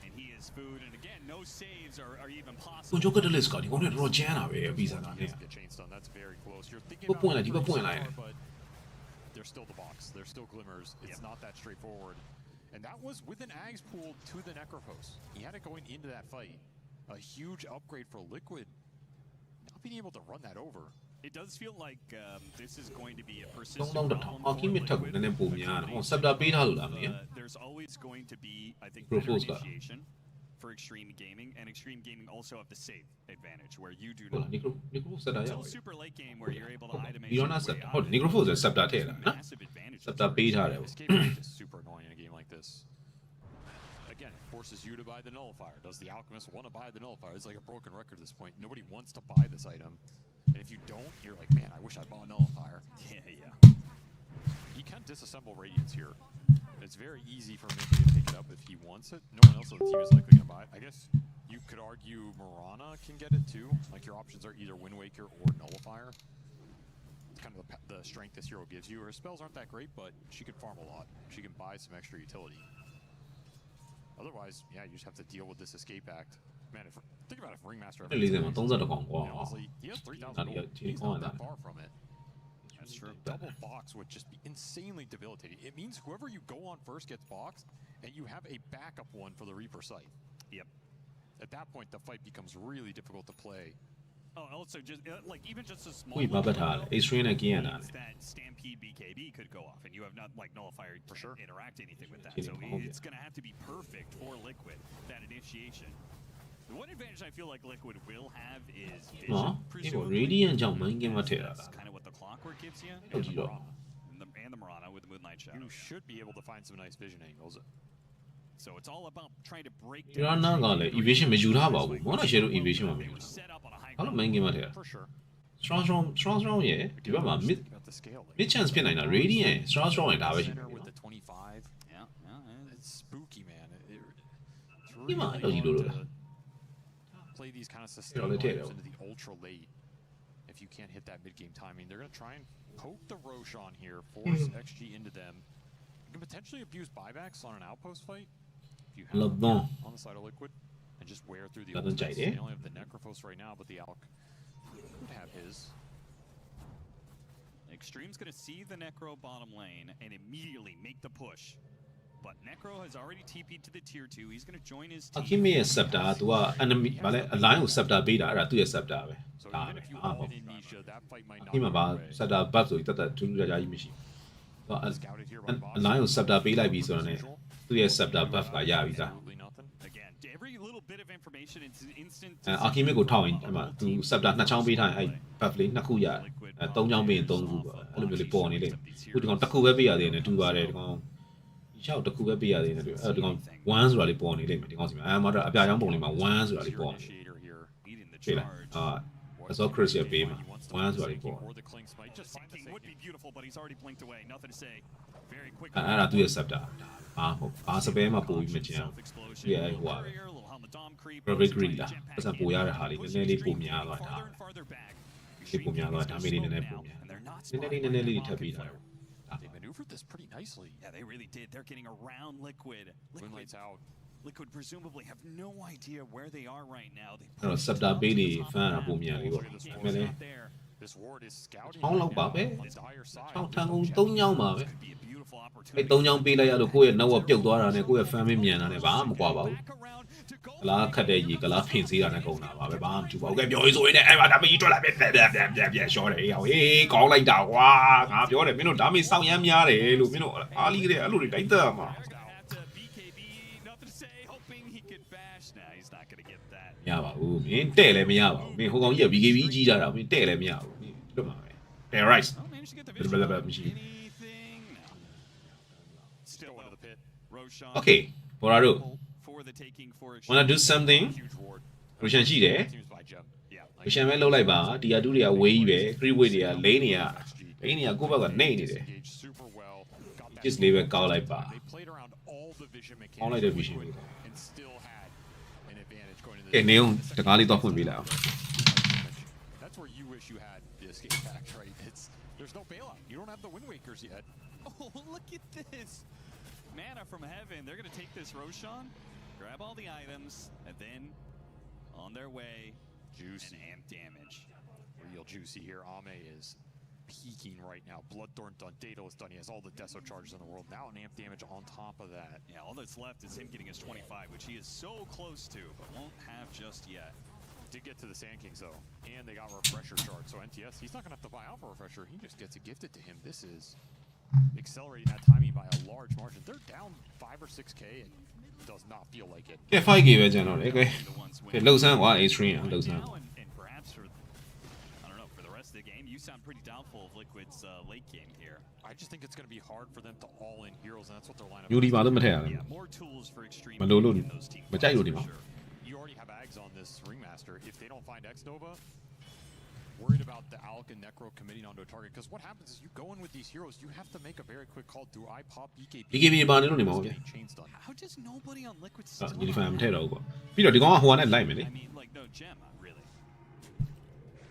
And he is food. And again, no saves are even ကွန် possible. ဂျောကတ်တလစ်ကဒီကောင်နဲ့တော့ကျန်းတာပဲပီဆန်က He နဲ့ doesn't get chain stun. That's very close. You're thinking What about point it like, what so point far, like? but they're still the box. They're still glimmers. It's not that straightforward. And that was with an Ags pool to the Necrophos. He had it going into that fight. A huge upgrade for Liquid. Not being able to run that over. It does feel like this is going to be a လုံး persistent လုံးတော့ problem အော် for ခိမစ်ထက်ကို Liquid. နည်းနည်းပုံများတယ်ဟောဆက်တာပေးထားလို့လားမင်း There's always going to be, I think, Pro better Force guy. initiation for Extreme Gaming, and Extreme Gaming also have the save advantage, where you do ဟုတ် not. လားနီကရိုဆက်တာရောက် Until super late game, where you're able to itemation ဒီရောနာဆက်ဟုတ်တယ်နီကရိုဖိုဆက်တာထည့်တာနော် massive advantage. ဆက်တာပေးထားတယ် Escape rate is super annoying in a game like this. Again, it forces you to buy the Nullifier. Does the Alchemist want to buy the Nullifier? It's like a broken record at this point. Nobody wants to buy this item. And if you don't, you're like, man, I wish I bought a Nullifier. Yeah. He can disassemble Radiance here. It's very easy for Mickey to pick it up if he wants it. No one else on the team is likely going to buy it. I guess you could argue Mirana can get it too. Like your options are either Wind Waker or Nullifier. It's kind of the strength this hero gives you. Her spells aren't that great, but she can farm a lot. She can buy some extra utility. Otherwise, yeah, you just have to deal with this escape act. Man, think about if Ringmaster ever လေးစင်မှာ31ကောင်ကွာ and honestly, he has 3,000 Not gold. yet. He's not that far from it. That's true. Double box would just be insanely debilitating. It means whoever you go on first gets boxed, and you have a backup one for the Reaper site. Yep. At that point, the fight becomes really difficult to play. Oh, also just like even just a small ကိုဘာပတ်ထားလဲ extreme နဲ့ gain ရတာ means that Stampede BKB could go off, and you have not like Nullifier For sure. interact anything with that. Kidding, So oh, it's going to have to be perfect for Liquid, that initiation. The one advantage I feel like Liquid will have is vision. နော်ဒီ presumably. radiant ကြောင့် main game မှာထည့်တာ That's kind of what the clockwork gives you. ဟုတ်ကြည့်တော့ And the Mirana with the Moonlight Shadow. You should be able to find some nice vision angles. So it's all about trying to break ဒီရောနာကလည်း evasion မယူထားပါဘူးမော်နာ share တို့ evasion မှာမယူ They were ထား set up on a high ဘာလို့ main game မှာထည့်တာ For sure. strong ရဲ့ဒီဘက်မှာ mid Think about the scale. mid chance ဖြစ်နိုင်တာ radiant strong ရဲ့ဒါပဲရှိတယ် Center with the 25. Yeah. It's spooky, man. It's Đi mà, really đâu gì hard đâu to rồi. play these kind of Rồi sustained lấy thiệt items rồi. into the ultra late. If you can't hit that mid game timing, they're going to try and poke the Roshan here, force XG into them. You can potentially abuse buybacks on an outpost fight if you have Là-dedans. on the side of Liquid and just wear through the Là-dedans ultimates. chạy đấy. They only have the Necrophos right now, but the Alk could have his. Extreme's going to see the Necro bottom lane and immediately make the push. but Necro has already TP'd to the tier 2. He's going to join his အ team. ခိမရဲ့ scepter က तू က enemy ဗာလဲ align ကို scepter ပေးတာအဲ့ဒါသူ့ရဲ့ scepter ပဲ So ဒါ even ပဲ if you အား ult ပေါ့ in Nisha, that fight might အ not ခိမ go ပါ your way. scepter buff ဆိုတက်တက်ထူးထူးခြားခြားကြီးမရှိဘူး Scouted here by Bo3. align ကို scepter ပေးလိုက်ပြီဆိုတော့ ਨੇ သူ့ရဲ့ scepter buff ကရပြီသား Absolutely nothing. Again, every little bit of information is instant. အာခိမကိုထောက်ရင်အဲ့မှာ तू scepter နှစ်ချောင်းပေးထားရင်အဲ့ buff လေးနှစ်ခုရတယ်အဲသုံးချောင်းပေးရင်သုံးခုပေါ့အဲ့လိုမျိုးလေးပေါ်နေလိမ့်မယ်ခုဒီကောင်တစ်ခုပဲပေးရသေးတယ်တူပါတယ်ဒီကောင်ဒီချောက်တစ်ခုပဲပေးရသေးတယ်တူအဲ့ဒီကောင်1ဆိုတာလေးပေါ်နေလိမ့်မယ်ဒီကောင်စီမှာအဲမှာတော့အပြာချောင်းပုံလေးမှာ1ဆိုတာလေးပေါ်နေ Initiator here. Leading the တွေ့လား charge. အာအစော Chris ရဲ့ပေးမှာ1ဆိုတာလေးပေါ် Or the Cling Smite. Just find the Sinking would be sinking. beautiful, but he's already blinked away. Nothing to say. Very quick. အဲ့ဒါသူ့ရဲ့ scepter ဘာဟုတ်ဘာစပယ်မှာပို့ပြီးမကျန်ဘူး Self-explosion. သူ့ရဲ့ဟိုဟာ Courier, little helmet dom creep. Perfect green Trying to လား jet back ပတ်စံ in. ပို့ရတဲ့ဟာလေးနည်းနည်းလေးပုံများသွားတာ Farther and farther back. ဒီပုံများသွားဒါမေးလေးနည်းနည်းပုံများ And they're not နည်းနည်းလေးထပ်ပြီးတာ They maneuvered this pretty nicely. Yeah, they really did. They're getting around Liquid. Twin lights out. Liquid presumably have no idea where they are right now. They အဲ့တော့ scepter ပေးလေးဖန်တာပုံများလေးပေါ့ဒါပေမဲ့လည်း there. This ward is scouting. ချောင်းလောက်ပါပဲ on the higher side. ချောင်းထန်ကုန်3ချောင်းပါပဲ Could be a beautiful အဲ့ opportunity. 3ချောင်းပေးလိုက်ရလို့ကိုယ့်ရဲ့ network ပြုတ်သွားတာနဲ့ကိုယ့်ရဲ့ fan မမြန်တာနဲ့ဘာမှမကွာပါဘူး Back around to go. ကလားခတ်တဲ့ရေကလားဖင်စေးတာနဲ့ကုန်တာပါပဲဘာမှမထူပါဘူးကဲပြောရေးဆိုရင်လည်းအဲ့မှာဒါမကြီးထွက်လာပြက်ရှော့တယ်ဟေးဟေးကောင်းလိုက်တာကွာငါပြောတယ်မင်းတို့ဒါမေးစောင့်ရမ်းများတယ်လို့မင်းတို့အားလီကလေးအဲ့လိုတွေတိုက်သက်မှာ They're gonna have to BKB. Nothing to say. Hoping he could bash. Nah, he's not gonna get that. မရပါဘူးမင်းတဲ့လည်းမရပါဘူးမင်းဟိုကောင်ကြီးက BKB ကြီးတာမင်းတဲ့လည်းမရဘူးမင်းတို့မှာပဲ တဲ့ right Oh, managed to get the Blah, vision. blah, blah, machine. Anything? No. Still Go into the pit. Roshan. Okay ဘော်ရာတို့ For the taking for wanna do something Huge ward. ရရှန်ရှိတယ် Teams by Gem. Yeah. ရရှန်ပဲလှုပ်လိုက်ပါတီယာ2တွေကဝေးကြီးပဲ free weight တွေကလိမ့်နေရလိမ့်နေရကိုယ့်ဘက်ကနေနေတယ် Engaged super well. Got that just လေးပဲကောက်လိုက်ပါ They played around all the vision ကောင်းလိုက် mechanics တဲ့ of vision Liquid and still had an advantage going into ကဲ the နေအောင်တကားလေးတော့ဖွင့်ပေးလိုက်အောင် That's where you wish you had the escape pack, right? There's no bailout. You don't have the Wind Wakers yet. Oh, look at this. Mana from heaven. They're going to take this Roshan, grab all the items, and then on their way, Juicy. and amp damage. Real juicy here. Ame is peaking right now. Bloodthorn done. Daedalus done. He has all the Deso charges in the world. Now an amp damage on top of that. Yeah, all that's left is him getting his 25, which he is so close to, but won't have just yet. Did get to the Sand Kings though. And they got Refresher Shard. So NTS, he's not going to have to buy out for Refresher. He just gets it gifted to him. This is accelerating that timing by a large margin. They're down 5 or 6k and does not feel like it. ကဲ 5k ပဲကျန်တော့လေကဲ The ones ကဲလှုပ်ဆန်းကွာ A-string อ่ะလှုပ်ဆန်း now and perhaps for, I don't know, for the rest of the game, you sound pretty doubtful of Liquid's late game here. I just think it's going to be hard for them to all in heroes, and that's what their lineup ယူဒီပါလို့မထည့်ရဘူး Yeah, more tools for extreme မလို့လို့ in those team မကြိုက် fights လို့ဒီ for မှာ sure. You already have Ags on this Ringmaster. If they don't find X Nova, worried about the Alk and Necro committing onto a target. Because what happens is you go in with these heroes, you have to make a very quick call. Do I pop BKB? BKB ပါနေလို့နေမှာ Is ပေါ့ဗျာ getting chains done. How does nobody on Liquid အာ still ယူဒီဖန် have မထည့်တော့ဘူးပေါ့ပြီးတော့ဒီကောင်ကဟိုကနဲ့လိုက်မယ်လေ I mean, like, no gem, really.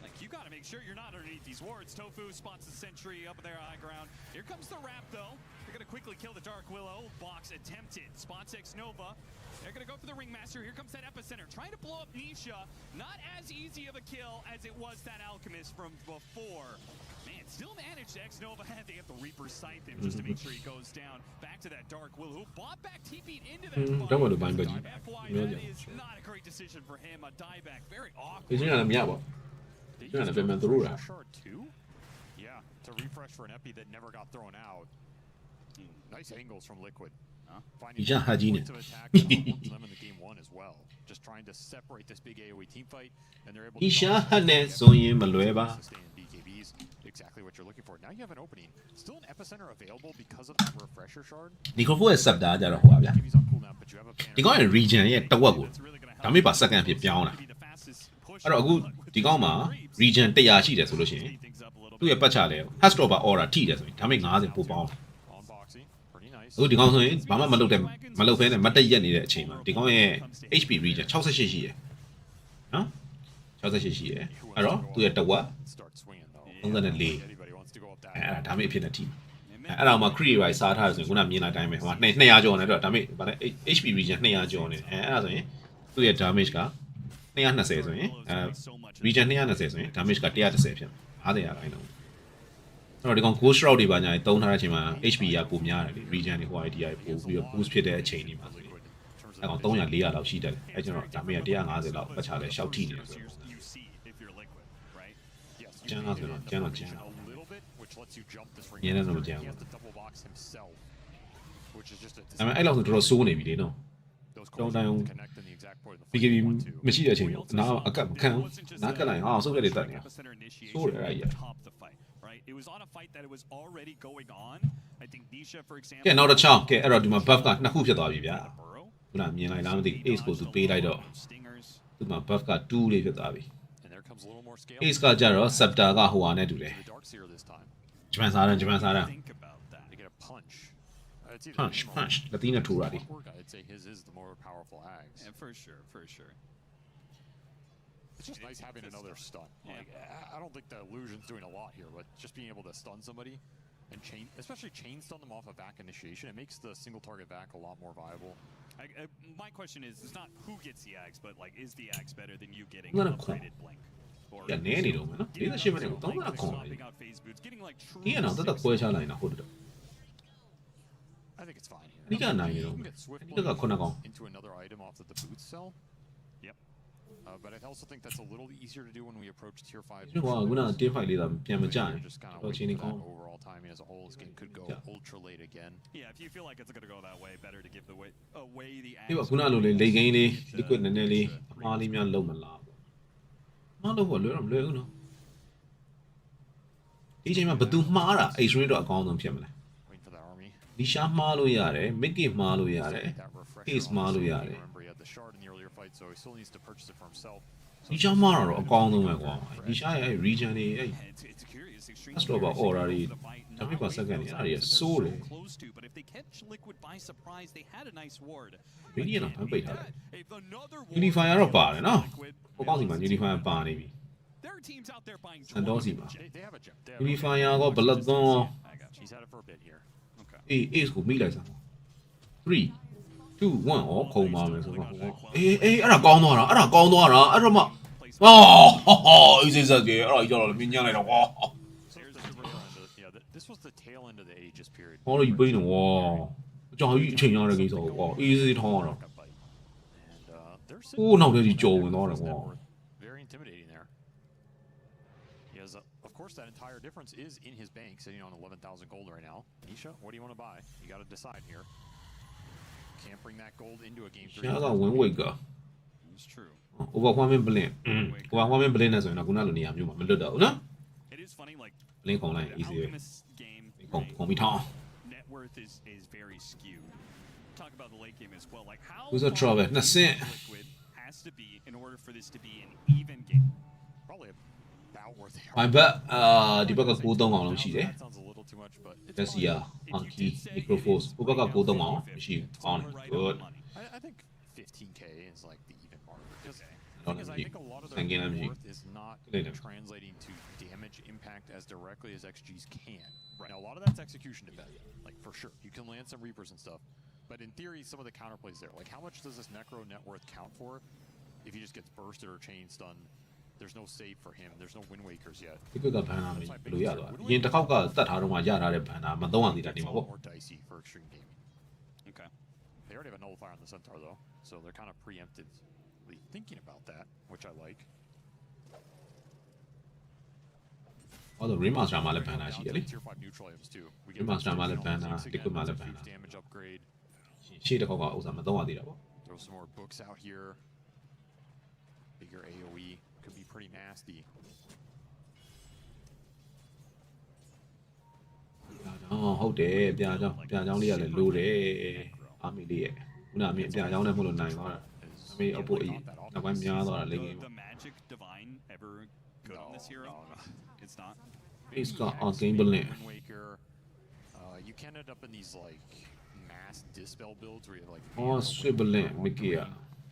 Like, you gotta make sure you're not underneath these wards. Tofu spots the sentry up there high ground. Here comes the wrap, though. They're gonna quickly kill the Dark Willow. Box attempted. Spots X Nova. They're gonna go for the Ringmaster. Here comes that Epicenter. Trying to blow up Nisha. Not as easy of a kill as it was that Alchemist from before. Man, still managed X Nova. They have to Reaper sight him just to make sure he goes down. Back to that Dark Willow, who bought back, TP'd into that fight. don't want to bind budgie. FY, Yeah, that yeah. is not a great decision for him. A dieback, very awkward. A-string ကလည်းမရပါဘူး They Yeah, used they've been a through refresher that. shard too? Yeah, to refresh for an epi that never got thrown out. Nice angles from Liquid. Finding He's just hygienic. points of attack that were them in the game one as well. Just trying to separate this big AoE team fight, and they're able ဒီ to ရှာဟန်နဲ့ဆိုရင်မလွယ်ပါ sustain BKBs. Exactly what you're looking for. Now you have an opening. Still an epicenter available because of that refresher shard. ဒီခိုဖိုရဲ့ scepter ကြတော့ဟိုပါဗျာ BKBs on cooldown, but you have a banner. ဒီကောင်ရဲ့ region ရဲ့တဝက်ကို That's really gonna help. ဒါမေးပါ second ဖြစ်ပြောင်းတာ To be the fastest push အဲ့တော့အခု with ဒီကောင်မှာ creeps. region 100ရှိတယ်ဆိုလို့ရှိရင် Speed things up a little သူ့ရဲ့ပတ်ချလဲ Hastropper Aura ထိတယ်ဆိုရင်ဒါမေး90ပိုပေါင်း On Boxy. Pretty nice. အခုဒီကောင်ဆိုရင်ဘာမှမလုပ်တဲ့မလုပ်ဖဲနဲ့မတက်ရက်နေတဲ့အချိန်မှာဒီကောင်ရဲ့ HP region 68ရှိတယ်နော်68ရှိတယ်အဲ့တော့သူ့ရဲ့တဝက် Start swinging though. 34 Anybody wants to go up that. အဲ့ဒါဒါမေးအဖြစ်နဲ့ထိအဲ့ဒါမှ create ရိုက်စားထားတယ်ဆိုရင်ခုနမြင်လိုက်တိုင်းပဲဟိုမှာ200ကျော်နေတော့ဒါမေးဗာလဲ HP region 200ကျော်နေအဲ့ဒါဆိုရင်သူ့ရဲ့ damage က220ဆိုရင်region 220ဆိုရင် damage က130ဖြစ်50%ဆို တော့ဒီကောင် ghost route တွေပါညာတုံးထားတဲ့အချိန်မှာ HP ကပုံများတယ်လေ region တွေဟို idea တွေပို့ပြီးတော့ boost ဖြစ်တဲ့အချိန်တွေမှာဆိုရင်အဲကောင်300 400လောက်ရှိတယ်အဲကျွန်တော်ဒါပေမဲ့150လောက်ပတ်ချလဲရှောက်ထိနေတယ်ဆိုတော့ကျန်တော့ဆိုတော့ကျန်တော့ကျန်တော့ညနေတော့မကျန်ဘူးဒါပေမဲ့အဲ့လောက်ဆိုတော်တော်စိုးနေပြီလေနော်တောင်းတိုင်း BKB မရှိတဲ့အချိန်နားအကတ်မခံနားကလိုက်ဟာဆုပ်ရက်တွေတက်နေတာစိုးတယ်အဲ့ရ It was on a fight that it was already going on. I think Nisha, for example. ကဲနောက်တစ်ချောင်းကဲအဲ့တော့ဒီမှာ buff ကနှစ်ခုဖြစ်သွားပြီဗျာခုနမြင်လိုက်လားမသိ ace ကိုသူပေးလိုက်တော့ဒီမှာ buff က2လေးဖြစ်သွားပြီ ace ကကြတော့ scepter ကဟိုဟာနဲ့တူတယ်ဂျပန်စားတယ်punch လက်သီးနဲ့ထိုးတာဒီ I'd say his is the more powerful axe. Yeah, for sure. It's just nice having another stun. Like, I don't think the illusion's doing a lot here, but just being able to stun somebody and especially chain stun them off a back initiation, it makes the single target back a lot more viable. My question is, it's not who gets the axe, but like, is the axe better than you getting an upgraded blink? ရနေနေတော့မယ်နော်48မိနစ်ကို3ခွန်လိုက်ဒီကနောက်တက်ခွဲချလိုက်တာဟုတ်တယ် I think it's fine here. အဓိကနိုင်နေတော့အဓိကခုနကောင် into another item off of the boot cell. Yep. But I also think that's a little easier to do when we approach tier 5. ဒီကောင်ကခုနtier 5လေးသာပြန်မကြရင် Just kind of တော့ wait ချင်းနေ for ကောင်း that overall timing as a whole. This game could go ultra late again. Yeah, if you feel like it's going to go that way, better to give away the axe. ဒီကခုနလိုလေဂိမ်းလေး liquid နည်းနည်းလေးအမားလေးများလုံးမလားမလို့ဘောလွယ်တော့မလွယ်ဘူးနော်ဒီချိန်မှာဘသူမှားတာ H3 တော့အကောင်းဆုံးဖြစ်မလား Waiting for the army. ဒီရှာမှားလို့ရတယ် mid game မှားလို့ရတယ် That refresher ace မှားလို့ရတယ် remember he had the shard in the earlier fight, so he still needs to purchase it for himself. ဒီရှာမှားတော့အကောင်းဆုံးပဲကွာဒီရှာရဲ့ region တွေအဲ့ It's curious. Extreme. That's not about aura တွေဒါပေမဲ့စက္ကန့်တွေအဲ့ဒါစိုးတယ် Close to, but if they catch Liquid by surprise, they had a nice ward. Radiant တော့ပိတ်ထားတယ် If another ward Unifier တော့ပါတယ်နော် Liquid, ဟိုကောင်းစီမှာ Unifier ပါနေပြီ there are teams out there buying စန်တော်စီမှာ They have a gem. They have a Unifier ကဘလက်သွန်း I got you. He's had it for a bit here. Okay. အေး ace ကိုမိလိုက်စမ်း3 2 1ဩခုံပါမယ်ဆိုတော့အေးအဲ့ဒါကောင်းသွားတာအဲ့တော့မှအော်အေးစက်ကြီးအဲ့ဒါကြောက်တော့မြင်ညလိုက်တော့ဝါ There's the super end of, yeah, this was the tail end of the Aegis period. ဟောလို့ပိန်းတော့ဝါအကြောင်ကြီးအချိန်ရတဲ့ကိစ္စကိုကွာအေးစေးထောင်းရတော့ And there's ဟိုးနောက်တည်းကြီးကြော်ဝင်သွားတယ်ကွာ very intimidating there. He has, of course, that entire difference is in his bank, sitting on 11,000 gold right now. Nisha, what do you want to buy? You got to decide here. Can't bring that gold into a game 3. ရှားကဝင်ဝိတ်က It's true. overwhelming blend overwhelming blend နဲ့ဆိုရင်တော့ခုနလိုနေရာမျိုးမှာမလွတ်တော့ဘူးနော် It is funny, like blend ကုန်လိုက် easy ပဲ Alchemist game. ကုန်ပြီးထောင်း Net worth is very skewed. Talk about the late game as well. Like how Who's a trouble? far That's it. Liquid has to be in order for this to be an even game. Probably about where they are. my bet ဒီဘက်က93အောင်လုံးရှိတယ် That sounds a little too much, but it's let's fine. see on key microphone ဟိုဘက်က93အောင်မရှိဘူးကောင်းတယ် good I think 15k is like the even mark. Because Don't I be- think a lot of thank you, their MG. worth is not Later. translating to damage impact as directly as XGs can. Right. Now, a lot of that's execution dependent, like for sure. You can land some Reapers and stuff, but in theory, some of the counterplays there. Like, how much does this Necro net worth count for if he just gets bursted or chain stunned? There's no save for him. There's no Wind Wakers yet. ဒီဘက်ကဘန်နာမီဘယ်လိုရသွားလဲရင်တစ်ခေါက်ကတတ်ထားတော့မှရထားတဲ့ဘန်နာမသုံးအောင်သေးတာဒီ It's မှာ a ပေါ့ lot more dicey for extreme gaming. Okay. They already have a nullifier on the Centaur, though, so they're kind of preemptively thinking about that, which I like. ဟောတော့ remaster မှာလည်းဘန်နာရှိတယ်လေ Tier 5 neutral items too. We Remaster Remaster Mallet Banner, again, Liquid Mallet that's a huge Banner. damage upgrade. ရှေ့တစ်ခေါက်ကဥစားမသုံးအောင်သေးတာပေါ့ Throw some more books out here. Bigger AoE could be pretty nasty. ဟုတ်တယ်ပြာချောင်းလေးကလည်းလိုတယ်အာမီလေးရဲ့ခုနအမြင်ပြာချောင်းနဲ့မဟုတ်လို့နိုင်သွားတာအမေအဖို့အရင်နောက်ပိုင်းများသွားတာလေက The magic divine ever good on this hero? No. It's not. Ace က on game blend Wind Waker. You can end up in these like mass dispel builds where you have like ဟော swiveling မကီယာ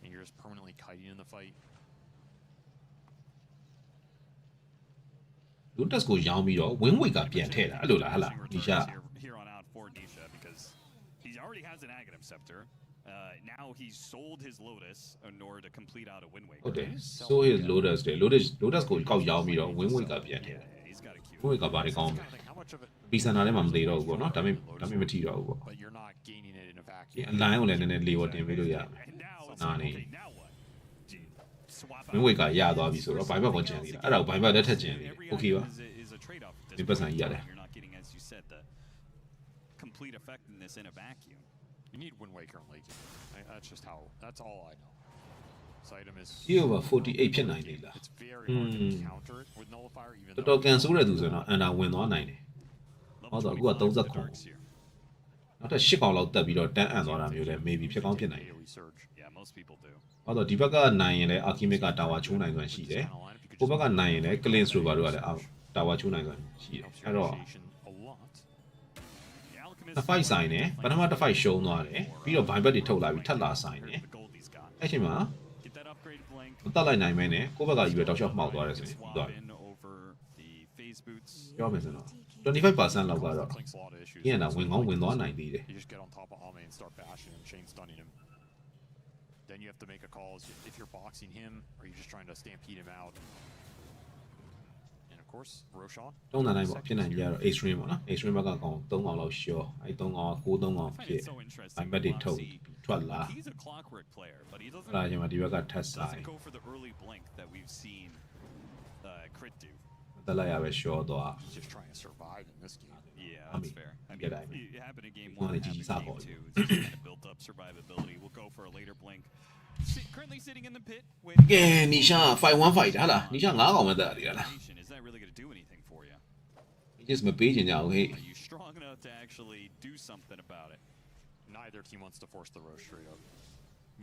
and you're just permanently kiting in the fight. Lotus ကိုရောင်းပြီးတော့ win weight ကပြန်ထည့်တာအဲ့လိုလားဟဟလားဒီရှာ Here on out for Nisha because he already has an Aghanim Scepter. Now he's sold his Lotus in order to complete out a Wind Waker. ဟုတ်တယ် so his Lotus တယ် Lotus ကိုကောက်ရောင်းပြီးတော့ win weight ကပြန်ထည့် Yeah, he's got a cute. win weight ကဘာတွေကောင်းလဲ How much of it. ပီဆန်နာထဲမှာမသေးတော့ဘူးပေါ့နော်ဒါပေမဲ့မထီတော့ဘူးပေါ့ But you're not gaining it in a ဒီ vacuum. အလိုင်းကိုလည်းနည်းနည်းလေးပေါ်တင်ပေးလို့ရမယ် And now it's နာ like, နေ okay, now what? Swap မင်းဝေကရသွားပြီဆိုတော့ဘိုင်ဘက်ကိုကျန်သေးတာအဲ့ဒါကိုဘိုင်ဘက်လက်ထက်ကျန်သေးတယ် Every โอเค item ပါ is a trade-off at this May point. pasan iya deh. You're not getting, as you said, the complete effectiveness in a vacuum. You need Wind Waker and Lake. That's just how. That's all I know. This item is. ဒီ over 48ဖြစ်နိုင်သေးလား It's very hard to counter it with Nullifier, even တော် though. တော်ကန်ဆိုးတဲ့သူဆိုတော့အန်တာဝင်သွားနိုင်တယ် Level ဟုတ်တော့အခုက 25 for the 30 Darks here. နောက်ထပ်10កောင်လောက်တက်ပြီးတော့တန်းအံ့သွားတာမျိုးလည်း maybe ဖြစ်ကောင်းဖြစ်နိုင်တယ် AoE surge. Yeah, most people do. ဟုတ်တော့ဒီဘက်ကနိုင်ရင်လည်းအာကီမစ်ကတာဝါချိုးနိုင်စွမ်းရှိတယ်ဟိုဘက်ကနိုင်ရင်လည်းကလင်စလိုဘာတို့ကလည်းတာဝါချိုးနိုင်စွမ်းရှိတယ် Helps အဲ့ your တော့ initiation a lot. The Alchemist တစ် fight ဆိုင်တယ်ပထမတစ် fight ရှုံးသွားတယ်ပြီးတော့ဘိုင်ဘက်တွေထုတ်လာပြီးထပ်လာဆိုင်တယ် the gold he's got. အဲ့ချိန်မှာ Get that upgraded blink. မတက်လိုက်နိုင်မဲနဲ့ကိုယ့်ဘက်ကယူရတောက်လျှောက်မှောက်သွားတယ်ဆိုရင်ပြီး Swap သွားတယ် in over the phase boots. ပြောမယ်ဆိုတော့25% လောက်ကတော့ Clinks a lot of issues. ဒီကနာဝင်ကောင်းဝင်သွားနိုင်သေးတယ် You just get on top of Ame and start bashing him, chain stunning him. Then you have to make a call if you're boxing him or you're just trying to stampede him out. And of course, Roshan. တုံးနိုင်ပေါ့ဖြစ်နိုင်ကြတော့ extreme ပေါ့နော် extreme ဘက်ကကောင်3ကောင်လောက်ရှော့အဲ့3ကောင်က6 3ကောင် I find ဖြစ် it so ဘို interesting. င်ဘက်တွေထုတ် Moxie, ထွက်လာ he's a clockwork player, but he doesn't, အဲ့ဒါချိန်မှာဒီဘက်ကထပ်ဆိုင် doesn't go for the early blink that we've seen Crit do. တက်လိုက်ရပဲရှော့သွား He's just trying to survive in this game. Yeah, I that's mean, fair. I get mean, out. it happened in game Come on, one, it it's happened easy in game soccer. two. It's just kind of built up survivability. We'll go for a later blink. Currently sitting in the pit, waiting. ကဲနီရှာ5 1 fight ဟာလားနီရှာ9ကောင်ပဲတက်ရတယ်လား Is that really going to do anything for you? just မပေးချင်ကြဘူးဟေ့ Are you strong enough to actually do something about it? Neither team wants to force the Roche straight up.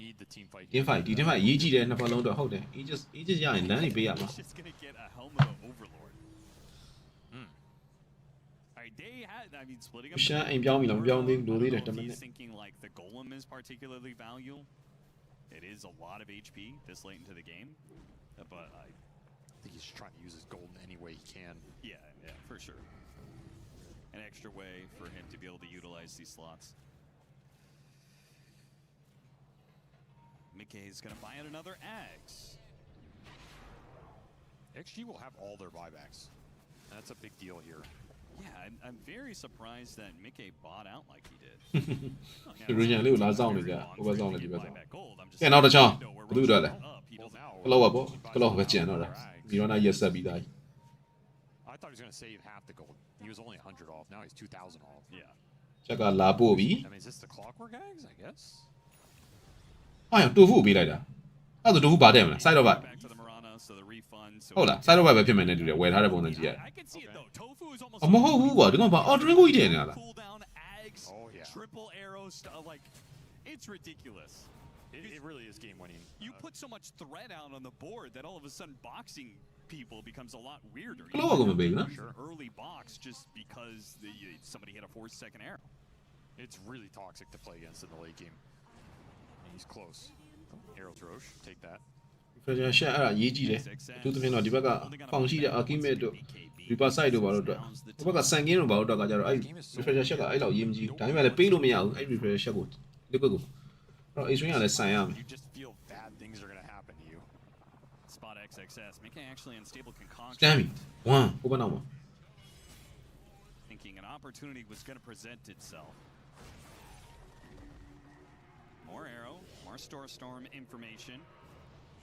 Need the team fight. team fight ဒီ team fight အရေးကြီးတယ်နှစ်ဖက်လုံးတော့ဟုတ်တယ် Aegis ရရင်လမ်းနေပေးရမှာ He's just going to get a helmet of Overlord. Alright, they had, I mean, splitting up. ရှာအိမ်ပြောင်းပြီလားမပြောင်းသေးဘူးလိုသေးတယ်တမနစ် He's thinking like the golem is particularly valuable. It is a lot of HP this late into the game, but I think he's trying to use his gold in any way he can. yeah, for sure. An extra way for him to be able to utilize these slots. Mickey is going to buy out another Axe. XG will have all their buybacks. That's a big deal here. Yeah, I'm very surprised that Mickey bought out like he did. ဒီရင်းလေးကိုလာဆောင်နေကြဟိုဘက်ဆောင်နေဒီဘက်ဆောင် Yeah, ကဲနောက်တစ်ချောင်းဘယ်သူတော့လဲ Well, now ကလောက်ပါပေါ့ကလောက်ပဲကျန်တော့တာဒီတော့နာရက်ဆက်ပြီးသား I thought he was going to save half the gold. He was only 100 off. Now he's 2,000 off. Yeah. ချက်ကလာပို့ပြီ I mean, is this the clockwork eggs? I guess. အားရတူဖူပေးလိုက်တာအဲ့ဒါတူဖူပါတယ်မလား side of back Back to the Murano, so the refund. So ဟုတ်လား side of back ပဲဖြစ်မယ်နဲ့တူတယ်ဝယ်ထားတဲ့ပုံစံကြည့်ရ I can see it though. Tofu is almost အမဟုတ်ဘူးကွာဒီကောင်ဘာအော်ဒရင်းကိုကြီးထည့်နေတာလား cooldown Ags, Oh, yeah. triple arrows, like it's ridiculous. It really is game winning. You put so much threat out on the board that all of a sudden boxing people becomes a lot weirder. Hello, welcome, baby, huh? Sure, early box just because somebody hit a 4-second arrow. It's really toxic to play against in the late game. And he's close. Arrows Roche, take that. Pressure shot အဲ့ဒါရေးကြည့်တယ်သူသဖြင့်တော့ဒီဘက်ကဖောင်ရှိတဲ့ Archimate တို့ Reaper side တို့ဘာလို့တော့ဒီဘက်က Sangin တို့ဘာလို့တော့ကကြတော့အဲ့ Pressure shot ကအဲ့လောက်ရေးမကြည့်ဒါပေမဲ့လည်းပေးလို့မရဘူးအဲ့ Pressure shot ကိုဒီဘက်ကိုတော့ Extreme ကလည်းဆိုင်ရမယ် You just feel bad things are going to happen to you. Spot XXS, making actually unstable concoction. Damn it 1 open out Thinking an opportunity was going to present itself. More arrow, more storm information.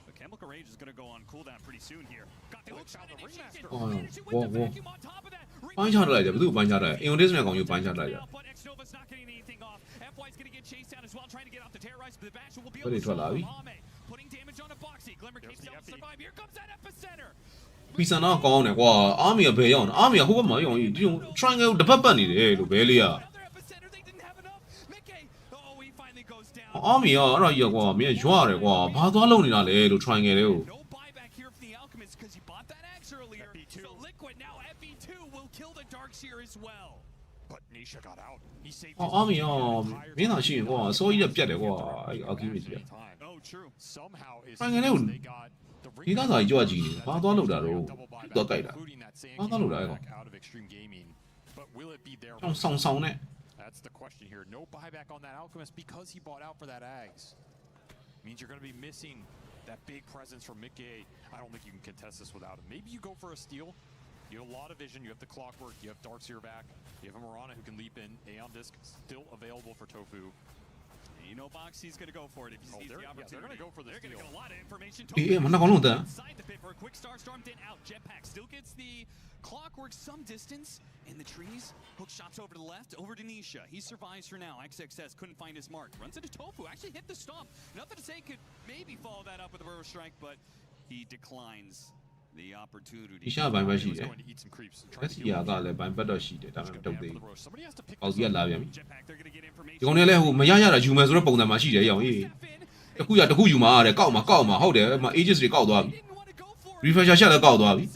The Chemical Rage is going to go on cooldown pretty soon here. Got the hook shot and initiated. Finished with the vacuum on top of that. ပိုင်းချထားလိုက်တယ်ဘယ်သူပိုင်းချထားလဲ Inundation နဲ့ကောင်ယူပိုင်းချထားလိုက်တယ် But X-Nova's not getting anything off. FY's going to get chased down as well, trying to get off the terrorize, but the Bastion will be able toထွက်လာပြီ Ame, putting damage on a Boxy. Glimmer keeps able to survive. Here comes that epicenter. ပီဆန်တော့ကောင်းတယ်ကွာအာမီကဘယ်ရောက်အာမီကဟိုဘက်မှာရောက်ဒီ triangle တစ်ဖက်ပတ်နေတယ်လို့ဘဲလေးက Another epicenter. They didn't have enough. Mickey. Oh, he finally goes down. အာမီကအဲ့ဒါကြီးကွာမင်းရွာတယ်ကွာဘာသွားလုံနေတာလဲလို့ triangle လေးကို No buyback here from the Alchemist because he bought that axe earlier. So Liquid now FE2 will kill the Darkseer as well. But Nisha got out. He saved အာမီကမင်းသာရှိရင်ကွာအစိုးရပြတ်တယ်ကွာအဲ့ Archimate ကြီး Oh, true. Somehow is Triangle လေးကို they got the ဒီသားသာကြီးကြွားကြည့်နေဘာသွားလုံတာတော့သွားကြိုက်တာ including that same ဘာသွားလုံတာလဲကွာ buyback out of Extreme Gaming. But will it be there? ဆောင်နဲ့ That's the question here. No buyback on that Alchemist because he bought out for that Ags. Means you're going to be missing that big presence from Mickey. I don't think you can contest this without him. Maybe you go for a steal. You have a lot of vision. You have the clockwork. You have Darkseer back. You have a Mirana who can leap in. Aeon Disc still available for Tofu. You know Bo3's going to go for it if he sees the opportunity. They're going to go for this. They're going to get a lot of information. Mana kalau dah. Inside the pit for a quick Starstorm, then out. Jetpack still gets the clockwork some distance in the trees. Hook shots over to the left, over to Nisha. He survives for now. XXS couldn't find his mark. Runs into Tofu, actually hit the stomp. Nothing to say, could maybe follow that up with a Burrow Strike, but he declines the opportunity. ဒီရှာပိုင်းပဲရှိတယ်။လက်စီယာကလည်းပိုင်းပတ်တော့ရှိတယ်ဒါပေမဲ့မတုတ်သေးဘူး။ပေါက်စီကလာပြန်ပြီ။ဒီကောင်တွေလည်းဟိုမရတာယူမယ်ဆိုတော့ပုံစံမှာရှိတယ်ရောင်အေး။တခုယူမှာတဲ့ကောက်မှာဟုတ်တယ်။မ ages တွေကောက်သွားပြီ။ refresher ရှက်လည်းကောက်သွားပြီ။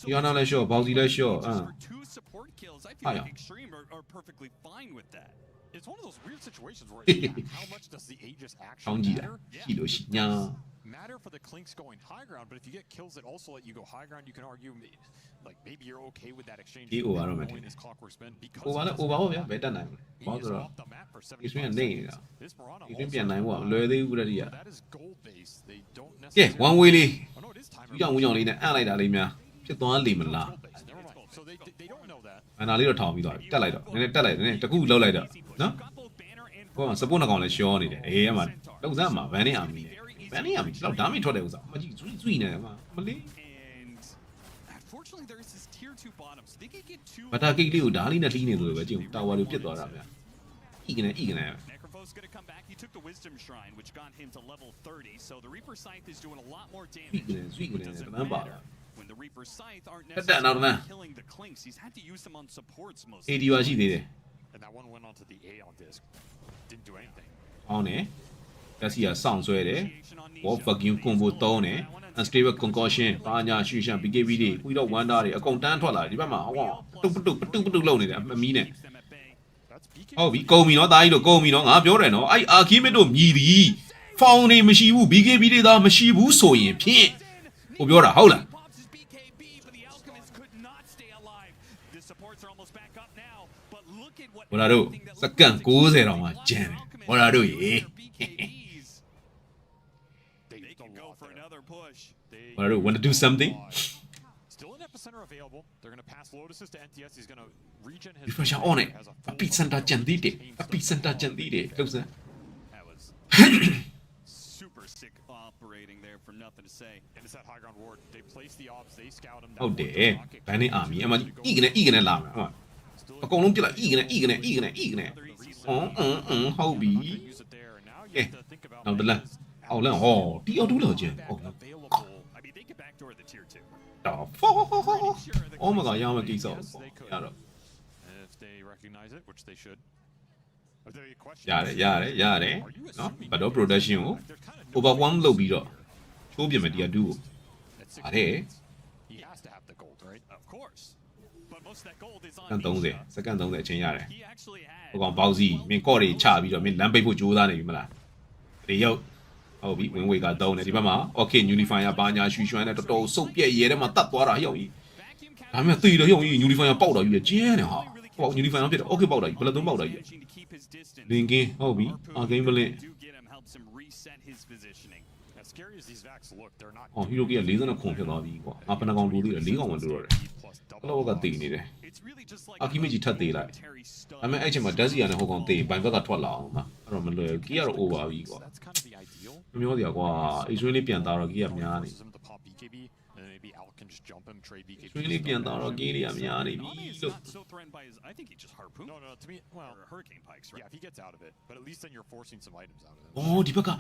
ဒီကနေ့လည်း short ပေါက်စီလည်း short ဟာရ perfectly fine with that. It's one of those weird situations where how much does the Aegis ကော actually င်းကြည့်တာ matter? ရှိလို့ရှိညာ Matter for the Clinks going high ground, but if you get kills that also let you go high ground, you can argue like maybe you're okay with that exchange. ဒီ over တော့မထင် knowing ဘူး this clockwork spin because over လည်း over ဟုတ်ဗျာဘယ်တက်နိုင်မလဲ he ဘာ is ဆိုတော့ off the map for ဒီဆွေး 75 ကနေနေတာ This Mirana ဒီဆွေး also ပြန်နိုင်ဖို့ကလွယ်သေးဘူးတည်းက that is gold base. They don't ကဲ necessarily one way လေး Oh no, it is timer. ဦးကြောင်လေးနဲ့အံ့လိုက်တာလေးများဖြစ်သွားလိမ့်မလား Gold base. Never mind. So they don't know that. အနာလေးတော့ထောင်ပြီးသွားပြီတက်လိုက်တော့နည်းနည်းတက်လိုက်နည်းနည်းတကူလှုပ်လိုက်တော့နော်ကိုက support နှကောင်လည်းရှောနေတယ်အေးအမှလောက်စမ်းမှာဗန်နဲ့အာမီနဲ့ဗန်နဲ့အာမီလောက်ဒါမီထွက်တယ်ဥစားမကြည့်ဇွီနေတယ်မှာမလေး And unfortunately, there is this tier 2 bottom, so they can get two. ဘတာကိတ်လေးကိုဓာလေးနဲ့လှီးနေလို့ပဲကြည့်တာဝါတွေပြစ်သွားတာဗျာဤကနေ Necrophos going to come back. He took the Wisdom Shrine, which got him to level 30. So the Reaper Scythe is doing a lot more damage. But it doesn't matter when the Reaper Scythe aren't necessarily killing the Clinks. He's had to use them on supports most of the AD ပါရှိသေးတယ် And that one went onto the Aeon disc. Didn't do anything. အောင်းနေတက်စီကစောင့်ဆွဲတယ် War fucking combo သုံးတယ် unstable concussion ဘာညာရှူရှမ်း BKB တွေပြီးတော့ wonder တွေအကုန်တန်းထွက်လာဒီဘက်မှာဟောတုတ်ပုတ်လုံနေတယ်အမီးနဲ့ That's BK. ဟုတ်ပြီကုန်ပြီနော်တာကြီးတို့ကုန်ပြီနော်ငါပြောတယ်နော်အဲ့အာခီမစ်တို့မြည်သည်ဖောင်နေမရှိဘူး BKB တွေသာမရှိဘူးဆိုရင်ဖြင့်ဟိုပြောတာဟုတ်လား Pops his BKB, but the Alchemist could not stay alive. The supports are almost back up now, but look at what ဟိုလာတို့စက္ကန့်90တောင်မှကျန်တယ်ဟိုလာတို့ရေ BKBs. They can go for another push. ဟိုလာတို့ want to do something Still an epicenter available. They're going to pass Lotuses to NTS. He's going to regen his. refresher on it epicenter ကျန်သေးတယ် epicenter ကျန်သေးတယ်ဟုတ်စမ်း That was super sick operating there for nothing to say. And it's that high ground ward. They place the ops. They scout him. ဟုတ်တယ်ဘန်နဲ့အာမီအမကြီးဤကနေလာမယ်ဟုတ်အကုန်လုံးပြစ်လိုက်ဤကနေဟုတ်ပြီ Use it there. And now you Yeah. have to think about. နောက်တလန်းအောက်လန်းဟောတီအော်တူလောက်ကျန် Back ဟုတ် available. I mean, they could backdoor the tier 2. တော့ဖောအော်မကရအောင်ကိစ္စရတော့ If they recognize it, which they should. If they question. ရတယ်နော်ဘတ်တော့ production ကို overwhelm လုပ်ပြီးတော့ချိုးပြင်မယ်တရား2ကို ပါတယ် He has to have the gold, right? Of course. But most of that gold is စက္ကန့် on 30စက္ကန့်30အချိန်ရတယ် He actually had ဟိုကောင်ပေါက်စီမင်းကော့တွေချပြီးတော့မင်းလမ်းပိတ်ဖို့ကြိုးစားနေပြီမလားဒီရုပ်ဟုတ်ပြီဝင်ဝေက3တယ်ဒီဘက်မှာ okay unifier ဘာညာရွှေရွှမ်းနဲ့တော်တော်စုပ်ပြက်ရဲထဲမှာတတ်သွားတာရောက်ကြီး vacuum ဒါမှမဟုတ်တေးတော့ရောက်ကြီး unifier ပေါက်တော့ကြီးကျင်းနေဟာဟော unifier ဖြစ်တော့ okay ပေါက်တာကြီးဘယ်လိုသုံးပေါက်တာကြီး managing to keep his distance. လင်ကင်းဟုတ်ပြီအာဂိမ်းဘလင်း Do get him, helps him reset his positioning. As scary as these Vacs look, they're not. အော်ဟီရိုကီက40ခွန်ဖြစ်သွားပြီကွာငါပနကောင်တူသေးတယ်4ကောင်ဝင်တူတော့တယ် Plus ဘ double. လောကတည်နေတယ် It's really just like အာကီမီကြီးထပ်သေးလိုက်ဒါပေမဲ့အဲ့ချိန်မှာဓာတ်စီရနဲ့ဟိုကောင်တည်ဘိုင်ဘက်ကထွက်လာအောင်မှာအဲ့တော့မလွယ်ဘူးကီကတော့ over ပြီကွာ That's kind of the ideal. မျိုးစရာကွာအေဆွေးလေးပြန်သားတော့ကီကများနေ Forces him to pop BKB, and then maybe Al can just jump him, trade BKB. ဆွေးလေးပြန်သားတော့ကီတွေကများနေပြီ Nami is လို့ not so threatened by his. I think he just harpooned. No, to me, well, Or hurricane pikes, right? yeah, if he gets out of it, but at least then you're forcing some items out of him. အော်ဒီဘက်က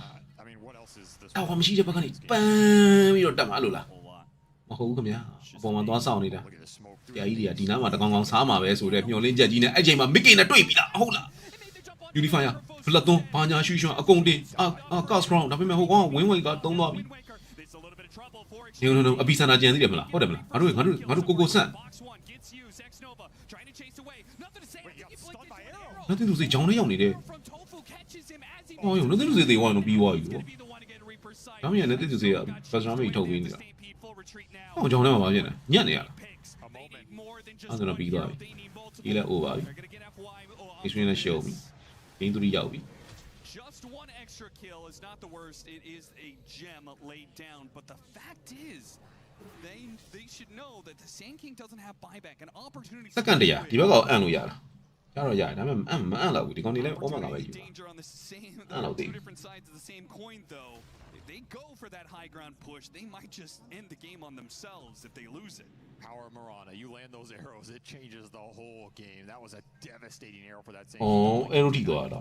I mean, what else is this? တော့မရှိတဲ့ဘက်ကနေပန်းပြီးတော့တက်မှာလို့လား A whole lot. မဟုတ်ဘူးခင်ဗျာအပေါ်မှာသွားဆောင်နေတာ Look at the smoke. တရားကြီးတွေကဒီနားမှာတကောင်ကောင်စားမှာပဲဆိုတဲ့မျောလင်းချက်ကြီးနဲ့အဲ့ချိန်မှာမစ်ကိနဲ့တွေ့ပြီလားဟုတ်လား unifier ဘလက်သွန်းဘာညာရွှေရွှမ်းအကုန်တင်အာကတ်စရောင်းဒါပေမဲ့ဟိုကောင်ကဝင်းဝိတ်ကတုံးသွားပြီ Wind Waker. There's a little bit of trouble for it. နေနေအပီစန္ဒကြံသေးတယ်မလားဟုတ်တယ်မလားငါတို့ကိုဆန့် Box 1 gets you. Sex Nova trying to chase away. Nothing to say. I Wait, think he he got blinked stunned by into an arrow. arrow. နောက်တစ်လူစီဂျောင်းလေးရောက်နေတယ် From Tofu catches him as he အော်ယောနောက်တစ်လူစီသေးဝါတော့ပြီးသွားပြီ He's ပေါ့ gonna be the one to get a Reaper sight. ဒါမှမဟုတ်နောက်တစ်လူစီကပတ်စရာမေးထုတ်ပေးနေတာ Stampede full retreat now. ဟောဂျောင်းထဲမှာပါဖြစ်နေညက်နေရလား Picks. They need more than just အဲ့ဒါတော့ one ပြီးသွား hero. ပြီ They need multiple. ဒီလည်း over ပြီ They're gonna get FY. Extreme နဲ့ရှုံးပြီ game 3ရောက်ပြီ Just one extra kill is not the worst. It is a gem laid down, but the fact is, they should know that the Sand King doesn't have buyback, an opportunity. Second တည်းဒီဘက်ကအန်လို့ရတာရတော့ရတယ်ဒါပေမဲ့မအန်လောက်ဘူးဒီကောင်တွေလည်း over ကပဲယူ Danger on the same, I don't two think. different sides of the same coin, though. If they go for that high ground push, they might just end the game on themselves if they lose it. Power Marana, you land those arrows, it changes the whole game. That was a devastating arrow for that same. အဲရိုထိသွားတာ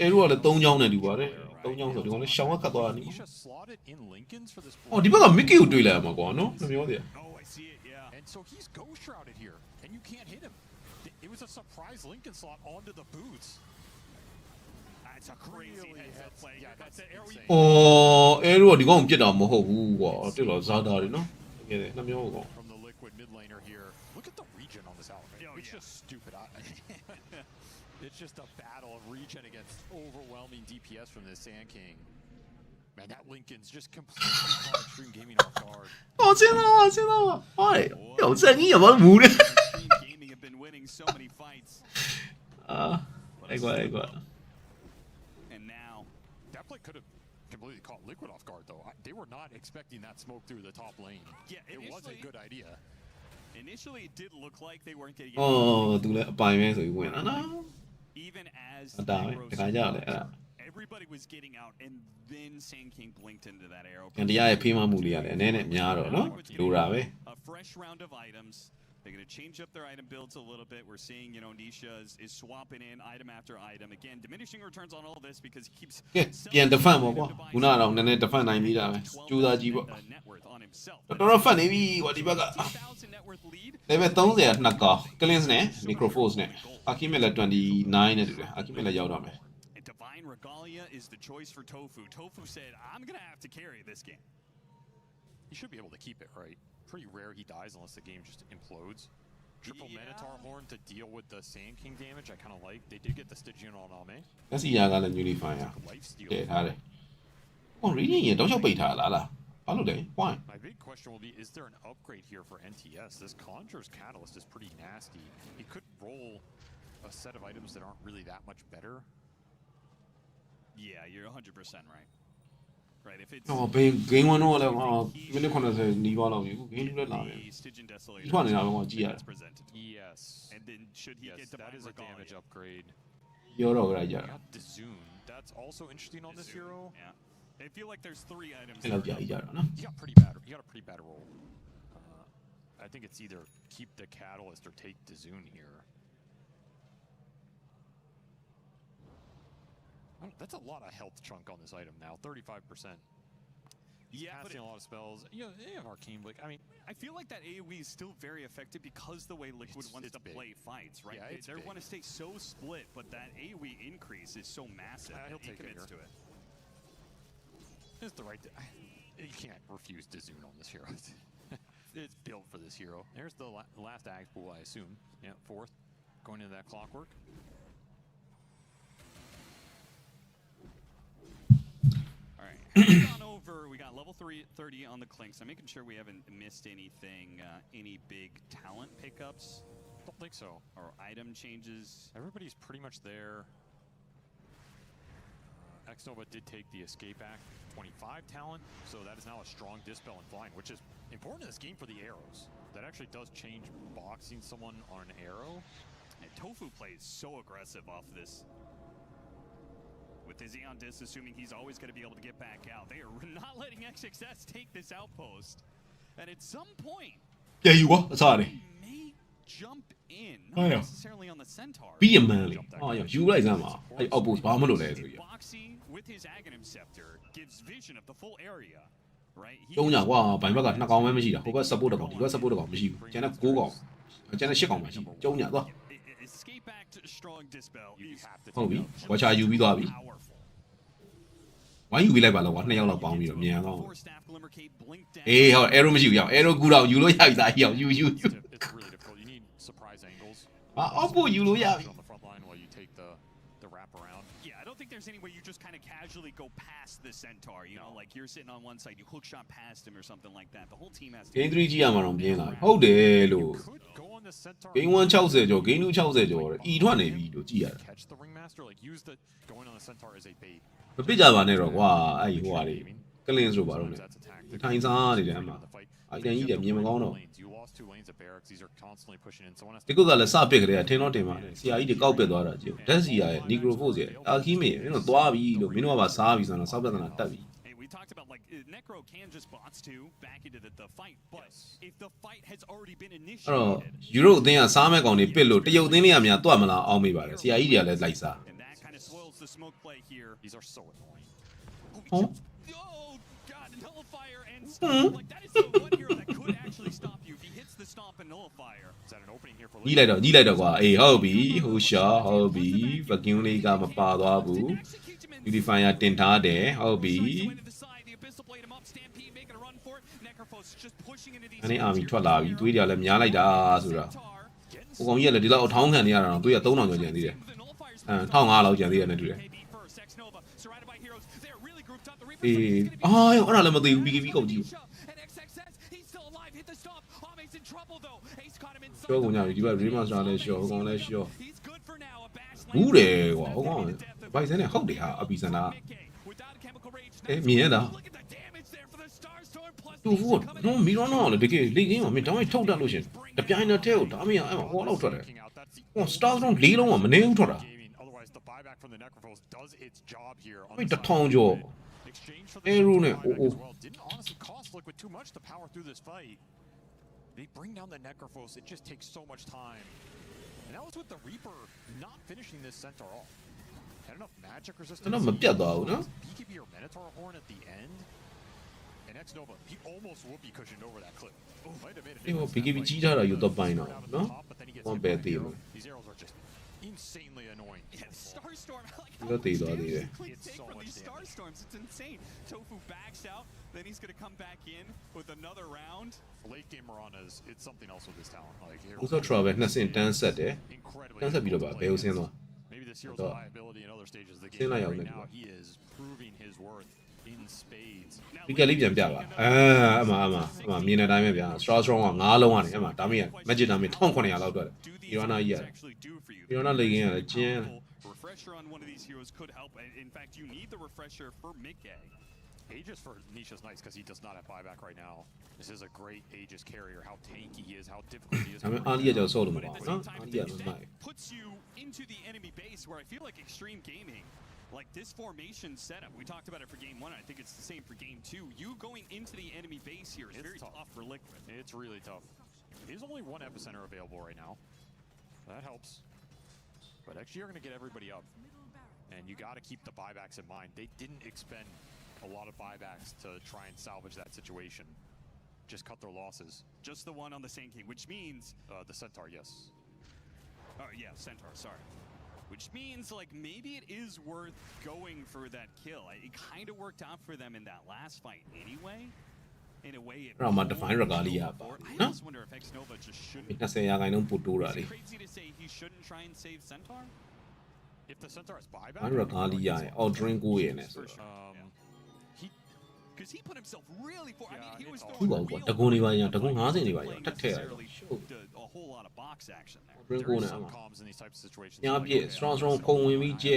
အဲရိုကလည်း3ချောင်းနဲ့တူပါတယ်3ချောင်းဆိုဒီကောင်လည်းရှောင်းကတ်သွားတာနီ Nisha slotted in Lincoln's for this. ဒီဘက်ကမစ်ကီကိုတွေးလိုက်ရမှာကွာနော်မပြောသေး Oh, I see it, yeah. And so he's ghost shrouded here, and you can't hit him. It was a surprise Lincoln slot onto the boots. That's a crazy Really heads-up play. yeah, that's the arrow. အဲရိုကဒီကောင်ပြစ်တာမဟုတ်ဘူးကွာတက်တော့ဇာတာတွေနော်တကယ်နှမျိုးကွာ From the Liquid mid laner here. Look at the regen on this outfit. Oh, It's yeah. just stupid. It's just a battle of regen against overwhelming DPS from this Sand King. Man, that Lincoln's just completely caught Extreme Gaming off guard. 我知道我知道喂有正義有冇冇咧 Extreme Gaming have been winning so many fights. 嚟過 And now, That play could have completely caught Liquid off guard, though. They were not expecting that smoke through the top lane. Yeah, It was a good idea. initially it did look like they weren't getting သူလည်းအပိုင်ပဲဆိုပြီးဝင်လာနော် even as အတားပဲ arrows တခါကြလေအဲ့ဒါ everybody was getting out, and then Sand King blinked into that arrow. ကန်တရားရဲ့ဖေးမမှုလေးရတယ်အနေနဲ့များတော့နော်လိုတာပဲ A fresh round of items. They're going to change up their item builds a little bit. We're seeing, Nisha is swapping in item after item. Again, diminishing returns on all this because he keeps ကဲပြန်တစ်ဖက်ပေါ့ကွာခုနကတော့နည်းနည်းတစ်ဖက်နိုင်ပြီးတာပဲကြိုးစားကြည့်ပေါ့ net worth on himself. တော်ဖက်နေပြီကွာဒီဘက်က 2,000 net worth lead. level 30နှစ်ကောကလင်းစ်နဲ့ microforce နဲ့အာခိမက်လည်း29နဲ့တူတယ်အာခိမက်လည်းရောက်တော့မယ် And Divine Regalia is the choice for Tofu. Tofu said, I'm going to have to carry this game. He should be able to keep it, right? Pretty rare he dies unless the game just implodes. Triple Minotaur Horn to deal with the Sand King damage, I kind of like. They did get the Stygian on Ame. လက်စီယာကလည်း newly fine ရ Life steal. တည်ထားတယ်ဟော reading ရင်တော့ချုပ်ပိတ်ထားလားဘာလို့လဲ why My big question will be, is there an upgrade here for NTS? This Conjurer's Catalyst is pretty nasty. He could roll a set of items that aren't really that much better. Yeah, you're 100% right. Right, if it's ဟောဘေး game 1တော့လည်းမိနစ်90နီးပါးလောက်ပြီခု game 2လည်းလာတယ် the Stygian Desolator ဒီထွက်နေတာပဲကွာကြည့်ရတယ် that's presented. Yes. And then should he Yes, get that Divine is a damage Regalia? upgrade. ပြောတော့ကြရ You got Dizun. That's also interesting on this Zoom, hero. Yeah. I feel like there's 3 items. အဲ့လောက်ကြာကြီးကြတော့နော် You got a pretty bad roll. I think it's either keep the Catalyst or take Dizun here. That's a lot of health chunk on this item now, 35%. Yeah, but Casting a lot of spells. They have Arcane Blink. I mean, I feel like that AoE is still very effective because the way Liquid wants it's to big. play fights, right? Yeah, it's they big. want to stay so split, but that AoE increase is so massive. He'll He take it commits here. to it. it's the right. You can't refuse Dizun on this hero. It's built for this hero. There's the last Axe Pool, I assume. Yeah, 4th. Going into that Clockwork. All right. Head on over. We got level 30 on the Clinks. I'm making sure we haven't missed anything, any big talent pickups Don't think so. or item changes. Everybody's pretty much there. Xnova did take the Escape Act 25 talent, so that is now a strong Dispel and Flying, which is important in this game for the arrows. That actually does change boxing someone on an arrow. And Tofu plays so aggressive off this. With the Xeon Disc, assuming he's always going to be able to get back out. They are not letting XXS take this outpost. And at some point, ပြန်ယူကွာအစားတယ် he may jump in, Oh, not yeah. necessarily on the Centaur. ပြီးရမှန်းလေအော်ယူလိုက်စမ်းပါအဲ့ outpost ဘာမှမလုပ်လဲဆိုပြီး Boxy with his Aghanim Scepter gives vision of the full area, right? တုံးကြကွာဘိုင်ဘက်က2ကောင်ပဲမရှိတာဟိုဘက် support တစ်ကောင်ဒီဘက် support တစ်ကောင်မရှိဘူးကျန်တဲ့9ကောင်ကျန်တဲ့10ကောင်ပဲရှိကျုံးကြသွား Escape Act Strong Dispel You is have to ဟုတ်ပြီ take out. ဝါချာယူပြီးသွားပြီ powerful. ဝိုင်းယူပြီးလိုက်ပါတော့ကွာ2ယောက်လောက်ပေါင်းပြီးတော့မြန်အောင် Four Staff Glimmer Cape blink down. အေးဟော arrow မရှိဘူးရအောင် arrow ကူတော့ယူလို့ရပြီသားကြီးအောင်ယူ It's really difficult. You need surprise angles. ဟာ outpost ယူလို့ရပြီ On the front line while you take the wrap around. Yeah, I don't think there's any way you just kind of casually go past the Centaur. You know, like you're sitting on one side, you hook shot past him or something like that. The whole team has to. Game 3 ကြည့်ရမှာတော့ပြင်းလာဟုတ်တယ်လို့ Game 1 60ကျော် Game 2 60ကျော်အီထွက်နေပြီလို့ကြည့်ရတာ Catch the ringmaster, like use the going on the centaur as a bait. မပစ်ကြပါနဲ့တော့ကွာအဲ့ဟိုဟာလေးကလင်းဆိုပါတော့ねထိုင်စားနေတယ်အမှအဲ့တန်ကြီးတယ်မြင်မကောင်းတော့ You lost 2 lanes at barracks. These are constantly pushing in. Someone has ဒီကုကလည်းစပစ်ကြတယ်ထင်းတော့တင်ပါတယ်ဆရာကြီးတွေကောက်ပစ်သွားတာကြည့်ဓာတ်စီရရဲ့နီဂရိုဖို့စ်ရဲ့အာခီမေမင်းတို့သွားပြီလို့မင်းတို့ကပါစားပြီဆိုတော့စောက်ပြဿနာတက်ပြီ Hey, we talked about like Necro can just bots too back into the fight, but if the fight has already been အဲ့တော့ initiated, ယူရိုအသင်းကစားမဲ့ကောင်တွေပစ်လို့တရုတ်အသင်းတွေကများတွတ်မလားအောင်းမိပါတယ်ဆရာကြီးတွေကလည်းလိုက်စား and that kind of spoils the smoke play here. These are so annoying. Oh God, nullifier and stop. Like that is the one hero that could actually stop you if he hits the stomp and nullifier. Is that an opening here for ကြီးလိုက်တော့ကွာအေးဟုတ်ပြီဟိုရှာဟုတ်ပြီဗကင်းလေးကမပါသွားဘူး Beautifier တင်ထားတယ်ဟုတ်ပြီအဲ့ဒီအာမီထွက်လာပြီသွေးတွေကလည်းများလိုက်တာဆိုတာဟိုကောင်ကြီးကလည်းဒီလောက်အထောင်းခံနေရတာတော့သွေးက3000ကျော်ကျန်သေးတယ်1500လောက်ကျန်သေးတယ်နဲ့တူတယ်အေးအာရောအဲ့ဒါလည်းမသိဘူး BKB ကုန်ကြည့်ရှော့ကုန်ကြပြီဒီဘက် remaster လည်းရှော့ဟိုကောင်လည်းရှော့ဘူးတယ်ကွာဟိုကောင်ဘိုက်စင်းနဲ့ဟုတ်တယ်ဟာအပီစန္ဒာအေးမြင်ရတာတူဘူးတော့မီရောနော်လေတကယ်လေကင်းမှာမင်းတောင်းလိုက်ထုတ်တတ်လို့ရှင်တပြိုင်တည်းထဲကိုဒါမင်းအဲ့မှာဟောလောက်ထွက်တယ်ဟော star zone ၄လုံးကမနေဘူးထွက်တာ Otherwise, the buyback from the Necrophos does its job here. အဲ့တထောင်ကျော် Exchange for Arrow theနဲ့ buyback as well. Didn't honestly cost Liquid too much to power through this fight. They bring down the Necrophos. It just takes so much time. And that was with the Reaper not finishing this Centaur off. Had enough magic resistance. ကျွန်တော်မပြတ်သွားဘူးနော် BKB or Minotaur Horn at the end. And X-Nova, he almost whoopee cushioned over that clip. Oh, might have made it. အေးဟို BKB ကြီးထားတာယူတော့ပိုင်းတော့နော် ဟောပဲသေးလို့ These arrows are just insanely annoying. Yeah, Starstorm. Like Lo te digo, damage dile. you can It's take so from much these damage. Starstorms. It's insane. Tofu backs out, then he's gonna come back in with another round. Late game Maranas, it's something else with this talent. Like, ဥသော travel နှစ်စင်တန်းဆက်တယ် incredibly တန်းဆက်ပြီးတော့ဗာဘယ်ကိုဆင်းသွား Maybe this hero'sတော့ liability in other stages of the Same game. like Right outlet, now, bro. he is proving his worth in spades. ဒီကလေးပြန်ပြပါအမမြင်တဲ့အတိုင်းပဲဗျာ strong က9လုံးကနေအမဒါမီးက magic ဒါမီး1900လောက်တွက်တယ် Do these Irana items yeah. actually do for you? Irana Because legging very a gem. powerful refresher on one of these heroes could help. In fact, you need the refresher for mid-game. Aegis for Nisha's nice because he does not have buyback right now. This is a great Aegis carrier. How tanky he is, how difficult he is. ဒါပေမဲ့အားလီကကြောက်ဆော့လို့မ But ပါ at ဘူး the နော် same time, အားလီကမမိုက် puts you into the enemy base where I feel like Extreme Gaming, like this formation setup, we talked about it for game 1, I think it's the same for game 2. You going into the enemy base here is It's very tough. tough for Liquid. It's really tough. There's only one epicenter available right now. That helps. But XG are going to get everybody up. And you got to keep the buybacks in mind. They didn't expend a lot of buybacks to try and salvage that situation. Just cut their losses. Just the one on the Sand King, which means, The Centaur, yes. oh yeah, Centaur, sorry. Which means like maybe it is worth going for that kill. It kind of worked out for them in that last fight anyway. In a way, it အဲ့တော့မှ define regalia ပါ I နော် almost wonder if X-Nova just shouldn't. 20ရာခိုင်နှုန်းပို့တိုးတာလေ Is it crazy to say he shouldn't try and save Centaur? If the Centaur has buyback, ဘာ regalia ရဲ့ outdrain ကိုရနေဆိုတော့ Because he put himself really for. I mean, he was ဘူးပါ throwing ကွာ real တကွန်တွေပါညာ hard, တကွန် but 50နေပါညာ wasn't တက်ထည့်ရတယ် necessarily ရှုပ် a whole lot of box action there. outdrain there ကို is နေအ some မ comms in these types of situations. ညာပြည့် strong ဖုံဝင်ပြီးကျဲ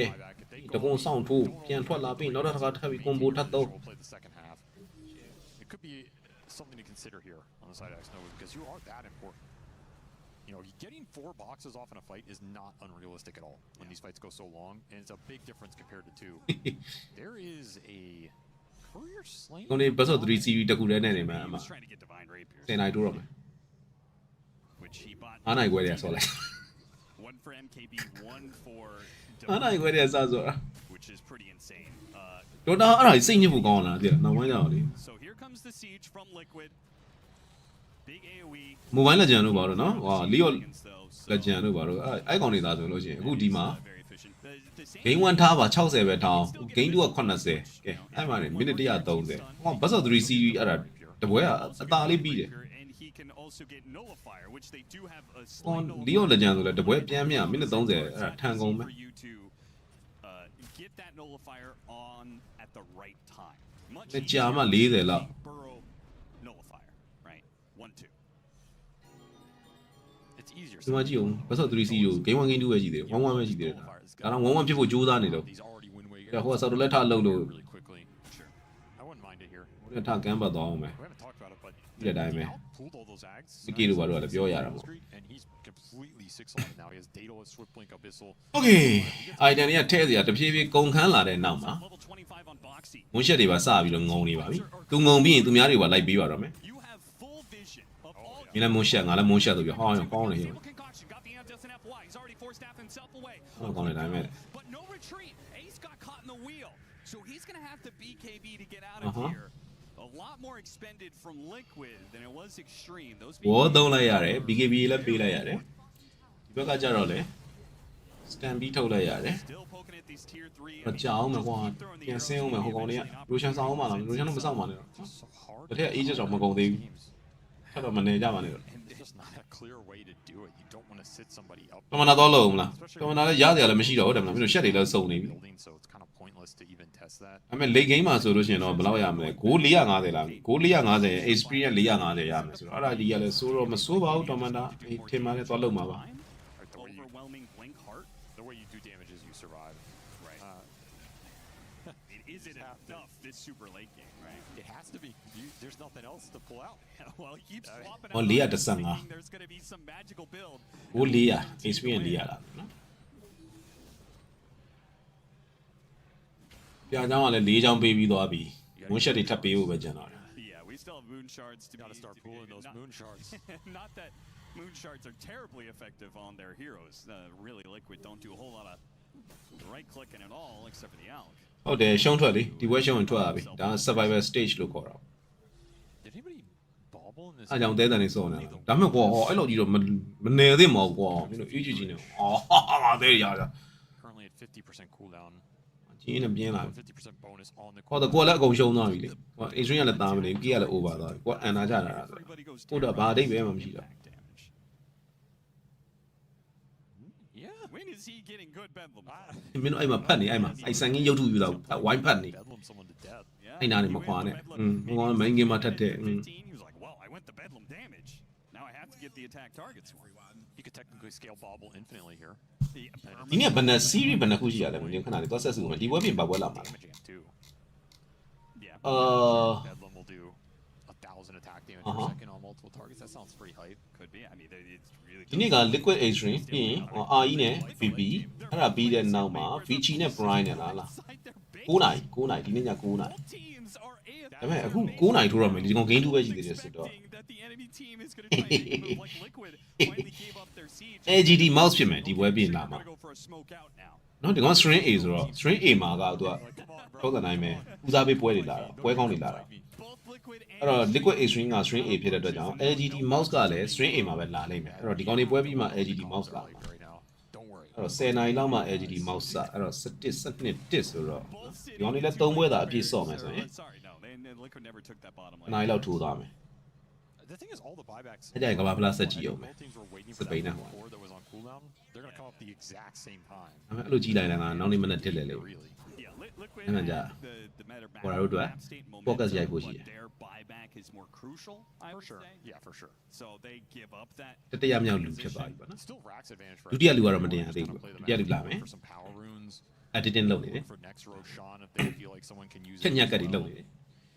တကွန်စောင့်ထိုးပြန်ထွက်လာပြီးနောက်တစ်ခါထပ်ပြီး combo ထပ်တော့ We'll play the second half. It could be something to consider here on the side of X-Nova because you are that important. You know, getting 4 boxes off in a fight is not unrealistic at all when these fights go so long, and it's a big difference compared to 2. There is a courier slain. ကိုနေဘတ်ဆော့3 series တခုတည်းနဲ့နေမှာအ He မ was trying to get divine rapiers, တင်နိုင်တိုးတော့မယ် which he bought. အားနိုင်ခွဲတယ်ဆော့လိုက် One for MKB, one for အားနိုင်ခွဲတယ်စဆော့တာ which is pretty insane. ဒေါတာအဲ့ဒါစိတ်ညစ်ဖို့ကောင်းလာတယ်နောက်ပိုင်းကျတော့လေ So here comes the siege from Liquid. Big AoE. Mobile Legend လို့ပါတော့နော်ဟာ Leo Seconds, though, so, Legend လို့ပါတော့အဲ့ကောင်နေသားဆိုလို့ရှိရင်အခုဒီမှာ very efficient. The same Game 1ထားပါ60ပဲထားအောင် Game 2က80ကဲအဲ့မှာနေမိနစ်130ဟောဘတ်ဆော့3 series အဲ့ဒါတပွဲကအသာလေးပြီးတယ် and he can also get nullifier, which they do have a ဟော slight Leo Legend ဆိုလဲတပွဲပြန်မြမိနစ်30အဲ့ဒါထန်ကုန်ပဲ for you to get that nullifier on at the right time. Much ကြာမှ40လောက် burrow nullifier, right? 1-2. It's easier. ဒီမှာကြည့်အောင်ဘတ်ဆော့ 3C ကို game 1 game 2ပဲရှိသေးတယ်1-1ပဲရှိသေးတယ်ဒါတော့1-1ဖြစ်ဖို့ကြိုးစားနေတော့ He's already win way. ဟိုကဆောက်တော့လက်ထလှုပ်လို့ really quickly. Sure. I wouldn't mind it here. လက်ထကမ်းပတ်သွားအောင်မယ် We haven't talked about it, but ဒီတဲ့အတိုင်းပဲ pulled all those ags. ဒီကေလိုပါတော့လည်းပြောရတာပေါ့ And he's completely 6-11 now. He has Daedalus, Swift Blink, Abyssal. Okay item တွေကထည့်စရာတဖြည်းဖြည်းကုန်ခန်းလာတဲ့နောက်မှာ Level 25 on Boxy. ဝန်ရှက်တွေပါစပြီးတော့ငုံနေပါပြီသူငုံပြီးရင်သူများတွေပါလိုက်ပေးပါတော့မယ် You have full vision of all မင်းလည်းမွန်ရှက်ငါလည်းမွန်ရှက်ဆိုပြီးဟောင်းရင်ကောင်းနေရော concoction. Got the answer an FY. He's already forced staff himself away. ဟောင်းကောင်းနေတိုင်းပဲ But no retreat. Ace got caught in the wheel. So he's going to have to BKB to get out of here. A lot more expended from Liquid than it was Extreme. Those ဝေါ်သုံးလိုက်ရတယ် BKB လည်းပေးလိုက်ရတယ်ဒီဘက်ကကြတော့လေ stand ပြီးထုတ်လိုက်ရတယ် still poking at these tier 3. မကြောက်မှာကွာပြန်ဆင်းအောင်မယ်ဟိုကောင်တွေကလိုရှန်ဆောင်အောင်မလားလိုရှန်တော့မဆောင်ပါနဲ့တော့ So hard. တထက် agent တော့မကုန်သေးဘူးထပ်တော့မနေကြပါနဲ့တော့ And there's just not a clear way to do it. You don't want to sit somebody up. ကမနာတော့လို့မလားကမနာလည်းရစရာလည်းမရှိတော့ဟုတ်တယ်မလားမင်းတို့ရှက်တွေလည်းစုံနေပြီ Building, so it's kind of pointless to even test that. အဲ့မဲ့ late game မှာဆိုလို့ရှိရင်တော့ဘယ်လောက်ရမလဲဂိုး450လားဂိုး450ရဲ့ experience 450ရမယ်ဆိုတော့အဲ့ဒါဒီကလည်းဆိုတော့မဆိုးပါဘူးတော်မန်တာထင်ပါတယ်သွားလုံးမှာပါ Overwhelming Blink Heart. The way you do damage is you survive. Right. Is it enough this super late game, right? It has to be. There's nothing else to pull out. Well, he keeps swapping Oh, out Leah lines, does something, thinking there's going to be some magical build. ဂိုး400 experience 400လားနော်ပြာချောင်းကလည်း4ချောင်းပေးပြီးသွားပြီဝန်ရှက်တွေထပ်ပေးဖို့ပဲကြံတော့တယ် Yeah, we still have moon shards to Gotta start pulling those moon shards. Not that moon shards are terribly effective on their heroes. Really, Liquid don't do a whole lot of right clicking at all, except for the Alk. ဟုတ်တယ်ရှုံးထွက်လေဒီဘွဲရှုံးရင်ထွက်ရပြီဒါ survival stage လို့ခေါ်တာ Did anybody bobble in this? အားကြောင့်တဲတန်နေစောနေတာဒါမှမဟုတ်ကွာဟောအဲ့လိုကြီးတော့မနေသင့်မဟုတ်ကွာမင်းတို့ EGG နေဟာငါသေးရတာ Currently at 50% cooldown. ကြီးနေပြင်းလာ 50% bonus on the. ဟောတော့ကိုယ်လည်းအကုန်ရှုံးသွားပြီလေဟော extreme ကလည်းတားမနေကြီးကလည်း over သွားပြီကိုကအန်နာကြတာဆိုဟုတ်တော့ဘာအဓိပ္ပာယ်မှမရှိတော့ Yeah. When is he getting good Bedlam? မင်းတို့အဲ့မှာဖတ်နေအဲ့မှာအဲ့ဆန်ကြီးရုပ်ထုယူတာဝိုင်းဖတ်နေ Bedlam someone to death. အဲ့နာနေမခွာနဲ့ဟိုကောင် main game မှာထက်တဲ့ 15, he was like, well, I went the Bedlam damage. Now I have to get the attack targets for him. You could technically scale bobble infinitely here. ဒီနေ့ဘယ်နဲ့ series ဘယ်နှခုရှိရလဲမင်းခဏလေးသွားဆက်စုမယ်ဒီဘွဲပြင်ပါဘွဲလာမှာ Damage amp too. Yeah. Bedlam will do 1,000 attack damage Uh-huh. per second on multiple targets. That sounds pretty hype. Could be. I mean, it's really. ဒီနေ့က liquid extreme ပြီးရင် RE နဲ့ VP အဲ့ဒါပြီးတဲ့နောက်မှာ VG နဲ့ Brine နဲ့လား9နိုင်ဒီနေ့ည9နိုင် Both teams areဒါပေမဲ့အခု9နိုင်ထိုးရမယ်ဒီကောင် game 2ပဲရှိသေးတယ်ဆိုတော့ expecting that the enemy team is going to try and make a move like Liquid finally gave up their siege. AGD mouse ဖြစ်မယ်ဒီဘွဲပြင်လာမှာ Gonna go for a smoke out now. နော်ဒီကောင် string A ဆိုတော့ string A မှာကသူကထုံးတဲ့နိုင်ပဲဦးစားပေးပွဲတွေလာတာပွဲကောင်းတွေလာတာ Both Liquid and အဲ့တော့ liquid extreme က string A ဖြစ်တဲ့အတွက်ကြောင့် AGD mouse ကလည်း string A မှာပဲလာနိုင်မယ်အဲ့တော့ဒီကောင်တွေပွဲပြီးမှ AGD mouse လာ Hype right now. Don't worry. အဲ့တော့10နိုင်လောက်မှ AGD mouse စအဲ့တော့17 12ဆိုတော့ဒီကောင်တွေလည်း3ပွဲသာအပြည့်စော့မယ်ဆိုရင် sorry, no, Liquid never took that bottom အနိုင် lane. လောက်ထိုးသွားမယ် The thing is, all the buybacks. အဲ့ကြရင်ကဘာဖလားဆက်ကြည့်အောင်မယ် Both teams were waiting Sa for that Baina. level 4 that was on cooldown. They're gonna come up the exact same time. အဲ့လိုကြည့်လိုက်တယ်ငါနောက်နေ့မနေ့တက်လေလေ Really. Yeah, Liquid.အဲ့မှကြာ The matter ဟိုရာတို့က focus ရိုက်ဖို့ရှိတယ် Their buyback is more crucial, I For would sure. say. Yeah, for sure. So they give up that. တတိယမြောက်လူဖြစ်သွားပြီပေါ့နော် Still Rack's advantage for ဒုတိယလူကတော့မတင်ရ Just သေး kinda ဘူး play the ဒုတိယလူ match, လာမယ် for some power runes. editing လုပ်နေတယ် For next Roshan if they feel like someone can use ချက် it. ညက်ကတွေလုပ်နေတယ်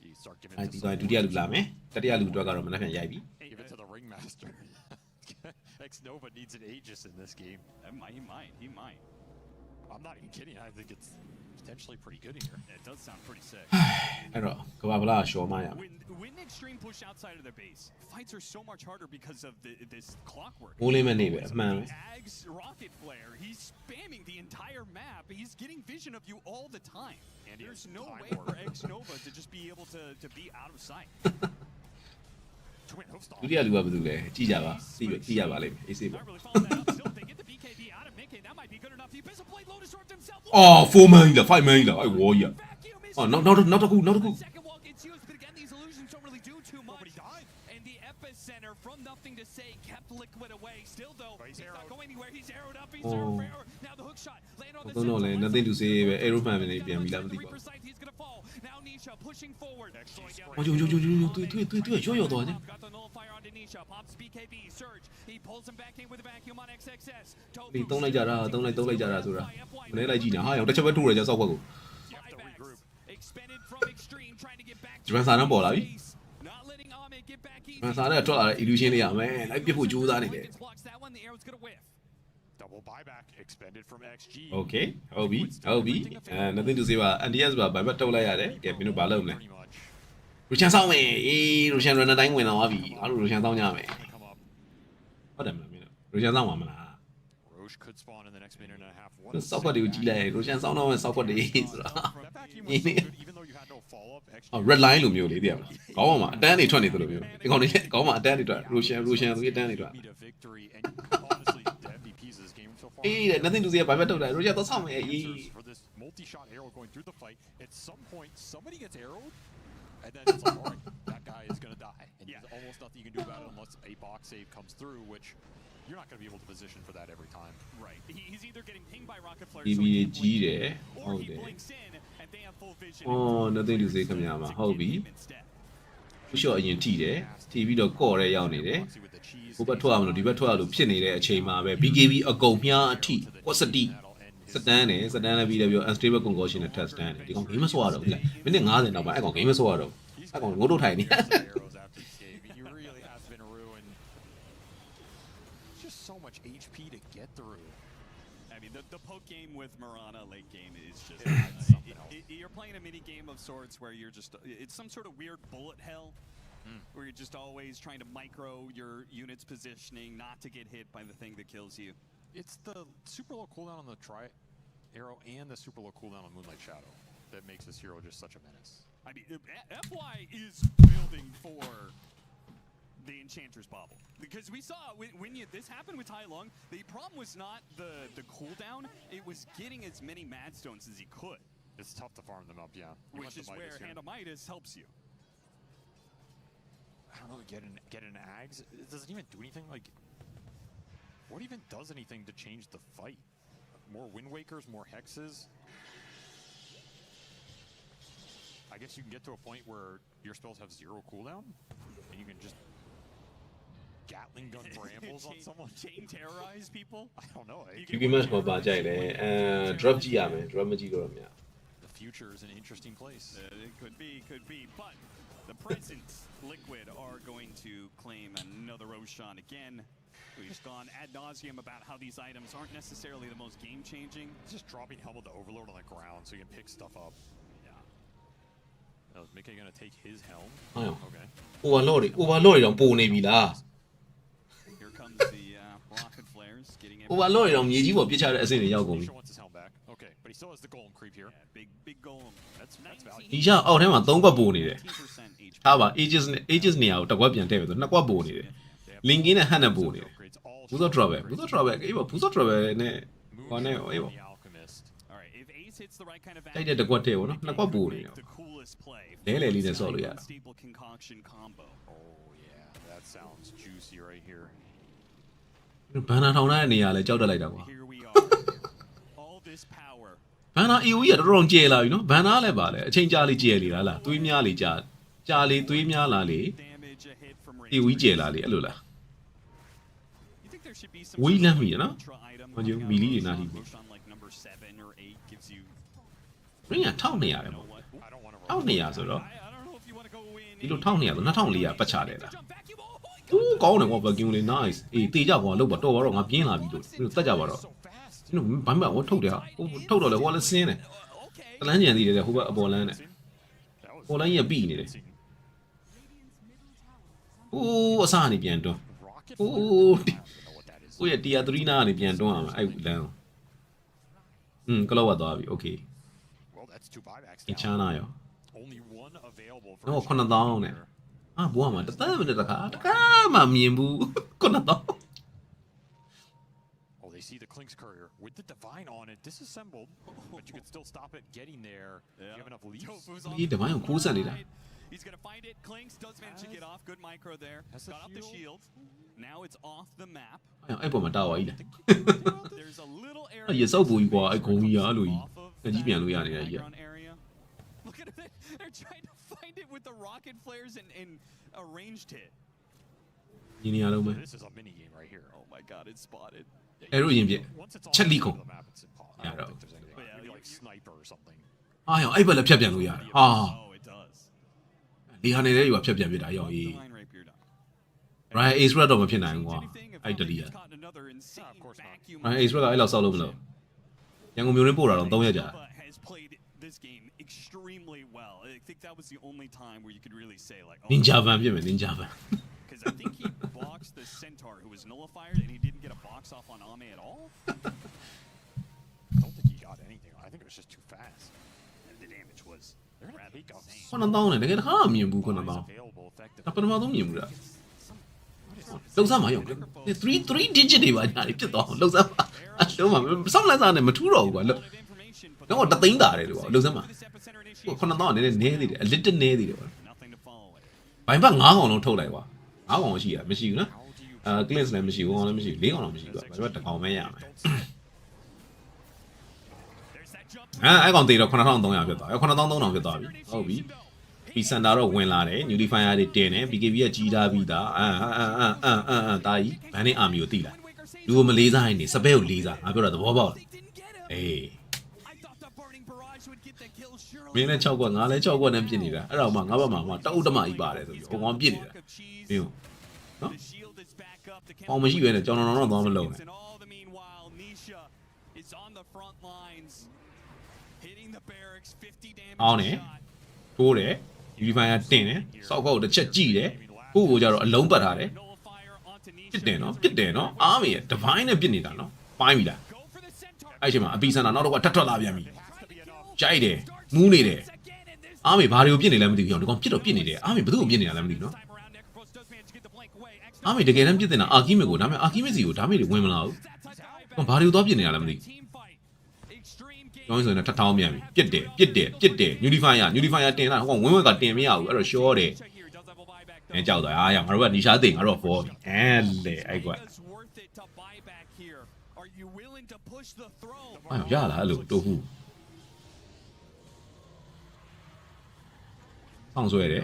You start giving အဲ့ it ဒီ to ကောင် someone ဒုတိယလူလာမယ်တတိယလူအတွက်ကတော့မနေ့ပြန်ရိုက်ပြီ Give it to the ringmaster. X-Nova needs an Aegis in this game. He might. I'm not even kidding. I think it's potentially pretty good here. It does sound pretty sick. အဲ့တော့ကဘာဖလားရှော်မရမယ် When Extreme push outside of their base, fights are so much harder because of this clockwork. မိုးလေးမဲ့နေပဲအမှန်ပဲ Ags rocket flare. He's spamming the entire map. He's getting vision of you all the time. And there's he has no time way warp. for X Nova to just be able to be out of sight. Twin Hoofstomp. ဒုတိယလူကဘာလုပ်လဲကြည့်ကြပါသိရပါလိမ့်မယ်အေးစေးပါ Not really following that up. Still, they get the BKB out of Mickey. That might be good enough. The Abyssal Blade Lotus Orb himself. အော်4 man လား5 man လားအဲ့ဝေါ်ကြီး Vacuum is အော်နောက်တစ်ခု second wall gets used, but again, these illusions don't really do too much. Nobody died. And the epicenter, from nothing to say, kept Liquid away. Still, though, But he's he's not arrowed. going anywhere. He's arrowed up. He's Oh. arrowed for arrow. Now the hook shot. Land on တော့တော့လည်း nothing to say ပဲ arrow မှန်နေပြန်ပြီလားမသိပါဘူး Now Nisha pushing forward. အော်ယိုရောတော့ည Got the nullifier onto Nisha. Pops BKB. Surge. He pulls him back in with a vacuum on XXS. ဒီတုံးလိုက်ကြတာတုံးလိုက်ကြတာဆိုတာမလဲလိုက်ကြည့်နေဟာရောတစ်ချက်ပဲထိုးရကြစောက်ဘက်ကို Expended from extreme trying to get back. ဂျပန်စာနဲ့ပေါ်လာပြီ Not letting Ame get back ဂျပန်စာနဲ့ထွက်လာတဲ့ illusion လေးရမယ်လိုက်ပြဖို့ကြိုးစားနေတယ် Blocks that one. The arrow's gonna whiff. Double buyback expended from XG. okay ဟုတ်ပြီnothing to say ပါ NDS ပါဗိုင်ဘတ်ထုတ်လိုက်ရတယ်ကဲမင်းတို့ဘာလုပ်မလဲ Pretty much. ရူချန်ဆောင်မယ်အေးရူချန် runner တိုင်းဝင်သွားပြီအားလို့ရူချန်ဆောင်ကြမယ် Come up. ဟုတ်တယ်မလားမင်းတို့ရူချန်ဆောင်ပါမလား Roche could spawn in the next minute and a half. စောက်ခွက်တွေကိုကြီးလိုက်ရူချန်ဆောင်တော့မယ်စောက်ခွက်တွေဆိုတာ That vacuum was so good, even though you had no follow-up. XG အော် red line လိုမျိုးလေးတည်ရမလားခေါင်းပေါ်မှာအတန်းတွေထွက်နေသလိုမျိုးဒီကောင်လေးခေါင်းမှာအတန်းတွေထွက်ရူချန်ဆိုပြီးအတန်းတွေထွက် beat a victory, and honestly, the MVPs of this game so far. အေး nothing to say ဗိုင်ဘတ်ထုတ်တယ်ရူချန်တော့ဆောင်မယ်အေး For this multi-shot arrow going through the fight, at some point somebody gets arrowed, and then it's like, all right, that guy is gonna die, and there's almost nothing you can do about it unless a box save comes through, which you're not gonna be able to position for that every time. Right. He's either getting pinged by rocket flares, TV so he ကြီး can't တယ် blink, ဟု or တ် he တယ် blinks in and they have full vision. အော် nothing to say ခင်ဗျာမှာဟုတ်ပြီ Instead. သူရှော့အရင်ထိတယ်ထိပြီးတော့ကော့ရဲရောက်နေတယ် Boxy with the cheese. ဟိုဘက်ထွက်အောင်လို့ဒီဘက်ထွက်အောင်လို့ဖြစ်နေတဲ့အချိန်မှာပဲ BKB အကုန်မြားအထိကွက်စတီ စတန်းလည်းပြီးတယ်ပြော unstable concussion နဲ့ test စတန်းတယ်ဒီကောင် game မဆော့ရတော့ဘူးလေမိနစ်90တော့မှအဲ့ကောင် game မဆော့ရတော့အဲ့ကောင်ငိုးတို့ထိုင်နေ Arrows after this game. He really has been ruined. Just so much HP to get through. I mean, the poke game with Marana late game is just something else. you're playing a mini game of sorts where you're just it's some sort of weird bullet hell where you're just always trying to micro your unit's positioning not to get hit by the thing that kills you. It's the super low cooldown on the tri arrow and the super low cooldown on Moonlight Shadow that makes this hero just such a menace. I mean, FY is building for the Enchanter's Bauble. Because we saw when this happened with Tai Lung, the problem was not the cooldown, it was getting as many Mad Stones as he could. It's tough to farm them up, yeah. You Which want the is Midas where here. Hand of Midas helps you. I don't know, get an Ags? Does it even do anything? Like, what even does anything to change the fight? More Wind Wakers, more Hexes? I guess you can get to a point where your spells have 0 cooldown, and you can just Gatling gun brambles on someone. Chain terrorize people? I don't know. QQ match ပေါ်ပါကြိုက်တယ်drop ကြည့်ရမယ် drop မကြည့်တော့မြတ် The future is an interesting place. It could be, but the present Liquid are going to claim another Roshan again. We've gone ad nauseum about how these items aren't necessarily the most game-changing. It's just dropping Helmet to Overload on the ground so you can pick stuff up. Yeah. Now, is Mickey gonna take his helm? Oh. Okay. overload တွေတောင်ပိုနေပြီလား Here comes the rocket flares getting overload တွေတောင်မြေကြီးပေါ်ပစ်ချတဲ့အဆင့်တွေရောက်ကုန်ပြီ Nisha wants his helm back. Okay, but he still has the golem creep here. Yeah, big golem. That's value. ဒီရှာအောက်ထဲမှာ3ကွက်ပိုနေတယ် 15% HP. ထားပါ ages နေရာကိုတစ်ကွက်ပြန်ထည့်ပဲဆို2ကွက်ပိုနေတယ် linking နဲ့ hand နဲ့ပိုနေတယ် Upgrades all Booster travel အေးပါ booster travel နဲ့ဟောနဲ့အေးပါ the alchemist. All right, if Ace hits the right kind of တိုက်တဲ့တစ်ကွက်ထည့်ပေါ့နော်2ကွက်ပိုနေတယ် the coolest play. လဲလေလေးနဲ့ဆော့လို့ရတယ် Unstable concoction combo. Oh yeah, that sounds juicy right here. ဘန်နာထောင်တဲ့နေရာလဲကြောက်တက်လိုက်တာကွာ Here we are. All this power. ဘန်နာ AOE ကတော်တော်ကျဲလာပြီနော်ဘန်နာလည်းပါလေအချိန်ကြာလေးကျဲလေလားသွေးများလေကြာလေသွေးများလာလေ Damage a hit from AOE ကျဲလာလေအဲ့လိုလား You think there should be some ဝီးလမ်းပြီနော် ultra item ဟိုကျ like, မီလီတွေနားထိ Roshan like number 7 or 8 gives youရင်းက1200တယ် you ပေါ့ know what? I don't want to. 1200ဆိုတော့ I don't know if you want to go in. ဒီလို1200ဆို2400ပတ်ချတယ်လား Jump vacuum. Oh, my ဟိုးကောင်းတယ်ကွာ vacuum လေး nice အေးတေးကြကွာလောက်ပါတော့ပါတော့ငါပြင်းလာပြီလို့တက်ကြပါတော့ So fast. ကျွန်တော်ဘာမှမထုတ်တယ်ဟာဟိုထုတ်တော့လေဟိုလည်းဆင်းတယ် okay. တလန်းကြံသေးတယ်ဟိုဘက်အပေါ်လန်းနဲ့ That was ပေါ်လန်းကြီးကပြီးနေတယ် amazing. ဟိုးအစကနေပြန်တွန်း Rocket. Oh. Flare? I don't know what that is. ကိုယ့်ရဲ့ tier 3နားကနေပြန်တွန်းရမှာအဲ့လမ်းကလောဝတ်သွားပြီ okay Well, that's 2 buybacks အချမ်း now. နာရော Only 1 available for. တော့ a 9000နဲ့ here. ဘိုးကမှတသက်မနဲ့တခါမှမြင်ဘူး9000 Oh, they see the Klink's courier with the divine on it, disassembled, but you can still stop it getting there. You have enough leaves. Tofu's ဒီဒီမိုင်းကိုခိုးဆက်နေတာ He's gonna find it. Clinks does manage to get off. Good micro there. Got off the shield. Now it's off the map. အဲ့ပေါ်မှာတာဝါကြီးလား There's a little အဲ့ area. ရစောက်ပူကြီးကွာအဲ့ဂုံကြီးอ่ะအဲ့လိုကြီးအကြီးပြန်လို့ရနေတာကြီး Background area. Look at it. They're trying to find it with the rocket flares and a ranged hit. ညီနေရလုံးပဲ This is a mini game right here. Oh my god, it's spotted. အဲ့လိုရင်ပြ Once it's ချက်လီ on ခုံ the map, it's impossible. I Yeah, don't no. think there's anything. Maybe like sniper or something. အာရောင်အဲ့ဘက်လည်းဖြတ်ပြန်လို့ရတယ်ဟာ Oh, it does. ဒီဟာနေတဲ့ရွာဖြတ်ပြန်ပြတာရောင်ကြီး Divine Rapier down. Ryan Ace Red တော့မဖြစ်နိုင်ဘူးကွာအဲ့တလီရ Caught another insane vacuum. Ryan Ace Red ကအဲ့လောက်စောက်လို့မလို့ရန်ကုန်မျိုးရင်းပို့တာတော့3ရက်ကြာ Nova has played this game extremely well. I think that was the only time where you could really say like, oh, Ninja Van ဖြစ်မယ် Ninja Van because I think he boxed the Centaur who was nullified and he didn't get a box off on Ame at all. I don't think he got anything. I think it was just too fast. And the damage was They're gonna rather take off insane. 9000နဲ့တကယ်တခါမှမြင်ဘူး9000 available ဒါ effectively. ပထမဆုံးမြင်ဘူးလားလုံးစားမရော3 digit တွေပါညာတွေဖြစ်သွားလုံးစားအဲ့လုံးမစောင့်လိုက်စားနဲ့မထူးတော့ဘူးကွာလုံးတော့တသိန်းတာတယ်လို့လုံးစားမှာ9000ကနည်းနည်းသေးတယ်အလစ်တနည်းသေးတယ်ကွာ Nothing to follow it. ဘိုင်ဘတ်9កောင်လုံးထုတ်လိုက်ကွာ9កောင်ရှိရမရှိဘူးနော်ကလစ်လည်းမရှိဘူးကောင်လည်းမရှိဘူး4កောင်တော့မရှိဘူးကွာဘိုင်ဘတ်1កောင်ပဲရမယ် There's that jump. အဲ့ကောင်တေတော့9300ဖြစ်သွားတယ်9300ဖြစ်သွားပြီဟုတ်ပြီပီစန်တာတော့ဝင်လာတယ် Nullifier တွေတင်တယ် BKB ကကြီးထားပြီးသားတာကြီးဘန်နဲ့အာမီကိုတိလိုက်လူကိုမလေးစားရင်နေစပယ်ကိုလေးစားငါပြောတာသဘောပေါက်လား Didn't get him. အေး I thought the burning barrage would get the kill surely. မင်းလည်း6ကွက်ငါလည်း6ကွက်နဲ့ပြစ်နေတာအဲ့တော့မှငါဘက်မှာတအုပ်တမကြီးပါတယ်ဆိုပြီးဟိုကောင်ပြစ်နေတာမင်း The shield is back up. The အောင်မရှိပဲနဲ့ကြောင်တော်တော့သွားမလုံးနဲ့ And all the meanwhile, Nisha is on the front lines, hitting the barracks, 50 damage အောင်းနေ shot. ထိုးတယ် Nullifier တင်တယ်စောက်ကောက်တစ်ချက်ကြည့်တယ်ကိုကိုကြတော့အလုံးပတ်ထားတယ် Nullifier onto ပြစ် Nisha. တယ်နော်ပြစ်တယ်နော်အားမေး Divine နဲ့ပြစ်နေတာနော်ပိုင်းပြီလား Go for the centaur. အဲ့ချိန်မှာအပီစန်တာနောက်တော့ကထပ်ထွက်လာပြန်ပြီ Has to be enough. ကြိုက်တယ်မူးနေတယ် Again, and this အားမေဘာတွေကိုပြစ်နေလဲမသိဘူးဒီကောင်ပြစ်တော့ပြစ်နေတယ်အားမေဘယ်သူ့ကိုပြစ်နေတာလဲမသိဘူးနော် time around, Necropos does manage to get the blank away. Extra အားမေတကယ်တမ်းပြစ်တင်တာအာကီမစ်ကိုဒါပေမဲ့အာကီမစ်စီကိုဒါမေတွေဝင်မလာဘူး that type of high ဟောဘာတွေကိုသွားပြစ်နေတာလဲမသိဘူး team fight. Extreme game. ကျောင်းဆိုရင်ထပ်ထောင်းပြန်ပြီပြစ်တယ် Nullifier တင်လာဟိုဝင်းဝင်းကတင်မရဘူးအဲ့တော့ရှောတယ် Nisha here does have a buyback, though. အဲကြောက်သွားအားရငါတို့ကနီရှာသိငါတို့ကဖော်ပြီအဲလေအဲ့ကွာ It's worth it to buy back here. Are you willing to push the throw? အဲ့ရလားအဲ့လိုတိုးဘူးစောင့်ဆွဲတယ်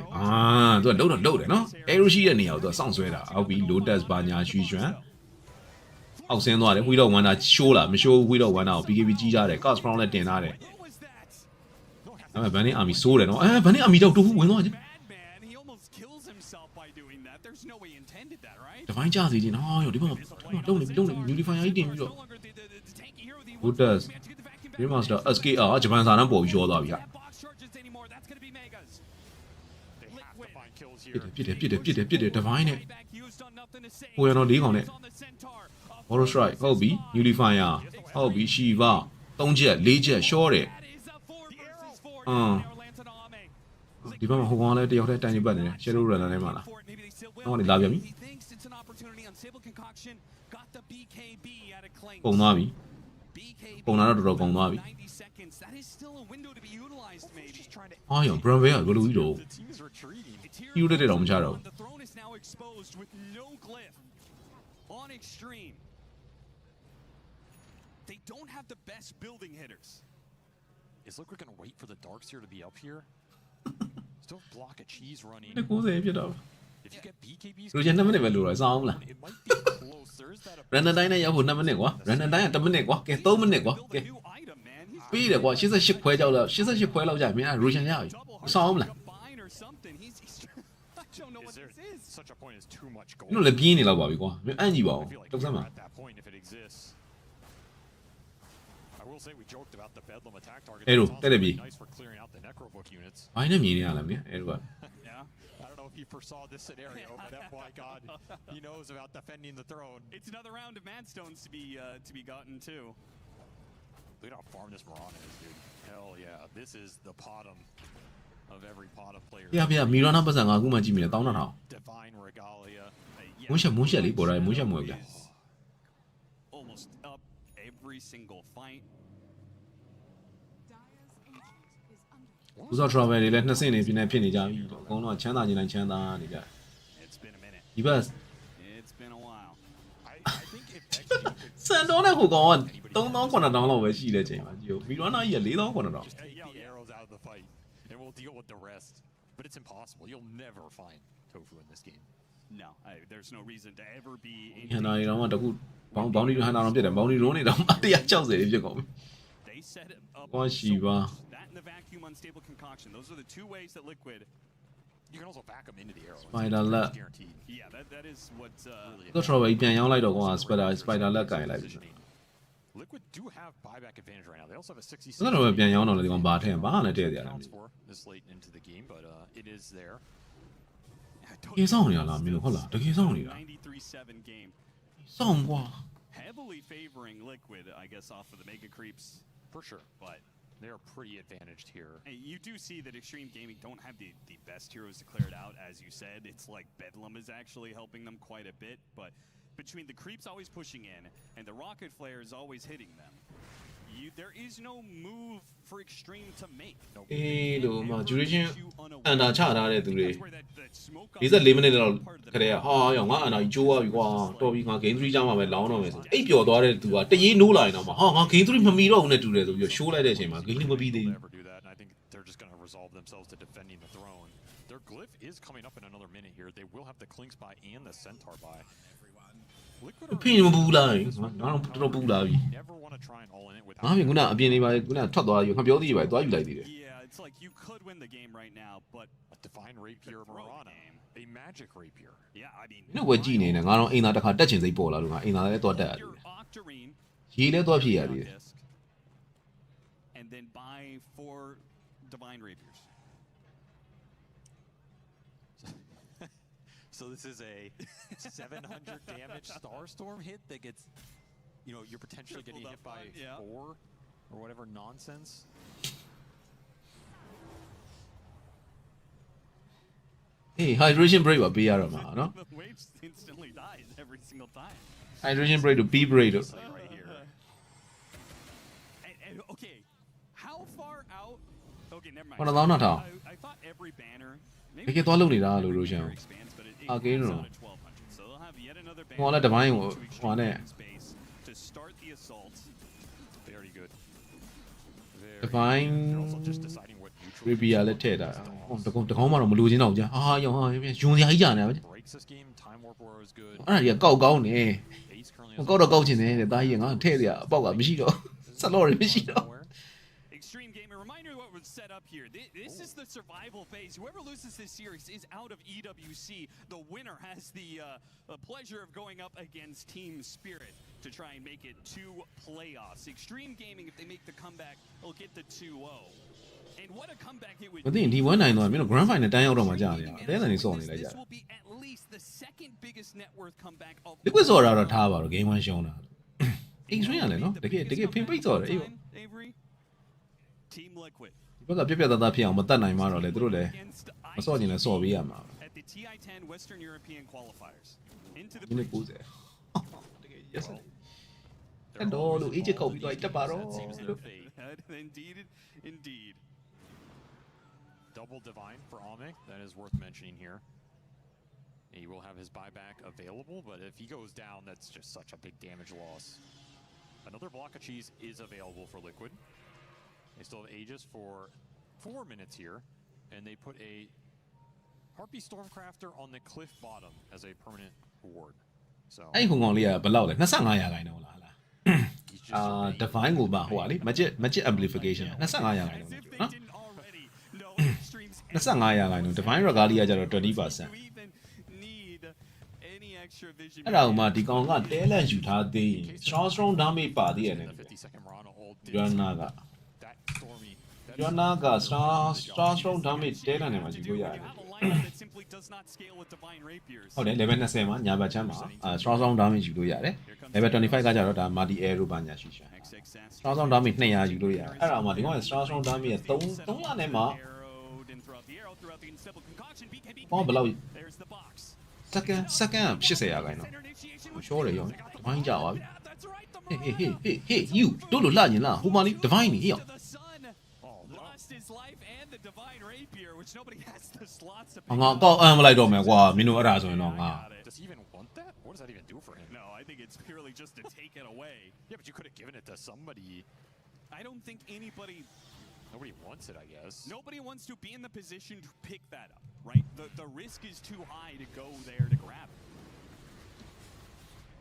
သူကလုံးတယ်နော်အဲရိုရှိတဲ့နေရာကိုသူကစောင့်ဆွဲတာအောက်ပြီး Lotus ဘာညာရွှီရွှမ်းအောက်ဆင်းသွားတယ်ဝီတော့ဝန်တာရှိုးလားမရှိုးဝီတော့ဝန်တာကို BKB ကြီးထားတယ် Cast Brown လည်းတင်ထားတယ် What was that? ဒါပေမဲ့ဘန်နဲ့အာမီစိုးတယ်နော်ဘန်နဲ့အာမီတော့တိုးဘူးဝင်သွားချင်း Madman, he almost kills himself by doing that. There's no way he intended that, right? ဒီပိုင်းကြစီချင်းဟာရောဒီမှာတုံးနေ Nullifier ကြီးတင်ပြီးတော့ No longer the tanky hero that he Lotus was. Managed to get the vacuum back. Remaster SKR ဂျပန်စာတန်းပေါ်ပြီးရောသွားပြီဟာ Can't box charges anymore. That's gonna be Megas. They have to find kills ပြစ် here. တယ် Divine နဲ့ Buyback used on nothing to say. ဟိုရတော့၄កောင်နဲ့ On the Centaur. Auto Strike ဟုတ်ပြီ Nullifier ဟုတ်ပြီ Shiva 3ချက်4ချက်ရှော့တယ် That is a 4 versus 4. Uh. Now lands on Ame. ဒီဘက်မှာဟိုကောင်ကလည်းတယောက်တည်းတိုင်နေပတ်နေတယ် Shadow Runner ထဲမှာလား Maybe they still will. ဟောနေလာပြန်ပြီ He thinks it's an opportunity on Sable Concoction. Got the BKB out of Clank. ပုံသွားပြီ BKB ပုံလာတော့တော်တော်ကုန်သွားပြီ 90 seconds. That is still a window to be utilized, maybe.အားရော Brave ကဘယ်လိုကြီးတော့ The team is retreating. You did it on Machado. The throne is now exposed with no glyph on Extreme. They don't have the best building hitters. Is Liquid gonna wait for the Darks here to be up here? Still block a cheese running. 90ဖြစ်တော့ If you get BKBs, လူချင်း2မိနစ်ပဲလိုတော့စောင်းလား it might be close. There is that. Random တိုင်းနဲ့ရောက်ဖို့2မိနစ်ကွာ Random တိုင်းက1မိနစ်ကွာကဲ3မိနစ်ကွာ Build ကဲ a new item, man. He's ပြီးတယ်ကွာ88ခွဲကြောက်တော့88ခွဲလောက်ကြာပြီမင်းက Roshan ရပြီ double စောင်းမလား combine or something. He's I don't know Is what there this is. such a point as too much gold? မင်းတို့လည်းပြင်းနေလောက်ပါပြီကွာမင်းအန့်ကြည့်ပါဦး I feel like တုတ်စမ်း we're ပါ at that point if it exists. I will say we joked about the Bedlam attack target. Edo, It's also tele bi. really nice for clearing out the Necrobook units. ဘိုင်းနဲ့မြင်နေရလားမင်းအဲ့တော့ Yeah. I don't know if he foresaw this scenario, but oh my god, he knows about defending the throne. It's another round of Madstones to be gotten too. Look at how farm this Moran is, dude. Hell yeah, this is the bottom of every pot of players. ပြမီရနာပတ်စံကအခုမှကြည့်မိတယ်12000 Divine Regalia. Yeah, မွန်းချက်လေးပေါ်လာတယ်မွန်းချက်မွေးပြ is almost up every single fight. ဥစား travel တွေလည်းနှစ်ဆင့်နေပြနေဖြစ်နေကြပြီအကုန်လုံးချမ်းသာနေတိုင်းချမ်းသာနေကြ It's been a minute. ဒီဘက် It's been a while. I think if XG could စန်တော်နဲ့ဟိုကောင်က3900လောက်ပဲရှိတဲ့ချိန်မှာကြည့်ဦးမီရနာကြီးက4000 just take the arrows out of the fight, and we'll deal with the rest. But it's impossible. You'll never find Tofu in this game. No, there's no reason to ever be. ဟန်နာရီတော့တခုဘောင်းဒီဟန်နာတော့ပြတယ်ဘောင်းဒီရုံးနေတော့160တွေဖြစ်ကုန်ပြီ They set it up. Oh, Shiva. That and the vacuum unstable concoction. Those are the two ways that Liquid. You can also back them into the arrow. Spider Lab. Guaranteed. Yeah, that is what. တော့ travel ပြန်ရောင်းလိုက်တော့ကောင်က spider လက်ကင်လိုက်ပြီ Liquid do have buyback advantage right now. They also have a 66. ဆိုတော့ပြန်ရောင်းတော့လေဒီကောင်ဘာထည့်ဘာနဲ့တည့်ရတယ် Counts for this late into the game, but it is there. တကယ်ဆောင်နေရလားမင်းတို့ဟုတ်လားတကယ်ဆောင်နေတာ 93-7 game. ဆောင်ကွာ Heavily favoring Liquid, I guess, off of the mega creeps. For sure. But They are pretty advantaged here. hey, you do see that Extreme Gaming don't have the best heroes declared out, as you said. It's like Bedlam is actually helping them quite a bit, but between the creeps always pushing in and the rocket flares always hitting them, there is no move for Extreme to make. အေးလို့မ duration အန်တာချထားတဲ့သူတွေ44 မိနစ်လောက်ခရဲဟာရောငါအန်တာကြီးကျိုးသွားပြီကွာတော်ပြီငါ game 3 ကြောင်းမှာပဲလောင်းတော့မယ်ဆိုအိပ်ပျော်သွားတဲ့သူကတရေးနိုးလာရင်တော့ဟာငါ game 3 မမီတော့ဘူးနဲ့တူတယ်ဆိုပြီးရှိုးလိုက်တဲ့အချိန်မှာ game 3 မပြီးသေးဘူး Never do that, and I think they're just going to resolve themselves to defending the throne. Their glyph is coming up in another minute here. They will have the Clinks buy and the Centaur buy. Liquid ဖိနေမပူလာရင်ငါတော့တော်ပူလာပြီ never want to try and all in it ငါ without. ပြင်ခုနအပြင်နေပါခုနထွက်သွားယူငါပြောသေးတယ်ပဲသွားယူလိုက်သေးတယ် Yeah, it's like you could win the game right now, but A divine rapier of Marana, a magic rapier. yeah, I mean, နင်ဝဲကြည့်နေတယ်ငါတော့အိမ်သာတစ်ခါတက်ချင်စိတ်ပေါ်လာလို့ငါအိမ်သာလည်းသွားတက်ရတယ် your Octarine ရေလည်းသွားဖြစ်ရသေးတယ် disc, and then buy 4 divine rapiers. So this is a 700 damage Starstorm hit that gets, you're potentially getting hit by 4 or whatever nonsense. Hey, hydration break ပါပေးရတော့မှာနော် The waves instantly dies every single time. hydration break တို့ B break တို့ Like right here. And okay, how far out? Okay, never mind. ဟောတော့နောက်ထောင် I thought every banner. တကယ်သွားလုပ်နေတာလို့လို့ရှမ်း expands, but it Okay, caps no. out at 1200. So they'll have yet another ဟောလည်း divine ကို to ဟောနဲ့ extract space to start the assault. Very good. Very divine good. They're also just deciding what neutral. Ruby လည်းထည့်တာဟောတကောင်းမှတော့မလိုချင်တော့ကြာဟာရောဟာယွန်စရာကြီးကြာနေပါဗျ Breaks this game. Time Warp Roar is good. အဲ့ဒါကြီးကောက်ကောင်းနေ Ace currently ဟိုကောက်တော့ကောက်ချင်တယ်တဲ့တာကြီးငါထည့်ရအပေါက်ကမရှိတော့ဆက်လို့ရမရှိတော့ nowhere. Extreme Gamer, reminder what was set up here. This is the survival phase. Whoever loses this series is out of EWC. The winner has the pleasure of going up against Team Spirit to try and make it to playoffs. Extreme Gaming, if they make the comeback, will get the 2-0. And what a comeback it would မသိရင်ဒီ1နိုင်တော့မင်းတို့ grand final တန်းရောက်တော့မှကြာနေတာအဲဒါနေစောင့်နေလိုက်ကြ This will be at least the second biggest net worth comeback of liquid စော်တာတော့ထားပါတော့ game 1ရှုံးတာအိမ်ဆွေးရလဲနော်တကယ်ဖင်ပိတ်စော်တယ်အေး Avery, Team Liquid. ဒီဘက်ကပြက်သားသားဖြစ်အောင်မတတ်နိုင်မှတော့လေသူတို့လည်းမစော့ချင်လဲစော့ပေးရမှာ At the TI-10 Western European qualifiers. Into the ဒီနေ့90တကယ် yes အဲ့တော့လို့ Egypt ခုတ်ပြီးတော့တက်ပါတော့ That seems their fate. Indeed. Double divine for Ame. That is worth mentioning here. He will have his buyback available, but if he goes down, that's just such a big damage loss. Another block of cheese is available for Liquid. They still have Aegis for 4 minutes here, and they put a Harpy Stormcrafter on the cliff bottom as a permanent reward. So အဲ့ခုကောင်လေးကဘယ်လောက်လဲ25ရာခိုင်နှုန်းလားဟာ he's just surveying. divine ကိုပါဟိုပါလေ magic amplification 25ရာခိုင်နှုန်း As if they နော် didn't already know Extreme's 25ရာခိုင်နှုန်း divine regalia ကျတော့ 20% Do you even need any extra vision? အဲ့ဒါကိုမှဒီကောင်ကတဲလန့်ယူထားသေးရင် strong damage ပါသေးရတယ် The 50-second Marana ult did ကျွမ်းနာက that stormy. That ကျွမ်းနာက strong damage တဲလန့်နေမှာယူလို့ရတယ် You have a lineup that simply does not scale with divine rapiers. ဟုတ်တယ် level 20မှာညာဘက်ချမ်းမှာ strong damage ယူလို့ရတယ် level 25ကကျတော့ဒါ multi arrow ဘာညာရှိရှာ strong damage 200ယူလို့ရတယ်အဲ့ဒါမှဒီကောင်က strong damage 300နဲ့မှာ ဟောဘယ်လောက် There's the box. second 80ရာခိုင်နှုန်းရှောတယ်ရော divine ကြပါပြီ That's right. The hey you တို့လို့လှညင်လားဟိုမှာလေး divine နေရော to the sun. Lost his life and the divine rapier, which nobody has the slots to pick ငါ up. ကောက်အမ်းမလိုက်တော့မယ်ကွာမင်းတို့အဲ့ဒါဆိုရင်တော့ငါ Does he even want that? What does that even do for him? No, I think it's purely just to take it away. Yeah, but you could have given it to somebody. I don't think anybody Nobody wants it, I guess. Nobody wants to be in the position to pick that up, right? The risk is too high to go there to grab it.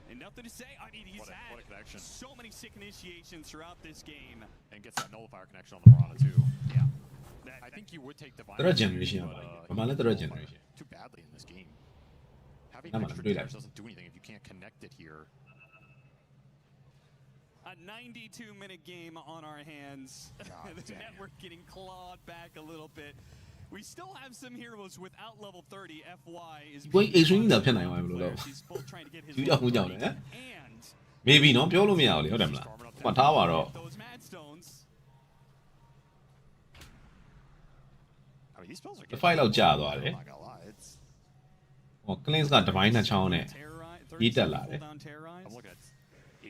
And nothing to say. I mean, he's What a connection. so many sick initiations throughout this game. And gets that nullifier connection on the Piranha too. Yeah. I think you would take divine. Third Rapier, generation but, ဘာမှလည်း third nullifier generation too badly in this game. Having Nah, man, extra do that. damage doesn't do anything if you can't connect it here. A 92-minute game on our hands. God The damn. network getting clawed back a little bit. We still have some heroes without level 30. FY is ကိုကြီး extreme တာဖြစ်နိုင်မှာမလို့တော့ He's full trying to get his ယူကြောက်မှုကြောက်တယ် and maybe နော်ပြောလို့မရဘူးလေဟုတ်တယ်မလားဟိုထားပါတော့ those mad stones. I mean, these spells are The getting fight out I'm ကြာသွားတယ် not gonna lie. It's ဟို cleanse က divine နှစ်ချောင်းနဲ့ Terrorize, ပြီးတက်လာတယ် cooldown terrorize. I'm looking at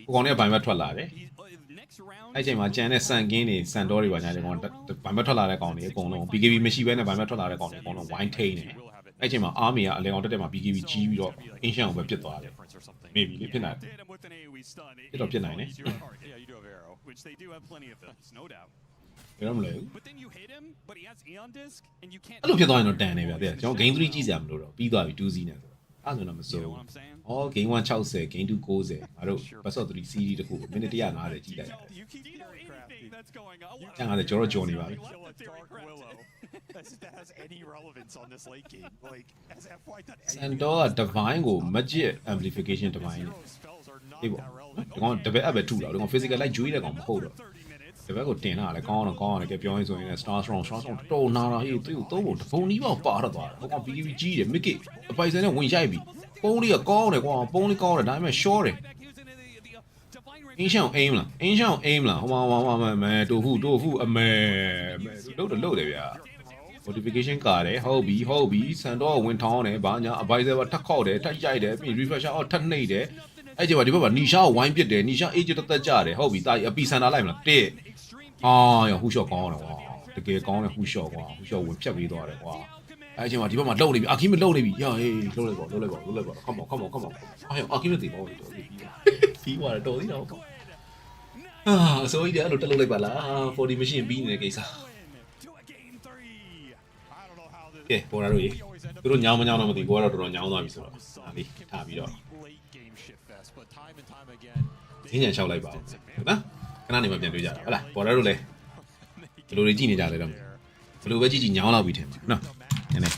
ဟိုကောင်တွေကဘိုင်ဘက်ထွက်လာတယ် Next round. အဲ့ချိန်မှာကြံတဲ့စန်ကင်းတွေစန်တော်တွေပါညာတွေကောင်ဘိုင်ဘက်ထွက်လာတဲ့ကောင်တွေအကုန်လုံး BKB မရှိဘဲနဲ့ဘိုင်ဘက်ထွက်လာတဲ့ကောင်တွေအကုန်လုံး wine ထိန်နေတယ်အဲ့ချိန်မှာ army ကအလဲအောင်တက်တက်မှာ BKB ကြီးပြီးတော့ ancient ကိုပဲပြစ်သွားတယ် difference or something. maybe လေဖြစ်နိုင် Hit him with an AoE stun. ပြစ်တော့ပြစ်နိုင်တယ် You do have target, Yeah, you do have arrow. which they do have plenty of those, no doubt. ဘယ်တော့မလဲဘူး But then you hit him, but he has Aeon Disc, and you can't. အဲ့လိုဖြစ်သွားရင်တော့တန်နေဗျတဲ့ကျွန်တော် game 3ကြည့်စရာမလိုတော့ပြီးသွားပြီ2စီးနဲ့ဆိုတော့အဲ့ဆိုတော့မ You စိုး know ဘူး what I'm saying? အော် game 1 60 game 2 90ငါတို့ best of 3 series တခုမိနစ်150ကြည့်လိုက်ရတယ် Do you know anything that's going on? ကျန်ပါတယ်ကျွန်တော်ကြော်နေပါပြီ Kill a Dark Willow. That has any relevance on this late game. Like, has FY done စ anything? န်တော်က divine ကို magic amplification divine နဲ့ Hero spells are not ဒီပေါ့ that relevant. ဒီကောင်တပည့်အပ်ပဲထုတာဒီကောင် physical လိုက်ကျွေးတဲ့ကောင်မဟုတ်တော့ 30 minutes. ဒီဘက်ကိုတင်လာတယ်ကောင်းတော့ကောင်းရတယ်ကဲပြောရင်ဆိုရင်လည်း star strong တော်နာတာဟေးသူ့ကိုသုံးဖို့တပုံကြီးပေါ့ပါတော့သွားတယ်ဟိုကောင် BKB ကြီးတယ် mickey အပိုင်စံနဲ့ဝင်ရိုက်ပြီပုံးလေးကကောင်းတယ်ကွာပုံးလေးကောင်းတယ်ဒါပေမဲ့ short တယ် He was in the divine rapier. ancient aim လား ancient aim လားဟိုမှာမဲတိုဖူအမဲလို့တယ်ဗျာ notification ကားတယ်ဟုတ်ပြီစန်တော့ဝင်ထောင်းတယ်ဘာညာအပိုင်စံပါထက်ခောက်တယ်ထက်ရိုက်တယ်ပြီး refresh အောက်ထက်နှိပ်တယ်အဲ့ကျမှဒီဘက်မှာနီရှာကိုဝိုင်းပစ်တယ်နီရှာ age တက်ကြတယ်ဟုတ်ပြီတာအပီစန်တာလိုက်မလားတစ်ရဟူရှော့ကောင်းတယ်ကွာတကယ်ကောင်းတယ်ဟူရှော့ကွာဟူရှော့ဝင်ဖြတ်ပြီးသွားတယ်ကွာအဲ့ကျမှဒီဘက်မှာလှုပ်နေပြီအာခီမလှုပ်နေပြီဟေးလှုပ်လိုက်ပါ come on အဲ့အာခီမသိပါဘူးတော်ပြီးသွားတယ်တော်သေးတော့အစိုးရအဲ့လိုတက်လုပ်လိုက်ပါလား40 machine ပြီးနေတဲ့ကိစ္စ To a game 3. I don't know how this. ကဲပေါ်လာတော့ရေသူတို့ညောင်းမညောင်းတော့မသိဘူးကတော့တော်တော်ညောင်းသွားပြီဆိုတော့ဒါလေးထားပြီးတော့ Late game shit fest, but time and time again. ဈေးညံလျှောက်လိုက်ပါဦးနော်ခဏနေမှပြန်တွေ့ကြတာဟုတ်လားပေါ်လာတော့လေဘယ်လိုတွေကြည့်နေကြလဲတော့ဘယ်လိုပဲကြည့်ညောင်းလောက်ပြီထင်ပါနော်နည်းနည်း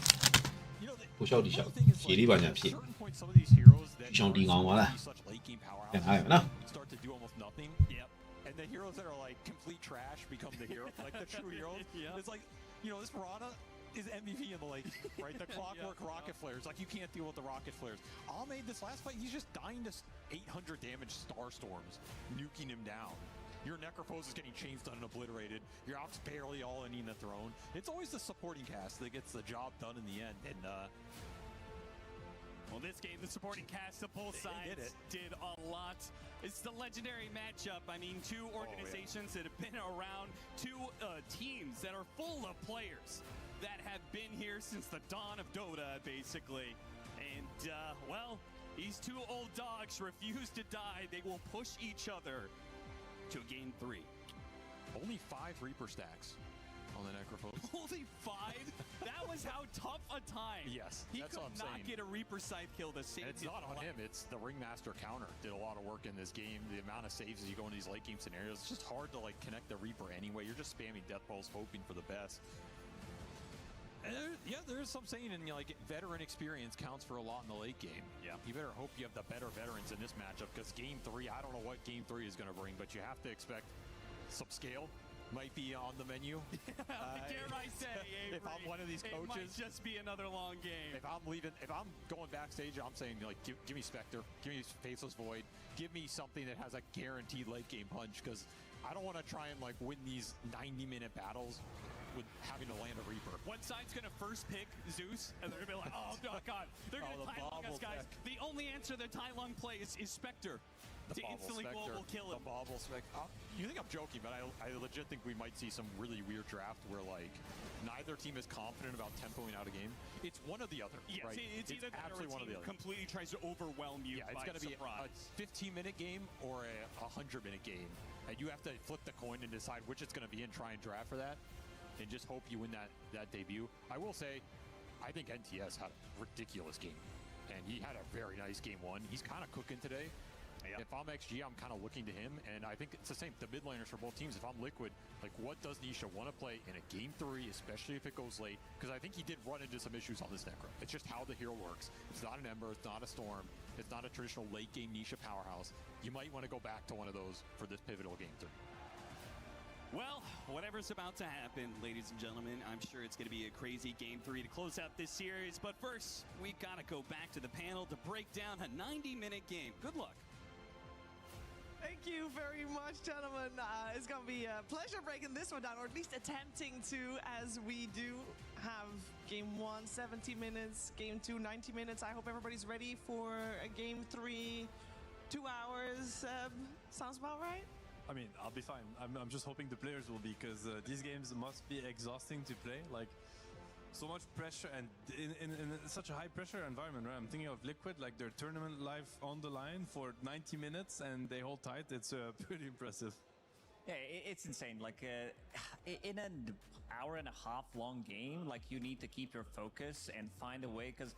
ကိုရှောက်တီရှောက်ရေလေးပါညာဖြစ် Certain points, some of these heroes that Shang Di Gong are wala. such late game powerhouses, ပြန်လာရနော် start to do almost nothing. Yep. And the heroes that are like complete trash become the hero, like the true heroes. Yeah. It's like, this Piranha is MVP in the late game, right? The clockwork rocket flares, like you can't deal with the rocket flares. Ahmed, this last fight, he's just dying to 800 damage star storms, nuking him down. Your Necropose is getting chain stunned and obliterated. Your Ops barely all in the throne. It's always the supporting cast that gets the job done in the end. And Well, this game, the supporting cast of both They sides did it. did a lot. It's the legendary matchup. I mean, two organizations that have been around, two teams that are full of players that have been here since the dawn of Dota, basically. And, well, these two old dogs refuse to die. They will push each other to game 3. only 5 Reaper stacks on the Necropose. Only 5? That was how tough a time. Yes, He that's could what I'm not saying. get a Reaper scythe kill to save And it's his not on life. him, it's the Ringmaster counter. Did a lot of work in this game. The amount of saves as you go into these late game scenarios, it's just hard to like connect the Reaper anyway. You're just spamming death balls hoping for the best. And there is some saying in like veteran experience counts for a lot in the late game. Yeah. You better hope you have the better veterans in this matchup because game 3, I don't know what game 3 is going to bring, but you have to expect some scale might be on the menu. Dare I say, Avery, if I'm one of these it might coaches, just be another long game. if I'm going backstage, I'm saying like, give me Spectre, give me Faceless Void, give me something that has a guaranteed late game punch because I don't want to try and like win these 90-minute battles with having to land a Reaper. One side's gonna first pick Zeus, and they're gonna be like, oh god, they're gonna the Tai Lung us, bobble guys. tech. The only answer to Tai Lung play is Spectre. The to Bobble instantly Spectre, global kill him. The Bobble Spectre. You think I'm joking, but I legit think we might see some really weird draft where like neither team is confident about tempoing out a game. It's one or the other. Yes, right? it's either that or a absolutely one or team the other. completely tries to overwhelm you. Yeah, it's by going to be surprise. a 15-minute game or a 100-minute game, and you have to flip the coin and decide which it's going to be and try and draft for that, and just hope you win that debut. I will say, I think NTS had a ridiculous game, and he had a very nice game one. He's kind of cooking today. Yeah. If I'm XG, I'm kind of looking to him, and I think it's the same. The mid laners for both teams. If I'm Liquid, like what does Nisha want to play in a game 3, especially if it goes late? Because I think he did run into some issues on this Necro. It's just how the hero works. It's not an Ember. It's not a Storm. It's not a traditional late game Nisha powerhouse. You might want to go back to one of those for this pivotal game 3. Well, whatever's about to happen, ladies and gentlemen, I'm sure it's going to be a crazy game 3 to close out this series. But first, we've got to go back to the panel to break down a 90-minute game. Good luck. Thank you very much, gentlemen. It's going to be a pleasure breaking this one down, or at least attempting to, as we do have game 1, 70 minutes, game 2, 90 minutes. I hope everybody's ready for a game 3, 2 hours. Sounds about right? I mean, I'll be fine. I'm just hoping the players will be, because these games must be exhausting to play. Like, so much pressure, and in such a high pressure environment, right? I'm thinking of Liquid, like their tournament life on the line for 90 minutes and they hold tight. It's pretty impressive. Yeah, it's insane. Like in an hour and a half long game, like you need to keep your focus and find a way, because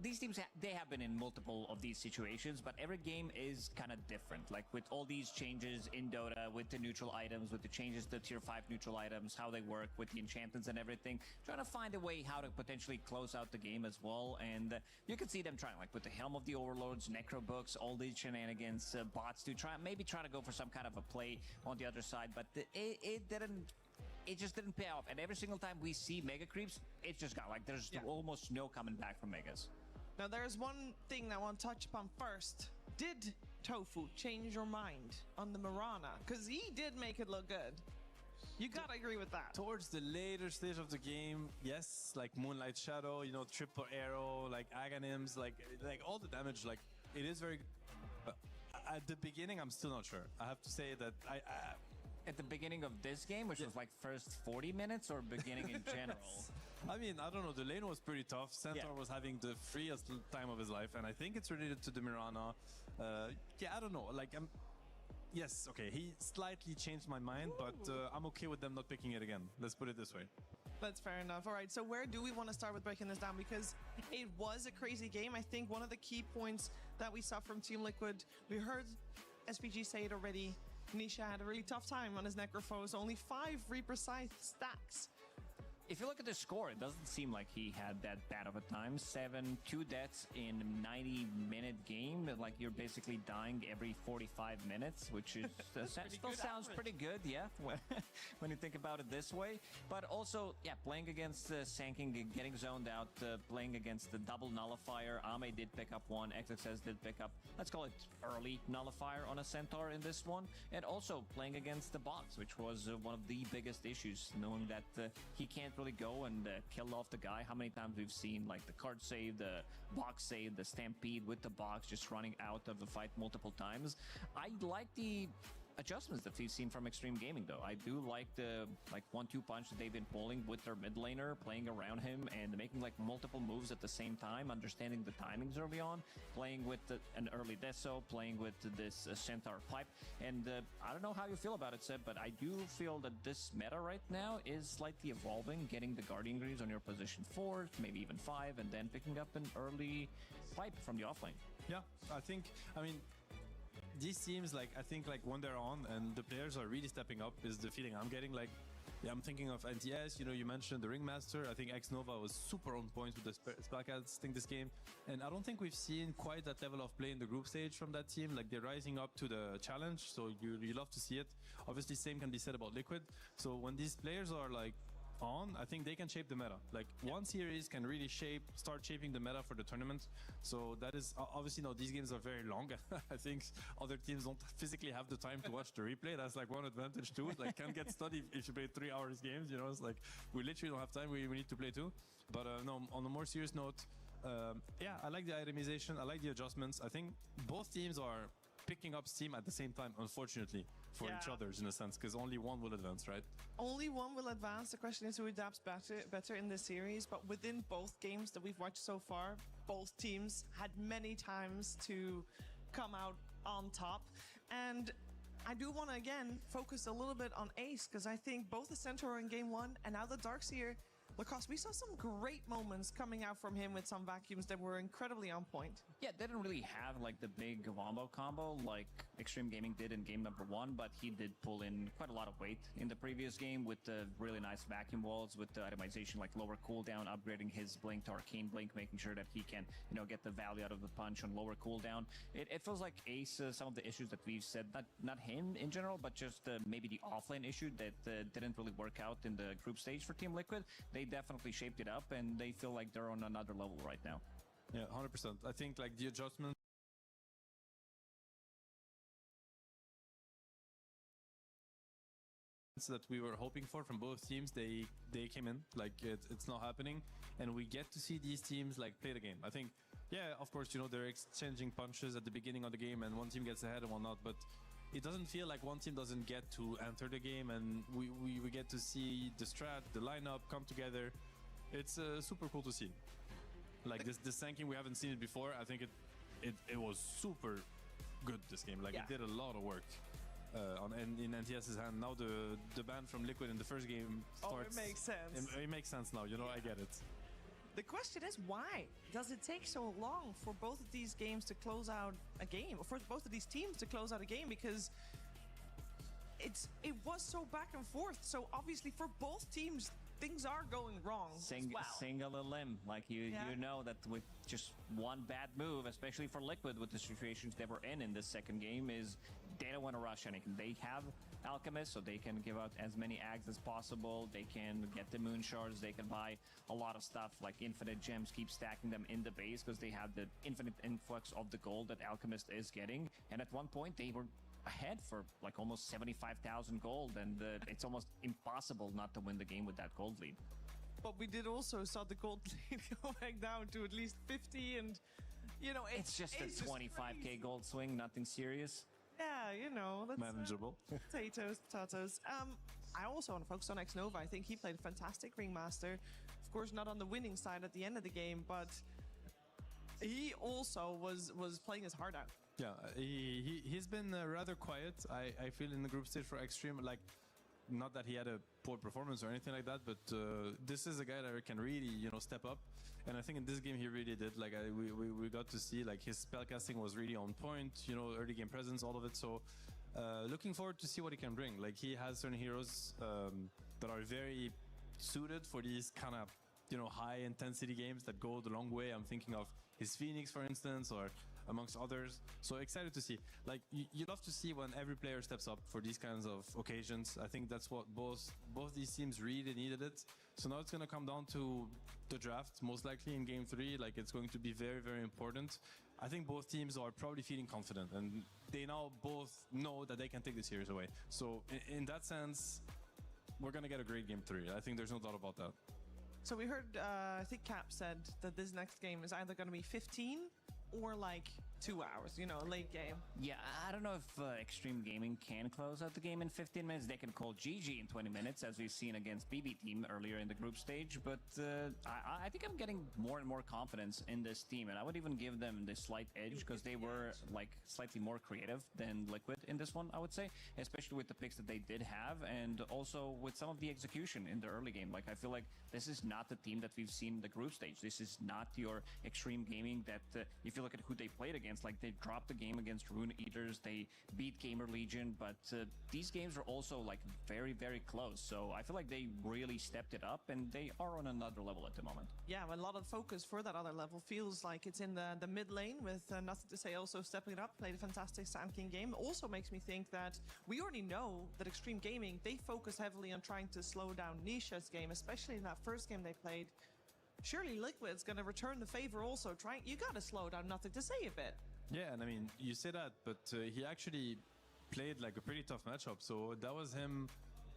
these teams, they have been in multiple of these situations, but every game is kind of different. Like with all these changes in Dota, with the neutral items, with the changes to tier 5 neutral items, how they work with the enchantments and everything, trying to find a way how to potentially close out the game as well. And you can see them trying, like with the Helm of the Overlords, Necro books, all these shenanigans, bots to try to go for some kind of a play on the other side, but it just didn't pay off. And every single time we see mega creeps, it's just got like there's almost no coming back from megas. Now, there's one thing that I want to touch upon first. Did Tofu change your mind on the Mirana? Because he did make it look good. You gotta agree with that. Towards the later stage of the game, yes, like Moonlight Shadow, you know, triple arrow, like Aghanims, like all the damage, like it is very. At the beginning, I'm still not sure. I have to say that At the beginning of this game, which was like first 40 minutes, or beginning in general? I mean, I don't know. The lane was pretty tough. Centaur was having the freest time of his life, and I think it's related to the Mirana. I don't know. Like, yes, okay, he slightly changed my mind, but I'm okay with them not picking it again. Let's put it this way. That's fair enough. All right, so where do we want to start with breaking this down? Because it was a crazy game. I think one of the key points that we saw from Team Liquid, we heard SPG say it already, Nisha had a really tough time on his Necrophos, only 5 Reaper Scythe stacks. If you look at the score, it doesn't seem like he had that bad of a time. 2 deaths in 90-minute game. Like you're basically dying every 45 minutes, which is still sounds pretty good, yeah, when you think about it this way. But also, yeah, playing against Sanking, getting zoned out, playing against the double nullifier. Ame did pick up one. XXS did pick up, let's call it early nullifier on a Centaur in this one. And also playing against the bots, which was one of the biggest issues, knowing that he can't really go and kill off the guy. How many times we've seen like the card save, the box save, the stampede with the box just running out of the fight multiple times. I like the adjustments that we've seen from Extreme Gaming, though. I do like the 1-2 punch that they've been pulling with their mid laner, playing around him and making like multiple moves at the same time, understanding the timings early on, playing with an early Deso, playing with this Centaur pipe. And I don't know how you feel about it, Seb, but I do feel that this meta right now is slightly evolving, getting the Guardian Greaves on your position 4, maybe even 5, and then picking up an early pipe from the offlane. Yeah, I mean, these teams, like, I think, like, when they're on and the players are really stepping up is the feeling I'm getting. Like, yeah, I'm thinking of NTS, you know, you mentioned the Ringmaster. I think X-Nova was super on point with the spellcasting this game. And I don't think we've seen quite that level of play in the group stage from that team. Like, they're rising up to the challenge, so you love to see it. Obviously, same can be said about Liquid. So when these players are, like, on, I think they can shape the meta. Like one series can really start shaping the meta for the tournament. So that is obviously, now these games are very long. I think other teams don't physically have the time to watch the replay. That's like one advantage too. Like can't get study if you play 3 hours games, you know. It's like we literally don't have time. We need to play too. But no, on a more serious note, yeah, I like the itemization. I like the adjustments. I think both teams are picking up steam at the same time, unfortunately, for each other in a sense, because only one will advance, right? Only one will advance. The question is who adapts better in this series. But within both games that we've watched so far, both teams had many times to come out on top. And I do want to, again, focus a little bit on Ace, because I think both the Centaur in game 1 and now the Darkseer, Lacoste, we saw some great moments coming out from him with some vacuums that were incredibly on point. Yeah, they didn't really have like the big wombo combo like Extreme Gaming did in game number 1, but he did pull in quite a lot of weight in the previous game with the really nice vacuum walls, with the itemization like lower cooldown, upgrading his blink to Arcane Blink, making sure that he can, you know, get the value out of the punch on lower cooldown. It feels like Ace, some of the issues that we've said, not him in general, but just maybe the offlane issue that didn't really work out in the group stage for Team Liquid. They definitely shaped it up, and they feel like they're on another level right now. Yeah, 100%. I think like the adjustment that we were hoping for from both teams, they came in. Like it's not happening, and we get to see these teams like play the game. I think, yeah, of course, you know, they're exchanging punches at the beginning of the game, and one team gets ahead and one not, but it doesn't feel like one team doesn't get to enter the game, and we get to see the strat, the lineup come together. It's super cool to see. Like this tanking, we haven't seen it before. I think it was super good this game. Like it did a lot of work in NTS's hand. Now the ban from Liquid in the first game starts. Oh, it makes sense. It makes sense now. You know, I get it. The question is, why does it take so long for both of these games to close out a game, or for both of these teams to close out a game? Because it was so back and forth. So obviously for both teams, things are going wrong as well. Single a limb, like you know that with just one bad move, especially for Liquid with the situations they were in this second game, is they don't want to rush anything. They have Alchemist, so they can give out as many Ags as possible. They can get the Moon Shards. They can buy a lot of stuff like infinite gems, keep stacking them in the base because they have the infinite influx of the gold that Alchemist is getting. And at one point, they were ahead for like almost 75,000 gold, and it's almost impossible not to win the game with that gold lead. But we did also saw the gold lead go back down to at least 50, and you know it's just a 25k gold swing, nothing serious. Yeah, you know, that's manageable. Potatoes. I also want to focus on Xnova. I think he played a fantastic Ringmaster. Of course, not on the winning side at the end of the game, but he also was playing his heart out. Yeah, he's been rather quiet, I feel, in the group stage for Extreme. Like, not that he had a poor performance or anything like that, but this is a guy that can really, you know, step up. And I think in this game he really did. Like, we got to see, like, his spellcasting was really on point, you know, early game presence, all of it. So looking forward to see what he can bring. Like, he has certain heroes that are very suited for these kind of, you know, high intensity games that go the long way. I'm thinking of his Phoenix, for instance, or amongst others. So excited to see. Like, you love to see when every player steps up for these kinds of occasions. I think that's what both these teams really needed it. So now it's going to come down to the draft, most likely in game 3. Like, it's going to be very, very important. I think both teams are probably feeling confident, and they now both know that they can take the series away. So in that sense, we're going to get a great game 3. I think there's no doubt about that. So we heard, I think Cap said that this next game is either going to be 15 or like 2 hours, you know, a late game. Yeah, I don't know if Extreme Gaming can close out the game in 15 minutes. They can call GG in 20 minutes, as we've seen against BB Team earlier in the group stage. But I think I'm getting more and more confidence in this team, and I would even give them this slight edge because they were like slightly more creative than Liquid in this one, I would say, especially with the picks that they did have, and also with some of the execution in the early game. Like, I feel like this is not the team that we've seen in the group stage. This is not your Extreme Gaming that, if you look at who they played against, like, they dropped the game against Rune Eaters, they beat Gamer Legion, but these games are also like very, very close. So I feel like they really stepped it up, and they are on another level at the moment. Yeah, a lot of focus for that other level. Feels like it's in the mid lane with Nothing to Say also stepping it up, played a fantastic Sand King game. Also makes me think that we already know that Extreme Gaming, they focus heavily on trying to slow down Nisha's game, especially in that first game they played. Surely Liquid's going to return the favor also. You got to slow down Nothing to Say a bit. Yeah, and I mean, you say that, but he actually played like a pretty tough matchup. So that was him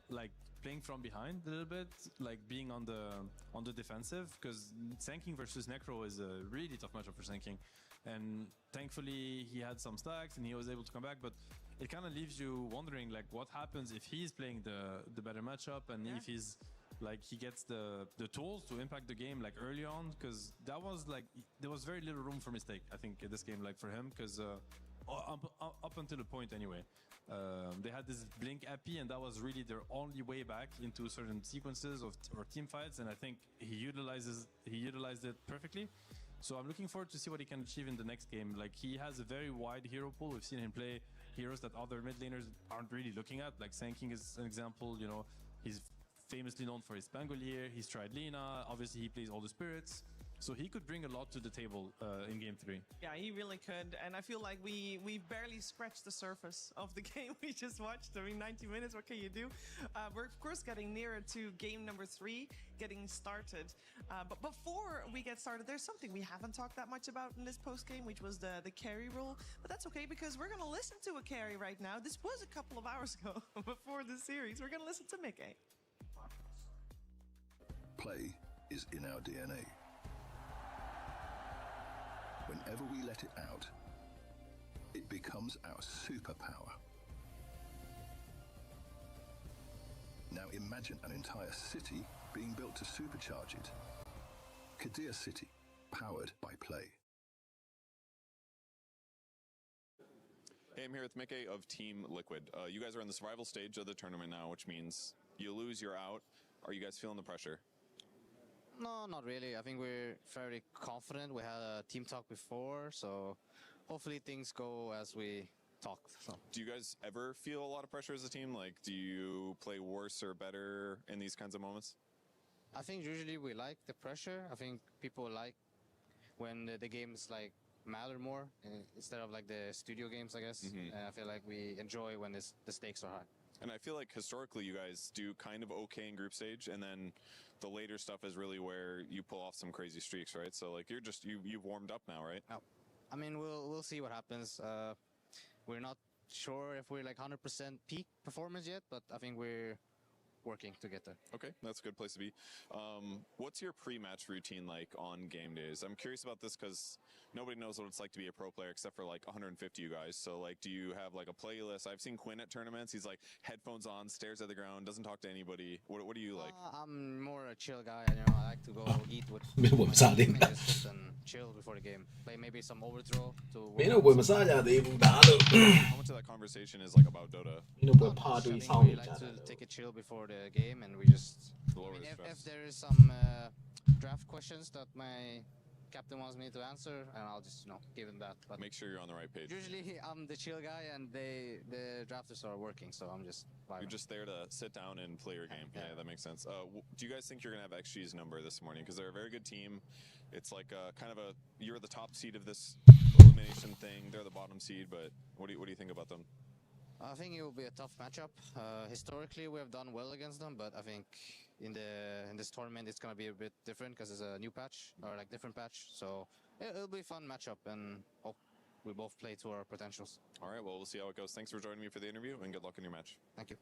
like playing from behind a little bit, like being on the defensive, because Sanking versus Necro is a really tough matchup for Sanking. And thankfully he had some stacks and he was able to come back, but it kind of leaves you wondering like what happens if he's playing the better matchup and if he's like he gets the tools to impact the game like early on, because that was like there was very little room for mistake I think in this game like for him, because up until a point anyway. They had this blink AP and that was really their only way back into certain sequences or team fights, and I think he utilized it perfectly. So I'm looking forward to see what he can achieve in the next game. Like he has a very wide hero pool. We've seen him play heroes that other mid laners aren't really looking at. Like Sanking is an example, you know, he's famously known for his Pangolier, he's tried Lina, obviously he plays all the spirits. So he could bring a lot to the table in Game 3. Yeah, he really could. And I feel like we barely scratched the surface of the game we just watched. I mean, 90 minutes, what can you do? We're, of course, getting nearer to game number 3, getting started. But before we get started, there's something we haven't talked that much about in this post-game, which was the carry rule. But that's okay, because we're going to listen to a carry right now. This was a couple of hours ago, before the series. We're going to listen to Mickey. Play is in our DNA. Whenever we let it out, it becomes our superpower. Now imagine an entire city being built to supercharge it. Kadir City, powered by Play. Hey, I'm here with Mickey of Team Liquid. You guys are in the survival stage of the tournament now, which means you lose, you're out. Are you guys feeling the pressure? No, not really. I think we're fairly confident. We had a team talk before, so hopefully things go as we talked. So. Do you guys ever feel a lot of pressure as a team? Like, do you play worse or better in these kinds of moments? I think usually we like the pressure. I think people like when the games like matter more instead of like the studio games, I guess. Mm-hmm. I feel like we enjoy when the stakes are high. And I feel like historically you guys do kind of okay in group stage, and then the later stuff is really where you pull off some crazy streaks, right? So like you've warmed up now, right? No. I mean, we'll see what happens. We're not sure if we're like 100% peak performance yet, but I think we're working to get there. Okay, that's a good place to be. What's your pre-match routine like on game days? I'm curious about this because nobody knows what it's like to be a pro player except for like 150 you guys. So like, do you have like a playlist? I've seen Quinn at tournaments. He's like headphones on, stares at the ground, doesn't talk to anybody. What do you like? I'm more a chill guy. You know, I like to go eat with Mình my team and just sit and chill before the game. Play maybe some overthrow to. Mày nó quên mà sao giờ thì cũng đã được. How much of that conversation is like about Dota? Mày nó quên party I sau think we mình like trả to take a chill before the game, and we just. I mean, if there is some draft questions that my captain wants me to answer, and I'll just give him that. But make sure you're on the right page. Usually I'm the chill guy, and the drafters are working, so I'm just vibing. You're just there to sit down and play your game. Yeah, that makes sense. Do you guys think you're gonna have XG's number this morning? Because they're a very good team. It's like kind of you're the top seed of this elimination thing. They're the bottom seed, but what do you think about them? I think it will be a tough matchup. Historically, we have done well against them, but I think in this tournament it's gonna be a bit different because it's a new patch or like different patch. So it'll be a fun matchup, and hope we both play to our potentials. All right, well, we'll see how it goes. Thanks for joining me for the interview, and good luck in your match. Thank you.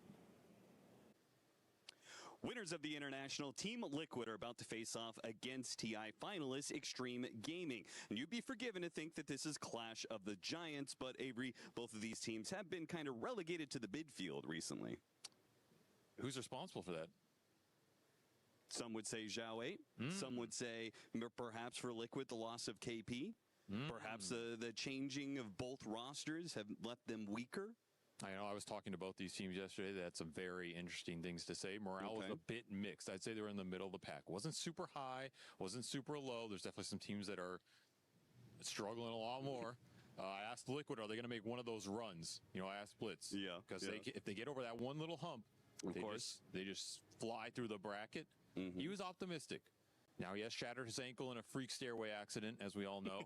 Winners of the international, Team Liquid are about to face off against TI finalists Extreme Gaming. And you'd be forgiven to think that this is Clash of the Giants, but Avery, both of these teams have been kind of relegated to the midfield recently. Who's responsible for that? Some would say Zhao 8. Some would say perhaps for Liquid the loss of KP. Perhaps the changing of both rosters have left them weaker. I know I was talking to both these teams yesterday. They had some very interesting things to say. Morale was a bit mixed. I'd say they were in the middle of the pack. Wasn't super high, wasn't super low. There's definitely some teams that are struggling a lot more. I asked Liquid, are they going to make one of those runs? You know, I asked Blitz. Yeah. Because if they get over that one little hump, they just fly through the bracket. He was optimistic. Now, he has shattered his ankle in a freak stairway accident, as we all know.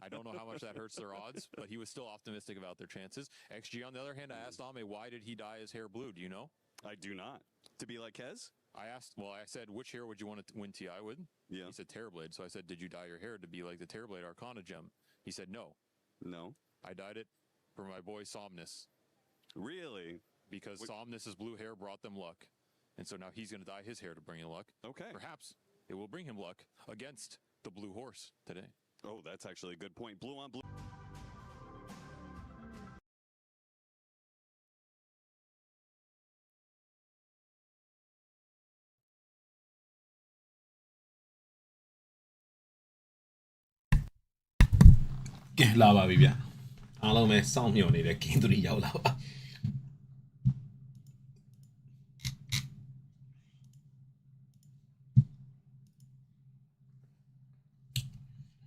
I don't know how much that hurts their odds, but he was still optimistic about their chances. XG, on the other hand, I asked Ame, why did he dye his hair blue? Do you know? I do not. To be like Kez? I said, which hair would you want to win TI with? Yeah. He said Terrorblade. So I said, did you dye your hair to be like the Terrorblade Arcana gem? He said, no. No. I dyed it for my boy Somnus. Really? Because Somnus's blue hair brought them luck. And so now he's going to dye his hair to bring in luck. Okay. Perhaps it will bring him luck against the blue horse today. Oh, that's actually a good point. Blue on blue. ။ကဲလာပါပြီဗျ။အားလုံးပဲစောင့်မျှော်နေတဲ့ Game 3ရောက်လာပါ။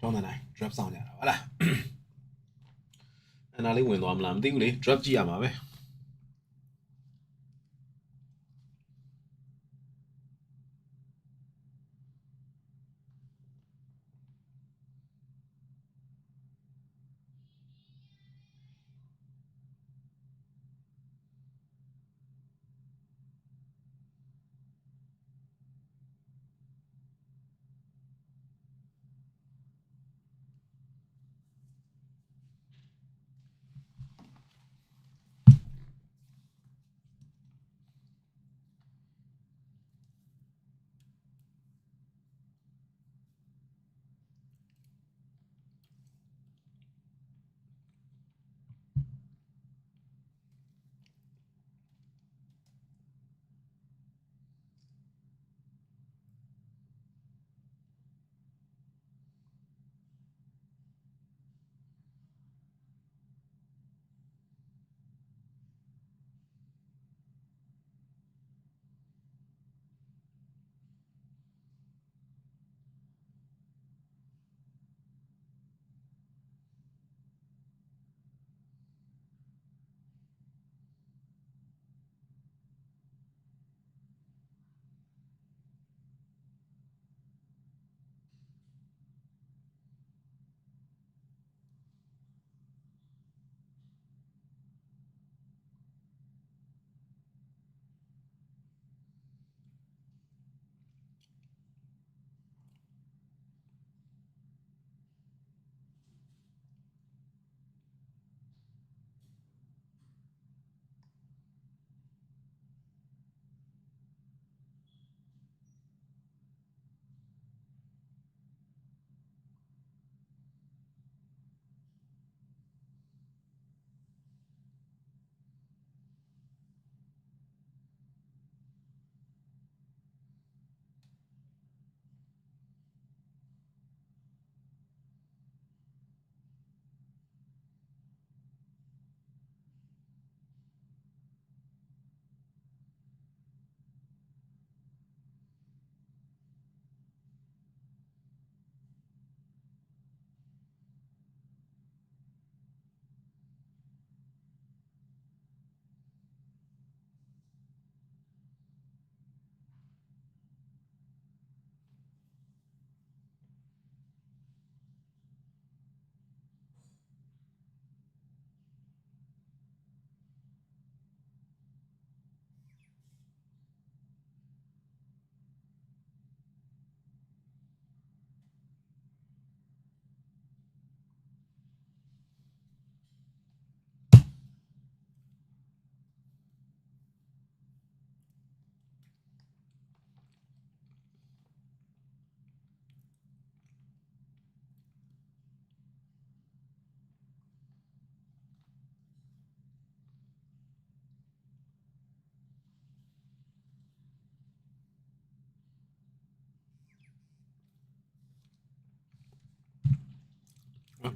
တော့နိုင် drop ဆောင်ကြတာဟုတ်လား။အနာလေးဝင်သွားမလားမသိဘူးလေ drop ကြည့်ရမှာပဲ။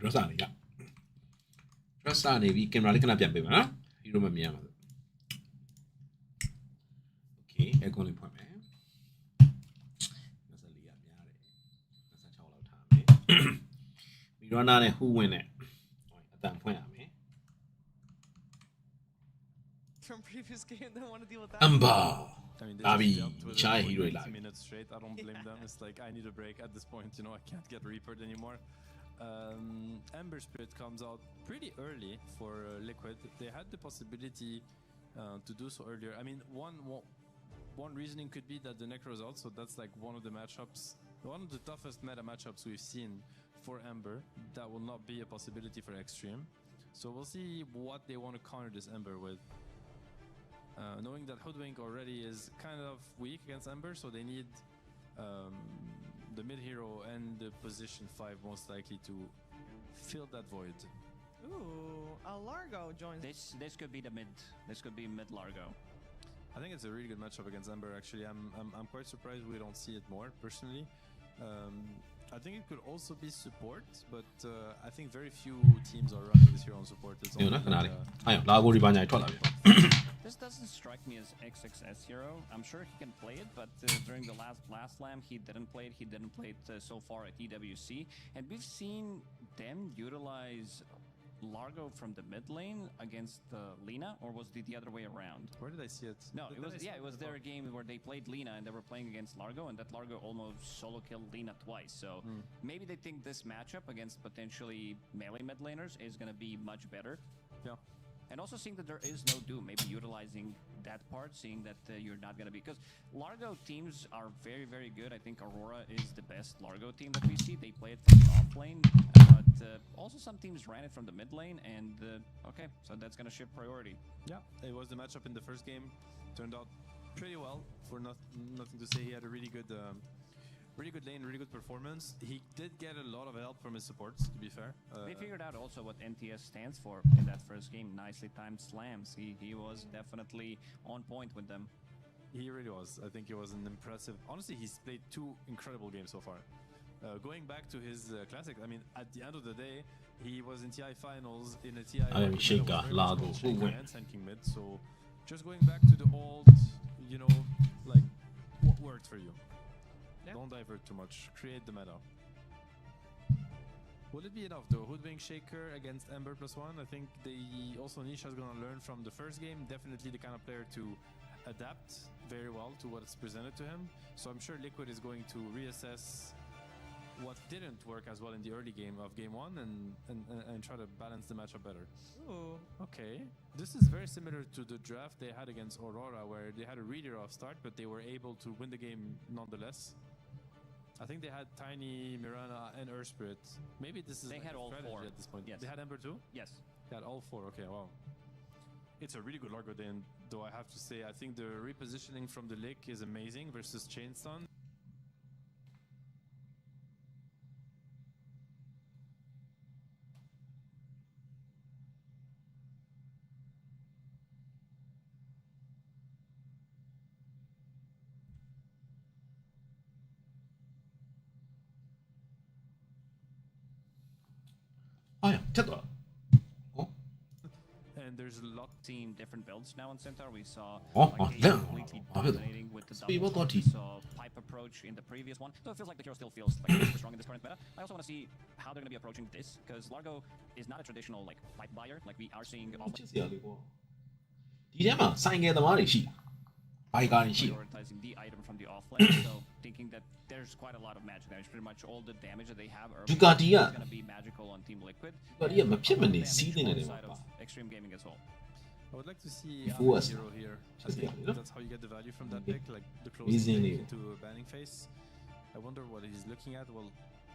dress နေကြ dress နေပြီ camera လေးခဏပြန်ပေးပါနော် hero မမြင်ရမှာဆို okay aircon လေးဖွင့်မယ်24ရများတယ်26လောက်ထားမယ် Mirana နဲ့ who ဝင်နဲ့အတန်ဖွင့်ရမယ် From previous game, don't want to deal with that. Amber I mean, Abi, they just dealt with it Chai for hero 20 live. minutes straight. I don't blame them. It's like I need a break at this point. You know, I can't get Reapered anymore. Ember Spirit comes out pretty early for Liquid. They had the possibility to do so earlier. I mean, one reasoning could be that the Necro is out, so that's like one of the matchups, one of the toughest meta matchups we've seen for Ember. That will not be a possibility for Extreme. So we'll see what they want to counter this Ember with. knowing that Hoodwink already is kind of weak against Ember, so they need the mid hero and the position 5 most likely to fill that void. Ooh, a Largo joins. This could be the mid. This could be mid Largo. I think it's a really good matchup against Ember. Actually, I'm quite surprised we don't see it more personally. I think it could also be support, but I think very few teams are running this hero on support. It's only This doesn't strike me as XXS hero. I'm sure he can play it, but during the last slam, he didn't play it. He didn't play it so far at EWC, and we've seen them utilize Largo from the mid lane against Lina, or was it the other way around? Where did I see it? No, it was their game where they played Lina and they were playing against Largo, and that Largo almost solo killed Lina twice. So maybe they think this matchup against potentially melee mid laners is going to be much better. Yeah. And also seeing that there is no Doom, maybe utilizing that part, seeing that you're not going to be... Because Largo teams are very, very good. I think Aurora is the best Largo team that we see. They play it from the off lane, but also some teams ran it from the mid lane, and okay, so that's going to shift priority. Yeah, it was the matchup in the first game. Turned out pretty well, for nothing to say. He had a really good lane, really good performance. He did get a lot of help from his supports, to be fair. They figured out also what NTS stands for in that first game. Nicely timed slams. He was definitely on point with them. He really was. I think it was an impressive... Honestly, he's played 2 incredible games so far. Going back to his classic, I mean, at the end of the day, he was in TI finals in a TI... tanking mid, so just going back to the old, you know, like, what worked for you. Don't divert too much. Create the meta. Will it be enough though? Hoodwink Shaker against Ember +1. I think also Nisha is gonna learn from the first game. Definitely the kind of player to adapt very well to what's presented to him. So I'm sure Liquid is going to reassess what didn't work as well in the early game of game 1 and try to balance the matchup better. Ooh. Okay. This is very similar to the draft they had against Aurora, where they had a really rough start, but they were able to win the game nonetheless. I think they had Tiny, Mirana, and Earthspirit. Maybe this is they had all 4 at this point. Yes. They had Ember too? Yes. They had all 4. Okay, wow. It's a really good Largo then, though I have to say. I think the repositioning from the Lick is amazing versus Chainstun. And there's a lot seen different builds now in Centaur. We saw yeah. completely dominating with the double. We saw pipe approach in the previous one. So it feels like the hero still feels like super strong in this current meta. I also want to see how they're going to be approaching this, because Largo is not a traditional like pipe buyer like we are seeing. Prioritizing the item from the offlane, so thinking that there's quite a lot of magic there. It's pretty much all the damage that they have is going to be magical on Team Liquid. Extreme Gaming as well. I would like to see a hero here. I think that's how you get the value from that pick, like the closing pick into a banning face. I wonder what he's looking at. Well,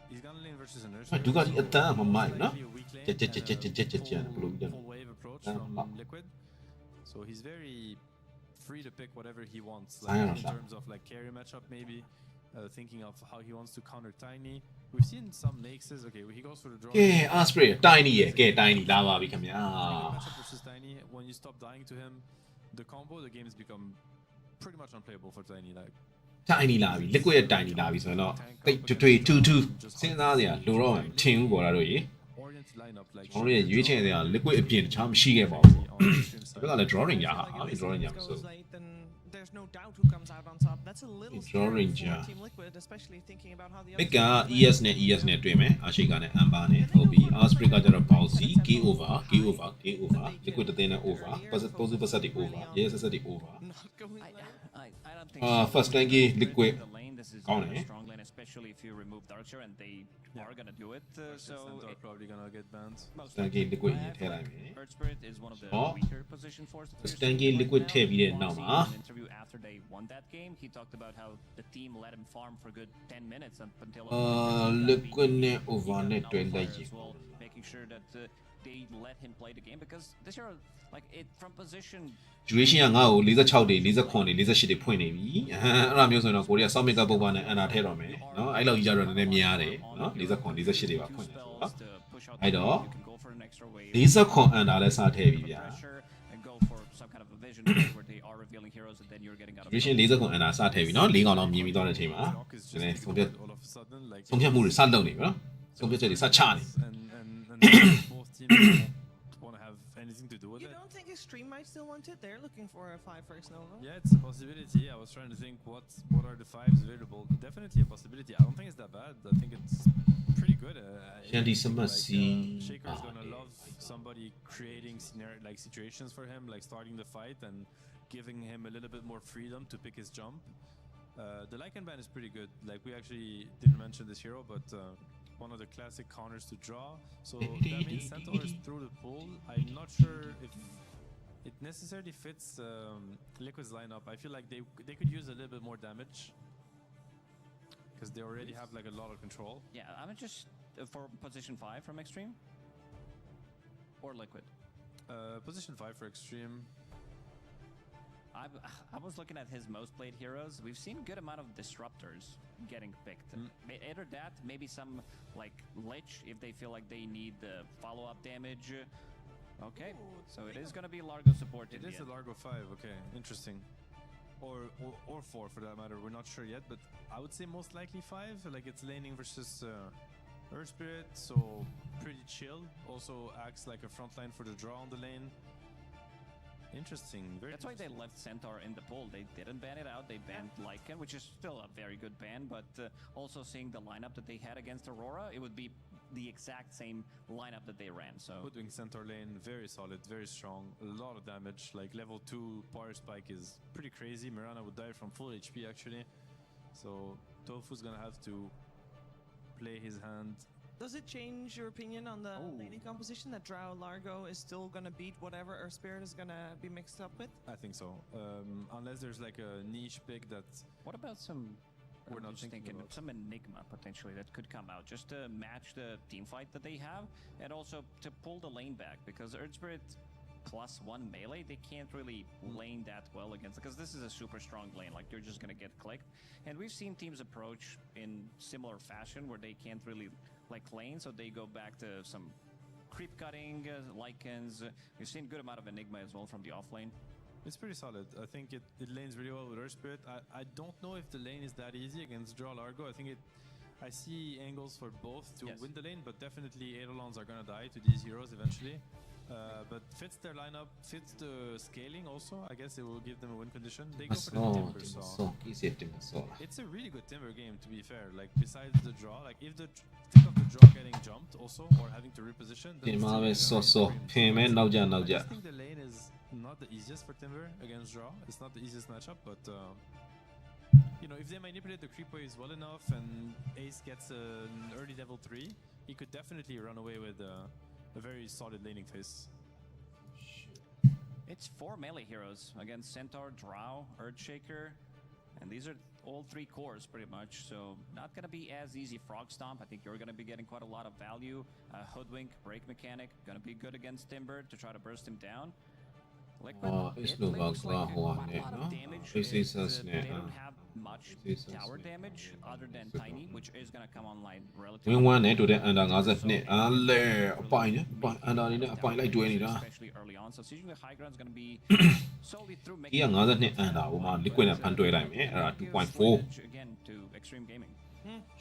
he's gonna lane versus an Earth. Full wave approach from Liquid. So he's very free to pick whatever he wants, like in terms of like carry matchup maybe, thinking of how he wants to counter Tiny. We've seen some Naxes. Okay, he goes for the draw. Tiny Matchup versus Tiny. When you stop dying to him, the combo, the games become pretty much unplayable for Tiny. Like Tiny လာပြီ liquid ရဲ့ tiny လာပြီဆိုရင်တော့တိတ်ထွေထူးထူးစဉ်းစားစရာလိုတော့မှထင်ဘူးပေါ့လားတို့ရေကျွန်တော်တို့ရဲ့ရွေးချယ်စရာ liquid အပြင်တခြားမရှိခဲ့ပါဘူးဒါကလည်း drawing ရဟာ drawing ရဆို There's no doubt who comes out on top. That's a little scary for Team Liquid, especially thinking about how the Big ES နဲ့ ES နဲ့တွေ့မယ် Ashika နဲ့ Amber နဲ့ OB Osprey ကကျတော့ Bouncy K over Liquid တဲ့နဲ့ over Positive Pathetic over Yes Pathetic over First tanky Liquid ကောင်းတယ် especially if you remove Darkshire, and they are gonna do it. So they're probably gonna get banned. Tanky Liquid ရင်ထည့်လိုက်မယ် Earth Spirit is one of the weaker position force. Tanky Liquid ထည့်ပြီးတဲ့နောက်မှာ interview after they won that game, he talked about how the team let him farm for good 10 minutes until Liquid နဲ့ over နဲ့တွဲလိုက်ရင် making sure that they let him play the game because this hero, like it from position. duration ကငါ့ကို46တွေ49တွေ48တွေဖွင့်နေပြီအဲ့ဒါမျိုးဆိုရင်တော့ကိုရီးယား South Mega ပုတ်ပါနဲ့အန်တာထဲတော့မယ်เนาะအဲ့လောက်ကြီးကြတော့နည်းနည်းများတယ်เนาะ49 48တွေပါဖွင့်တယ်ဆိုတော့အဲ့တော့49အန်တာလည်းစထည့်ပြီဗျာ duration 49အန်တာစထည့်ပြီเนาะ4កောင်တော့မြင်ပြီးသွားတဲ့အချိန်မှာနည်းနည်းဆုံးဖြတ်မှုတွေစလုပ်နေပြီเนาะဆုံးဖြတ်ချက်တွေစချနေ both teams want to have anything to do with You it. don't think Extreme might still want it? They're looking for a 5-first Nova. Yeah, it's a possibility. I was trying to think what are the 5s available. Definitely a possibility. I don't think it's that bad. I think it's pretty good. Shaker's gonna love somebody creating situations for him, like starting the fight and giving him a little bit more freedom to pick his jump. The Lycan ban is pretty good. Like we actually didn't mention this hero, but one of the classic counters to draw. So that means Centaur is through the pool. I'm not sure if it necessarily fits Liquid's lineup. I feel like they could use a little bit more damage because they already have like a lot of control. Yeah, I'm just for position 5 from Extreme or Liquid. Position 5 for Extreme. I was looking at his most played heroes. We've seen good amount of disruptors getting picked. Either that, maybe some like Lich if they feel like they need the follow-up damage. Okay, so it is going to be Largo support. It is a Largo 5. Okay, interesting. Or 4 for that matter. We're not sure yet, but I would say most likely 5. Like it's laning versus Earth Spirit, so pretty chill. Also acts like a front line for the draw on the lane. Interesting. That's why they left Centaur in the pool. They didn't ban it out. They banned Lycan, which is still a very good ban, but also seeing the lineup that they had against Aurora, it would be the exact same lineup that they ran. So Hoodwink Centaur lane, very solid, very strong, a lot of damage. Like level 2 power spike is pretty crazy. Mirana would die from full HP actually. So Tofu's gonna have to play his hand. Does it change your opinion on the laning composition that Drow Largo is still gonna beat whatever Earth Spirit is gonna be mixed up with? I think so. Unless there's like a niche pick that. What about some? We're not thinking about some Enigma potentially that could come out just to match the team fight that they have, and also to pull the lane back because Earth Spirit +1 melee they can't really lane that well against because this is a super strong lane. Like you're just gonna get clicked, and we've seen teams approach in similar fashion where they can't really like lane, so they go back to some creep cutting, Lycans. We've seen good amount of Enigma as well from the off lane. It's pretty solid. I think it lanes really well with Earth Spirit. I don't know if the lane is that easy against Draw Largo. I see angles for both to win the lane, but definitely Eidolons are gonna die to these heroes eventually. But fits their lineup, fits the scaling also. I guess it will give them a win condition. They go for the timber, so it's a really good timber game to be fair. Like besides the draw, like if the think of the draw getting jumped also or having to reposition. I think the lane is not the easiest for timber against draw. It's not the easiest matchup, but you know if they manipulate the creep waves well enough and Ace gets an early level 3, he could definitely run away with a very solid laning phase. It's 4 melee heroes against Centaur, Drow, Earthshaker, and these are all 3 cores pretty much, so not gonna be as easy. Frog Stomp, I think you're gonna be getting quite a lot of value. Hoodwink, Break Mechanic, gonna be good against Timber to try to burst him down. Liquid, it looks like quite a lot of damage. They don't have much tower damage other than Tiny, which is gonna come online relatively. Win 1နဲ့တူတဲ့ under 52အားလဲအပိုင်နဲ့under အနေနဲ့အပိုင်လိုက်တွဲနေတာ especially early on, so seeing the high ground is gonna be solely through ဒီက52 under ဟိုမှာ liquid နဲ့ဖန်တွဲလိုက်မယ်အဲ့ဒါ 2.4 again to Extreme Gaming.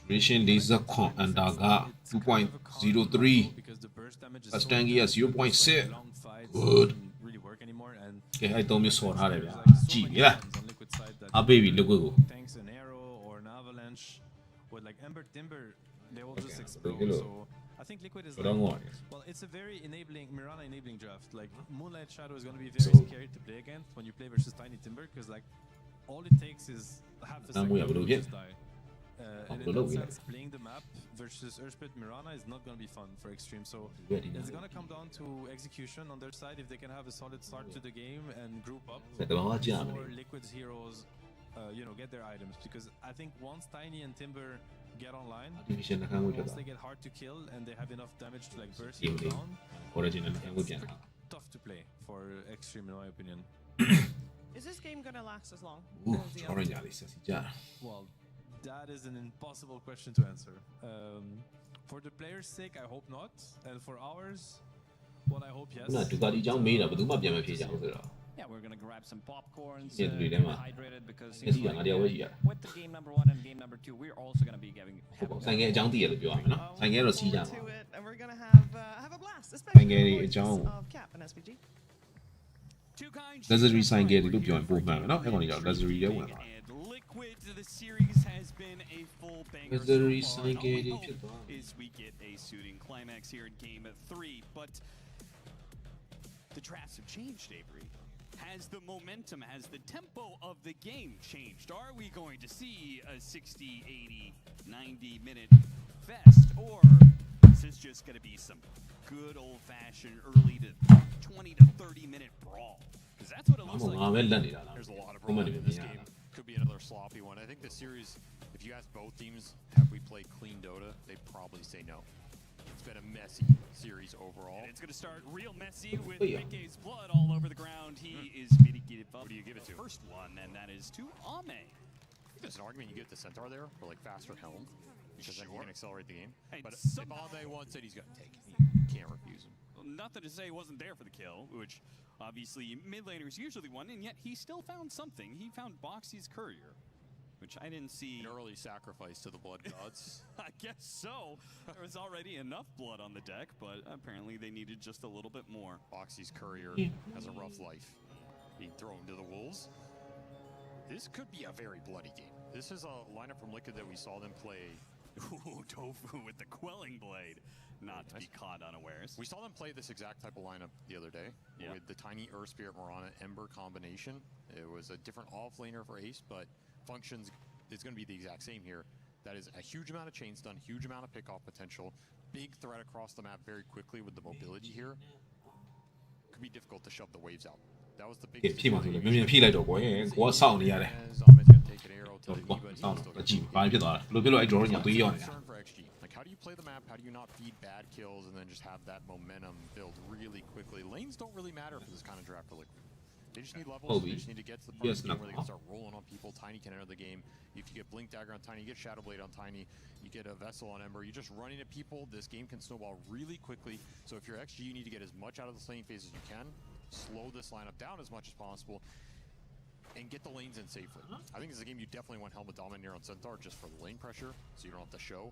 duration 40 under က 2.03 Astangi 0.6 good ကဲအဲ့တော့မျိုးဆော်ထားတယ်ဗျာကြည့်ပြီလားအပေးပြီ liquid ကို Thanks an arrow or an avalanche with like Ember Timber, they will just explode. So I think Liquid is like, well, it's a very enabling Mirana enabling draft. Like Moonlight Shadow is going to be very scary to play against when you play versus Tiny Timber because like all it takes is half a second to just die. And in that sense, playing the map versus Earthspit Mirana is not going to be fun for Extreme. So it's going to come down to execution on their side if they can have a solid start to the game and group up before Liquid's heroes, you know, get their items. Because I think once Tiny and Timber get online. Division နှခမ်းကိုဖြစ် Once သွား they get hard to kill and they have enough damage to like burst ဒီ you မလေး down, Origin နှခမ်းကိုပြန်လာ tough to play for Extreme in my opinion. Is this game gonna last as long? Ooh, as the sorry, other? ညာလေးဆက်စီကြ Well, that is an impossible question to answer. For the players' sake, I hope not, and for ours, well, I hope yes. ခုနဒူကာတီကြောင့်မေးတာဘယ်သူမှပြန်မဖြေကြဘူးဆိုတော့ Yeah, we're gonna grab some popcorns, Yeah, get them, hydrated because Yes, seems yeah, like, idea was, yeah. with the game number 1 and game number 2, we're also gonna be having ဆိုင်ငယ်အကြောင်းသိရလို့ပြောရမယ်နော်ဆိုင်ငယ်တော့စီးကြမှာ To it, and we're gonna have a blast,ဆိုင် especially ငယ် the တွေအ voices ကြောင်း of Cap and SPG. luxury ဆိုင်ငယ်တွေလို့ပြောရင်ပုံမှန်ပဲနော်အဲ့ကောင်တွေကြောင့် luxury တွေဝင်လာ Liquid, the series has been a full banger so Luxury far,ဆိုင် and ငယ် all တွေ we ဖြစ် hope သွား is we get a suiting climax here in game 3, but the drafts have changed, Avery. Has the momentum, has the tempo of the game changed? Are we going to see a 60, 80, 90-minute fest, or is this just going to be some good old-fashioned early to 20 to 30-minute brawl? Because that's what it looks ငါ like. ပဲလက်နေတာလား There's a lot of ဘုံမ breadth နေ in မြင် this ရ game. တာ Could be another sloppy one. I think the series, if you ask both teams, have we played clean Dota? They'd probably say no. It's been a messy series overall. And it's going to start real messy with Yeah. Mickey's blood all over the ground. He is mitigated up. Who do you give it to? First one, and that is to Ame. I think there's an argument you get the Centaur there for like faster helm. Because then you can accelerate the game. Hey, But if somehow- Ame once said he's going to take it, you can't refuse him. Nothing to say he wasn't there for the kill, which obviously mid laners usually won, and yet he still found something. He found Boxy's courier, which I didn't see. An early sacrifice to the blood gods. I guess so. There was already enough blood on the deck, but apparently they needed just a little bit more. Boxy's courier has a rough life, being thrown to the wolves. This could be a very bloody game. This is a lineup from Liquid that we saw them play. Ooh, Tofu with the quelling blade. Not to be caught unawares. We saw them play this exact type of lineup the other day with the tiny Earth Spirit Mirana Ember combination. It was a different off-laner for Ace, but functions is going to be the exact same here. That is a huge amount of chain stun, huge amount of pick-off potential, big threat across the map very quickly with the mobility here. Could be difficult to shove the waves out. That was the ဖြ biggest. ည့်မှာဆိုလို့မြင်မြင်ဖြည့်လိုက်တော့ကွယ်ကိုကစောင့်နေရတယ် Zombie's going to take an arrow to the ကွာ knee, but စောင့် he's still တော့ကြည့်ဘာဖြစ်သွားလဲဘယ်လိုဖြစ်လို့အဲ့ draw ညာသွေးရောက်နေတာ concern for XG. Like, how do you play the map? How do you not feed bad kills and then just have that momentum build really quickly? Lanes don't really matter for this kind of draft for Liquid. They just need levels. They just need to get to the part of the game where they can start rolling on people. Tiny can enter the game. If you get Blink Dagger on Tiny, you get Shadow Blade on Tiny, you get a Vessel on Ember, you're just running at people. This game can snowball really quickly. So if you're XG, you need to get as much out of the laning phase as you can. Slow this lineup down as much as possible. And get the lanes in safely. I think this is a game you definitely want Helmet Dominator on Centaur just for the lane pressure, so you don't have to show.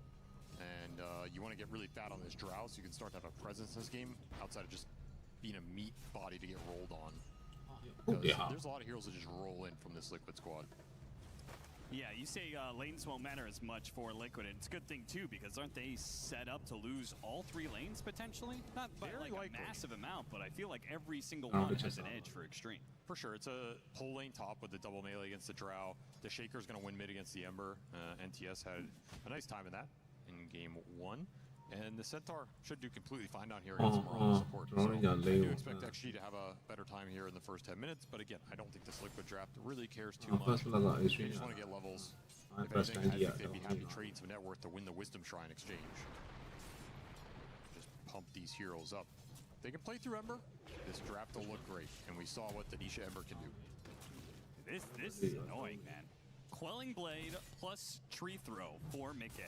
And you want to get really fat on this Drow so you can start to have a presence in this game outside of just being a meat body to get rolled on. There's a lot of heroes that just roll in from this Liquid squad. Yeah, you say lanes won't matter as much for Liquid, and it's a good thing too, because aren't they set up to lose all 3 lanes potentially? Not by like a massive amount, but I feel like every single one has an edge for Extreme. For sure, it's a pull lane top with the double melee against the Drow. The Shaker's going to win mid against the Ember. NTS had a nice time in that in game 1. And the Centaur should do completely fine down here against Morale support. So I do expect XG to have a better time here in the first 10 minutes, but again, I don't think this Liquid draft really cares too much. They just want to get levels. If anything, I think they'd be happy trading some net worth to win the Wisdom Shrine exchange. Just pump these heroes up. If they can play through Ember, this draft will look great, and we saw what the Nisha Ember can do. This is annoying, man. Quelling Blade plus Tree Throw for Mickey.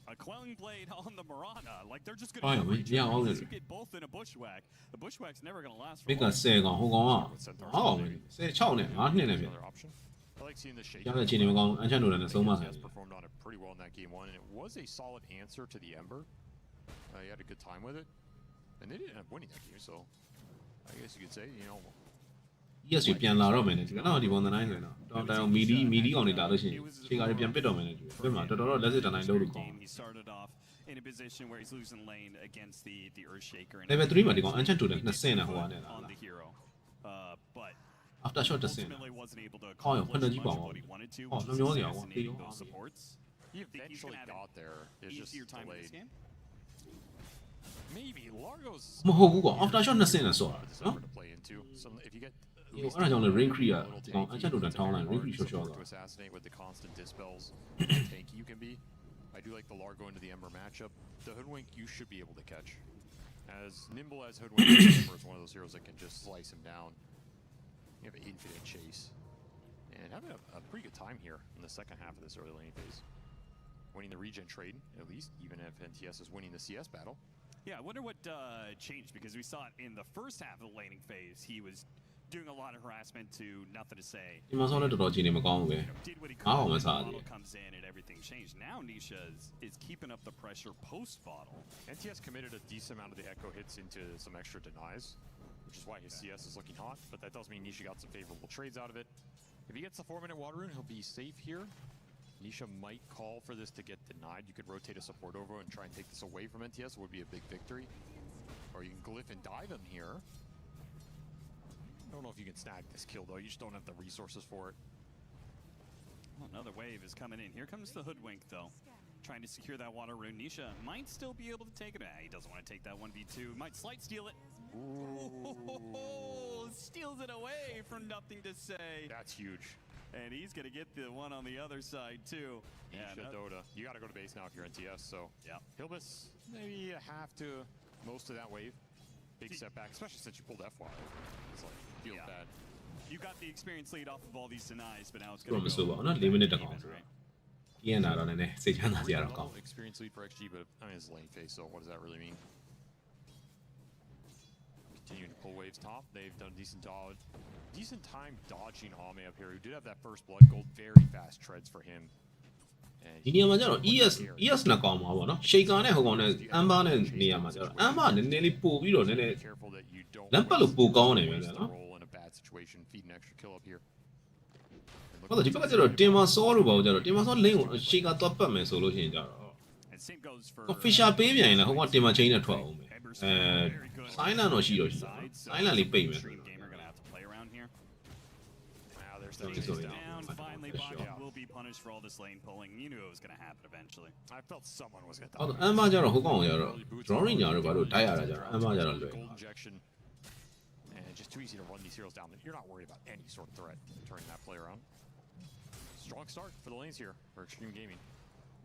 A Quelling Blade on the Mirana. Like, they're just going to you get both in a Bushwhack. The Bushwhack's never going to last for ဘစ်က10ကောင်ဟိုကောင်ကဟော16နဲ့9နှစ်နဲ့ပြ Another option. I like seeing the Shaker. ကျောင်းတဲ့ချင်းတွေမကောင်းအန်ချန်တို့လည်းဆုံးမဆိုင် Performed on it pretty well in that game 1, and it was a solid answer to the Ember. He had a good time with it, and they didn't end up winning that game, so I guess you could say, you know. yes ပြန်လာတော့မယ်နဲ့ဒီကတော့ဒီပုံသနိုင်ဆိုရင်တော့တော်တော်မီဒီကောင်တွေလာလို့ရှိရင်ခြေကားတွေပြန်ပစ်တော့မယ်နဲ့ဒီဘက်မှာတော်တော်လက်စစ်တနိုင်လို့လို့ခေါ် He started off in a position where he's losing lane against the Earthshaker. level 3မှာဒီကောင်အန်ချန်တို့လည်း20နဲ့ဟိုကနေလာ on the hero. But after shot 10 ultimately wasn't able to ဟောရဖ accomplish က် much ကြီးပါ of အောင် what he wanted to. ဟော which နှ is မျိုးစရာကွာတေး assassinating ရော those supports. He eventually got there. It's just Easier time in delayed. this game. Maybe Largo's မဟုတ်ဘူးကွာ after shot 20နဲ့ဆော့တာ this နော် effort to play into. Some if you get ဟိုအဲ့ဒါကြောင့်လည်း rain creep ကဒီကောင်အန်ချန်တို့လည်းထောင်းလိုက် rain creep ရှော့ရှော့ to assassinate with the constant dispels, tanky you can be. I do like the Largo into the Ember matchup. The Hoodwink you should be able to catch. As nimble as Hoodwink is, Ember is one of those heroes that can just slice him down. You have an infinite chase. And having a pretty good time here in the second half of this early lane phase. Winning the regen trade, at least, even if NTS is winning the CS battle. Yeah, I wonder what changed, because we saw it in the first half of the laning phase. He was doing a lot of harassment to nothing to say. ဒီမှာဆောင်းလည်းတော်တော်ကြီးနေမကောင်းဘူးပဲ Did what he အားအောင်မ could. စားသေး Bottle comes in and everything changed. Now Nisha is keeping up the pressure post bottle. NTS committed a decent amount of the echo hits into some extra denies, which is why his CS is looking hot, but that does mean Nisha got some favorable trades out of it. If he gets the 4-minute water rune, he'll be safe here. Nisha might call for this to get denied. You could rotate a support over and try and take this away from NTS. It would be a big victory. Or you can glyph and dive him here. I don't know if you can snag this kill though. You just don't have the resources for it. Well, another wave is coming in. Here comes the Hoodwink though. Trying to secure that water rune. Nisha might still be able to take it. He doesn't want to take that 1v2. Might slight steal it. Ooh. Steals it away from nothing to say. That's huge. And he's going to get the one on the other side, too. Nisha, Dota. You got to go to base now if you're NTS, so yeah. He'll miss maybe half to most of that wave. Big setback, especially since you pulled FY. It's like, feels bad. You got the experience lead off of all these denies, but now it's သူ going တို့ to မ go ဆိုးပါဘူးနော်4မိနစ်တကောင်ဆိုတော့ပြင်းလာတော့နည်းနည်းစိတ်ချမ်းသာစရာတော့ကောင်း Experience lead for XG, but I mean it's lane phase, so what does that really mean? Continuing to pull waves top. They've done decent time dodging Ame up here, who did have that first blood gold. Very fast treads for him. ဒီနေရာမှာကျတော့ ES နဲ့ကောင်းမှာပေါ့နော် Shaker နဲ့ဟိုကောင်နဲ့ Amber နဲ့နေရာမှာကျတော့ Amber နည်းနည်းလေးပို့ပြီးတော့နည်းနည်းလမ်းပတ်လို့ပိုကောင်းနေပဲဗျာနော်ဟုတ်တယ်ဒီဘက်ကကျတော့တင်မာဆောလို့ပေါ့ကျတော့တင်မာဆော lane ကို Shaker တော့ပတ်မယ်ဆိုလို့ရှိရင်ကျတော့ Fisher ပေးပြန်ရင်လည်းဟိုကောင်တင်မာ chain နဲ့ထွက်အောင်ပဲSilent တော့ရှိတော့ရှိတယ် Silent လေးပိတ်မယ်ဆိုတော့ down. Finally, Bottom will be punished for all this lane pulling. You knew it was going to happen eventually. I felt someone was going to die. ဟုတ်တယ် Amber ကျတော့ဟိုကောင်ကျတော့ drawing ညာတော့ဘာလို့တိုက်ရတာကျတော့ Amber ကျတော့လွယ် Gold injection, and just too easy to run these heroes down. You're not worried about any sort of threat turning that play around. Strong start for the lanes here for Extreme Gaming.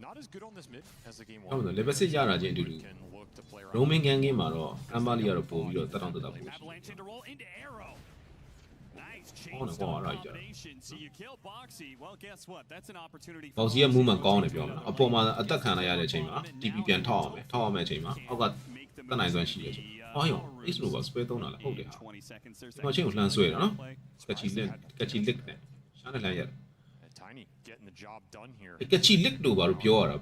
Not as good on this mid as the game ဟုတ် one. တယ် level 6ရတာချင်းအတူတူ roaming gang game မှာတော့ Amber လေးကတော့ပို့ပြီးတော့တက်တောင့်တက်တာပို့ Avalanche into roll into arrow. Nice Oh, no, chain wow, right, yeah. combination. So you kill Boxy. Well, guess what? That's an opportunity. Box ရဲ့ movement ကောင်းတယ်ပြောမှာအပေါ်မှာအသက်ခံလိုက်ရတဲ့အချိန်မှာ TP ပြန်ထောက်အောင်မယ်ထောက်အောင်မယ့်အချိန်မှာအောက်ကတက်နိုင်စွမ်းရှိတယ်ဆိုဟောရော Ace လို့ပါ spell သုံးတာလားဟုတ်တယ်ဟာဒီမှာချင်းကိုလှမ်းဆွဲတာနော် Catchy lick နဲ့ရှားနေလိုက်ရတယ် Tiny getting the job done here. Catchy lick လို့ပါလို့ပြောရတာ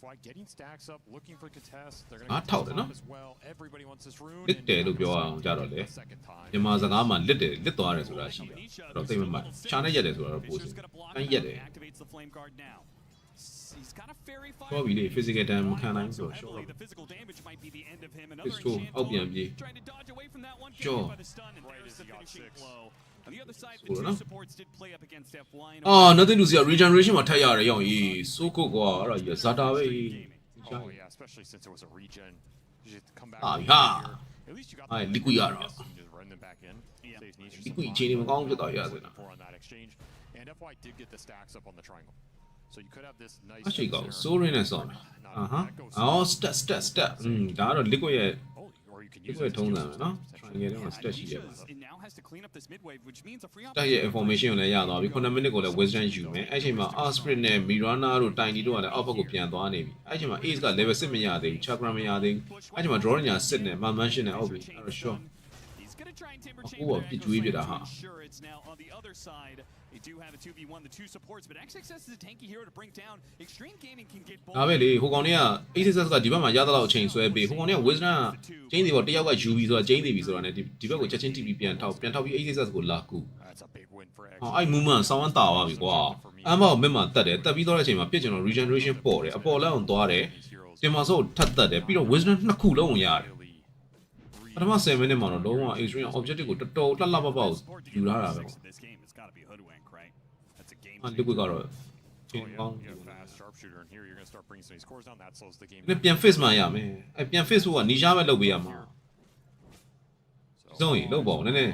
FY getting stacks up, looking for contest. They're ငါ going to ထောက်တယ်နော် as well. Everybody wants this rune. လစ်တယ်လို့ပြောအောင်ကြတော့လေမြန်မာစကားမှာလစ်တယ်လစ်သွားတယ်ဆိုတာရှိတယ်အဲ့တော့သိမမှတ်ရှားနေရက်တယ်ဆိုတာတော့ပို့စီတိုင်းရက်တယ် Activates the flame guard now. He's got a fairy fire. တော့ပြီလေ physical damage မခံနိုင်ဆိုတော့ short The physical damage might be the end of him. Another pistol enchant အောက်ပြန်ပြေး trying to dodge away from that one. Sure. By the stun, and there's the finishing blow. On the other side, the Cool, two no? supports did play up against FY. အာ nothing to see regeneration မှာထပ်ရတယ်ရောင်ကြီးစိုးကုတ်ကွာအဲ့ဒါကြီးဇာတာပဲ Oh yeah, especially since it was a regen. You just come back. Ah, here. yeah. At least you got Ah, the liquid yes, yara. and just run them back in. Saves Nisha some liquid time. ချင်းမကောင်းဖြစ်သွားရစနာ For on that exchange, and FY did get the stacks up on the triangle, so you could have this nice. အရှိကောဆိုရင်းနဲ့ဆောင်းအာဟာအော် step ဒါကတော့ liquid ရဲ့ Or you can use liquid it ထုံးတာပဲနော် triangle ထဲမှာ step ရှိတယ်ပါ It now has to clean up this mid wave, which means a free တက်ရဲ့ information ကိုလည်းရသွားပြီ9 minute ကိုလည်း wisdom ယူမယ်အဲ့ချိန်မှာ Asprit နဲ့ Mirana တို့ Tiny တို့ကလည်းအောက်ဘက်ကိုပြန်သွားနေပြီအဲ့ချိန်မှာ Ace က level 6မရသေးဘူး Chakra မရသေးဘူးအဲ့ချိန်မှာ Drawing ညာစစ်နဲ့ Mansion နဲ့အောက်ပြီအဲ့တော့ sure He's going to try and timber အခုကပြစ်ကျွေးပြတာဟာ Sure, it's now on the other side. They do have a 2v1, the two supports, but XXS is a tanky hero to bring down. Extreme Gaming can get both. ဒါပဲလေဟိုကောင်တွေက ACSS ကဒီဘက်မှာရသလောက်အချိန်ဆွဲပေးဟိုကောင်တွေက Wisdom ကကျင်းစီပေါ်တယောက်ကယူပြီးဆိုတာကျင်းစီပြီဆိုတာနဲ့ဒီဘက်ကိုချက်ချင်း TP ပြန်ထောက်ပြီး ACSS ကိုလာကူ That's a big win for X. အဲ့ movement ဆောင်းဝမ်းတာသွားပြီကွာအမောက်မက်မှာတက်တယ်တက်ပြီးတော့တဲ့အချိန်မှာပြစ်ကျွန်တော် regeneration ပေါ်တယ်အပေါ်လက်အောင်သွားတယ်တင်မာဆိုထပ်တက်တယ်ပြီးတော့ Wisdom နှစ်ခုလုံးကိုရတယ်ပထမ7 minute မှာတော့လုံးဝ extreme objective ကိုတော်တော်လှလှပပကိုယူလာတာပဲ This game, it's got to be Hoodwink, right? That's a game. အဲ့ liquid ကတော့ချင်းကောင်း You have fast sharpshooter, and here you're going to start bringing some of these cores down. That slows the game. ပြန် face မှရမယ်အဲ့ပြန် face ဖို့ကနီရှားပဲလုပ်ပေးရမှာ So, Zoe, low ball, one, nene.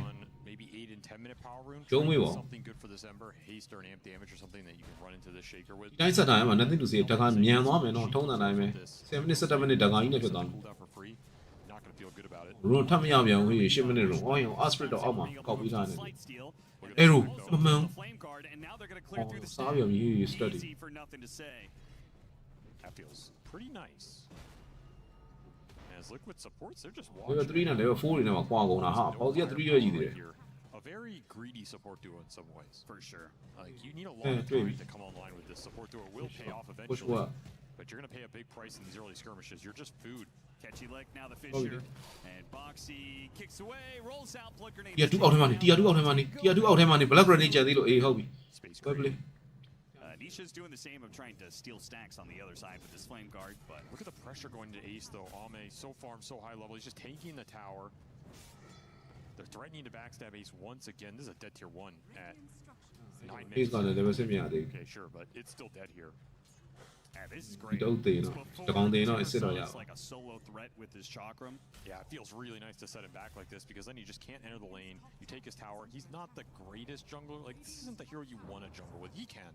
maybe 8 and 10-minute power rune. Show me Try what. something good for this Ember, haste or an amp damage or something that you can run into this shaker with. ဒီတိုင်းဆက်တိုင်းမှာ nothing to say တခါမြန်သွားမယ်နော်ထုံးတဲ့အတိုင်းပဲ7 minute 7 minute တခါကြီးနဲ့ဖြစ်သွားမယ် Cooldown for free. Not going to feel good about it. ရုံထပ်မရပြန်ဘူး8 minute ရုံအော်ရော Asprit တော့အောက်မှာကောက်ပြီးထားတယ်အဲ့လိုမမှန်စားပြန်ပြီ study That feels pretty nice. As Liquid supports, they're just level watching. 3နဲ့ level 4တွေနဲ့မှာကွာကုန်တာဟာပေါစီက3ရွက်ကြီးသေးတယ် A very greedy support duo in some ways. For sure. Like you need a lot of time to come online with this support duo. It will pay off Push eventually. what? But you're going to pay a big price in these early skirmishes. You're just food. Catchy lick, now the Fissure. And Boxy kicks away, rolls out, plug grenade. တီယာ2အောက်ထဲမှာနေတီယာ2အောက်ထဲမှာနေတီယာ2အောက်ထဲမှာနေ black grenade ကျန်သေးလို့အေးဟုတ်ပြီ Space ကွဲပလေ Nisha's doing the same of trying to steal stacks on the other side with his flame guard, but look at the pressure going to Ace though. Ame so farm, so high level. He's just tanking the tower. They're threatening to backstab Ace once again. This is a dead tier 1 at 9 He's minutes. gonna level 7မြသေး Okay, sure, but it's still dead here. this is ဒီ great. တော့သေးနော်တကောင်သေးနော်အစ်စ်တော့ရ It's like a solo threat with his chakram. Yeah, it feels really nice to set him back like this because then you just can't enter the lane. You take his tower. He's not the greatest jungler. Like, this isn't the hero you want to jungle with. He can.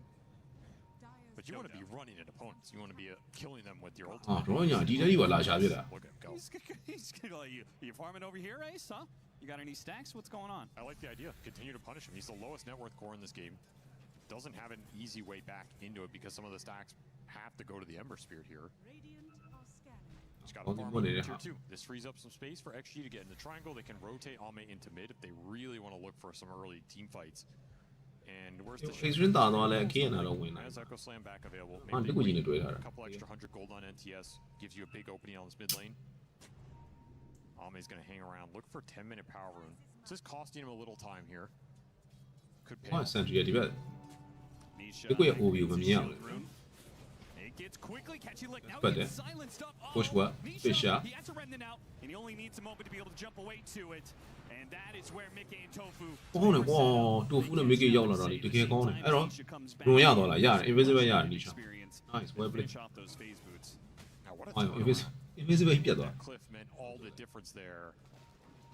But you want to be running at opponents. You want to be killing them with your အာ ultimate. တော့ညာဒီတက်ကြီးကလာရှာပြတာ Look at him go. He's like, you farming over here, Ace, huh? You got any stacks? What's going on? I like the idea. Continue to punish him. He's the lowest net worth core in this game. Doesn't have an easy way back into it because some of the stacks have to go to the Ember Spirit here. Just got to farm on tier 2. This frees up some space for XG to get in the triangle. They can rotate Ame into mid if they really want to look for some early team fights. And where's the Extreme တာတော့လည်း KN တော့ဝင်နိုင် Has Echo Slam back available. အာတကူကြီးနဲ့တွေ့ထားတာ A couple extra 100 gold on NTS gives you a big opening on this mid lane. Ame's going to hang around, look for 10-minute power rune. This is costing him a little time here. Could pay ဟော off. Sentry ရဲ့ဒီဘက် Nisha. ဒီကိုရဲ့ OB ကိုမမြင်ရဘူး It gets quickly catchy lick. Now But he gets silenced up. push what? Nisha, Fisher. he has a remnant out, and he only needs a moment to be able to jump away to it. And that is where Mickey and Tofu. ကောင်းတယ်ကွာတိုဖူးနဲ့ Mickey ရောက်လာတော့တကယ်ကောင်းတယ်အဲ့တော့လွန်ရတော့လားရတယ် invisible ရတယ် Nisha nice well played Finish off those phase boots. Now, what a အာ turnaround. invisible ကြီးပြတ်သွား That cliff meant all the difference there.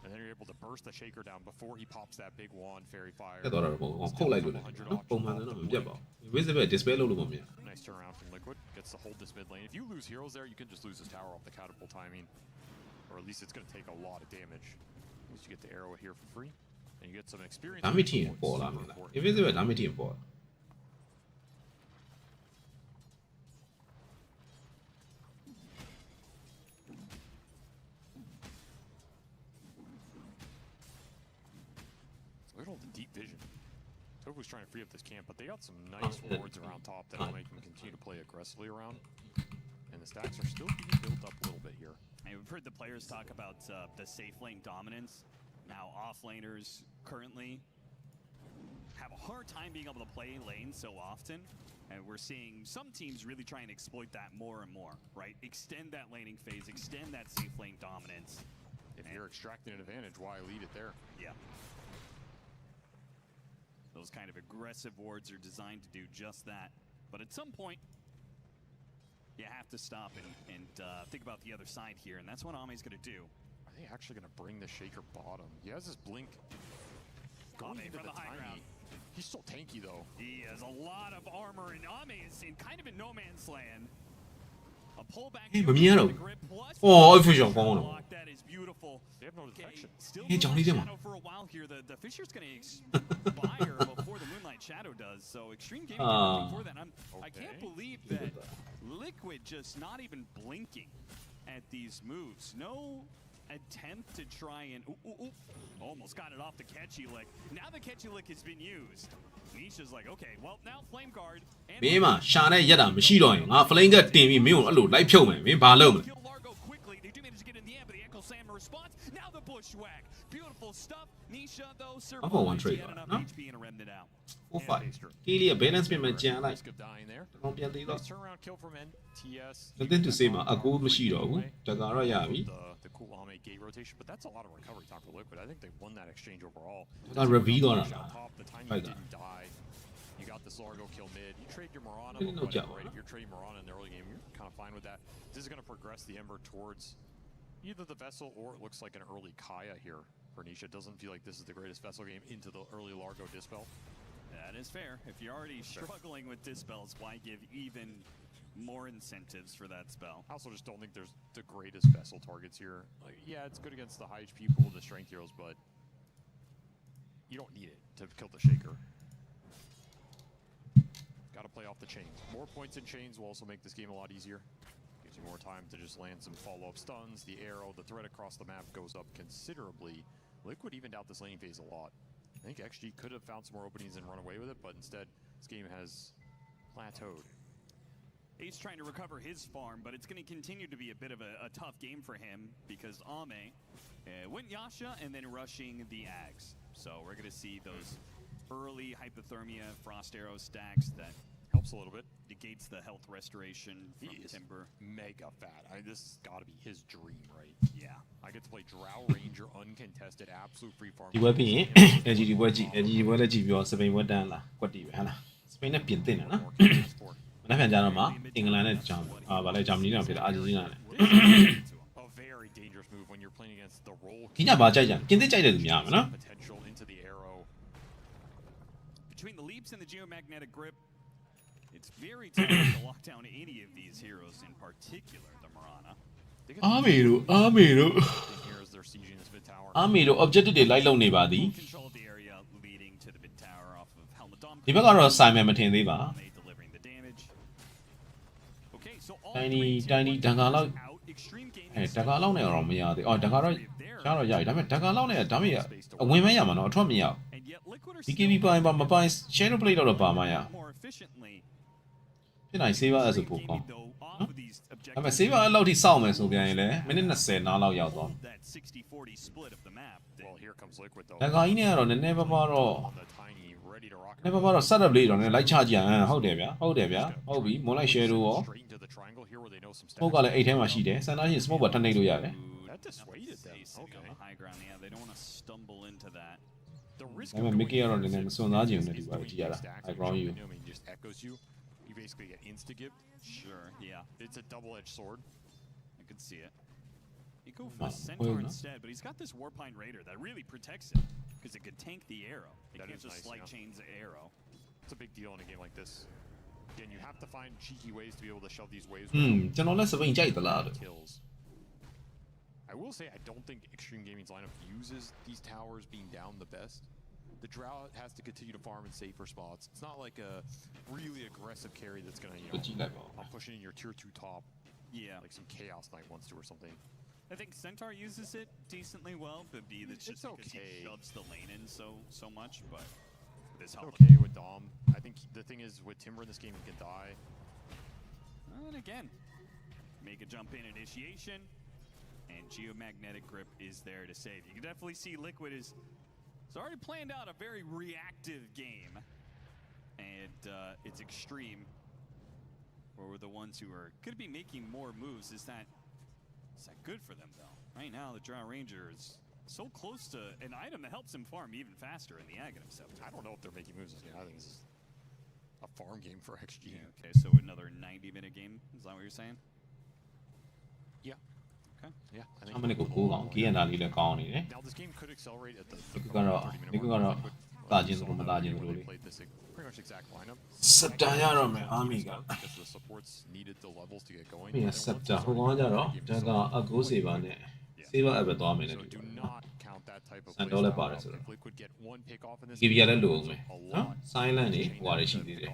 And then you're able to burst the shaker down before he pops that big wand, Fairy Fire. ပြတ်သွားတာပေါ့ခုတ်လိုက်လို့လည်းနော်ပုံမှန်တော့မပြတ်ပါဘူး invisible display လုပ်လို့မမြင် Nice turnaround from Liquid. Gets to hold this mid lane. If you lose heroes there, you can just lose this tower off the catapult timing. Or at least it's going to take a lot of damage. At least you get the arrow here for free. And you get some experience. ဒါမှထင်ပေါ်လာမှာလား invisible ဒါမှထင်ပေါ် Look at all the deep vision. Tofu's trying to free up this camp, but they got some nice wards around top that'll make them continue to play aggressively around. And the stacks are still being built up a little bit here. And we've heard the players talk about the safe lane dominance. Now off laners currently have a hard time being able to play lane so often. And we're seeing some teams really try and exploit that more and more, right? Extend that laning phase, extend that safe lane dominance. If you're extracting an advantage, why lead it there? Yeah. Those kind of aggressive wards are designed to do just that. But at some point, you have to stop and think about the other side here, and that's what Ame's going to do. Are they actually going to bring the shaker bottom? He has his blink going Ame into from the high tiny. ground. He's so tanky though. He has a lot of armor, and Ame is in kind of a no man's land. A pullback. ဟေးမမြင်ရတော့အော် official ကောင်းတော့ That is beautiful. They have no detection. Still Hey, Johnny, Moonlight come on. Shadow for a while here. The Fisher's going to expire before the Moonlight Shadow does. So Extreme Gaming did nothing for that. I can't believe that Liquid just not even blinking at these moves. No attempt to try and almost got it off the catchy lick. Now the catchy lick has been used. Nisha's like, okay, well now Flame Guard. မင်းမရှာတဲ့ရက်တာမရှိတော့ရင်ငါ flame ကတင်ပြီးမင်းကိုအဲ့လိုလိုက်ဖြုတ်မယ်မင်းဘာလုပ်မလဲ Kill Largo quickly. They do manage to get in the end, but the Echo Slam response. Now the bushwhack. Beautiful stuff. Nisha though I'm for one survives. trade, He had enough no? HP and a remnant out. 45 ကီလီရဲ့ balance ပြင်မှကြံလိုက် Risk of dying there. တော့ပြန်သေးတော့ Nice turnaround kill from NTS. nothing to say မှာအကူမရှိတော့ဘူးတကတော့ရပြီ The cool Ame gate rotation, but that's a lot of recovery time for Liquid. I think they won that exchange overall. ဒါ reveal တော့လား Shot top, the timing Right there. didn't die. You got this Largo kill mid. You trade your Mirana, Really but no whatever, job, right? huh? If you're trading Mirana in the early game, you're kind of fine with that. This is going to progress the Ember towards either the Vessel or it looks like an early Kaya here. Pernisha doesn't feel like this is the greatest Vessel game into the early Largo Dispel. That is fair. If you're already struggling with dispels, why give even more incentives for that spell? I also just don't think there's the greatest Vessel targets here. Like, yeah, it's good against the high HP pool, the strength heroes, but you don't need it to kill the Shaker. Got to play off the chains. More points in chains will also make this game a lot easier. Gives you more time to just land some follow-up stuns. The arrow, the threat across the map goes up considerably. Liquid evened out this laning phase a lot. I think XG could have found some more openings and run away with it, but instead, this game has plateaued. Ace trying to recover his farm, but it's going to continue to be a bit of a tough game for him because Ame went Yasha and then rushing the Ags. So we're going to see those early hypothermia frost arrow stacks that helps a little bit. Negates the health restoration from Timber. Mega fat. This has got to be his dream, right? Yeah. I get to play Drow Ranger uncontested, absolute free farm. ဒီဘက်ပြီးရင် LGD ဘက်ကြည့် LGD ဘက်လည်းကြည့်ပြီးတော့စပိန်ဘက်တန်းလာကွက်တီပဲဟာလားစပိန်နဲ့ပြင်တင်တယ်နော်မနေ့ပြန်ကြတော့မှအင်္ဂလန်နဲ့ဂျာမနီဗာလဲဂျာမနီနဲ့ဖြစ်တယ်အာဂျင်တီးနာနဲ့ A very dangerous move when you're playing against the role. ဒီညဘာကြိုက်ကြပြင်သစ်ကြိုက်တယ်သူများမယ်နော် Potential into the arrow. Between the leaps and the geomagnetic grip, it's very tough to lock down any of these heroes, in particular the Mirana. အာမေတို့ objective တွေလိုက်လုပ်နေပါသည်ဒီဘက်ကတော့ Simon မထင်သေးပါ Tiny ဒန်ကာလောက်ဒန်ကာလောက်နဲ့တော့မရသေးအော်ဒန်ကာတော့ရှားတော့ရပြီဒါပေမဲ့ဒန်ကာလောက်နဲ့ဒါပေမဲ့အဝင်မဲရမှာနော်အထွက်မရဘူး BKB ပိုင်းပါမပိုင်း shadow plate တော့ပါမှရဖြစ်နိုင် saver အဲ့ဆိုပိုကောင်းဒါပေမဲ့ saver အဲ့လောက်ထိစောင့်မယ်ဆိုပြန်ရင်လည်းမိနစ်20နားလောက်ရောက်သွားဒန်ကာကြီးနဲ့ကတော့နည်းနည်းပါးပါးတော့setup လေးတော့လည်းလိုက်ချကြအောင်ဟုတ်တယ်ဗျာဟုတ်ပြီမွန်လိုက် shadow ရော smoke ကလည်းအိတ်ထဲမှာရှိတယ်စမ်းသားချင်း smoke ပါထပ်နှိပ်လို့ရတယ် That dissuaded them. Okay. On the high ground, yeah, they don't want to stumble into that. The risk of Mickey ကတော့နည်းနည်းမစွန့်သားခြင်းနဲ့ဒီပါကြည့်ရတာ I ground you. I mean, just echoes you. You basically get insta-gib. Sure, yeah. It's a double-edged sword. I could see it. He go for the centaur instead, but he's got this Warpine Raider that really protects him because it could tank the arrow. It can't just light chains the arrow. It's a big deal in a game like this. Again, you have to find cheeky ways to be able to shove these waves. ကျွန်တော်လည်းစပိန်ကြိုက်သလားလို့ I will say I don't think Extreme Gaming's lineup uses these towers being down the best. The Drow has to continue to farm in safer spots. It's not like a really aggressive carry that's gonna, I'm pushing in your tier 2 top. Yeah. Like some Chaos Knight wants to or something. I think Centaur uses it decently well, but B that's just because he shoves the lane in so much, but this helps. Okay with Dom. I think the thing is with Timber in this game he can die. And again, make a jump in initiation. And Geomagnetic Grip is there to save. You can definitely see Liquid is already planned out a very reactive game. And it's Extreme, where we're the ones who are going to be making more moves. Is that good for them, though? Right now, the Drow Ranger is so close to an item that helps him farm even faster in the Aghanim Scepter. I don't know if they're making moves this game. I think this is a farm game for XG. Yeah, okay, so another 90-minute game? Is that what you're saying? Yeah. Okay. Yeah. I think အမနစ်ကို9កောင်းကီးရန်တာလေးလည်းကောင်းနေတယ် Now this game could accelerate at the ဒီကတော့တာကျင်တို့မတာကျင်တို့လေး pretty much exact lineup စက်တာရတော့မယ်အာမီက because the supports needed the levels to get going. ပြီးစက်တာဟိုကောင်ကြတော့ဒါကအကိုးစေပါနဲ့စေပါအပ်ပဲသွားမယ်နဲ့ So do not count that type of စန်တော့လည်းပါတယ်ဆိုတော့ if Liquid get one pick off in this give ရလည်းလိုအောင်မယ်နော် silent တွေဟွာတွေရှိသေးတယ်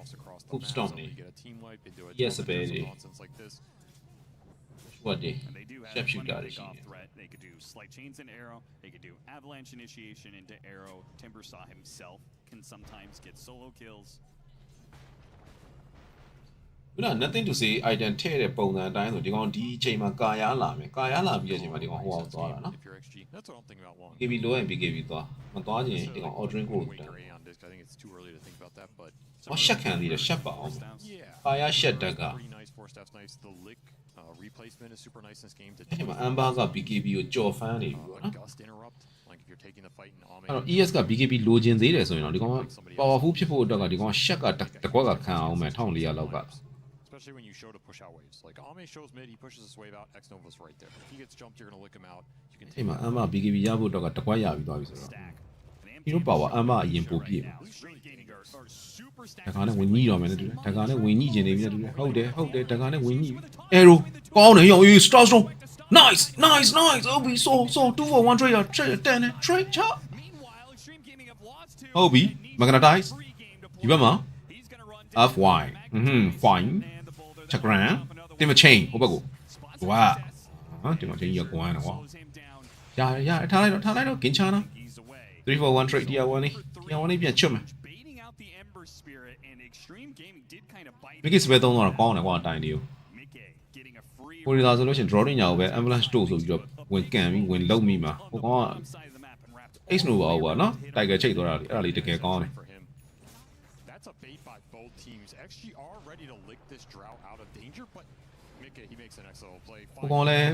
hoop storm တွေ you get a team wipe into a yes ပဲတွေ nonsense like this. what တွေ And they do have chef shoot plenty of တွေရှိ takeoff တယ် threat. They could do slight chains and arrow. They could do avalanche initiation into arrow. Timber Saw himself can sometimes get solo kills. ခုန nothing to say item ထည့်တဲ့ပုံစံအတိုင်းဆိုဒီကောင်ဒီအချိန်မှာကာယာလာမယ်ကာယာလာပြီးတဲ့အချိန်မှာဒီကောင်ဟိုအောင်သွားတာနော် If you're XG, that's what I'm thinking about long. BKB လိုရင် BKB သွားမသွားချင်ဒီကောင် ordering ကို Wing array on disc. I think it's too early to think about that, but ဟောရှက်ခံသေးတယ်ရှက်ပါအောင် yeah. ကာယာရှက်တက်က Pretty nice, 4 steps nice. The lick replacement is super nice in this game. အဲ့ဒီမှာ Amber က BKB ကိုကြော်ဖမ်းနေပြီပေါ့နော် Gust interrupt. Like if you're taking the fight in Ame. အဲ့တော့ ES က BKB လိုချင်သေးတယ်ဆိုရင်တော့ဒီကောင် powerful ဖြစ်ဖို့အတွက်ကဒီကောင်ရှက်ကတကွက်ကခံအောင်မယ်1400လောက်က especially when you show to push out waves. Like Ame shows mid, he pushes this wave out, X Nova's right there. If he gets jumped, you're gonna lick him out. You can အဲ့မှာအမ BKB ရဖို့တော့တကွာရပြီးသွားပြီဆိုတော့ဒီလိုပါဝါအမအရင်ပို့ပြည့်တခါနဲ့ဝင်ညိတော့မယ်နဲ့တူတယ်တခါနဲ့ဝင်ညိကျင်နေပြီနဲ့တူတယ်ဟုတ်တယ်တခါနဲ့ဝင်ညိ Arrow ကောင်းတယ်ရော strong nice OB so 2 for 1 trade 10 trade ချဟုတ်ပြီ magnetize ဒီဘက်မှာ FY fine ချက်ဂရန်တင်မချင်းဟိုဘက်ကိုဝါဟာတင်မချင်းရကွာနော်ရထားလိုက်တော့ဂင်ချာနာ3 for 1 trade tier 1လေးပြန်ချွတ်မယ်မိကစ်စပယ်သုံးတော့ကောင်းတယ်ကွာအတိုင်းလေးကိုဟိုဒီသာဆိုလို့ရှိရင် draw ညာကိုပဲ ambulance တို့ဆိုပြီးတော့ဝင်ကန်ပြီးဝင်လုံမိမှာဟိုကောင်က Ace Nova ကွာနော် Tiger ချိတ်သွားတာလေအဲ့ဒါလေးတကယ်ကောင်းတယ် That's a bait by both teams. XG are ready to lick this drought out of danger, but Mickey, he makes an excellent play. ဟိုကောင်လည်း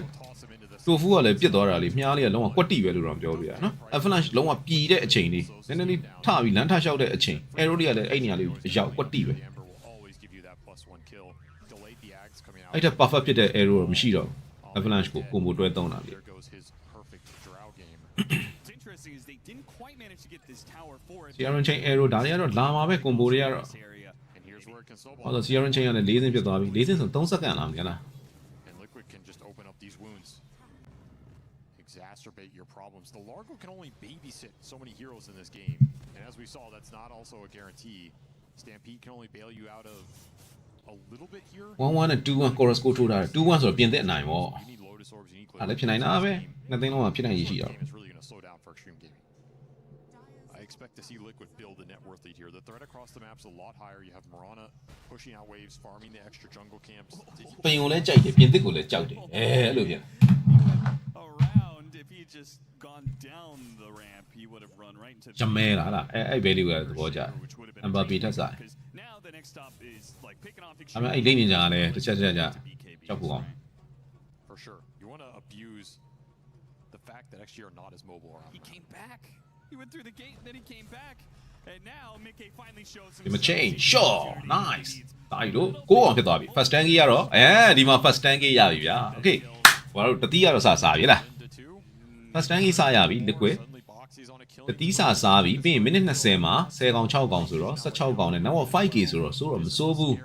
တိုဖူကလည်းပြစ်သွားတာလေမြားလေးကလုံးဝကွက်တိပဲလို့တော့ပြောပြရနော် Avalanche လုံးဝပြည်တဲ့အချိန်လေးနည်းနည်းလေးထပြီးလမ်းထလျှောက်တဲ့အချိန် Arrow တွေကလည်းအဲ့နေရာလေးရောက်ကွက်တိပဲအဲ့ဒါ perfect ဖြစ်တဲ့ Arrow တော့မရှိတော့ Avalanche ကို combo တွဲသုံးတာလေ Sierra Chain Arrow ဒါတွေကတော့လာမှာပဲ combo တွေကတော့ဟုတ်တော့ Sierra Chain ကလည်း4စင်းဖြစ်သွားပြီ4စင်းဆို3စက္ကန့်လားမသိလား And Liquid can just open up these wounds. Exacerbate your problems. The Largo can only babysit so many heroes in this game. And as we saw, that's not also a guarantee. Stampede can only bail you out of a little bit here. 1-1 နဲ့ 2-1 chorus ကိုထိုးထားတယ် 2-1 ဆိုတော့ပြင်သစ်အနိုင်ပေါ့အဲ့လည်းဖြစ်နိုင်တာပဲနှစ်သိန်းလုံးကဖြစ်နိုင်ရရှိအောင် It's really going to slow down for Extreme Gaming. I expect to see Liquid build a net worth lead here. The threat across the map's a lot higher. You have Mirana pushing out waves, farming the extra jungle camps. ပင်ကိုလည်းကြိုက်တယ်ပြင်သစ်ကိုလည်းကြောက်တယ်အဲ့လိုဖြစ် Around, if he had just gone down the ramp, he would have run right into ဂျမဲလားဟလားအဲ့ဘဲလေးကသဘောကျအမ်ဘာပီထက်ဆိုင် Now the next stop is like picking off အမေအဲ့လိမ့်နေကြတယ်တစ်ချက်ကြောက်ဖို့အောင် For sure. You want to abuse the fact that XG are not as mobile around. He came back. He went through the gate, then he came back. And now Mickey finally shows ဒီမှာ change sure nice ဒါကြီးတို့ကိုအောင်ဖြစ်သွားပြီ first tank ကြီးရတော့အဲဒီမှာ first tank ကြီးရပြီဗျာ okay ဘာလို့တတိယတော့စားပြီလား first tank ကြီးစားရပြီ liquid တတိစားပြီပြီးရင်မိနစ်20မှာ10ကောင်6ကောင်ဆိုတော့16ကောင်နဲ့နောက် 5k ဆိုတော့မစိုးဘူး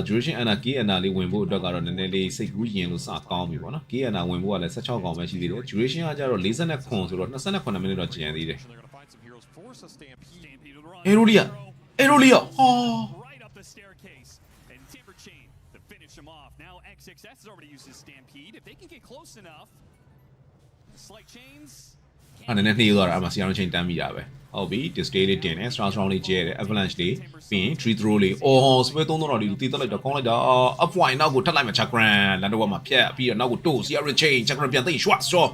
duration ana k ana လေးဝင်ဖို့အတွက်ကတော့နည်းနည်းလေးစိတ်ကူးရင်လို့စကောင်းပြီပေါ့နော် k ana ဝင်ဖို့ကလည်း16ကောင်ပဲရှိသေးတယ် duration ကကြတော့49ခွန်ဆိုတော့28မိနစ်တော့ကျန်သေးတယ် Arrow လေးဟော right up the staircase. And Timber Chain to finish him off. Now XXS has already used his Stampede. If they can get close enough, Slight Chains. အဲ့နဲ့နှေးသွားတာအမှ Sierra Chain တန်းမိတာပဲဟုတ်ပြီ display လေးတင်တယ် strong လေးကျဲတယ် avalanche လေးပြီးရင် tree throw လေးအော် spell 3တော့လေးတီးတက်လိုက်တော့ကောင်းလိုက်တာ up wine နောက်ကိုထပ်လိုက်မှာ chakran လန်တော့မှာဖြတ်ပြီးတော့နောက်ကိုတိုး Sierra Chain chakran ပြန်သိမ်း shot straw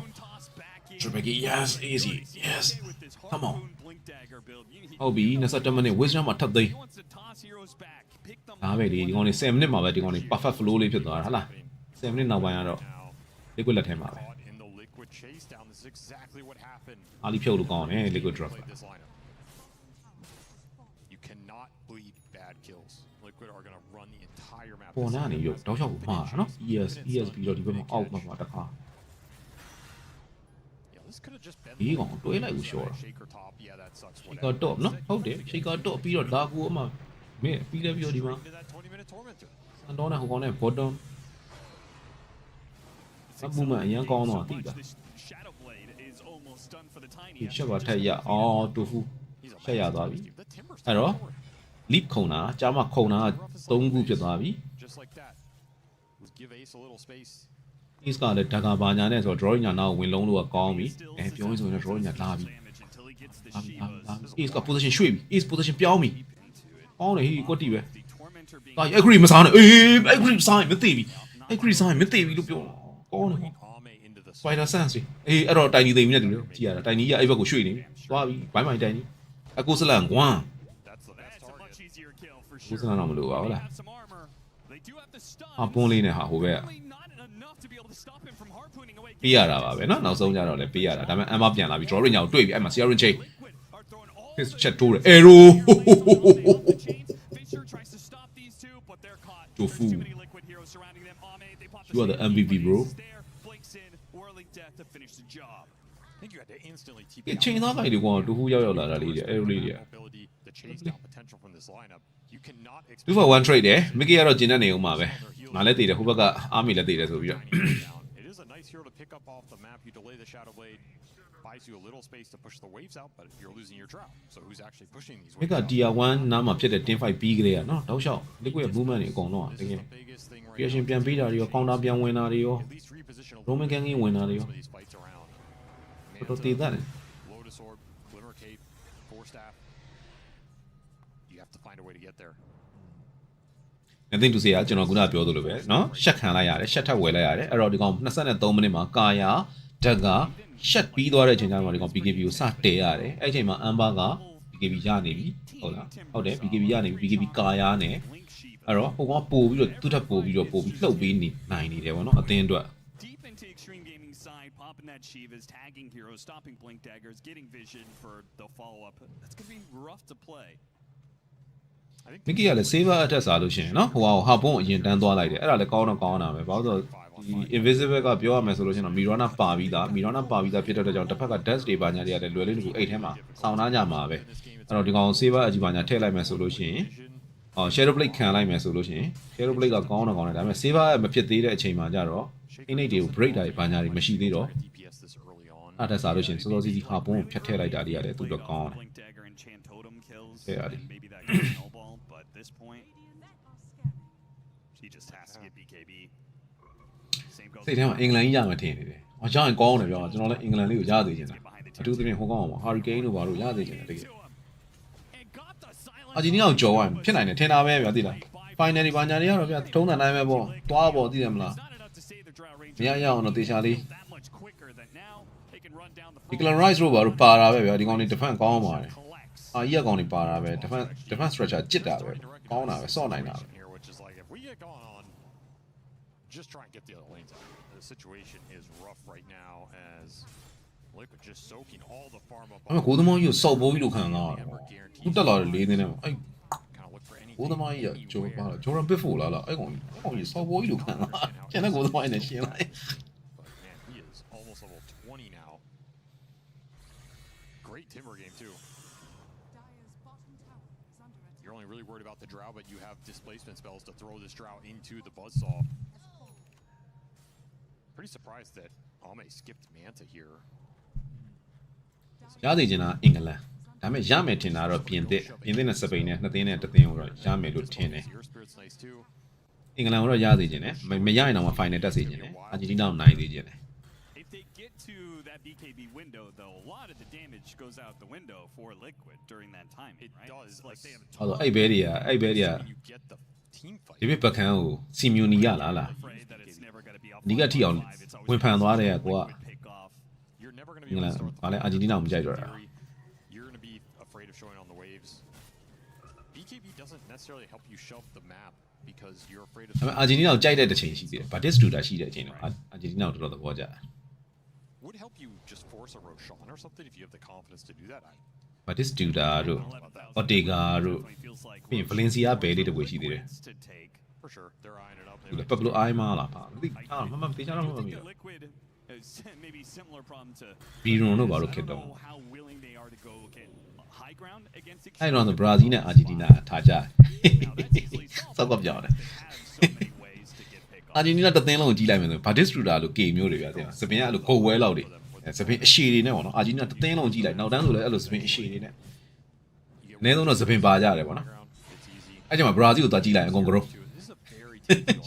triple yes easy yes come on ဟုတ်ပြီ20မိနစ် wisdom မှာထပ်သိမ်းဒါပဲဒီကောင်လေး7မိနစ်မှာပဲဒီကောင်လေး perfect flow လေးဖြစ်သွားတာဟုတ်လား7မိနစ်နောက်ပိုင်းကတော့ liquid လက်ထဲမှာပဲ Ali ဖြုတ်လို့ကောင်းတယ် liquid drop You cannot bleed bad kills. Liquid are going to run the entire map. ပေါ်နာနေရောတောက်ချောက်မှားတာနော် ES ပြီးတော့ဒီဘက်မှာအောက်မှာတခါဒီကောင်တွဲလိုက်ဦးရှော့တာ shaker top နော်ဟုတ်တယ် shaker top ပြီးတော့လာကူအမှမင်းပြီးလည်းပြီးတော့ဒီမှာစန်တော့နဲ့ဟိုကောင်နဲ့ bottom အမှုမှအရင်ကောင်းတော့တိတာဒီရှက်ပါထက်ရအော်တူဖူရှက်ရသွားပြီအဲ့တော့ leap ခုံတာကြားမှာခုံတာ3ခုဖြစ်သွားပြီ Ace ကလည်းဓာကဘာညာနဲ့ဆိုတော့ drawing ညာနောက်ဝင်လုံးလို့ကကောင်းပြီပြောရင်းဆိုရင် drawing ညာလာပြီ Ace က position ရွှေ့ပြီ Ace position ပြောင်းပြီကောင်းတယ်ဟိကွက်တီပဲဒါ agree မစားနဲ့အေး agree စားမသိပြီ agree စားမသိပြီလို့ပြောကောင်းတယ် spider sense အေးအဲ့တော့တိုင်နီသိပြီနဲ့တူတယ်ကြည်ရတာတိုင်နီကအဲ့ဘက်ကိုရွှေ့နေသွားပြီဘိုင်းတိုင်နီအကူစလန်ကွမ်းကူစလန်တော့မလို့ပါဟုတ်လားအပွန်းလေးနဲ့ဟာဟိုဘက်ကပေးရတာပါပဲเนาะနောက်ဆုံးကြတော့လည်းပေးရတာဒါပေမဲ့အမ်မပြန်လာပြီ draw ရညာကိုတွေ့ပြီအဲ့မှာ Sierra Chain his chat တိုးတယ် arrow Tofu. You are the MVP, bro. I think you had to instantly TP အချိန်သားကိုင်တွေကွာတူဟူရောက်ရောက်လာတာလေးတွေအဲ့လိုလေးတွေ Ability, the chase down potential from this lineup. You cannot 2 for 1 trade တယ်မစ်ကီကတော့ကျင်းနေနေအောင်ပါပဲငါလည်းတည်တယ်ဟိုဘက်ကအာမီလည်းတည်တယ်ဆိုပြီးတော့ It is a nice hero to pick up off the map. You delay the Shadow Blade, buys you a little space to push the waves out, but you're losing your drought. So who's actually pushing these မစ် waves က out? tier 1နားမှာဖြစ်တဲ့ team fight ပြီးကြတဲ့ကနော်တောက်လျှောက် liquid ရဲ့ movement တွေအကုန်လုံးอ่ะတကယ် creation ပြန်ပေးတာတွေရော counter ပြန်ဝင်တာတွေရော Roman gang ကြီးဝင်တာတွေရော Some of these fights around. တော်တော်တည်တတ်တယ် Lotus Orb, Glimmer Cape, Force Staff. You have to find a way to get there. nothing to say ကျွန်တော်ခုနပြောသလိုပဲเนาะရှက်ခံလိုက်ရတယ်ရှက်ထပ်ဝယ်လိုက်ရတယ်အဲ့တော့ဒီကောင်23မိနစ်မှာကာယာဓာတ်ကရှက်ပြီးသွားတဲ့အချိန်ကျမှဒီကောင် BKB ကိုစတဲရတယ်အဲ့အချိန်မှာ Amber က BKB ရနေပြီဟုတ်လားဟုတ်တယ် BKB ရနေပြီ BKB ကာယာနဲ့အဲ့တော့ဟိုကောင်ပို့ပြီးတော့သူ့ထပ်ပို့ပြီးတော့ပို့ပြီးလှုပ်ပေးနေနိုင်နေတယ်ဗောနော်အသင်းအတွက် Deep into Extreme Gaming side, popping that Shivas, tagging heroes, stopping Blink Daggers, getting vision for the follow-up. That's going to be rough to play. မစ်ကီကလည်း saver အထက်စားလို့ရှိရင်နော်ဟိုဟာဘုံအရင်တန်းသွားလိုက်တယ်အဲ့ဒါလည်းကောင်းတော့ကောင်းတာပဲဘာလို့ဆိုဒီ invisible ကပြောရမယ်ဆိုလို့ရှိရင်တော့ Mirana ပါပြီးသား Mirana ပါပြီးသားဖြစ်တဲ့အတွက်ကြောင့်တစ်ဖက်က dash တွေပါညာတွေကလည်းလွယ်လေးတကူအိတ်ထဲမှာစောင်းနှားကြမှာပဲအဲ့တော့ဒီကောင် saver အကြီးပါညာထည့်လိုက်မယ်ဆိုလို့ရှိရင်shadow blade ခံလိုက်မယ်ဆိုလို့ရှိရင် shadow blade ကကောင်းတော့ကောင်းတယ်ဒါပေမဲ့ saver မဖြစ်သေးတဲ့အချိန်မှာကျတော့ innate တွေကို break တာတွေပါညာတွေမရှိသေးတော့အဲ့ဒါစားလို့ရှိရင်စောစောစီးစီးဟာဘုံကိုဖြတ်ထည့်လိုက်တာတွေကလည်းသူ့တော့ကောင်းတယ်အဲ့ဒါ But at this point, she just has to get BKB. Same goes. စိတ်ထဲမှာအင်္ဂလန်ကြီးရမယ်ထင်နေတယ်။အကြောင်းကောင်းတယ်ပြောကျွန်တော်လည်းအင်္ဂလန်လေးကိုရသေးချင်တာ။အထူးသဖြင့်ဟိုကောင်မှာ Hurricane တို့ဘာလို့ရသေးချင်တယ်တကယ်။အာဂျင်တီးနာကိုကြော်ရရင်ဖြစ်နိုင်တယ်ထင်တာပဲဗျာသိလား။ Final တွေဘာညာတွေကတော့ဗျာထုံးတန်တိုင်းပဲပေါ့။သွားပေါ့သိတယ်မလား။မရရအောင်တော့တေချာလေး။ Declan Rice တို့ဘာလို့ပါတာပဲဗျာဒီကောင်တွေ defense ကောင်းပါတယ်။အာကြီးကကောင်တွေပါတာပဲ defense structure ကြစ်တာပဲကောင်းတာပဲစော့နိုင်တာပဲ Here, which is like if we get going on, just try and get the other lanes out. The situation is rough right now as Liquid just soaking all the farm up. အဲ့ကိုသမားကြီးကိုစောက်ပိုးပြီးလို့ခံစားရတယ်။ခုတက်လာတယ်၄နေနဲ့အဲ့ကိုသမားကြီးကဂျိုပါဂျိုရန်ပစ်ဖို့လားအဲ့ကောင်ကြီးစောက်ပိုးကြီးလို့ခံစား။ကျန်တဲ့ကိုသမားကြီးနဲ့ရှင်းလိုက် Man, he is almost level 20 now. Great timber game too. You're only really worried about the drought, but you have displacement spells to throw this drought into the buzzsaw. Pretty surprised that Ame skipped Manta here. ရသေးချင်တာအင်္ဂလန်ဒါပေမဲ့ရမယ်ထင်တာတော့ပြင်သစ်နဲ့စပိန်နဲ့နှစ်သင်းနဲ့တစ်သင်းကိုတော့ရမယ်လို့ထင်တယ်အင်္ဂလန်ကိုတော့ရသေးချင်တယ်မရရင်တော့ final တက်စေချင်တယ်အာဂျင်တီးနားကိုနိုင်သေးချင်တယ် If they get to that BKB window, though, a lot of the damage goes out the window for Liquid during that time. It does. Like they have ဟုတ်တော့အဲ့ဘဲတွေကဒီဘက်ပကန်းကိုစီမြူနီရလားလားဒီကထိအောင်ဝင်ဖန်သွားတယ်ကွာ You're never going to အ be င်္ဂလ able န် to start ဘာလဲအာဂျင်တီးနားကိုမကြိုက်တော့တာ You're going to be afraid of showing on the waves. BKB doesn't necessarily help you shelf the map because you're afraid of ဒါပေမဲ့အာဂျင်တီးနားကိုကြိုက်တဲ့တစ်ချိန်ရှိသေးတယ်ဘာ distributor ရှိတဲ့အချိန်တော့အာဂျင်တီးနားကိုတော်တော်သဘောကျတယ် would help you just force a Roshan or something if you have the confidence to do that. ဘာ distributor တို့ Ortega တို့ပြီးရင် Valencia ဘဲလေးတစ်ပွဲရှိသေးတယ် For sure, they're eyeing it up. သူလည်းပပလိုအိုင်းမာလားပါမသိမတေချာတော့မမီ Liquid is maybe similar problem to ဘီရွန်တို့ဘာလို့ခက်တော့ how willing they are to go get high ground against အဲ့တော့ဘရာဇီးနဲ့အာဂျင်တီးနားထားကြတယ်စောက်ကပြောင်းတယ်အာဂျင်တီးနားတစ်သင်းလုံးကိုကြီးလိုက်မယ်ဆိုဘာ distributor လို့ game မျိုးတွေဗျာတင်စပင်ကအဲ့လို goal well လောက်တွေစပင်အရှည်တွေနဲ့ပေါ့နော်အာဂျင်တီးနားတစ်သင်းလုံးကြီးလိုက်နောက်တန်းဆိုလည်းအဲ့လိုစပင်အရှည်တွေနဲ့အနည်းဆုံးတော့စပင်ပါကြတယ်ပေါ့နော်အဲ့ကျမှဘရာဇီးကိုသွားကြီးလိုက်အကုန်ကရော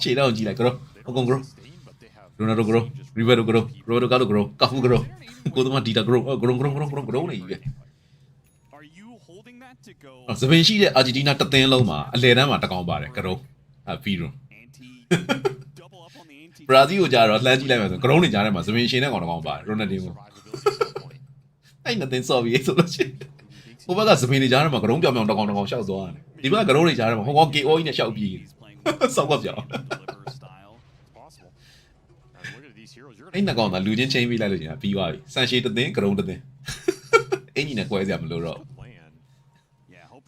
ရှေ့တော့ကြီးလိုက်ကရောအကုန်ကရောရိုနာဒိုကရောရီဗာဒိုကရောရိုဒိုကာလိုကရောကာဖူကရောကိုသမားဒီတာကရောဂရုံနေကြီးပဲစပင်ရှိတဲ့အာဂျင်တီးနားတစ်သင်းလုံးမှာအလဲတန်းမှာတကောင်ပါတယ်ကရောဗီရွန်ဘရာဇီးကိုကြာတော့လှမ်းကြည့်လိုက်မယ်ဆိုဂရုံးနေကြတယ်မှာစပင်ရှင်တဲ့ကောင်တကောင်ပါတယ်ရိုနယ်ဒင်းကိုအဲ့နှစ်သင်းစော်ပြီးဆိုလို့ရှိရင်ဟိုဘက်ကစပင်နေကြတယ်မှာဂရုံးပြောင်တကောင်ရှောက်သွားတယ်ဒီဘက်ကဂရုံးနေကြတယ်မှာဟိုကောင် KO ကြီးနဲ့ရှောက်ပြီးစောက်ကပြောင်အဲ့နှစ်ကောင်ကလူချင်းချင်းပေးလိုက်လို့ရှင်ပြီးသွားပြီဆန်ရှည်တစ်သင်းဂရုံးတစ်သင်းအင်ဂျင်နဲ့ကွဲစရာမလိုတော့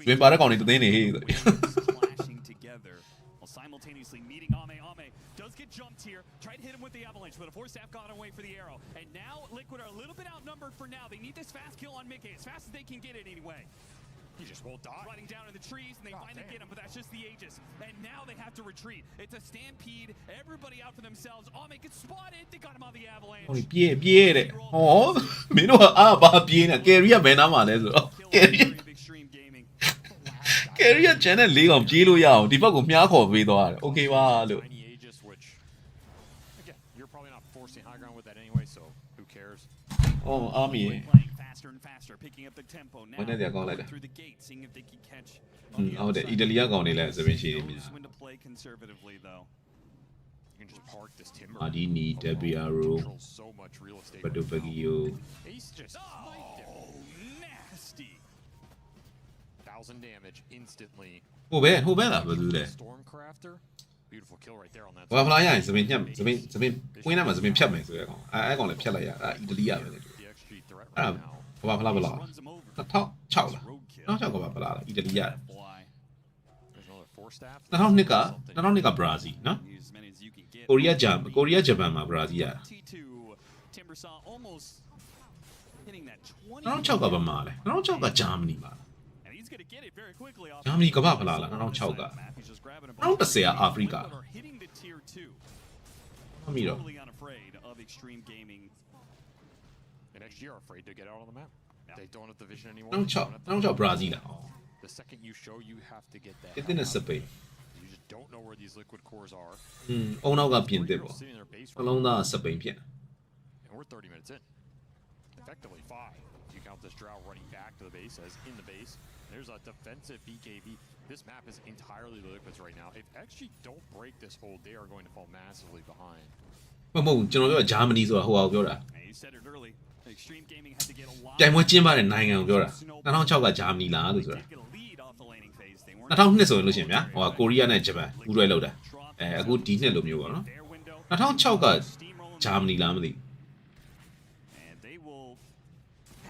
တွင်ပါတဲ့ကောင်တွေတစ်သင်းနေဟေး jumped here, tried to hit him with the avalanche, but a force staff got away for the arrow. And now Liquid are a little bit outnumbered for now. They need this fast kill on mid-game as fast as they can get it anyway. He just won't die. Running down in the trees, and they finally get him, but that's just the Aegis. And now they have to retreat. It's a stampede. Everybody out for themselves. Ame gets spotted. They got him on the avalanche. ဟိုပြေးတဲ့ဟောမင်းတို့ကအာဘာပြေးနေကယ်ရီကဘယ်နားမှာလဲဆိုတော့ကယ်ရီကချန်တဲ့၄កောင်ပြေးလို့ရအောင်ဒီဘက်ကိုမြားခေါ်ပေးသွားတယ်โอเคပါလို့ Tiny Aegis, which again, you're probably not forcing high ground with that anyway, so who cares? အော်အာမီ Playing faster and faster, picking up the tempo now. ဝင်နေတယ်ကောင်းလိုက်တာ Through the gate, seeing if they can catch. ဟုတ်တယ်အီတလီကကောင်နေလဲစပင်းရှိနေပြီ Knows when to play conservatively, though. You can just park this timber. အာဒီနီဒဘီယာရို Controls so much real estate. ဘတ်တူပကီယို Ace just sniped him. Oh, nasty. 1,000 damage instantly. ဟိုဘဲလားဘာလို့လဲ Stormcrafter. Beautiful kill right there on that. ဘာဖလားရရင်စပင်းညက်စပင်းကွင်းထဲမှာစပင်းဖြတ်မယ်ဆိုရကောင်အဲကောင်လည်းဖြတ်လိုက်ရတာအီတလီရပဲလေ The XG threat အဲ့ right now. ဘာဖလားဘလား Runs him over. 2006လား2006ကဘာဖလားလားအီတလီရ Fly. There's another force staff. 2002ကဘရာဇီးနော် Use as many as you can get. ကိုရီးယားဂျပန်မှာဘရာဇီးရ T2 Timbersaw almost hitting that 20. 2006ကဘာမှာလဲ2006ကဂျာမနီမှာ And he's going to get it very quickly off. ဂျာမနီကဘာဖလားလား2006က He's just grabbing a 2010ကအာဖရိက are hitting the tier 2. မမီတော့ Totally unafraid of extreme gaming. And XG are afraid to get out on the map. They don't have the vision anymore. 2006ဘရာဇီးလား The second you show, you have to get that. တင်းနဲ့စပိန် You just don't know where these liquid cores are. အုံနောက်ကပြင်သစ်ပေါ့ Sitting in their base နှလုံးသားစပိန်ဖြစ် and we're 30 minutes in. Effectively 5. If you count this drought running back to the base as in the base. There's a defensive BKB. This map is entirely the liquids right now. If XG don't break this hold, they are going to fall massively behind. မဟုတ်ကျွန်တော်ပြောဂျာမနီဆိုတာဟိုအောင်ပြောတာ And you said it early. Extreme gaming had to get a lot. ပြိုင်ပွဲကျင်းပတဲ့နိုင်ငံကိုပြောတာ2006ကဂျာမနီလားလို့ဆိုတာ Take a lead off the laning phase. They weren't 2002ဆိုရင်လို့ရှိရင်ဗျာဟိုကကိုရီးယားနဲ့ဂျပန်ပူးတွဲလောက်တာအခုဒီနှစ်လိုမျိုးပေါ့နော် their window. 2006ကဂျာမနီလားမသိ And they will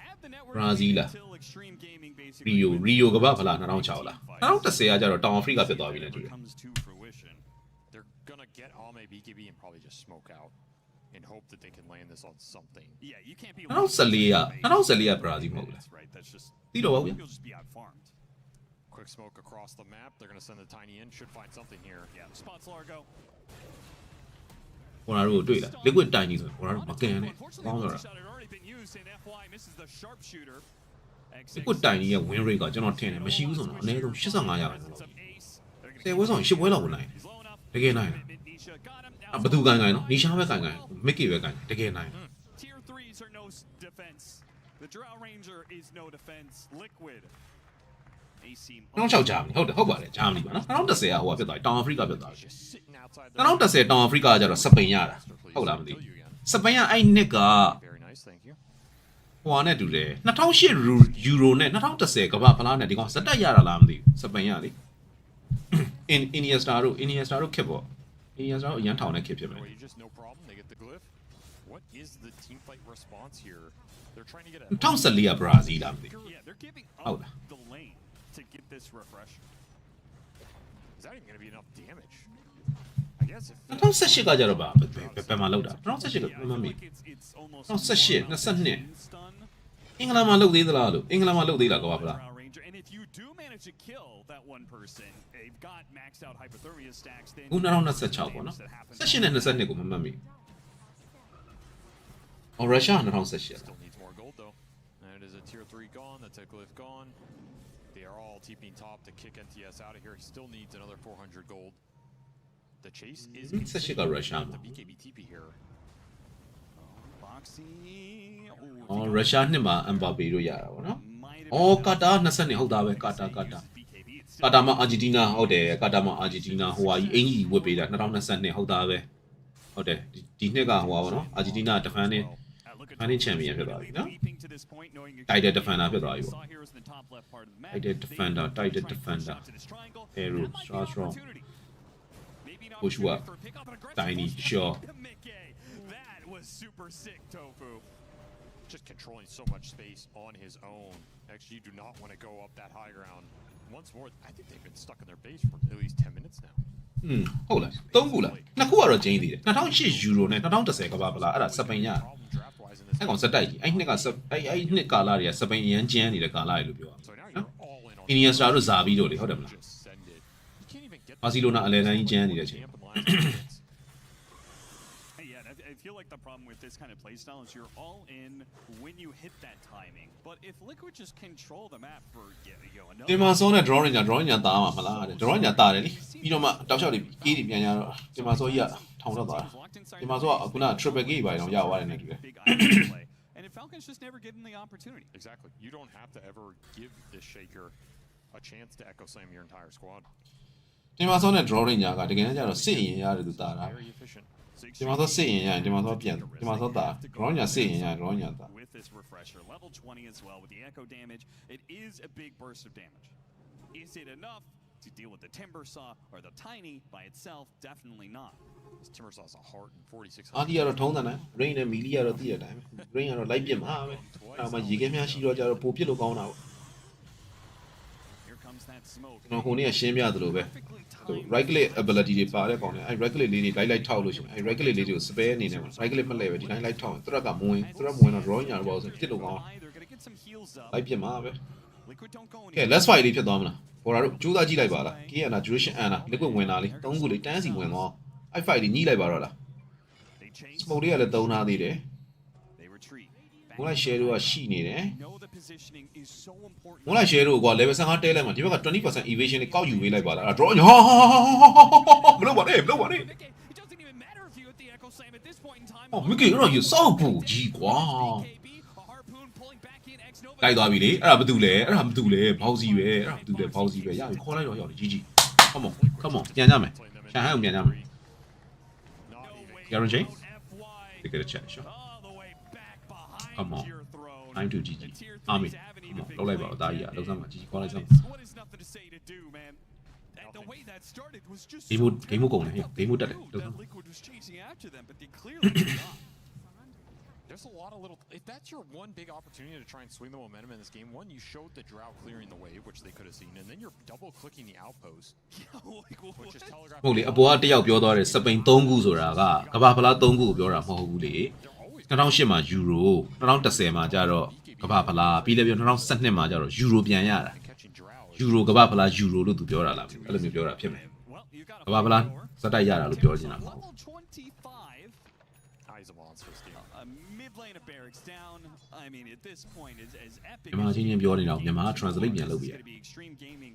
have the network Brazil. until extreme gaming basically ရီယိုကဘာဖလား2006လား2010ကကျတော့တောင်အာဖရိကဖြစ်သွားပြီလေတူတယ် comes to fruition. They're gonna get Ame BKB and probably just smoke out and hope that they can land this on something. Yeah, you can't be 2014ကဘရာဇီးမဟုတ်လား That's right. That's just သိတော့ပါဘူး you'll just be out farmed. Quick smoke across the map. They're gonna send the tiny in. Should find something here. Yeah, spots Largo. ဟိုနာတို့တွေ့လား liquid တိုင်ကြီးဆိုဟိုနာတို့မကန်နဲ့ကောင်းတော့ Unfortunately, shot had already been used and FY misses the sharpshooter. liquid တိုင်ကြီးရဲ့ win rate ကကျွန်တော်ထင်တယ်မရှိဘူးဆိုတော့အနည်းဆုံး85ရာခိုင်နှုန်းလောက်10ပွဲဆောင်10ပွဲလောက်ဝင်နိုင်တကယ်နိုင်အဘသူကန်ကန်နော်နီရှာပဲကန်ကန်မက်ကီပဲကန်တကယ်နိုင် Tier 3s are no defense. The Drow Ranger is no defense. Liquid. AC 2006ဂျာမနီဟုတ်ပါတယ်ဂျာမနီပါနော်2010ကဟိုကဖြစ်သွားပြီတောင်အာဖရိကဖြစ်သွားပြီ Just sitting outside 2010တောင်အာဖရိကကကျတော့စပိန်ရတာဟုတ်လားမသိဘူးစပိန်ကအဲ့နှစ်က Very nice, thank you. ဟိုဟာနဲ့တူတယ်2008ယူရိုနဲ့2010ကမ္ဘာဖလားနဲ့ဒီကောင်စတက်ရတာလားမသိဘူးစပိန်ရလေ Iniesta တို့ခက်ပေါ့ Iniesta တို့အရန်ထောင်တဲ့ခက်ဖြစ်မယ် You just no problem. They get the glyph. What is the team fight response here? They're trying to get a 2014ကဘရာဇီးလားမသိဘူး Yeah, they're giving Oh. up the lane to get this refresh. Is that even going to be enough damage? I guess if 2018ကကြတော့ဗာဘယ်မှာလောက်တာ2018ကမမေ့ It's almost 2018 22 stun အင်္ဂလန်မှာလုတ်သေးသလားလို့အင်္ဂလန်မှာလုတ်သေးလားကဘာဖလား Drow Ranger. And if you do manage to kill that one person, they've got maxed out hypothermia stacks. Then ခု2026ပေါ့နော်18နဲ့22ကိုမမှတ်မိအော်ရုရှား2018 still needs more gold though. And it is a tier 3 gone. That's a glyph gone. They are all TPing top to kick NTS out of here. He still needs another 400 gold. The chase is Sashika insane. Russia. The BKB TP here. Boxy. အော်ရုရှားနှစ်မှာအမ်ဘာပေတို့ရတာပေါ့နော်အော်ကာတာ22ဟုတ်တာပဲကာတာမှာအာဂျင်တီးနားဟုတ်တယ်ကာတာမှာအာဂျင်တီးနားဟိုဟာကြီးအင်ကြီးဝတ်ပေးတာ2022ဟုတ်တာပဲဟုတ်တယ်ဒီနှစ်ကဟိုဟာပေါ့နော်အာဂျင်တီးနား defending champion ဖြစ်သွားပြီနော် title defender ဖြစ်သွားပြီပေါ့ title defender hero strong push up tiny sure That was super sick, Tofu. Just controlling so much space on his own. XG do not want to go up that high ground. Once more, I think they've been stuck in their base for at least 10 minutes now. ဟုတ်လား3ခုလား2ခုကတော့ကျင်းသေးတယ်2008ယူရိုနဲ့2010ကဘာပလားအဲ့ဒါစပိန်ရအဲ့ကောင်စတိုက်ကြီးအဲ့နှစ်ကအဲ့နှစ်ကာလာတွေကစပိန်အရန်ကျန်းနေတဲ့ကာလာတွေလို့ပြောရမှာနော်အင်နီယစတာတို့ဇာပြီးတော့လေဟုတ်တယ်မလားဘာစီလိုနာအလဲတိုင်းကျန်းနေတဲ့အချိန် I feel like the problem with this kind of playstyle is you're all in when you hit that timing. But if Liquid just control the map for another ဒီမှာစောနဲ့ drawing ညာတားမှာမလား drawing ညာတားတယ်လေပြီးတော့မှတောက်လျှောက်တွေကြီးတွေပြန်ရတော့ဒီမှာစောကြီးကထောင်တော့သွားဒီမှာစောကခုန triple gate ပါတော့ရသွားတယ်နဲ့တူတယ် and if Falcons just never give them the opportunity. Exactly. You don't have to ever give this shaker a chance to echo slam your entire squad. ဒီမှာစောနဲ့ drawing ညာကတကယ်တမ်းကျတော့စစ်ရင်ရတယ်သူတာတာ Very efficient. ဒီမှာစောစစ်ရင်ရတယ်ဒီမှာစောပြန်ဒီမှာစောတာ drawing ညာစစ်ရင်ရတယ် drawing ညာတာ With this refresher, level 20 as well with the echo damage, it is a big burst of damage. Is it enough to deal with the Timber Saw or the Tiny by itself? Definitely not. This Timber Saw is a heart and 46. အာဒီကတော့ထုံးတယ်နော် rain နဲ့ melee ကတော့သိတဲ့အတိုင်းပဲ rain ကတော့လိုက်ပြစ်မှာပဲအဲ့မှာရေခဲများရှိတော့ကြတော့ပိုပြစ်လို့ကောင်းတာပေါ့ Here comes that smoke. ကျွန်တော်ဟိုနေ့ကရှင်းပြသလိုပဲ right click ability တွေပါတဲ့ကောင်တွေအဲ့ right click လေးတွေလိုက်ထောက်လို့ရှိရင်အဲ့ right click လေးတွေကို spare အနေနဲ့ right click မလဲပဲဒီတိုင်းလိုက်ထောက်ရင်သူကမဝင်သူကမဝင်တော့ drawing ညာတော့ပေါ့ဆိုပြစ်လို့ကောင်းလိုက်ပြစ်မှာပဲကဲ let's fight လေးဖြစ်သွားမလားဘော်ဒါတို့ကြိုးစားကြည့်လိုက်ပါလား KN နာ duration အန်နာ liquid ဝင်လာလေ3ခုလေးတန်းစီဝင်သွားအဲ့ fight လေးညှိလိုက်ပါတော့လား smoke လေးကလည်းသုံးထားသေးတယ်မိုးလိုက် share တို့ကရှိနေတယ်မိုးလိုက် share တို့ကွာ level 15တဲလိုက်မှာဒီဘက်က 20% evasion လေးကောက်ယူပေးလိုက်ပါလားအဲ့ draw ဟာမလုပ်ပါနဲ့မလုပ်ပါနဲ့အော်မိကေအဲ့တော့ရစောက်ဖို့ကြီးကွာတိုက်သွားပြီလေအဲ့ဒါဘာတူလဲအဲ့ဒါဘာတူလဲဘောက်စီပဲအဲ့ဒါဘာတူလဲဘောက်စီပဲရပြီခေါ်လိုက်တော့ရောက်တယ်ကြီးကြီး come on ပြန်ကြမယ်ရှန်ဟိုင်းပြန်ကြမယ် Garen J they get a chat shot come on time to GG army come on လောက်လိုက်ပါတော့ဒါကြီးอ่ะလောက်စမ်းပါကြီးခေါ်လိုက်စမ်း The way that started was just game mode ကုန်တယ် game mode တက်တယ်လောက်စမ်း Liquid was chasing after them, but they clearly did not. There's a lot of little. If that's your one big opportunity to try and swing the momentum in this game, one, you showed the drought clearing the wave, which they could have seen, and then you're double clicking the outpost, which is telegraphed. ဟုတ်လေအပေါ်ကတယောက်ပြောသွားတယ်စပိန်3ခုဆိုတာကကဘာဖလား3ခုကိုပြောတာမဟုတ်ဘူးလေ2008မှာယူရို2010မှာကျတော့ကဘာဖလားပြီးလည်းပြော2012မှာကျတော့ယူရိုပြန်ရတာယူရိုကဘာဖလားယူရိုလို့သူပြောတာလားအဲ့လိုမျိုးပြောတာဖြစ်မယ်ကဘာဖလားစတိုက်ရတာလို့ပြောနေတာမဟုတ်ဘူး Mid lane of barracks down. I mean, at this point, as epic. မြန်မာချင်းချင်းပြောနေတာမြန်မာ translate ပြန်လုပ်ပြရ It's going to be extreme gaming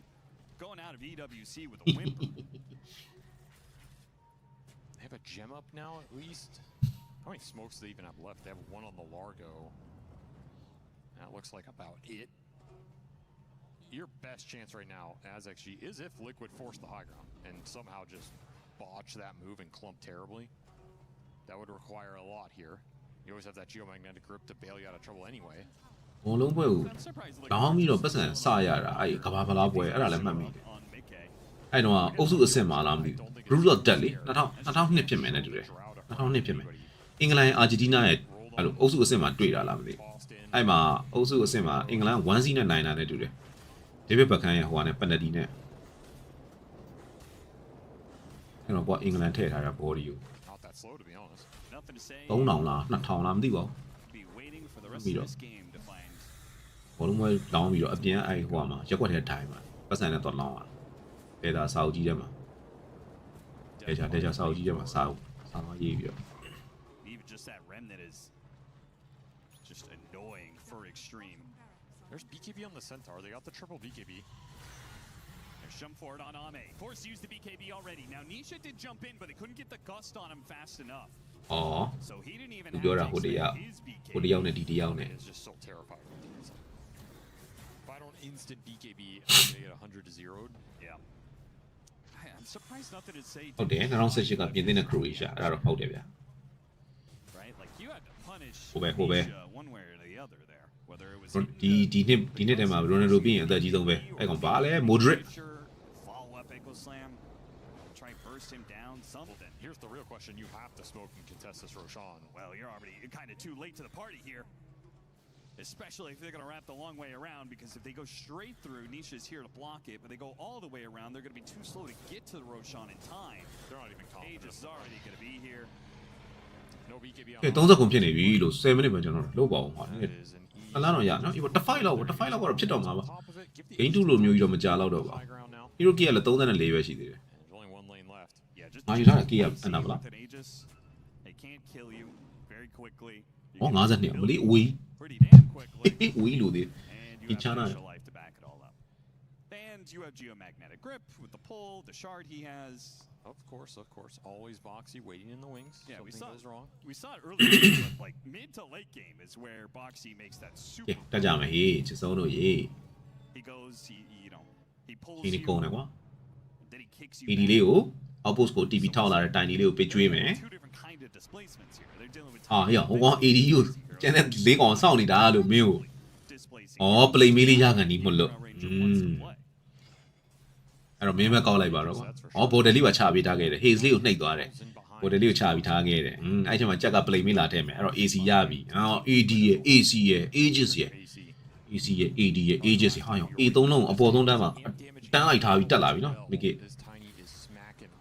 going out of EWC with a whimper. They have a gem up now, at least. How many smokes do they even have left? They have one on the Largo. That looks like about it. Your best chance right now, as XG, is if Liquid force the high ground and somehow just botch that move and clump terribly. That would require a lot here. You always have that geomagnetic grip to bail you out of trouble anyway. ဘုံလုံးပွဲကိုလောင်းပြီးတော့ပတ်စံစရတာအဲ့ကဘာဖလားပွဲအဲ့ဒါလည်းမှတ်မိတယ်အဲ့တော့အုပ်စုအဆင့်မှာလားမသိဘူး Root of Death လေ2002ဖြစ်မယ်နဲ့တူတယ်2002ဖြစ်မယ်အင်္ဂလန်အာဂျင်တီးနားရဲ့အဲ့လိုအုပ်စုအဆင့်မှာတွေ့တာလားမသိဘူးအဲ့မှာအုပ်စုအဆင့်မှာအင်္ဂလန်1-0နဲ့နိုင်တာနဲ့တူတယ်ဒေးဗစ်ဘက်ခန်ရဲ့ဟိုကနေပန်နတီနဲ့အဲ့တော့ဘောအင်္ဂလန်ထည့်ထားတာဘော်ဒီကို 3000လား2000လားမသိပါဘူးပြီးတော့ဘောလုံးပွဲလောင်းပြီးတော့အပြင်အဲ့ဟိုမှာရက်ွက်ထဲထိုင်မှာပတ်စံနဲ့တော့လောင်းอ่ะဒေတာစာအုပ်ကြီးထဲမှာဒေတာစာအုပ်ကြီးထဲမှာစာရေးပြီးတော့ Even just that remnant is just annoying for extreme. There's BKB on the Centaur. They got the triple BKB. There's jump forward on Ame. Forced to use the BKB already. Now Nisha did jump in, but they couldn't get the gust on him fast enough. အော် So he didn't even ပြောတာ have ဟိုတယောက် his BKB. ဟိုတယောက်နဲ့ဒီတယောက်နဲ့ It's just so terrifying. If I don't instant BKB, I'm gonna get 100 to 0. Yeah. I'm surprised nothing to say. ဟုတ်တယ်2018ကပြင်သစ်နဲ့ Croatia အဲ့ဒါတော့ဟုတ်တယ်ဗျာ Right? Like you had to punish ဟိုပဲ Nisha one way or the other there. Whether it was ဒီနှစ်ထဲမှာ Ronaldo ပြီးရင်အသက်ကြီးဆုံးပဲအဲ့ကောင်ဘာလဲ Modric follow up echo slam. Try burst him down something. Here's the real question. You have to smoke and contest this Roshan. Well, you're already kind of too late to the party here. especially if they're going to wrap the long way around, because if they go straight through, Nisha's here to block it, but they go all the way around, they're going to be too slow to get to the Roshan in time. They're not even confident. Aegis is already going to be here. No BKB on 30 ခုဖြစ်နေပြီလို့7 minute ပဲကျွန်တော်တို့လောက်ပါအောင်ဟာအလားတော့ရနော်ဒီတစ် fight လောက်ကတော့ဖြစ်တော့မှာပါ game 2 လိုမျိုးကြီးတော့မကြာတော့တော့ပါ hero key ကလည်း34ပဲရှိသေးတယ် only one lane left. Yeah, just ငါယူထားတဲ့ key ကအနာမလား with an Aegis, they can't kill you very quickly. ဟော52မလေးအဝေး Pretty damn quickly. အဝေးလို့သေး And youဒီ have ချာနာ extra life to back it all up. And you have geomagnetic grip with the pull, the shard he has. Of course. Always Boxy waiting in the wings. Yeah, Something goes wrong. we saw it earlier, but like mid to late game is where Boxy makes that ကဲ super. တက်ကြမယ်ဟေးချစ်ဆုံးတို့ရေ He goes, he pulls ဒီနေ you, ကုန်တယ်ကွာ then he kicks you. AD လေးကို outpost ကို TP ထောက်လာတဲ့တိုင်ဒီလေးကိုပေးကျွေးမယ် Two different kind of displacements here. They're dealing with ဟာဟေ့ဟိုကောင် AD ကိုကျန်တဲ့၄ကောင်စောင့်နေတာလို့မင်းကို displacing. ဩ play မေးလေးရကန်ဒီမလို့ Range of wants to play. အဲ့တော့မင်းပဲကောက်လိုက်ပါတော့ကွာဩ border လေးပါချပေးထားခဲ့တယ် haze လေးကိုနှိပ်သွားတယ် border လေးကိုချပြီးထားခဲ့တယ်အဲ့ချိန်မှာကြက်က play မေးလာထဲမယ်အဲ့တော့ AC ရပြီအော် AD ရဲ့ AC ရဲ့ Aegis ရဲ့ AC ရဲ့ AD ရဲ့ Aegis ရဲ့ဟာရော A သုံးလုံးအပေါ်ဆုံးတန်းမှာတန်းလိုက်ထားပြီးတက်လာပြီနော်မိကေ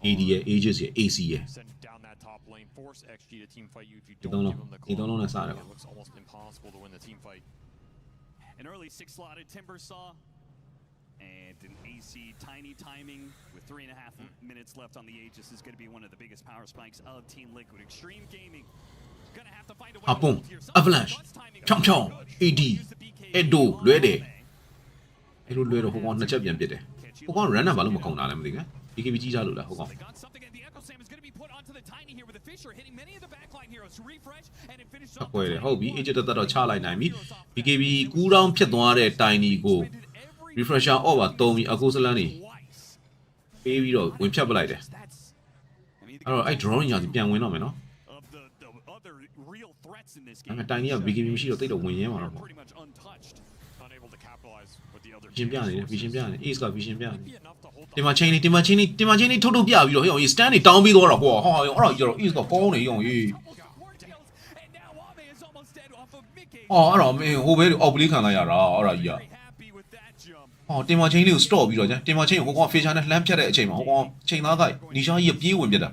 AD ရဲ့ Aegis ရဲ့ AC ရဲ့ Send down that top lane, force XG to team fight you if you Di don't tolong. give them the Di tolong clone. na sa akin. It looks almost impossible to win the team fight. An early 6-slotted Timber Saw. And an AC tiny timing with 3.5 minutes left on the Aegis is going to be one of the biggest power spikes of Team Liquid. Extreme Gaming gonna have to find a way to Apong hold here. Avalanche Chong Chong AD Edo လွဲတယ်အဲ့လိုလွဲတော့ဟိုကောင်နှစ်ချက်ပြန်ပြစ်တယ်ဟိုကောင် run ဘာလို့မခုံတာလဲမသိဘူး BKB ကြီးကြလို့လားဟိုကောင် They got something, and the Echo Slam is going to be put onto the Tiny here with the Fisher hitting many of the backline heroes to refresh and it finishes အကွဲတယ်ဟုတ်ပြီ Aegis တက်တော့ချလိုက်နိုင်ပြီ BKB ကူးတောင်းဖြစ်သွားတဲ့ Tiny ကို refresher over သုံးပြီးအခုစလန်းနေပေးပြီးတော့ဝင်ဖြတ်ပလိုက်တယ်အဲ့တော့အဲ့ drone ညာစီပြန်ဝင်တော့မယ်နော် of the other real threats in this အဲ့ game. မဲ့ Tiny က BKB မရှိတော့တိတ်တော့ဝင်ရင်းမှာတော့ Pretty much untouched. Unable to capitalize with the other vision ပြနေတယ် vision ပြနေ Ace က vision ပြနေ be enough to hold တင်မချင်းလေးထုတ်ထုတ်ပြပြီးတော့ဟေ့ stand နေတောင်းပြီးတော့ကွာဟာအဲ့တော့ကျတော့ Ace ကကောင်းနေရောဟေး And now Ame is almost dead off of Mickey. အော်အဲ့တော့မင်းဟိုဘဲအောက်ပလေးခံလိုက်ရတာအဲ့ဒါကြီးက Happy with that jump. ဟောတင်မချင်းလေးကို stop ပြီးတော့ကျတင်မချင်းကိုဟိုကောင် Fisher နဲ့လှမ်းဖြတ်တဲ့အချိန်မှာဟိုကောင်ချိန်သားကနီရှာကြီးကပြေးဝင်ပြတာ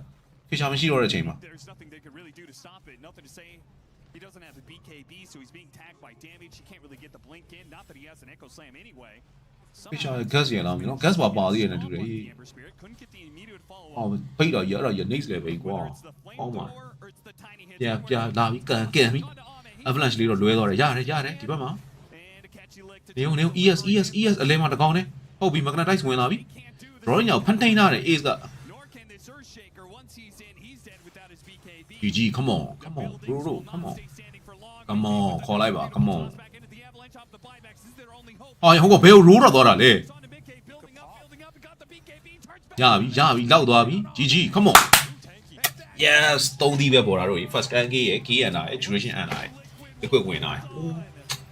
Fisher မရှိတော့တဲ့အချိန်မှာ There's nothing they could really do to stop it. Nothing to say. He doesn't have the BKB, so he's being tagged by damage. He can't really get the blink in. Not that he has an Echo Slam anyway. Fisher gas ရလားမင်းနော် gas ပါပါသေးတယ်တူတယ်ဟေး Amber Spirit couldn't get the immediate follow ဟော up. ဖိတ်တော့ရအဲ့တော့ရ next level ကွာ Whether it's the ဟောမှာ flamethrower or it's the tiny hit. ပြလာပြီးကန်ပြီ avalanche လေးတော့လွဲသွားတယ်ရတယ်ဒီဘက်မှာ And a catchy lick to နေုံ ES အလဲမှာတကောင်နဲ့ဟုတ်ပြီ magnetize ဝင်လာပြီ draw ညောင်ဖန်ထိန်ထားတယ် Ace က nor can this Earthshaker. Once he's in, he's dead without his BKB. GG come on bro come on Stay standing for long. come on ခေါ်လိုက်ပါ come on Back into the avalanche off the buybacks. This is their only hope. ဟာဟိုကဘယ်ကို roll တော့သွားတာလဲ On to Mickey, building up, and got the BKB. Turns back. ရပြီလောက်သွားပြီ GG come on yes 3 သီးပဲပေါ်တာတို့ first rank ရဲ့ key ရနာရဲ့ duration အန်နာရဲ့ equip ဝင်လာ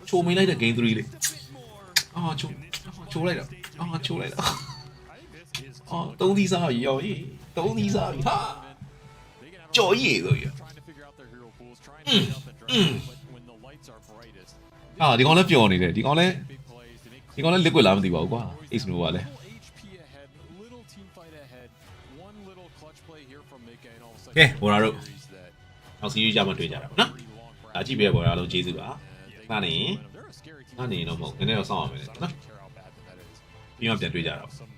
ချိုမိလိုက်တဲ့ game 3လေးအာချိုလိုက်တာချိုလိုက်တာအာ3သီးစားပြီရောဟေး3သီးစားပြီဟာကြော်ရည်ဆိုရ trying to figure out their hero pools, trying to figure out the draft, but when the lights are brightest, ဟာဒီကောင်လည်းပျော်နေတယ်ဒီကောင်လည်း big plays, they make ဒီကောင်လည်း liquid လားမသိပါဘူးကွာ Ace Nova လည်း little HP ahead, little team fight ahead, one little clutch play here from Mickey, and all of a sudden, ကဲဘောလာတို့ series that နောက်စီးကြမှာတွေ့ကြတာပေါ့နော်ဒါကြည့်ပဲဘောလာလုံးကျေးဇူးပါနားနေ they're a scary team. နားနေတော့မဟုတ်နည်းနည်းတော့စောင့်ရမယ်နော် Care how bad that is. ပြီးမှပြန်တွေ့ကြတာပေါ့ Some